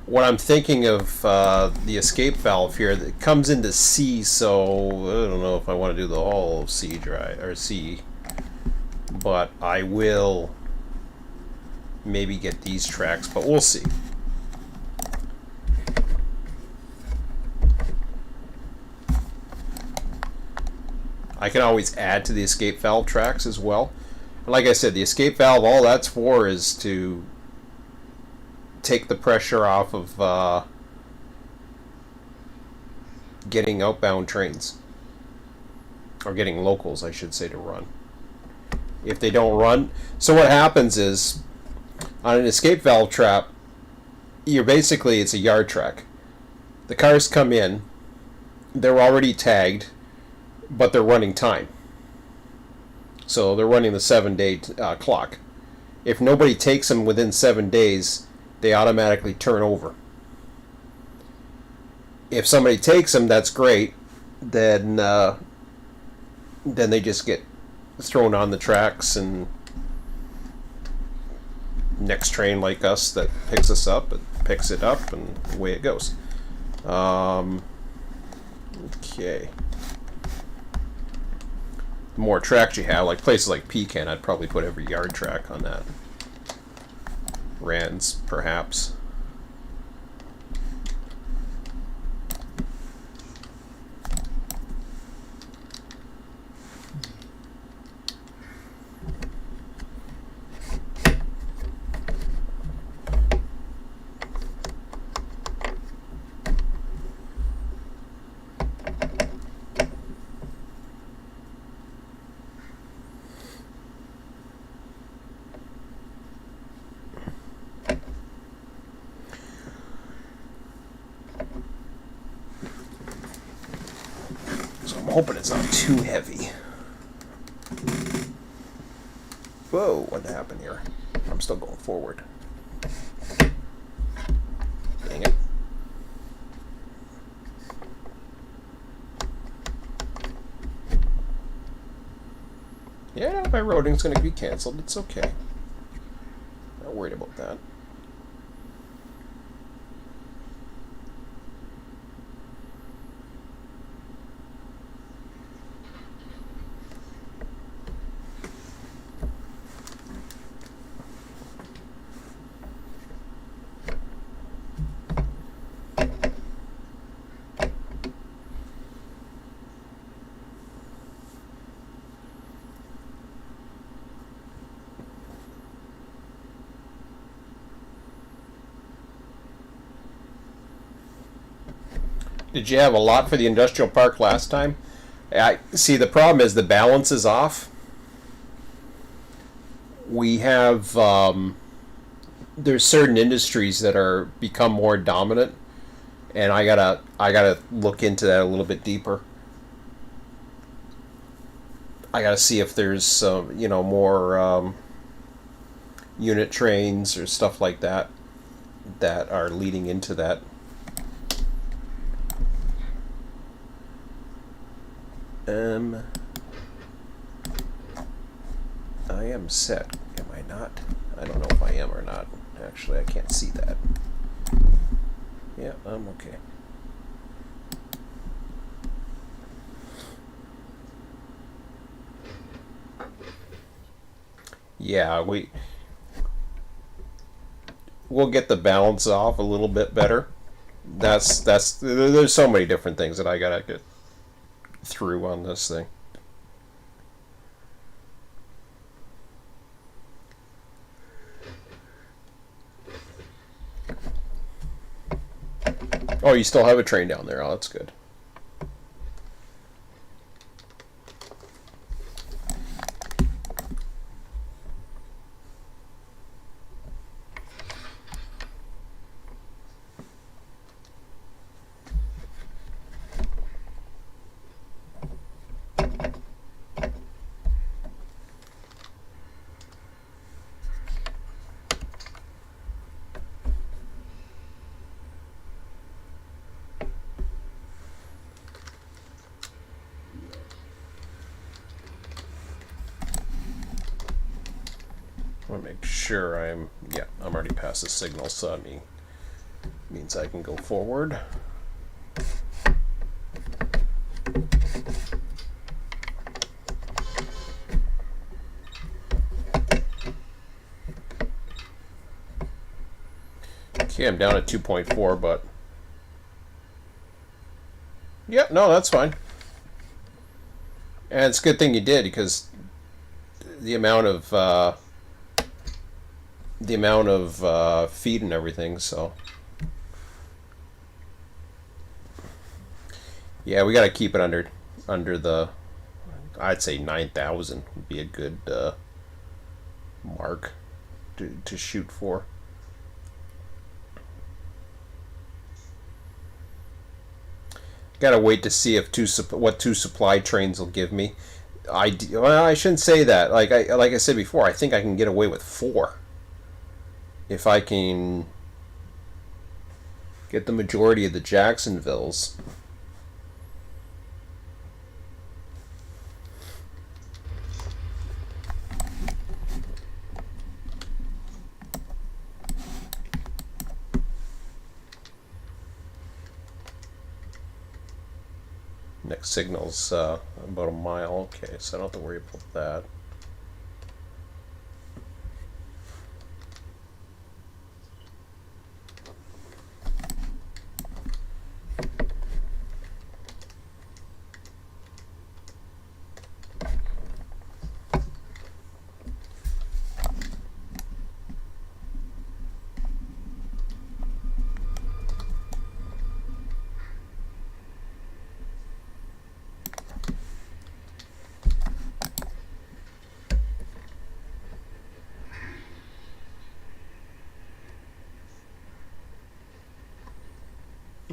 what I'm thinking of the escape valve here that comes into C, so I don't know if I want to do the whole C dry or C, but I will maybe get these tracks, but we'll see. I can always add to the escape valve tracks as well. Like I said, the escape valve, all that's for is to take the pressure off of getting outbound trains. Or getting locals, I should say, to run. If they don't run... So what happens is, on an escape valve trap, you're basically, it's a yard track. The cars come in, they're already tagged, but they're running time. So they're running the 7-day clock. If nobody takes them within 7 days, they automatically turn over. if somebody takes them, that's great. Then they just get thrown on the tracks, and next train like us that picks us up, it picks it up, and away it goes. Okay. The more tracks you have, like places like Pecan, I'd probably put every yard track on that. Rands, perhaps. I'm hoping it's not too heavy. Whoa, what happened here? I'm still going forward. Dang it. Yeah, my routing's going to be canceled. It's okay. Not worried about that. Did you have a lot for the industrial park last time? I see. The problem is the balance is off. We have there's certain industries that are become more dominant, and I gotta look into that a little bit deeper. I gotta see if there's more unit trains or stuff like that that are leading into that. I am set. Am I not? I don't know if I am or not. Actually, I can't see that. Yeah, I'm okay. Yeah, we'll get the balance off a little bit better. There's so many different things that I gotta get through on this thing. Oh, you still have a train down there. Oh, that's good. I want to make sure I'm already past the signal, so that means I can go forward. Okay, I'm down at 2.4, but yeah, no, that's fine. And it's a good thing you did, because the amount of feed and everything, so yeah, we got to keep it under the, I'd say 9,000 would be a good mark to shoot for. Got to wait to see if what two supply trains will give me. I shouldn't say that. Like I said before, I think I can get away with 4. If I can Get the majority of the Jacksonvilles. Next signal's about a mile. Okay, so I don't have to worry about that.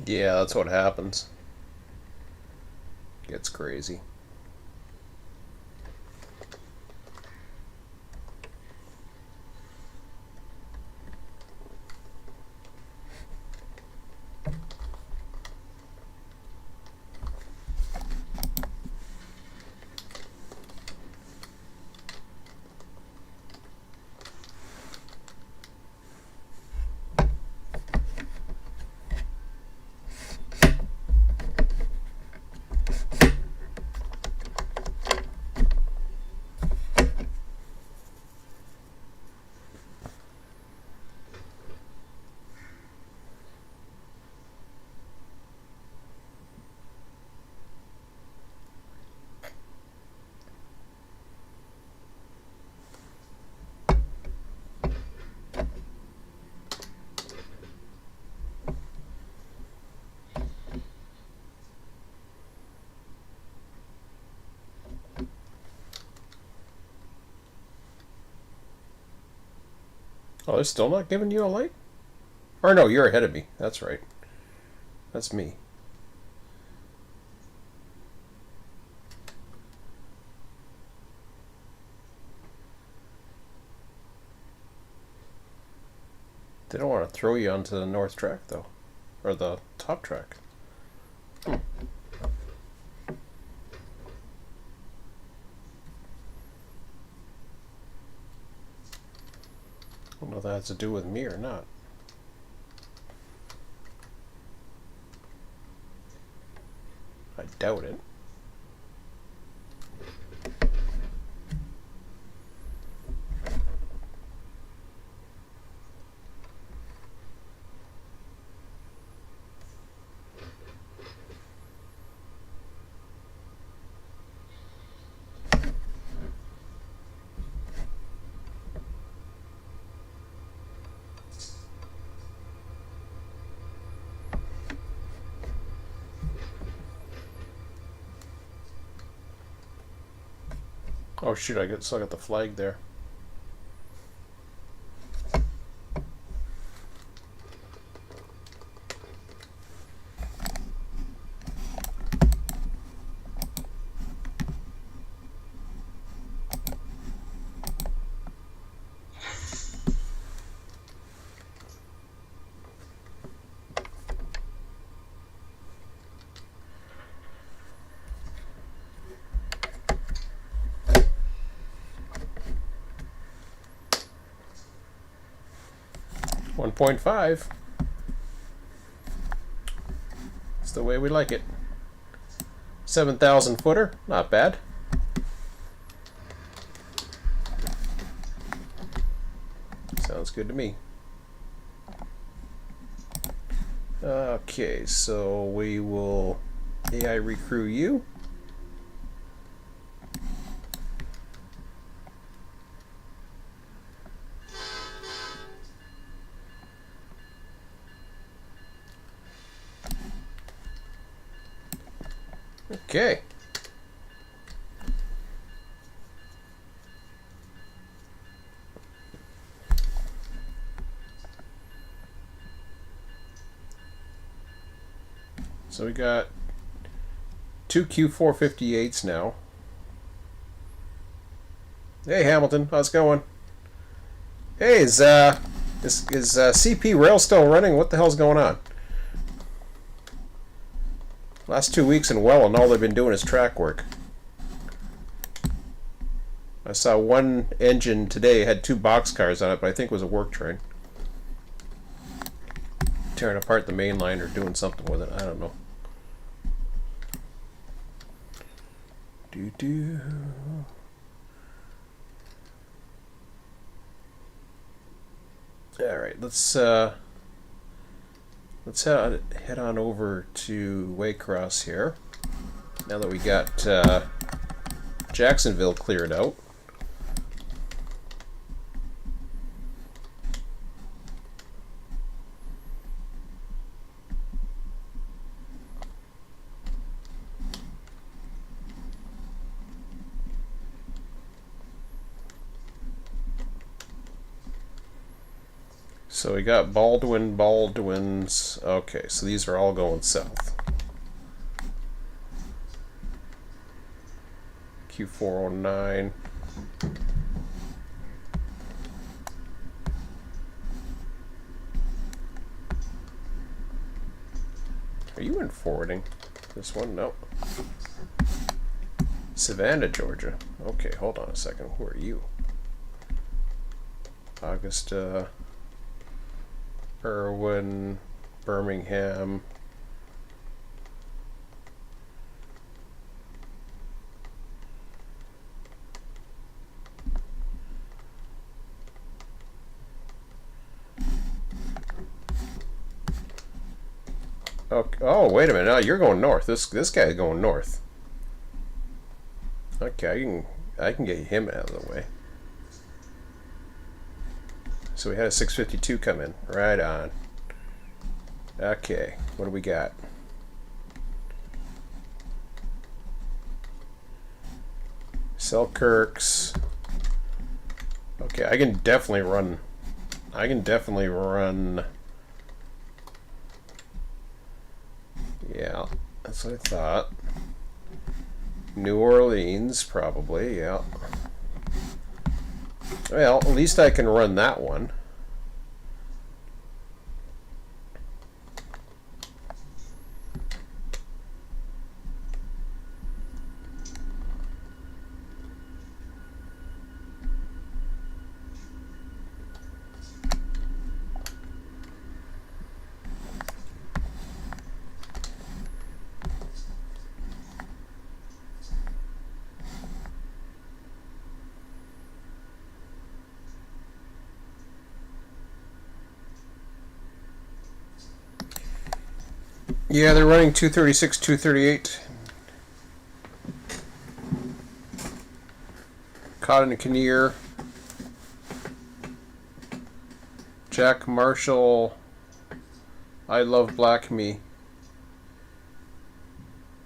Yeah, that's what happens. Gets crazy. Oh, they're still not giving you a light? Or no, you're ahead of me. That's right. That's me. They don't want to throw you onto the north track, though. Or the top track. I don't know if that has to do with me or not. I doubt it. Oh shoot, still got the flag there. .5. It's the way we like it. 7,000 footer, not bad. Sounds good to me. Okay, so we will AI recrew you. Okay. So we got two Q458s now. Hey Hamilton, how's it going? Hey, is CP Rail still running? What the hell's going on? Last 2 weeks in Welland, all they've been doing is track work. I saw one engine today, had 2 boxcars on it, but I think it was a work train. Tearing apart the main line or doing something with it, I don't know. Doo-doo. Alright, let's head on over to Waycross here. Now that we got Jacksonville cleared out. So we got Baldwin's. Okay, so these are all going south. Q409. Are you in forwarding? This one? Nope. Savannah, Georgia. Okay, hold on a second. Who are you? Augusta. Irwin, Birmingham. Okay. Oh, wait a minute. No, you're going north. This guy's going north. Okay, I can get him out of the way. So we had a 652 come in. Right on. Okay, what do we got? Selkirk's. Okay, I can definitely run. Yeah, that's what I thought. New Orleans, probably, yeah. Well, at least I can run that one. Yeah, they're running 236, 238. Cotton Kinnear. Jack Marshall. I Love Black Me.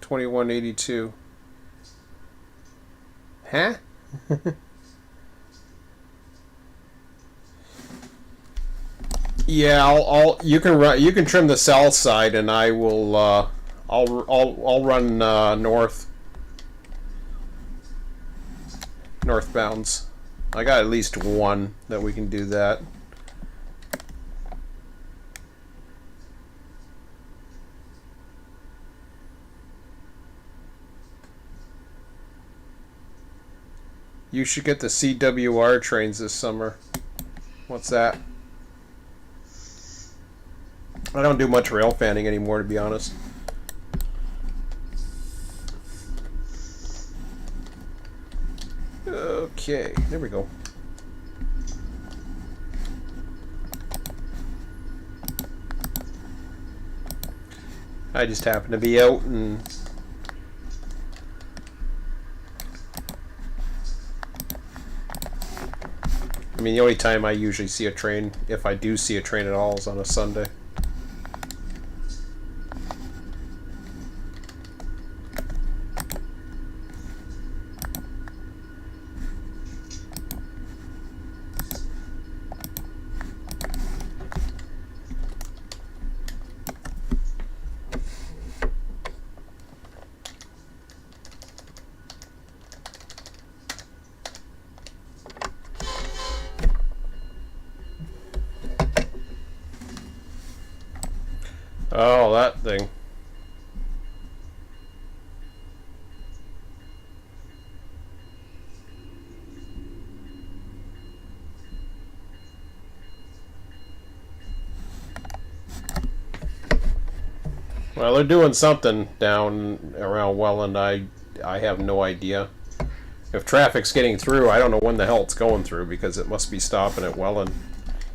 2182. Huh? Yeah, you can trim the south side, and I will I'll run northbounds. I got at least one that we can do that. You should get the CWR trains this summer. What's that? I don't do much rail fanning anymore, to be honest. Okay, there we go. I just happened to be out and I mean, the only time I usually see a train, if I do see a train at all, is on a Sunday. Oh, that thing. Well, they're doing something down around Welland. I have no idea. If traffic's getting through, I don't know when the hell it's going through because it must be stopping at Welland.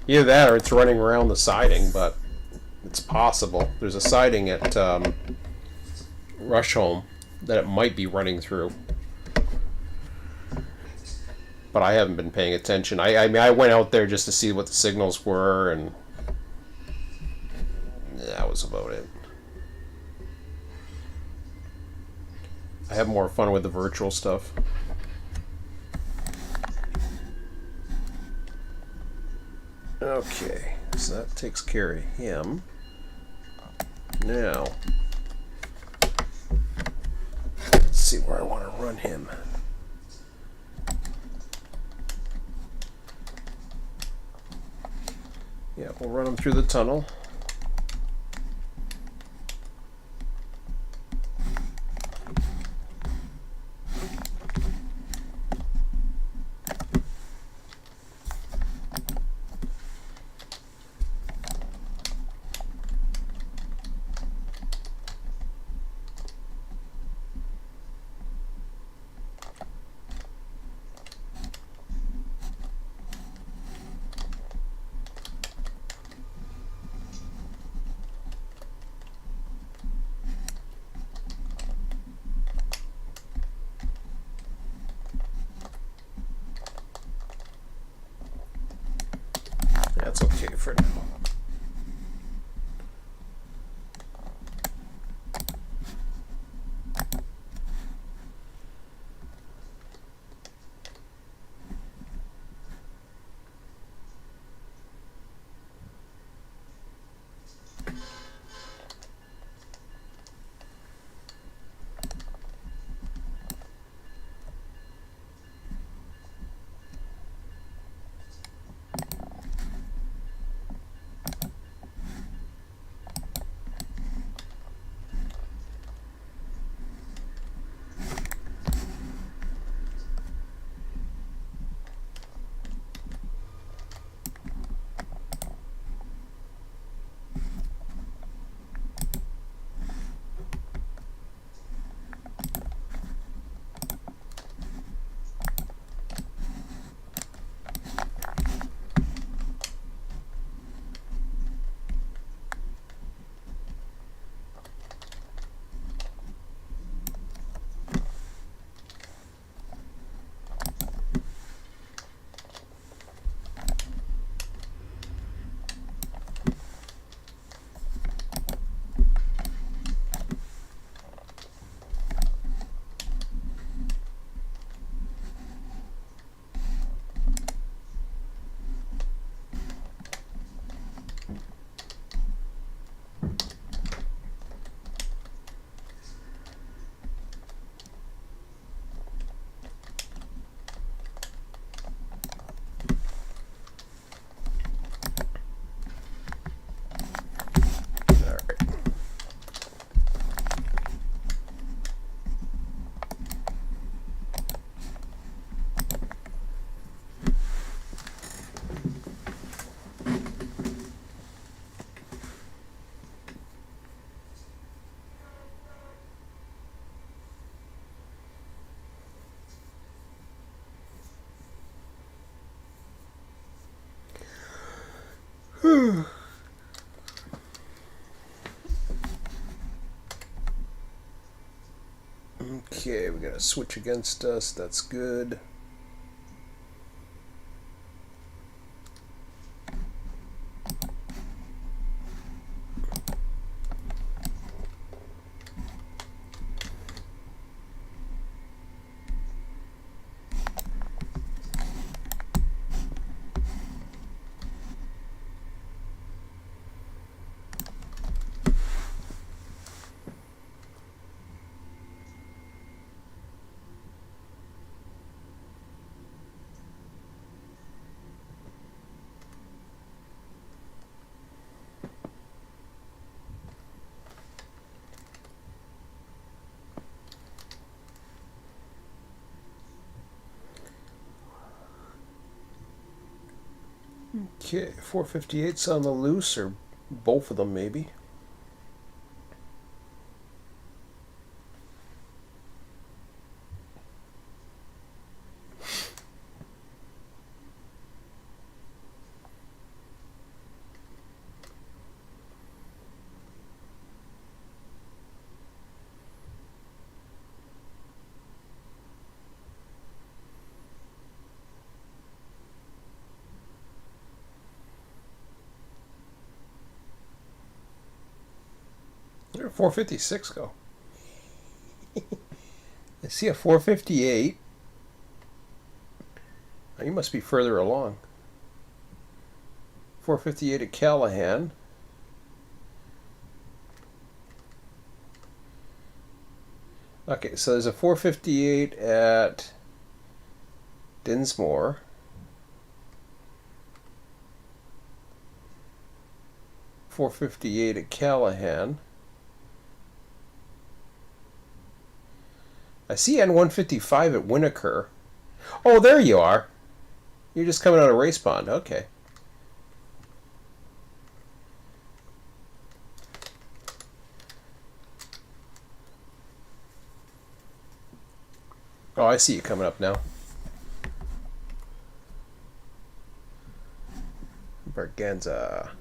Either that or it's running around the siding, but it's possible. There's a siding at Rushholme that it might be running through. But I haven't been paying attention. I mean, I went out there just to see what the signals were, and that was about it. I have more fun with the virtual stuff. Okay, so that takes care of him. Now, let's see where I want to run him. Yeah, we'll run him through the tunnel. That's okay for now. Okay, we got a switch against us. That's good. Okay, 458's on the loose, or both of them maybe. 456 go? I see a 458. Oh, you must be further along. 458 at Callahan. Okay, so there's a 458 at Dinsmore. .458 at Callahan. I see N155 at Winnaker. Oh, there you are. You're just coming out of race pond. Okay. Oh, I see you coming up now. Berganza.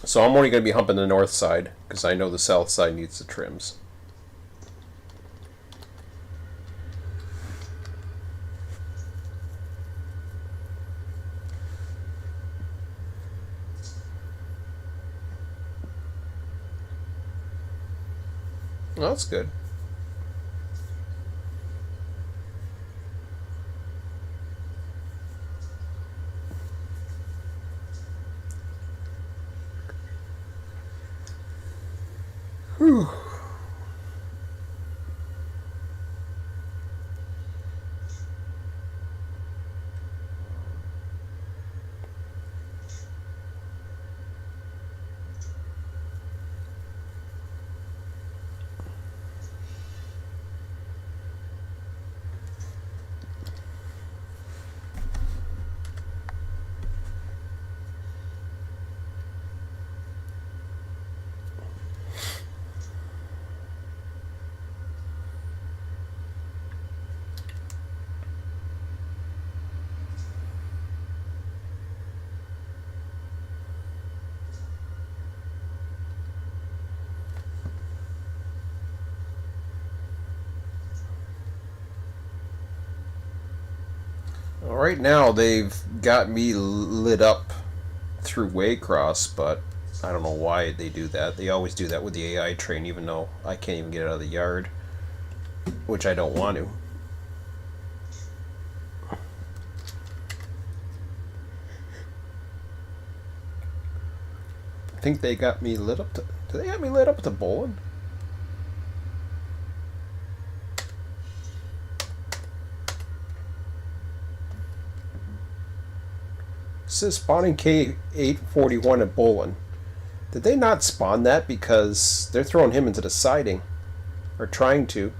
So I'm only going to be humping the north side because I know the south side needs the trims. Well, that's good. Whew. Well, right now they've got me lit up through Waycross, but I don't know why they do that. They always do that with the AI train, even though I can't even get it out of the yard, which I don't want to. I think they got me lit up to... Do they have me lit up to bowling? It says spawning K841 at Bolin. Did they not spawn that because they're throwing him into the siding? Or trying to.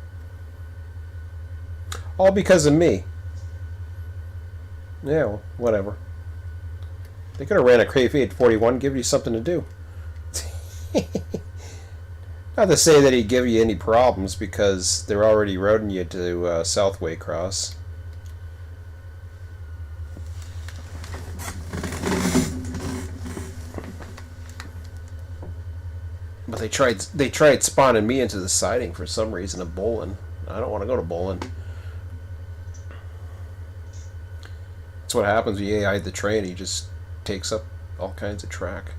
All because of me. Yeah, well, whatever. They could have ran a K841, give you something to do. Not to say that he'd give you any problems because they're already routing you to South Waycross. But they tried spawning me into the siding for some reason at Bolin. I don't want to go to Bolin. That's what happens when you AI the train. He just takes up all kinds of track.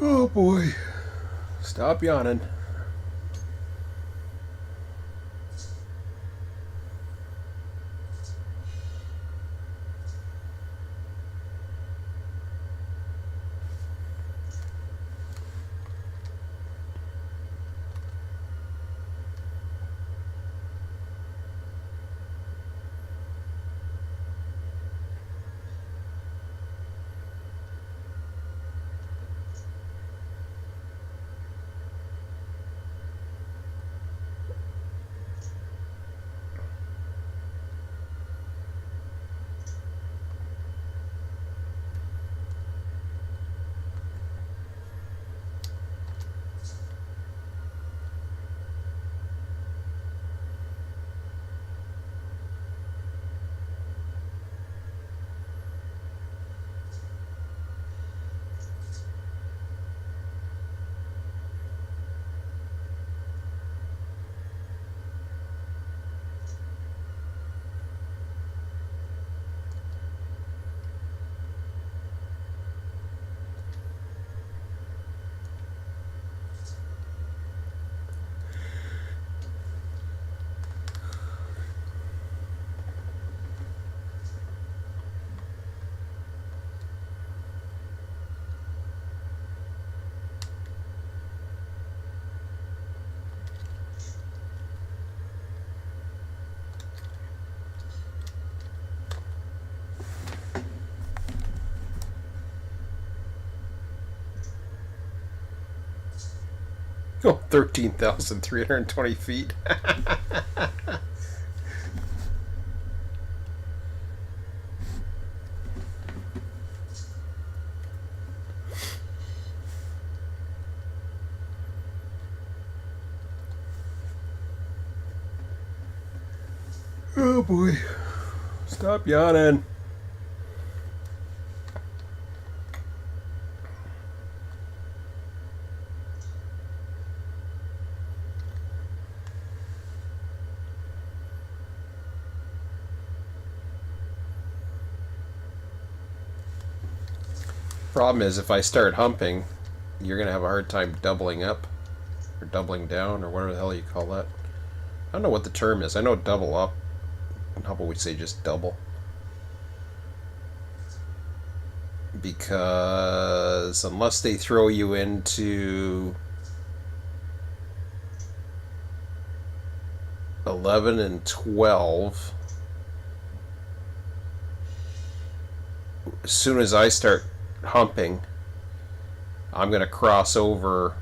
Oh boy. Stop yawning. Oh, 13,320 feet. Oh boy. Stop yawning. Problem is, if I start humping, you're gonna have a hard time doubling up or doubling down or whatever the hell you call that. I don't know what the term is. I know double up. How about we say just double? Because unless they throw you into 11 and 12, as soon as I start humping, I'm going to cross over.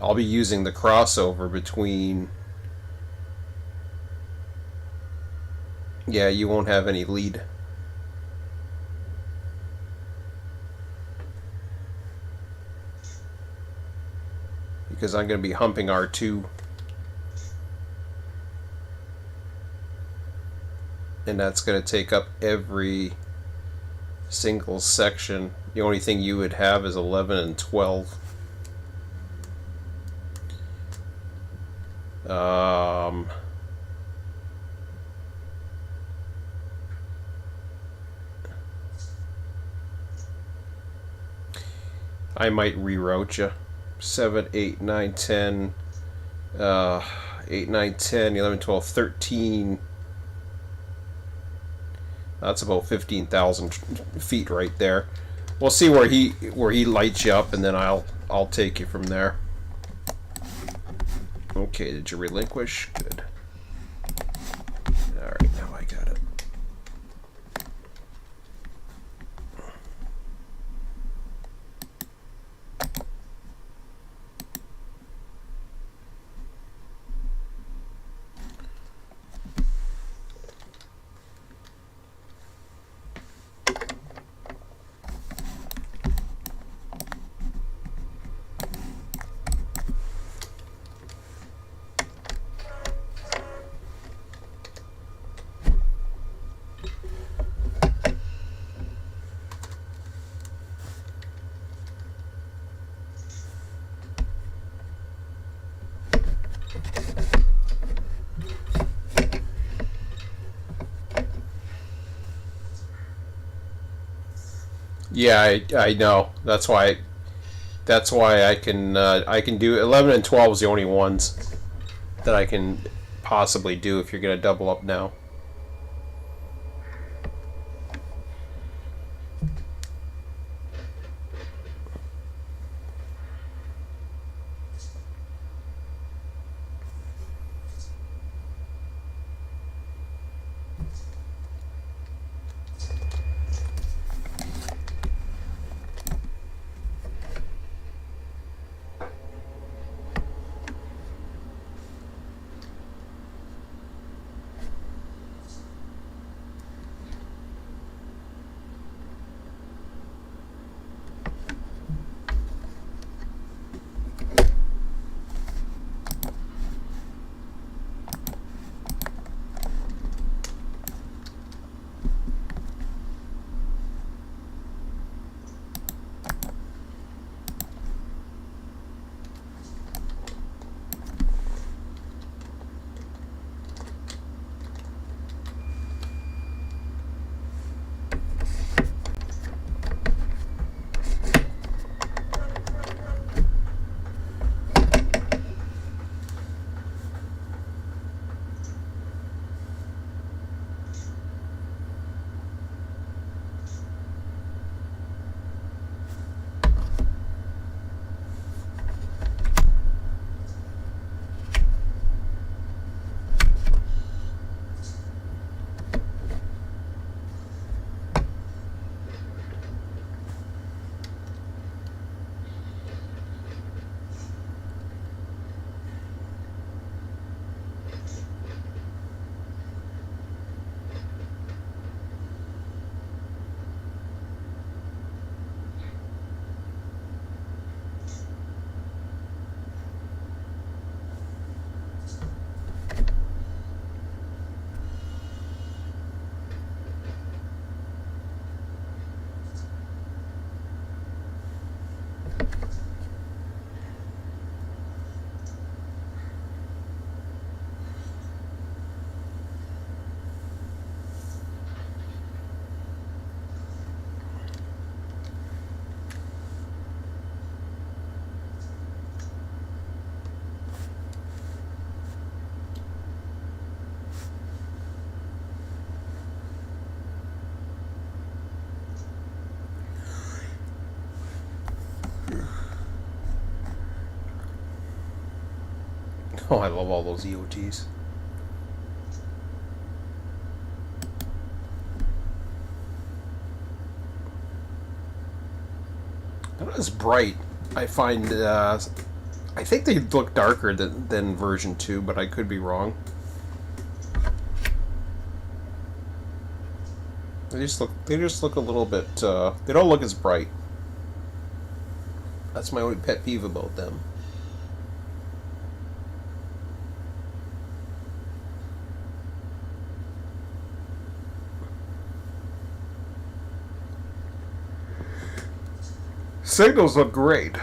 I'll be using the crossover between. Yeah, you won't have any lead. Because I'm going to be humping R2. And that's going to take up every single section. The only thing you would have is 11 and 12. I might reroute you. 7, 8, 9, 10, 8, 9, 10, 11, 12, 13. That's about 15,000 feet right there. We'll see where he lights you up, and then I'll take you from there. Okay, did you relinquish? Good. All right, now I got it. Yeah, I know. That's why I can do 11 and 12 is the only ones that I can possibly do if you're gonna double up now. Oh, I love all those EOTs. Not as bright. I find. I think they look darker than version 2, but I could be wrong. They just look a little bit. They don't look as bright. That's my only pet peeve about them. Signals look great.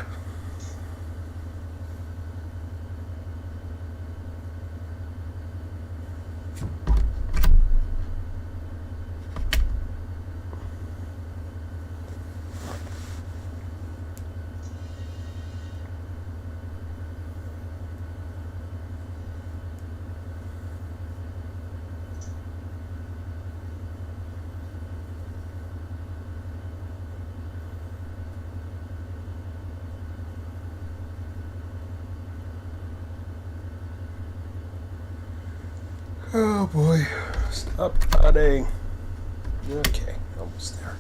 Oh boy. Stop cutting. Okay, almost there.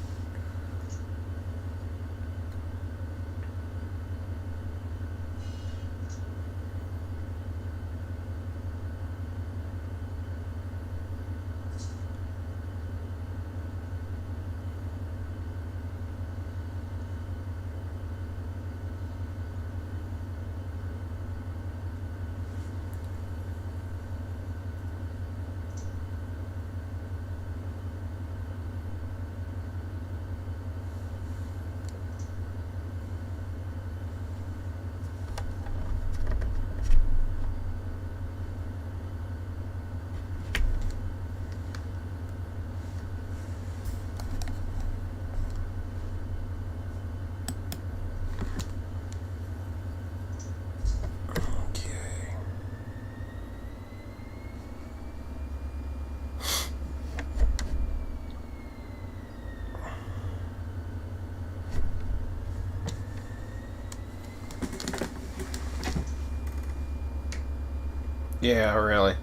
Yeah, really.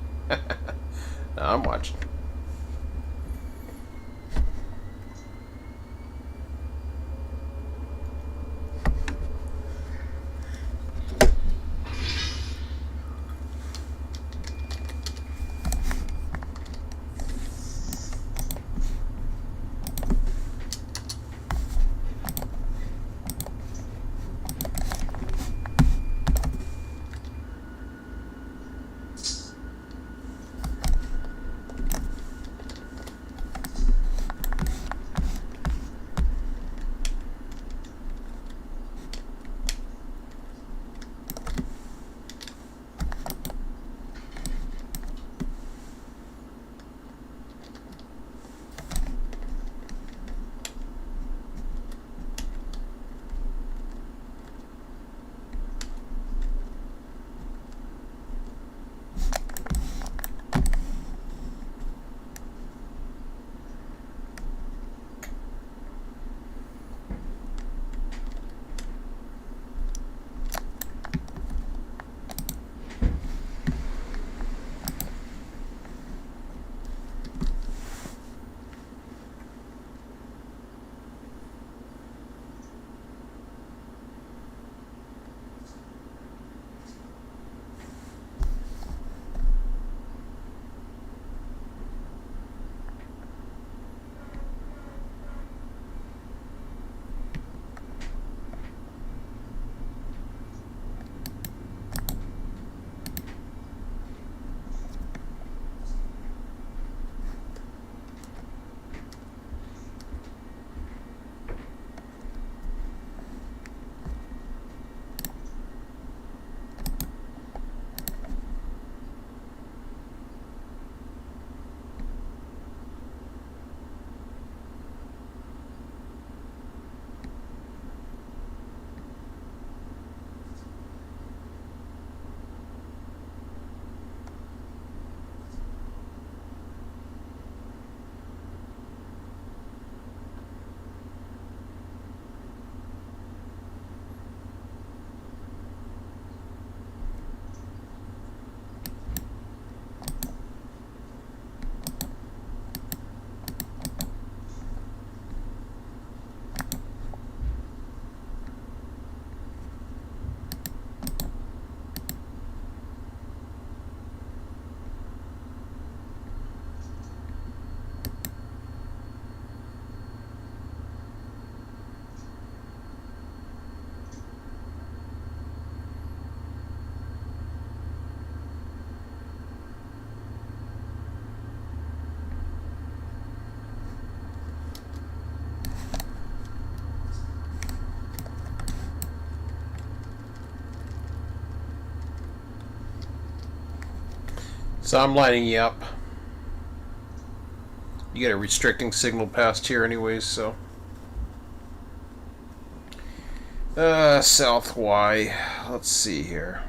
I'm watching. So I'm lining you up. You get a restricting signal past here anyways, so. South Y. Let's see here.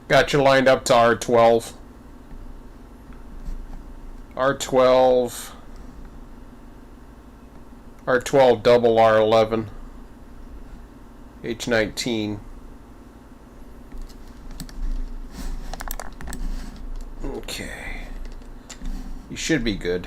Got you lined up to R12. R12. R12 double R11. H19. Okay. You should be good.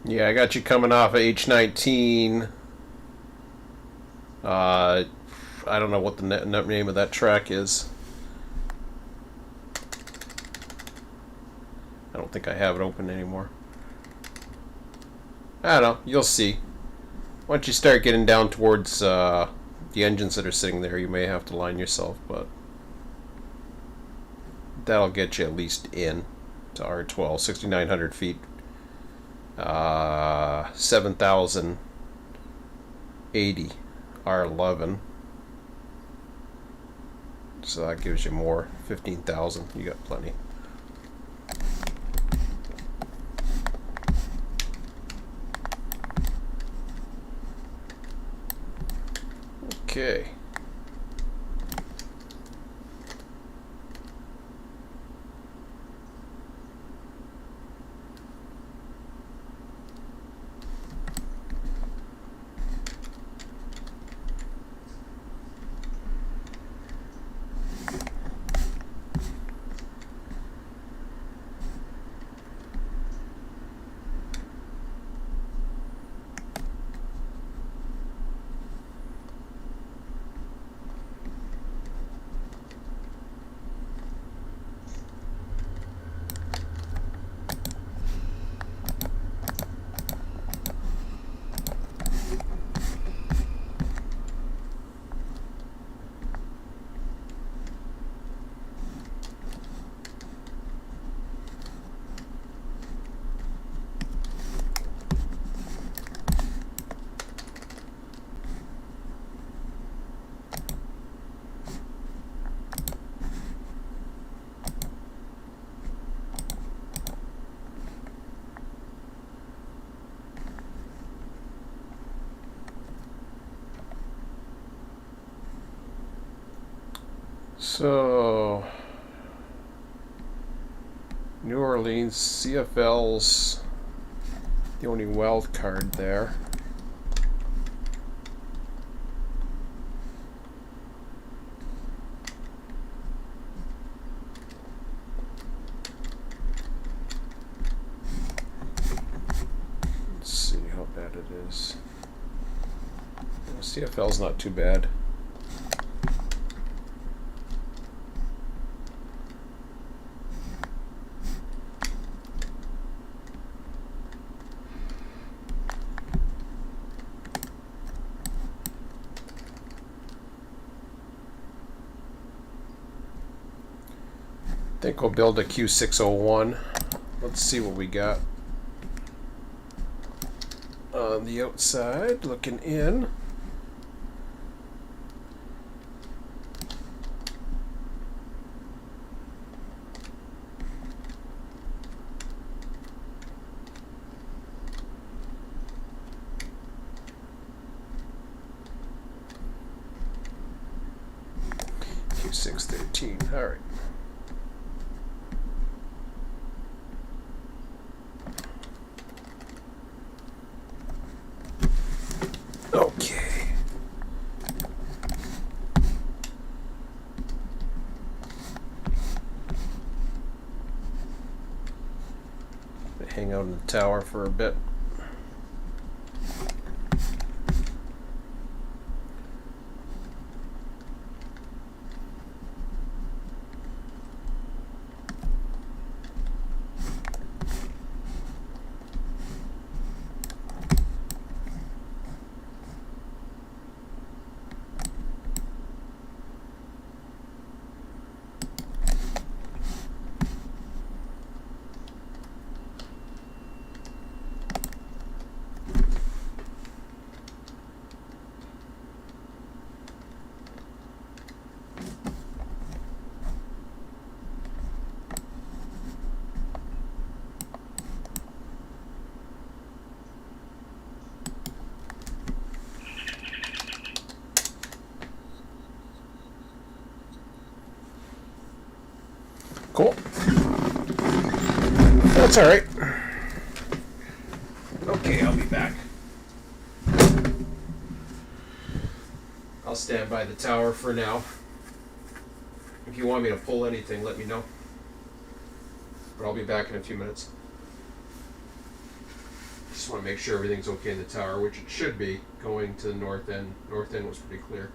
Yeah, I got you coming off of H19. I don't know what the name of that track is. I don't think I have it open anymore. I don't know. You'll see. Once you start getting down towards the engines that are sitting there, you may have to line yourself, but that'll get you at least in to R12, 6,900 feet. 7,080 R11. So that gives you more. 15,000. You got plenty. Okay. So, New Orleans CFL's the only wild card there. Let's see how bad it is. CFL's not too bad. I think we'll build a Q601. Let's see what we got. On the outside, looking in. Q613, all right. Okay. Hang out in the tower for a bit. Cool. That's all right. Okay, I'll be back. I'll stand by the tower for now. If you want me to pull anything, let me know. But I'll be back in a few minutes. Just want to make sure everything's okay in the tower, which it should be, going to the north end. North end was pretty clear.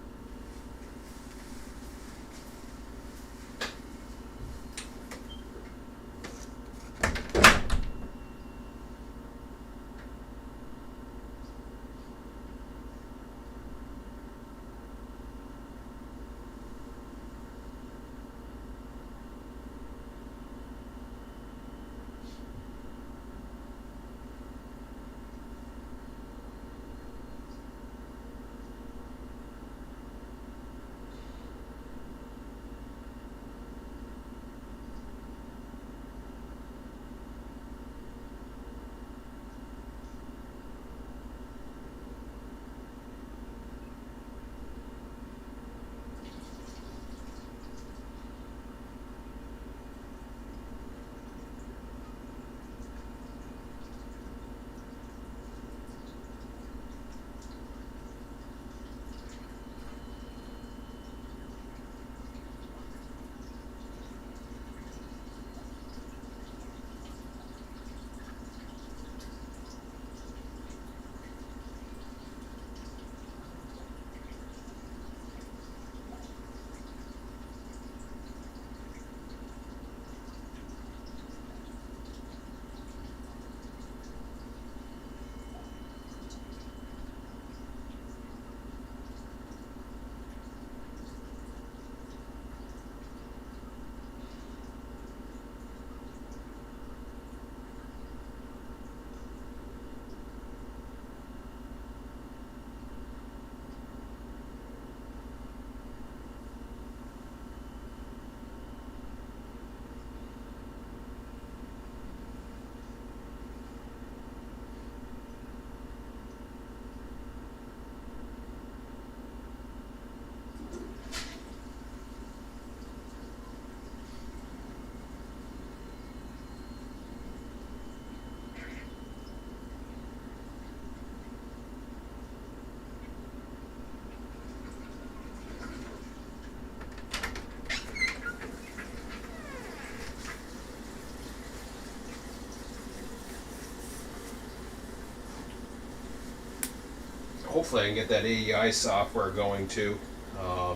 hopefully I can get that AEI software going too. I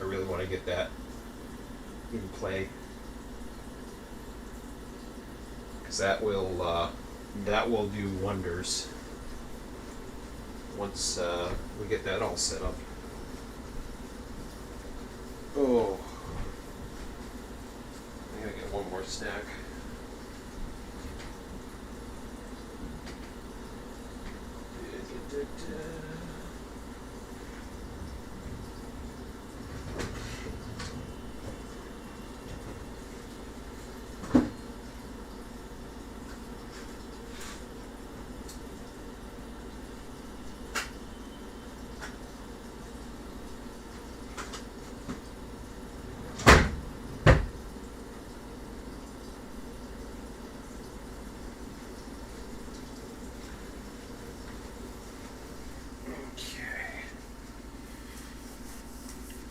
really want to get that in play. Because that will do wonders once we get that all set up. Oh, I gotta get one more snack.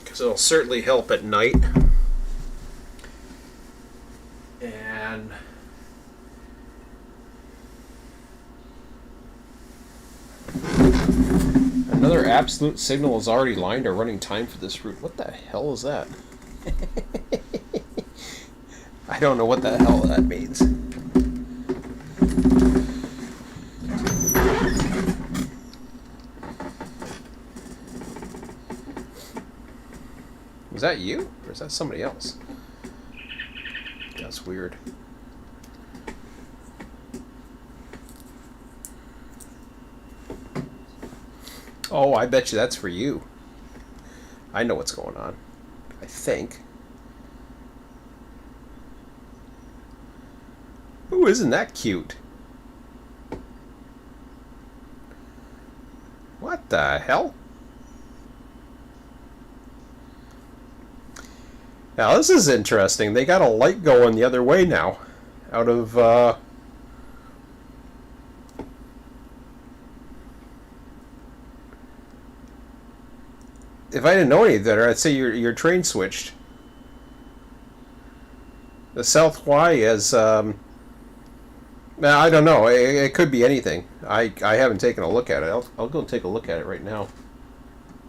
Because it'll certainly help at night. And another absolute signal is already lined or running time for this route. What the hell is that? I don't know what the hell that means. Is that you? Or is that somebody else? That's weird. Oh, I bet you that's for you. I know what's going on. I think. Ooh, isn't that cute? What the hell? Now this is interesting. They got a light going the other way now. Out of if I didn't know any better, I'd say your train switched. The South Y is I don't know. It could be anything. I haven't taken a look at it. I'll go take a look at it right now.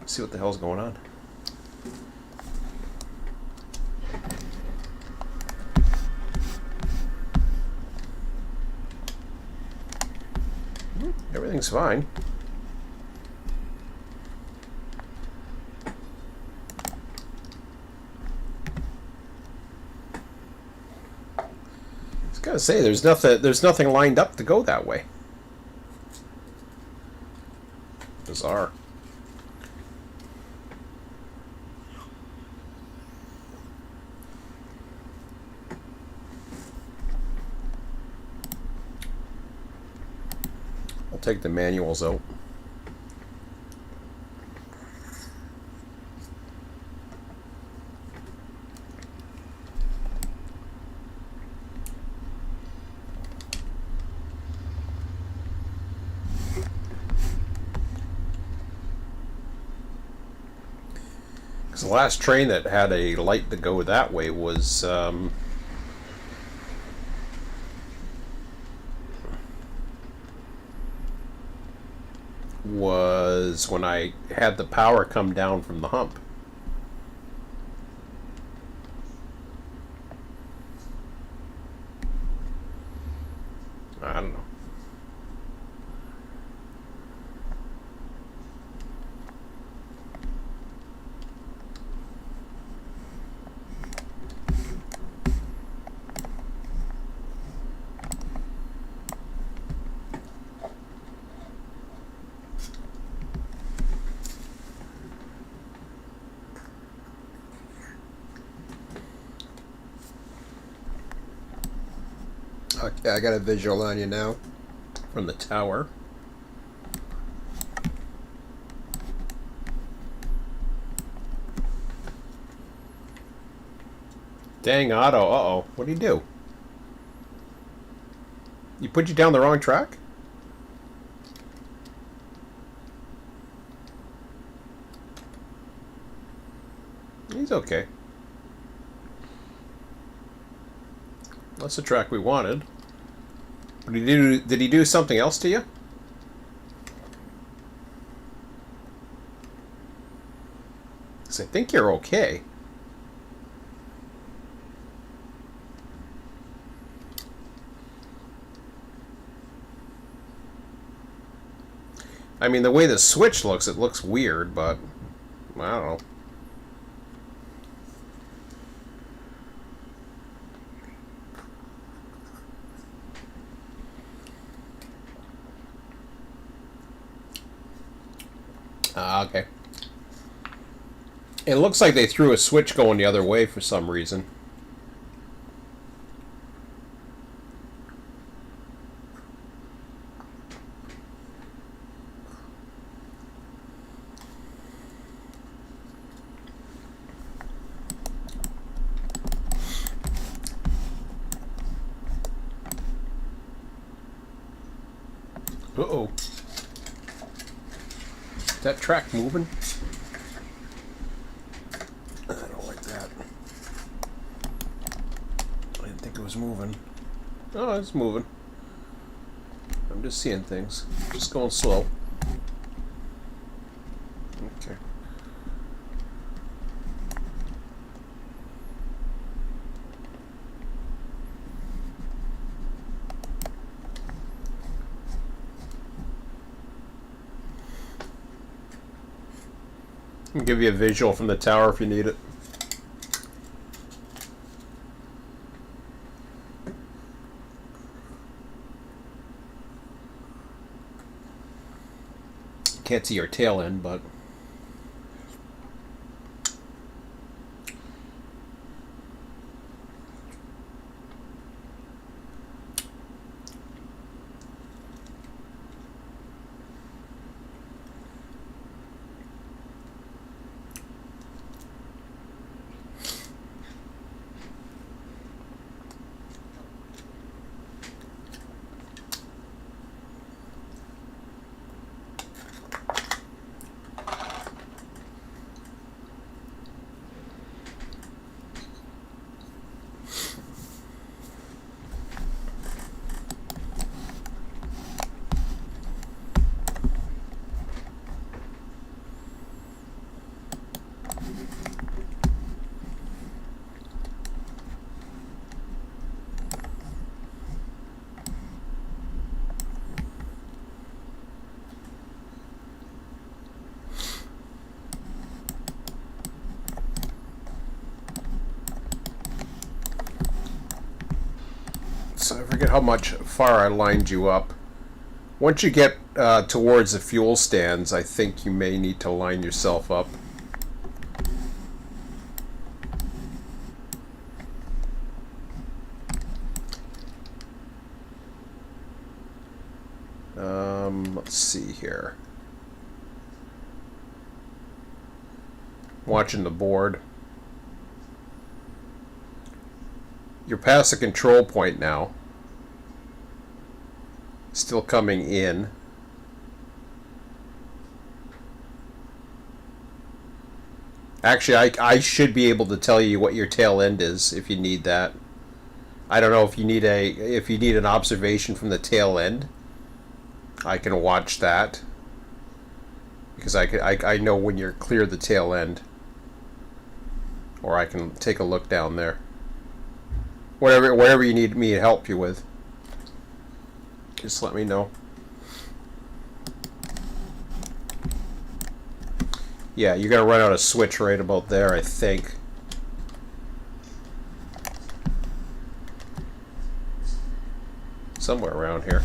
See what the hell's going on. Everything's fine. I was gonna say there's nothing lined up to go that way. Bizarre. I'll take the manuals out. Because the last train that had a light to go that way was when I had the power come down from the hump. I don't know. Okay, I got a visual on you now from the tower. Dang auto, uh-oh. What do you do? You put you down the wrong track? He's okay. That's the track we wanted. Did he do something else to you? I think you're okay. I mean, the way the switch looks, it looks weird, but I don't know. Okay. It looks like they threw a switch going the other way for some reason. Uh-oh. Is that track moving? I don't like that. I didn't think it was moving. Oh, it's moving. I'm just seeing things. Just going slow. Okay. I'll give you a visual from the tower if you need it. Can't see your tail end, but so I forget how much far I lined you up. Once you get towards the fuel stands, I think you may need to line yourself up. Let's see here. Watching the board. You're past the control point now. Still coming in. Actually, I should be able to tell you what your tail end is if you need that. I don't know if you need an observation from the tail end. I can watch that because I know when you're clear the tail end, or I can take a look down there. Whatever you need me to help you with, just let me know. Yeah, you're gonna run out of switch right about there, I think. Somewhere around here.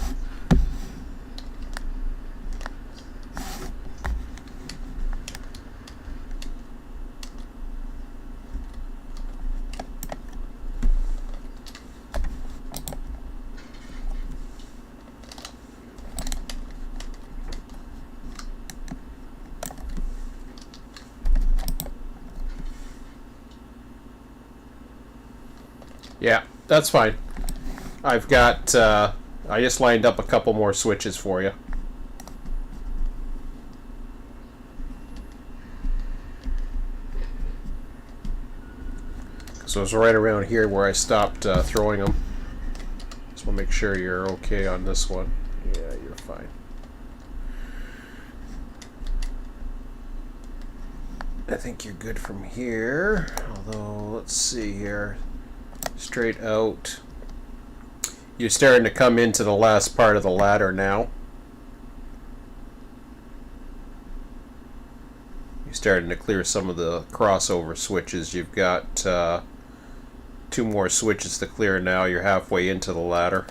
Yeah, that's fine. I've got, I just lined up a couple more switches for you. So it's right around here where I stopped throwing them. Just want to make sure you're okay on this one. Yeah, you're fine. I think you're good from here. Although, let's see here. Straight out. You're starting to come into the last part of the ladder now. You're starting to clear some of the crossover switches. You've got 2 more switches to clear now. You're halfway into the ladder.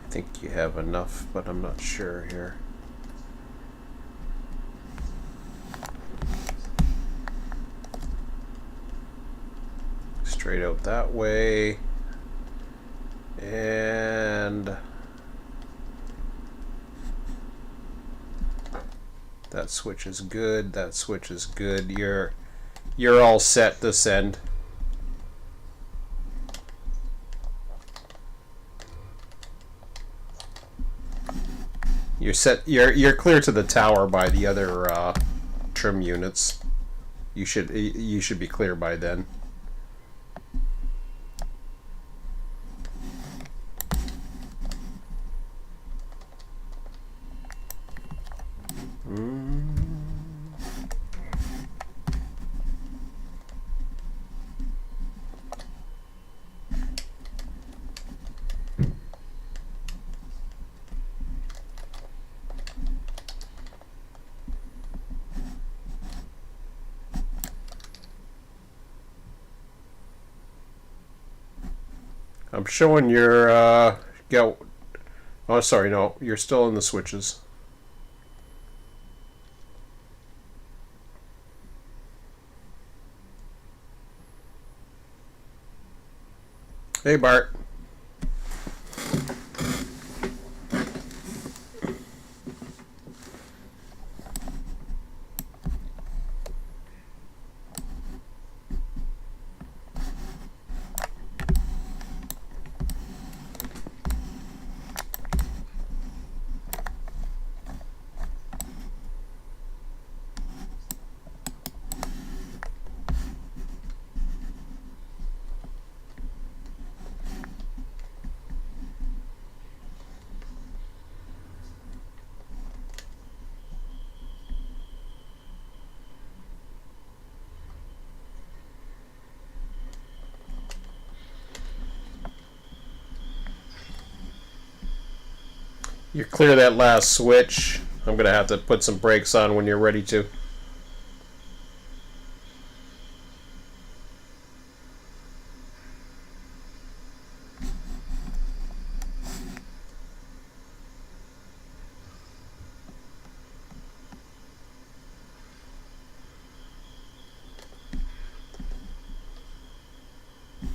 I think you have enough, but I'm not sure here. Straight out that way. And that switch is good. That switch is good. You're all set this end. You're set. You're clear to the tower by the other trim units. You should be clear by then. I'm showing your oh, sorry, no, you're still in the switches. Hey, Bart. You clear that last switch. I'm gonna have to put some brakes on when you're ready to.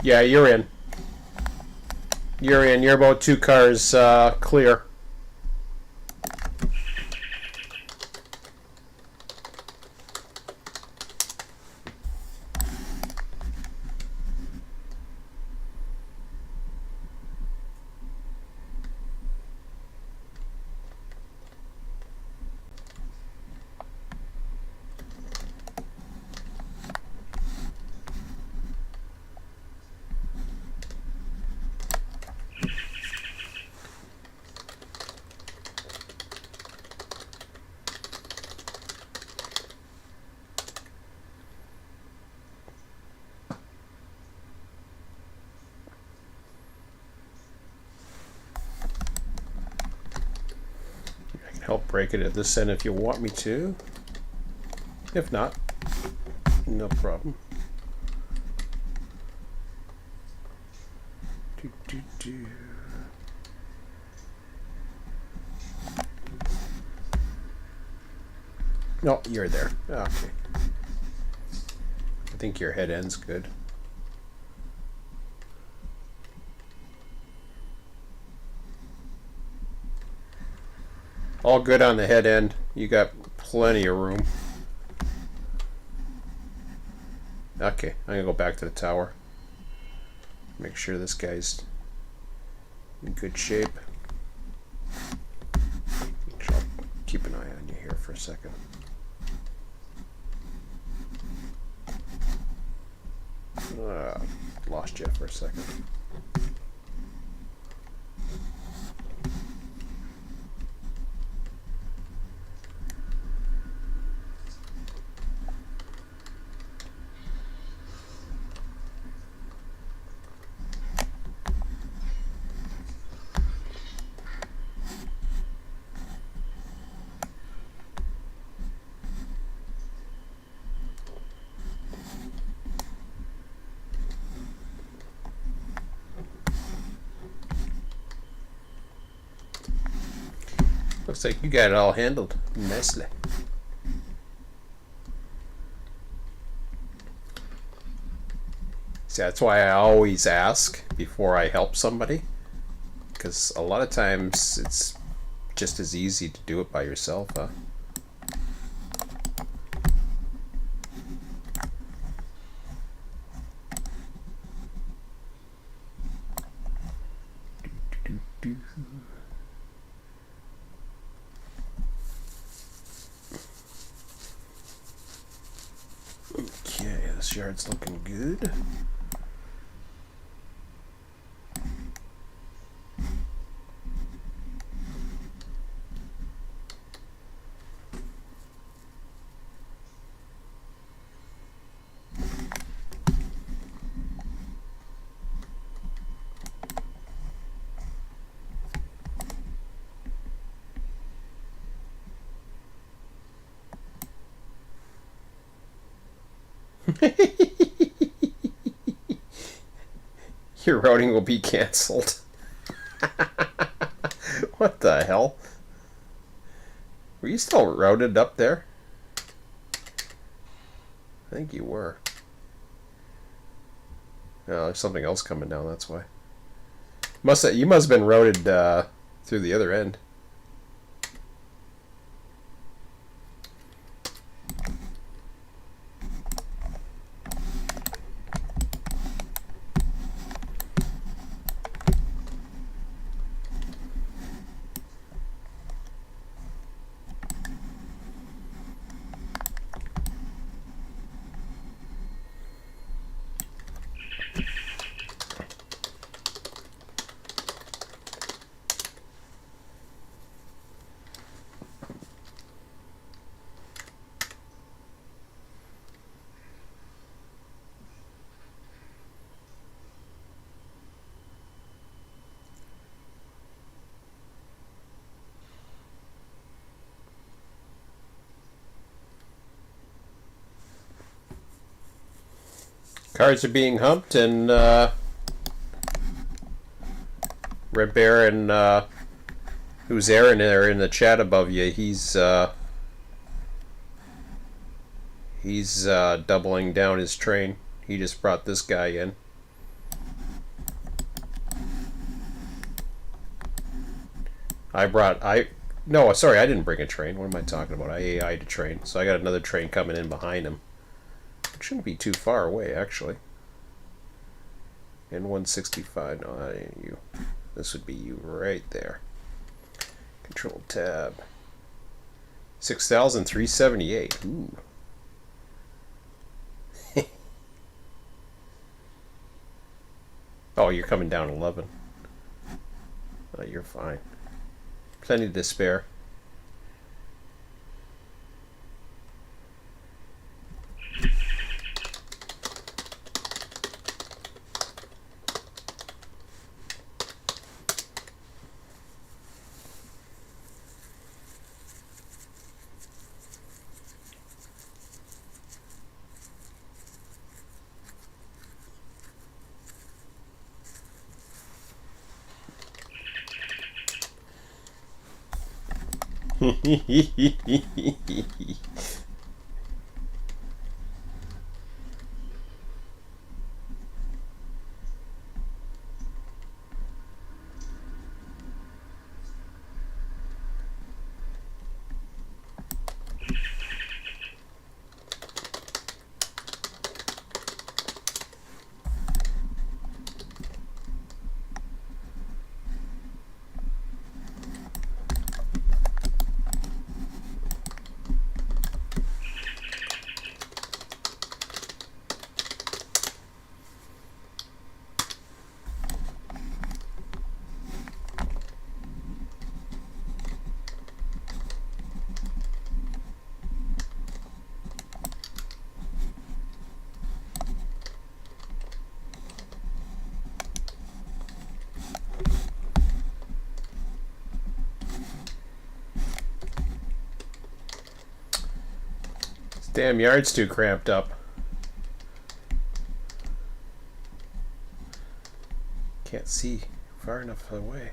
Yeah, you're in. You're in. You're about 2 cars clear. Help break it at this end if you want me to. If not, no problem. Do, do, do. No, you're there. Okay. I think your head end's good. All good on the head end. You got plenty of room. Okay, I'm gonna go back to the tower. Make sure this guy's in good shape. I'll keep an eye on you here for a second. lost you for a second. Looks like you got it all handled nicely. See, that's why I always ask before I help somebody, because a lot of times it's just as easy to do it by yourself, huh? Okay, this yard's looking good. Your routing will be cancelled. What the hell? Were you still routed up there? I think you were. Oh, there's something else coming down, that's why. You must have been routed through the other end. Cars are being humped, and Red Bear and who's Aaron there in the chat above you. He's doubling down his train. He just brought this guy in. No, sorry, I didn't bring a train. What am I talking about? I AI'd a train, so I got another train coming in behind him. It shouldn't be too far away, actually. And 165. No, that ain't you. This would be you right there. Control tab. 6,378. Ooh. Oh, you're coming down 11. Oh, you're fine. Plenty to spare. Damn yard's too cramped up. Can't see far enough away.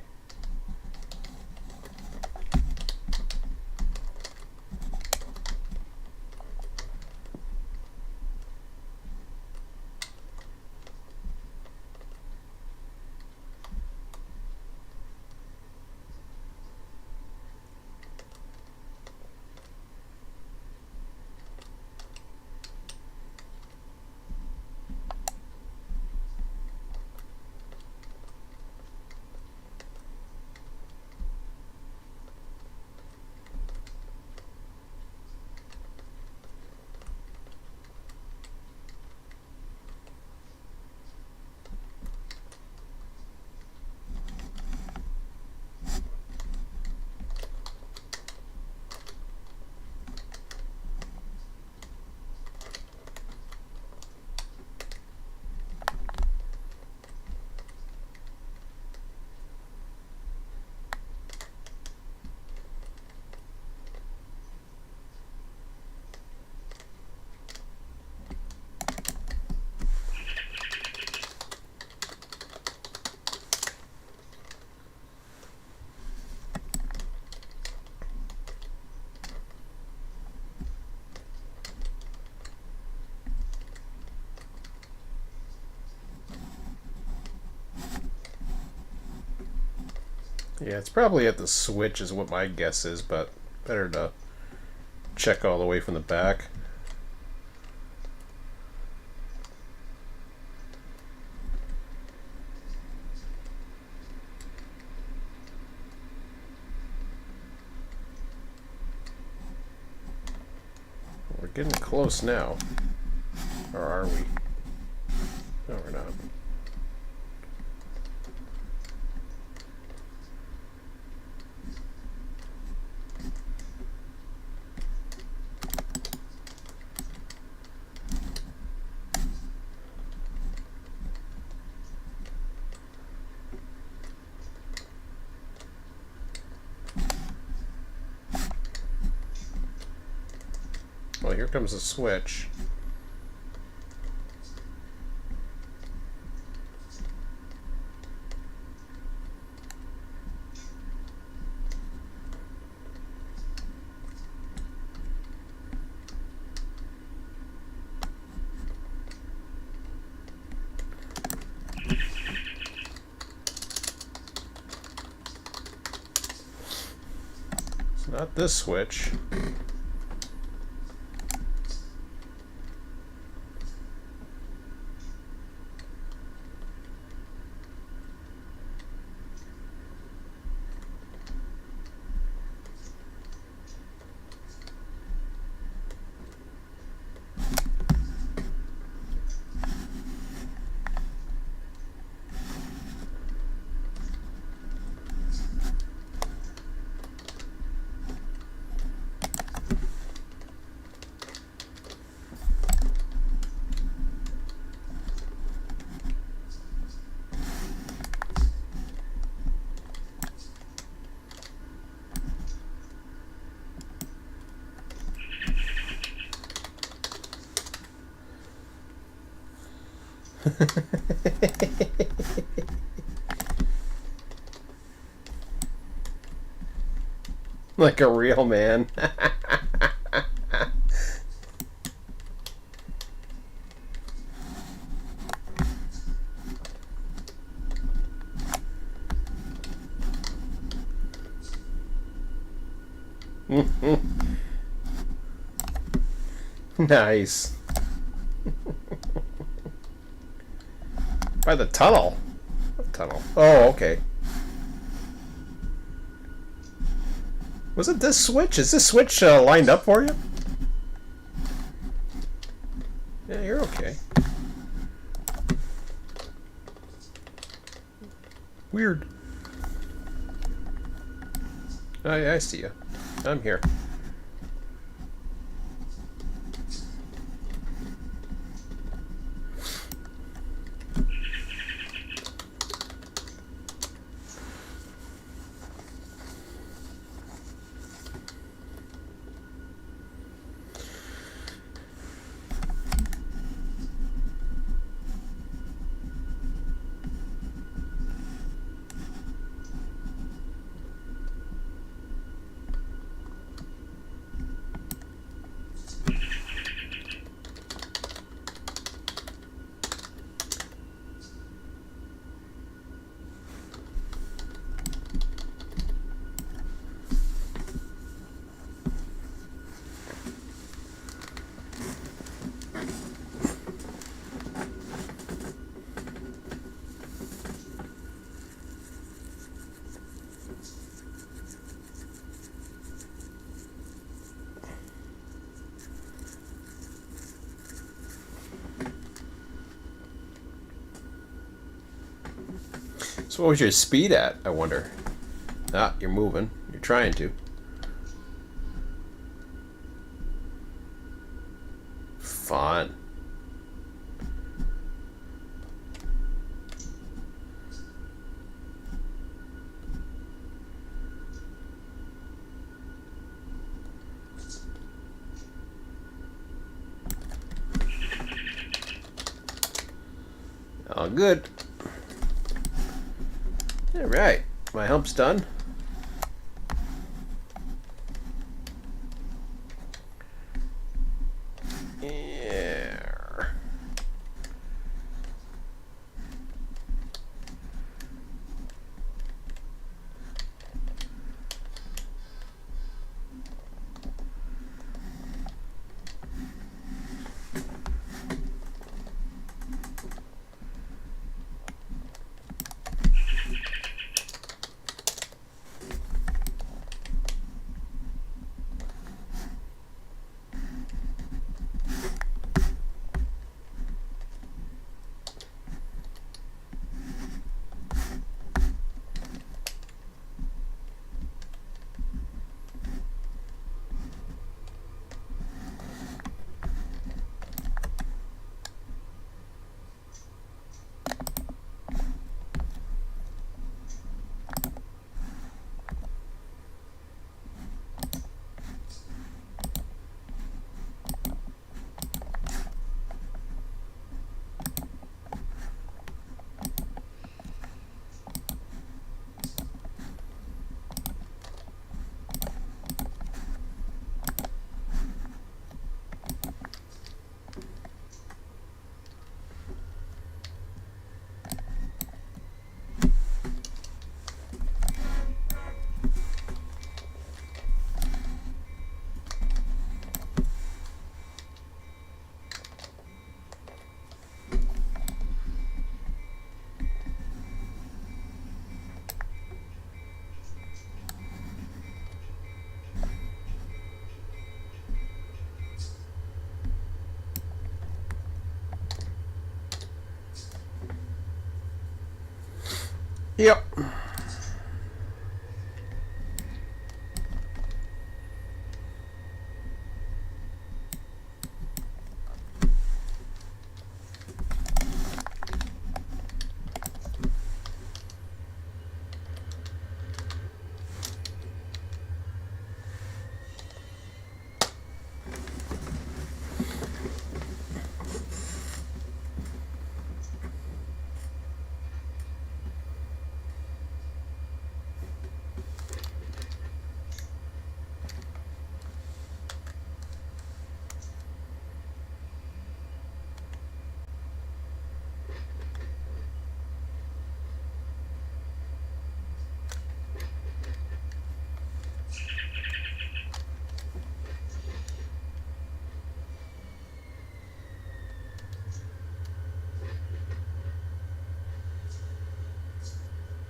Yeah, it's probably at the switch is what my guess is, but better to check all the way from the back. We're getting close now. Or are we? No, we're not. Well, here comes the switch. It's not this switch. Like a real man. Nice. By the tunnel. What tunnel? Oh, okay. Was it this switch? Is this switch lined up for you? Yeah, you're okay. Weird. Oh, yeah, I see you. I'm here. So what was your speed at, I wonder? Ah, you're moving. You're trying to. Fun. All good. All right, my hump's done. Yeah. Yep.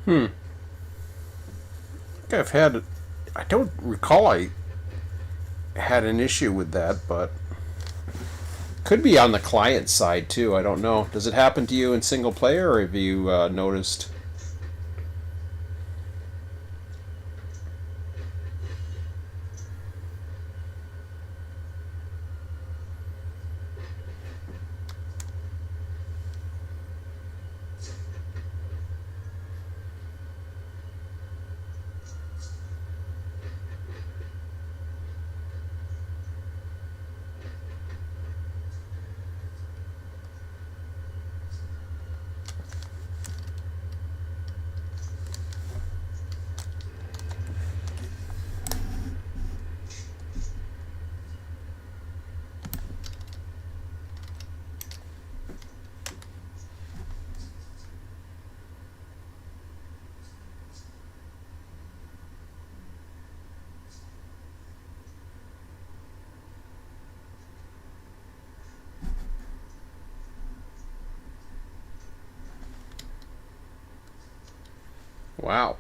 I think I've had. I don't recall I had an issue with that, but could be on the client side too. I don't know. Does it happen to you in single player, or have you noticed? Wow.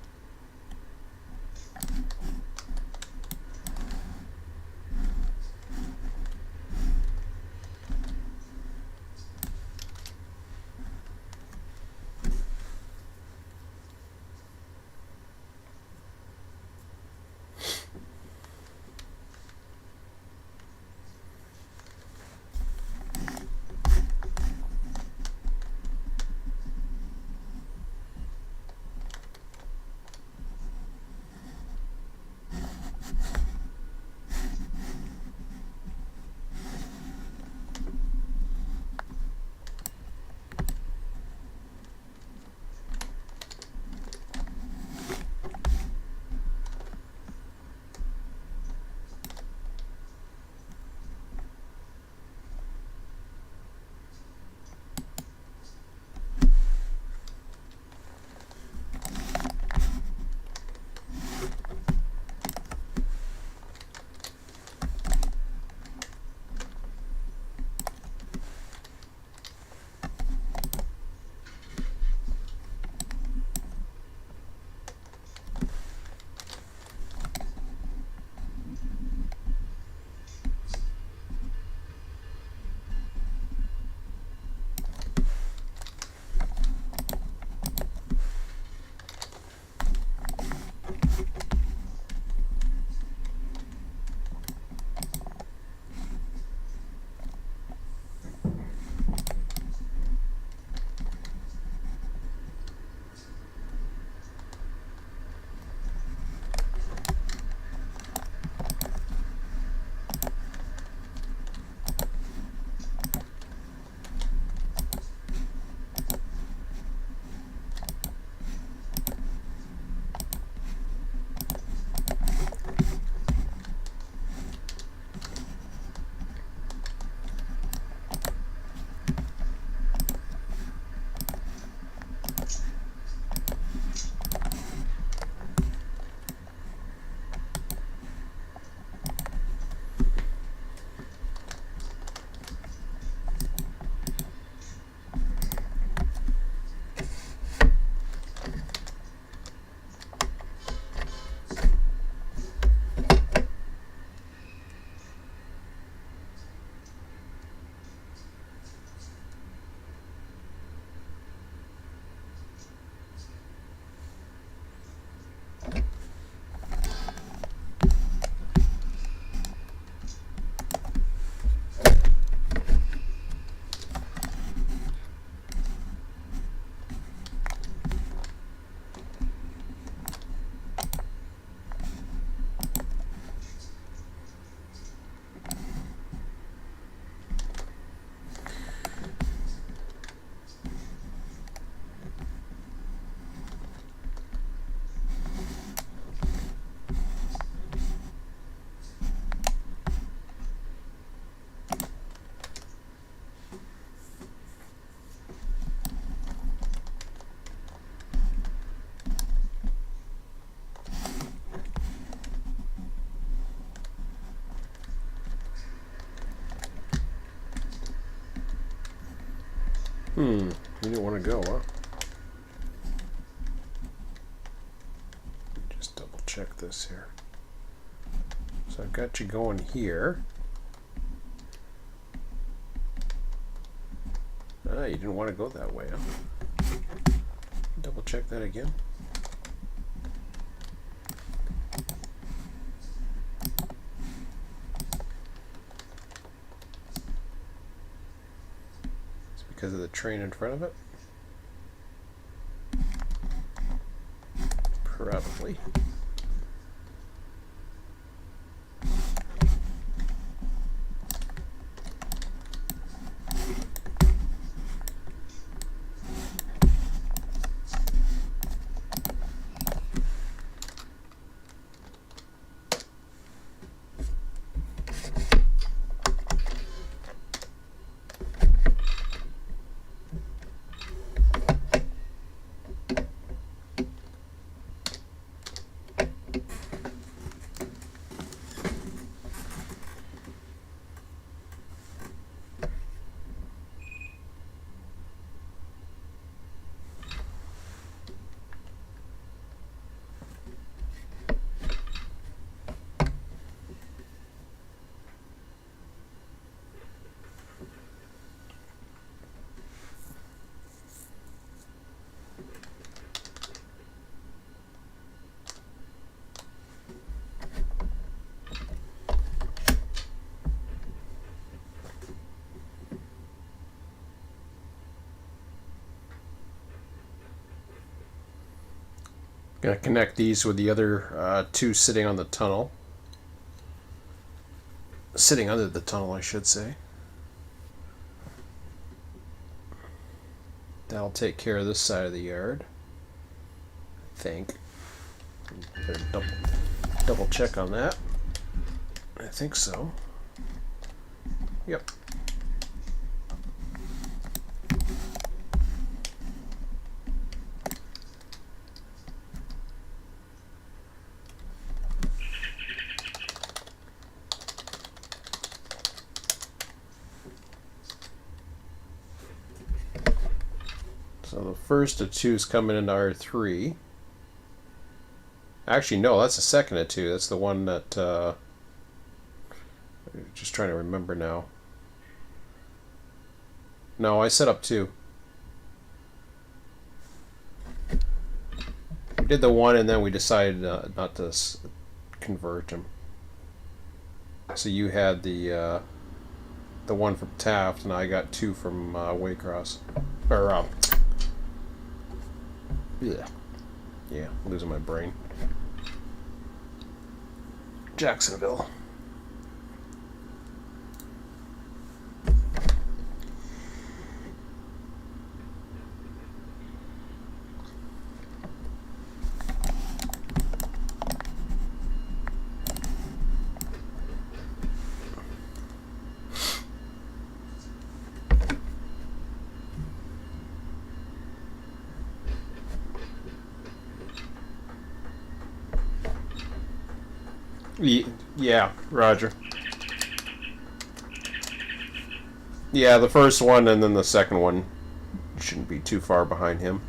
You didn't want to go, huh? Just double check this here. So I've got you going here. Ah, you didn't want to go that way, huh? Double check that again. It's because of the train in front of it? Probably. Gonna connect these with the other two sitting on the tunnel. Sitting under the tunnel, I should say. That'll take care of this side of the yard. I think. Better double check on that. I think so. Yep. So the first of two is coming into R3. Actually, no, that's the second of two. That's the one that, just trying to remember now. No, I set up two. We did the one and then we decided not to convert them. So you had the one from Taft and I got two from Waycross. Or, yeah, losing my brain. Jacksonville. Yeah, Roger. Yeah, the first one and then the second one shouldn't be too far behind him.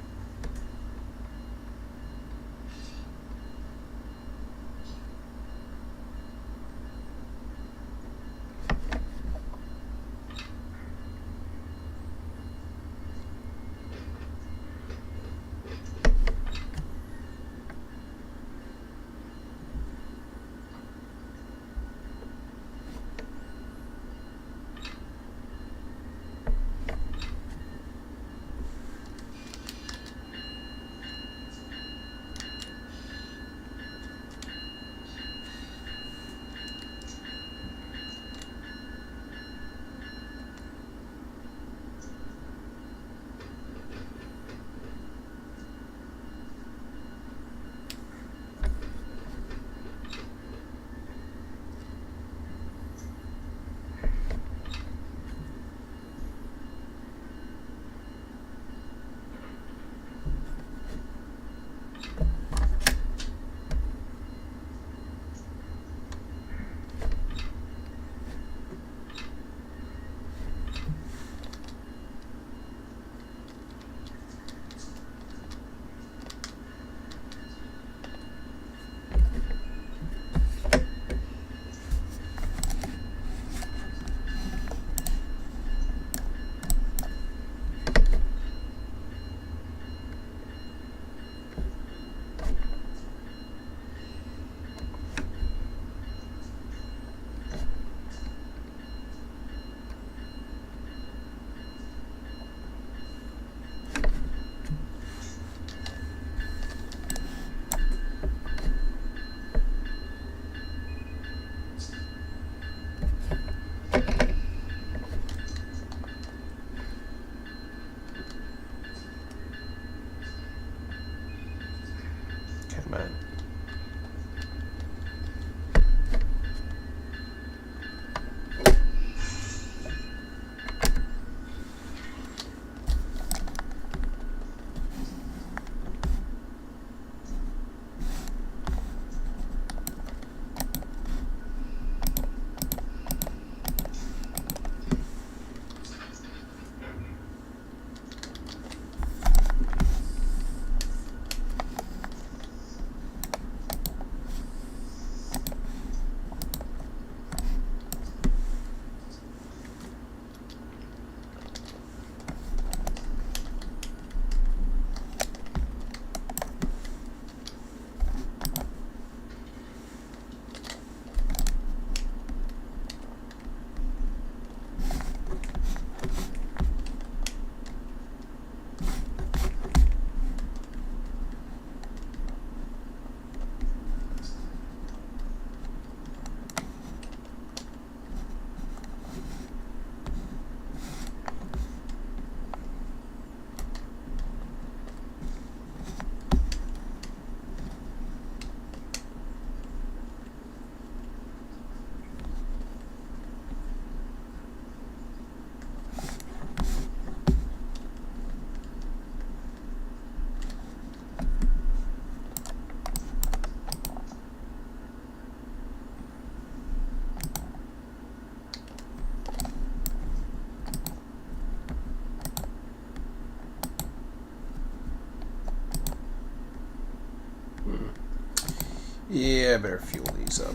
Yeah, I better fuel these up.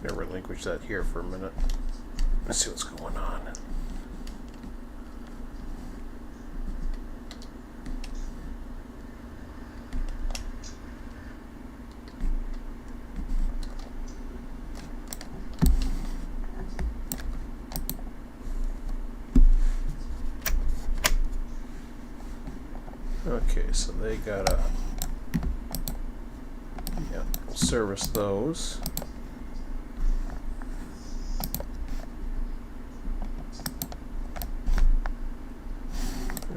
I'm gonna relinquish that here for a minute. Let's see what's going on. Okay, so they gotta, yeah, service those.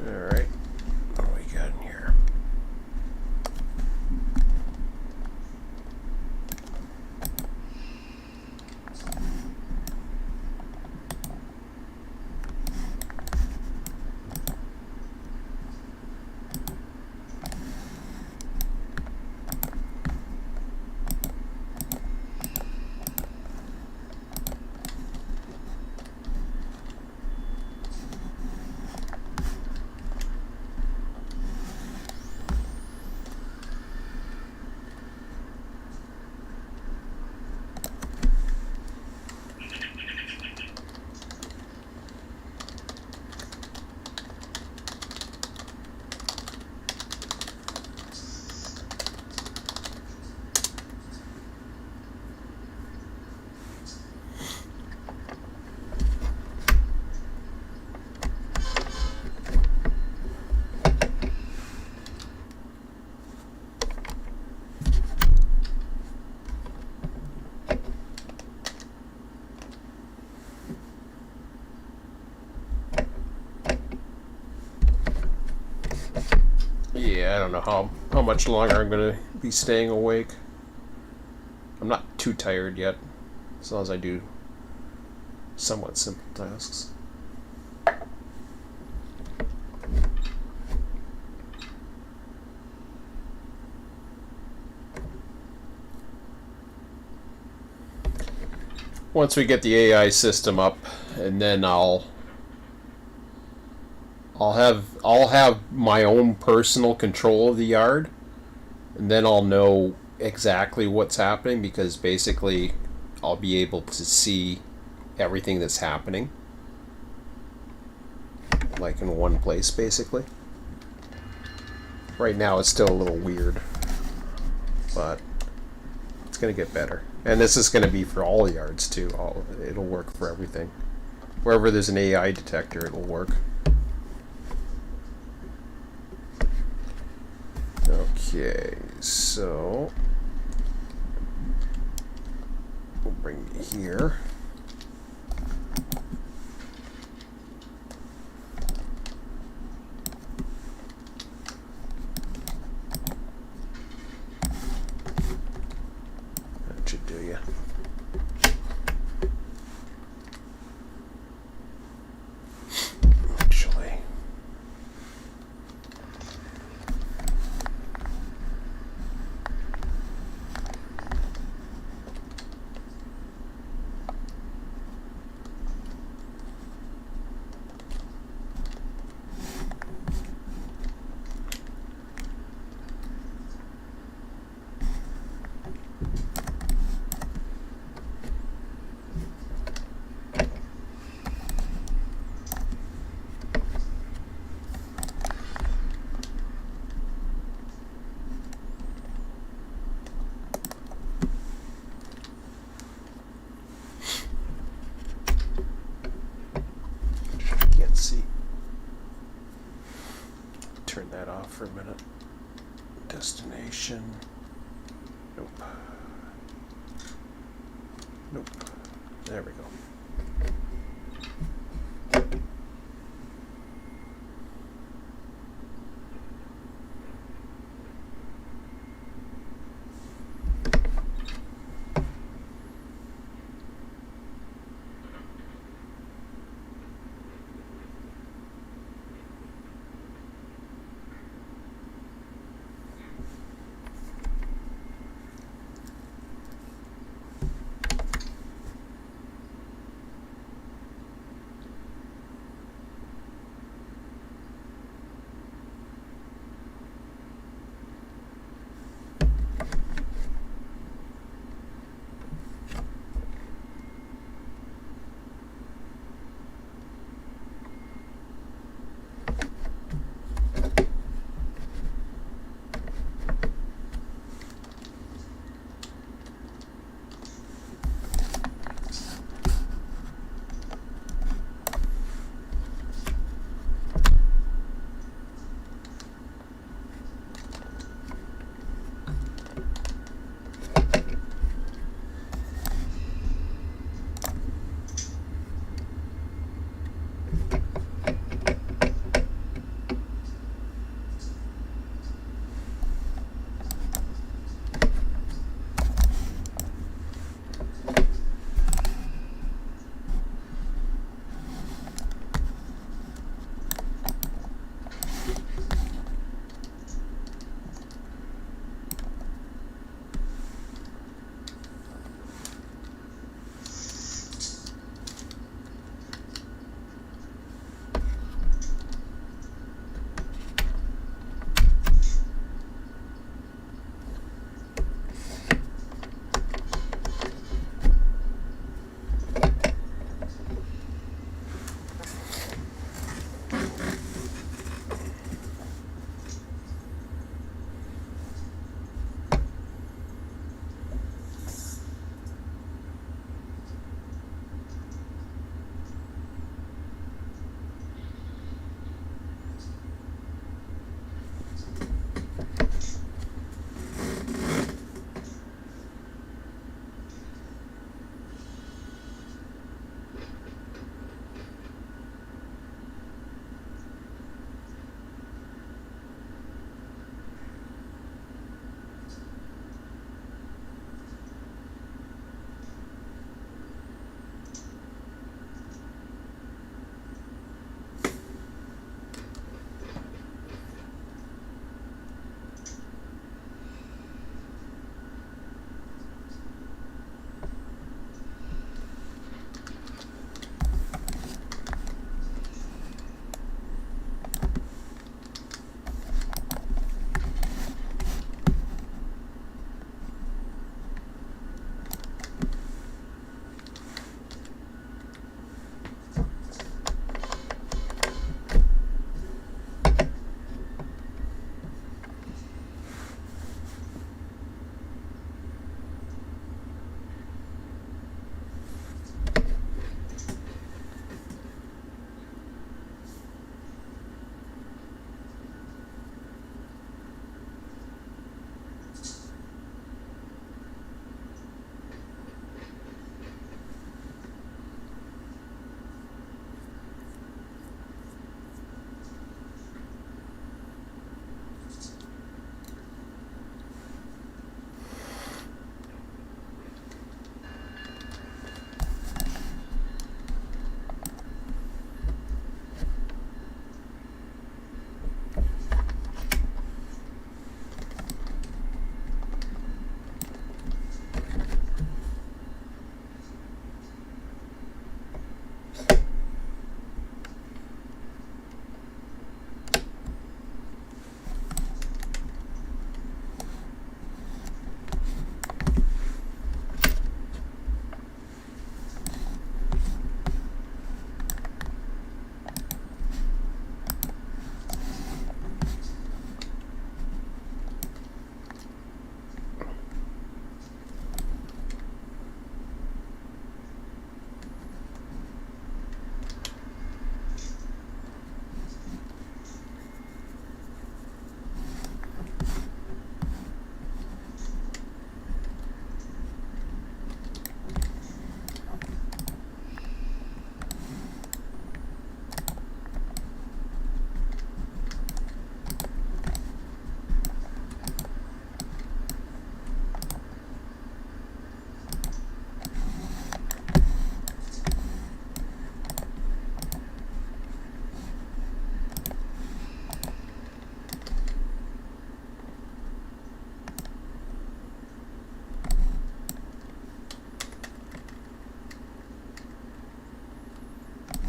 Alright, what do we got in here? Yeah, I don't know how much longer I'm gonna be staying awake. I'm not too tired yet, as long as I do somewhat simple tasks. Once we get the AI system up, and then I'll have my own personal control of the yard, and then I'll know exactly what's happening, because basically I'll be able to see everything that's happening, like in one place basically. Right now it's still a little weird, but it's gonna get better. And this is gonna be for all yards too. It'll work for everything. Wherever there's an AI detector, it'll work. Okay, so we'll bring it here. That should do ya. Actually, can't see. Turn that off for a minute. Destination. Nope. Nope. There we go.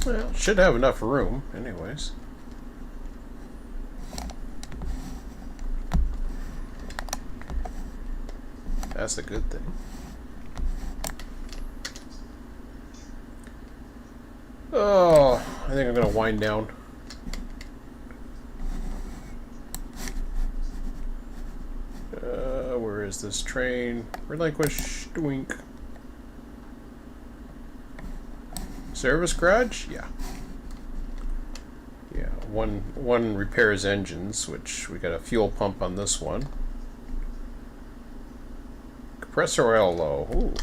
Well, should have enough room, anyways. That's a good thing. Oh, I think I'm gonna wind down. Where is this train? Relinquish, doink. Service garage? Yeah. Yeah, one repairs engines, which we got a fuel pump on this one. Compressor oil low. Ooh.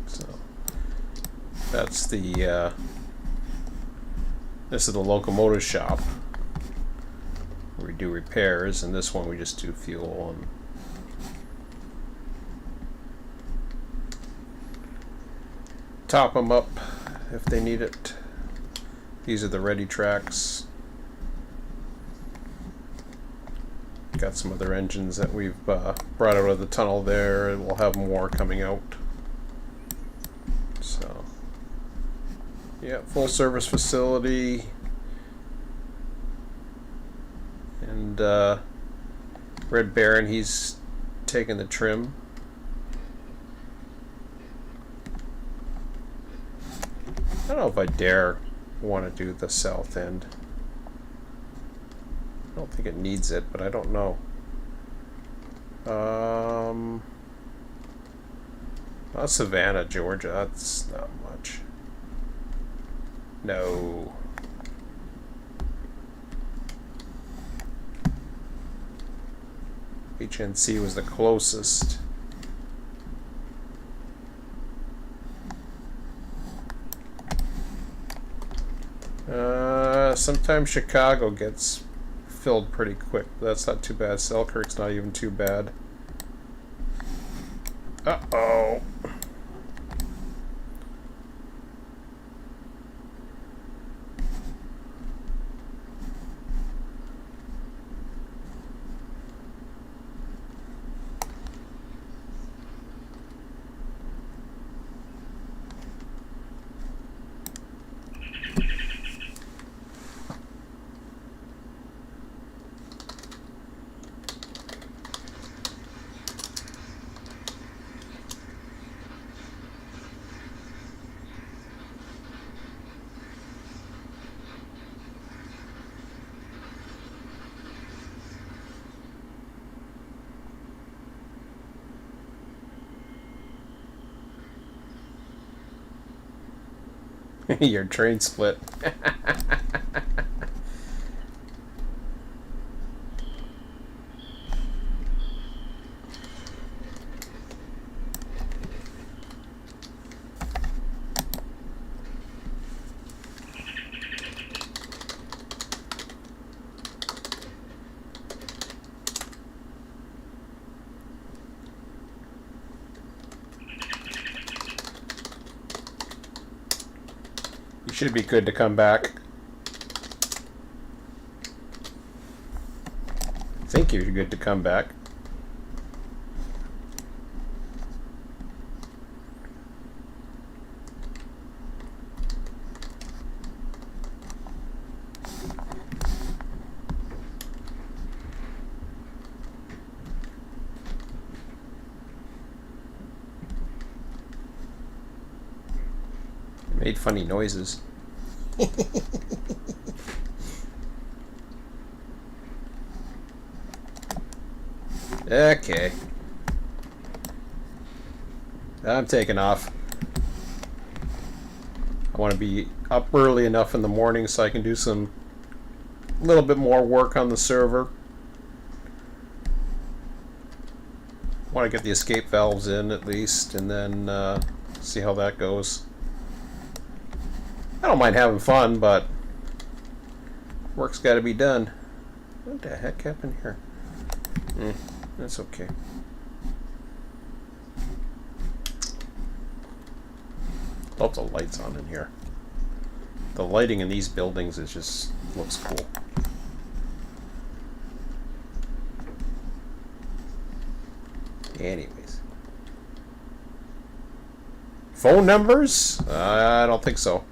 So that's the this is the locomotive shop where we do repairs, and this one we just do fuel and top them up if they need it. These are the ready tracks. Got some other engines that we've brought out of the tunnel there, and we'll have more coming out. So, yeah, full service facility. And Red Baron, he's taking the trim. I don't know if I dare want to do the south end. I don't think it needs it, but I don't know. Savannah, Georgia, that's not much. No. HNC was the closest. Sometimes Chicago gets filled pretty quick. But that's not too bad. Selkirk's not even too bad. Uh-oh. Your train split. You should be good to come back. I think you're good to come back. Made funny noises. Okay. I'm taking off. I want to be up early enough in the morning so I can do some little bit more work on the server. Want to get the escape valves in at least, and then see how that goes. I don't mind having fun, but work's got to be done. What the heck happened here? That's okay. Lots of lights on in here. The lighting in these buildings is just looks cool. Anyways. Phone numbers? I don't think so.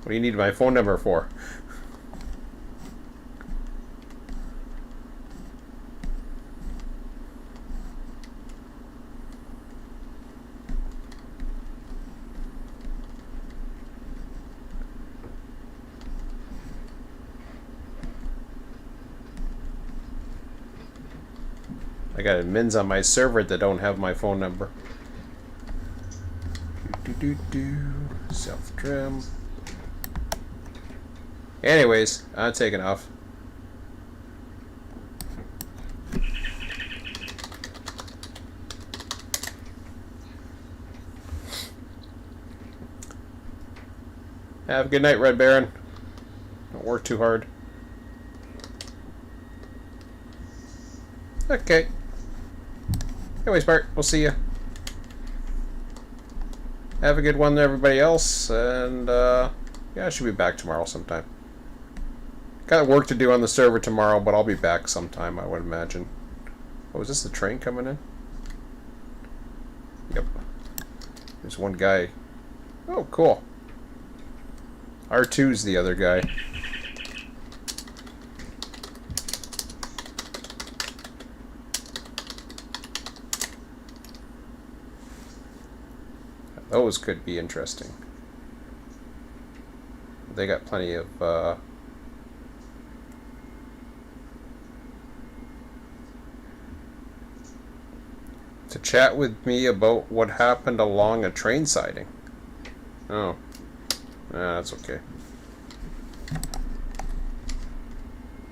What do you need my phone number for? I got admins on my server that don't have my phone number. Self-trim. Anyways, I'm taking off. Have a good night, Red Baron. Don't work too hard. Okay. Anyways, Bart, we'll see you. Have a good one to everybody else, and yeah, I should be back tomorrow sometime. Got work to do on the server tomorrow, but I'll be back sometime, I would imagine. Oh, is this the train coming in? Yep. There's one guy. Oh, cool. R2's the other guy. Those could be interesting. They got plenty of to chat with me about what happened along a train siding. Oh. That's okay.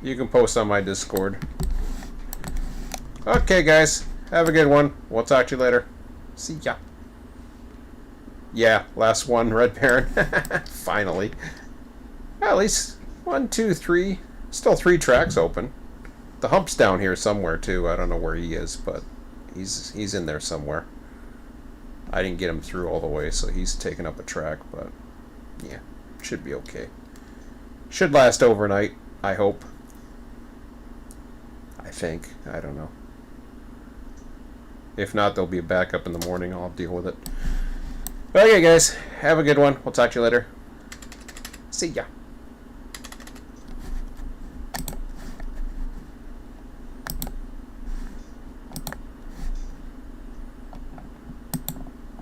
You can post on my Discord. Okay, guys. Have a good one. We'll talk to you later. See ya. Yeah, last one, Red Baron. Finally. At least 1, 2, 3. Still 3 tracks open. The Hump's down here somewhere too. I don't know where he is, but he's in there somewhere. I didn't get him through all the way, so he's taking up a track, but yeah, should be okay. Should last overnight, I hope. I think. I don't know. If not, there'll be a backup in the morning. I'll deal with it. Okay, guys. Have a good one. We'll talk to you later. See ya.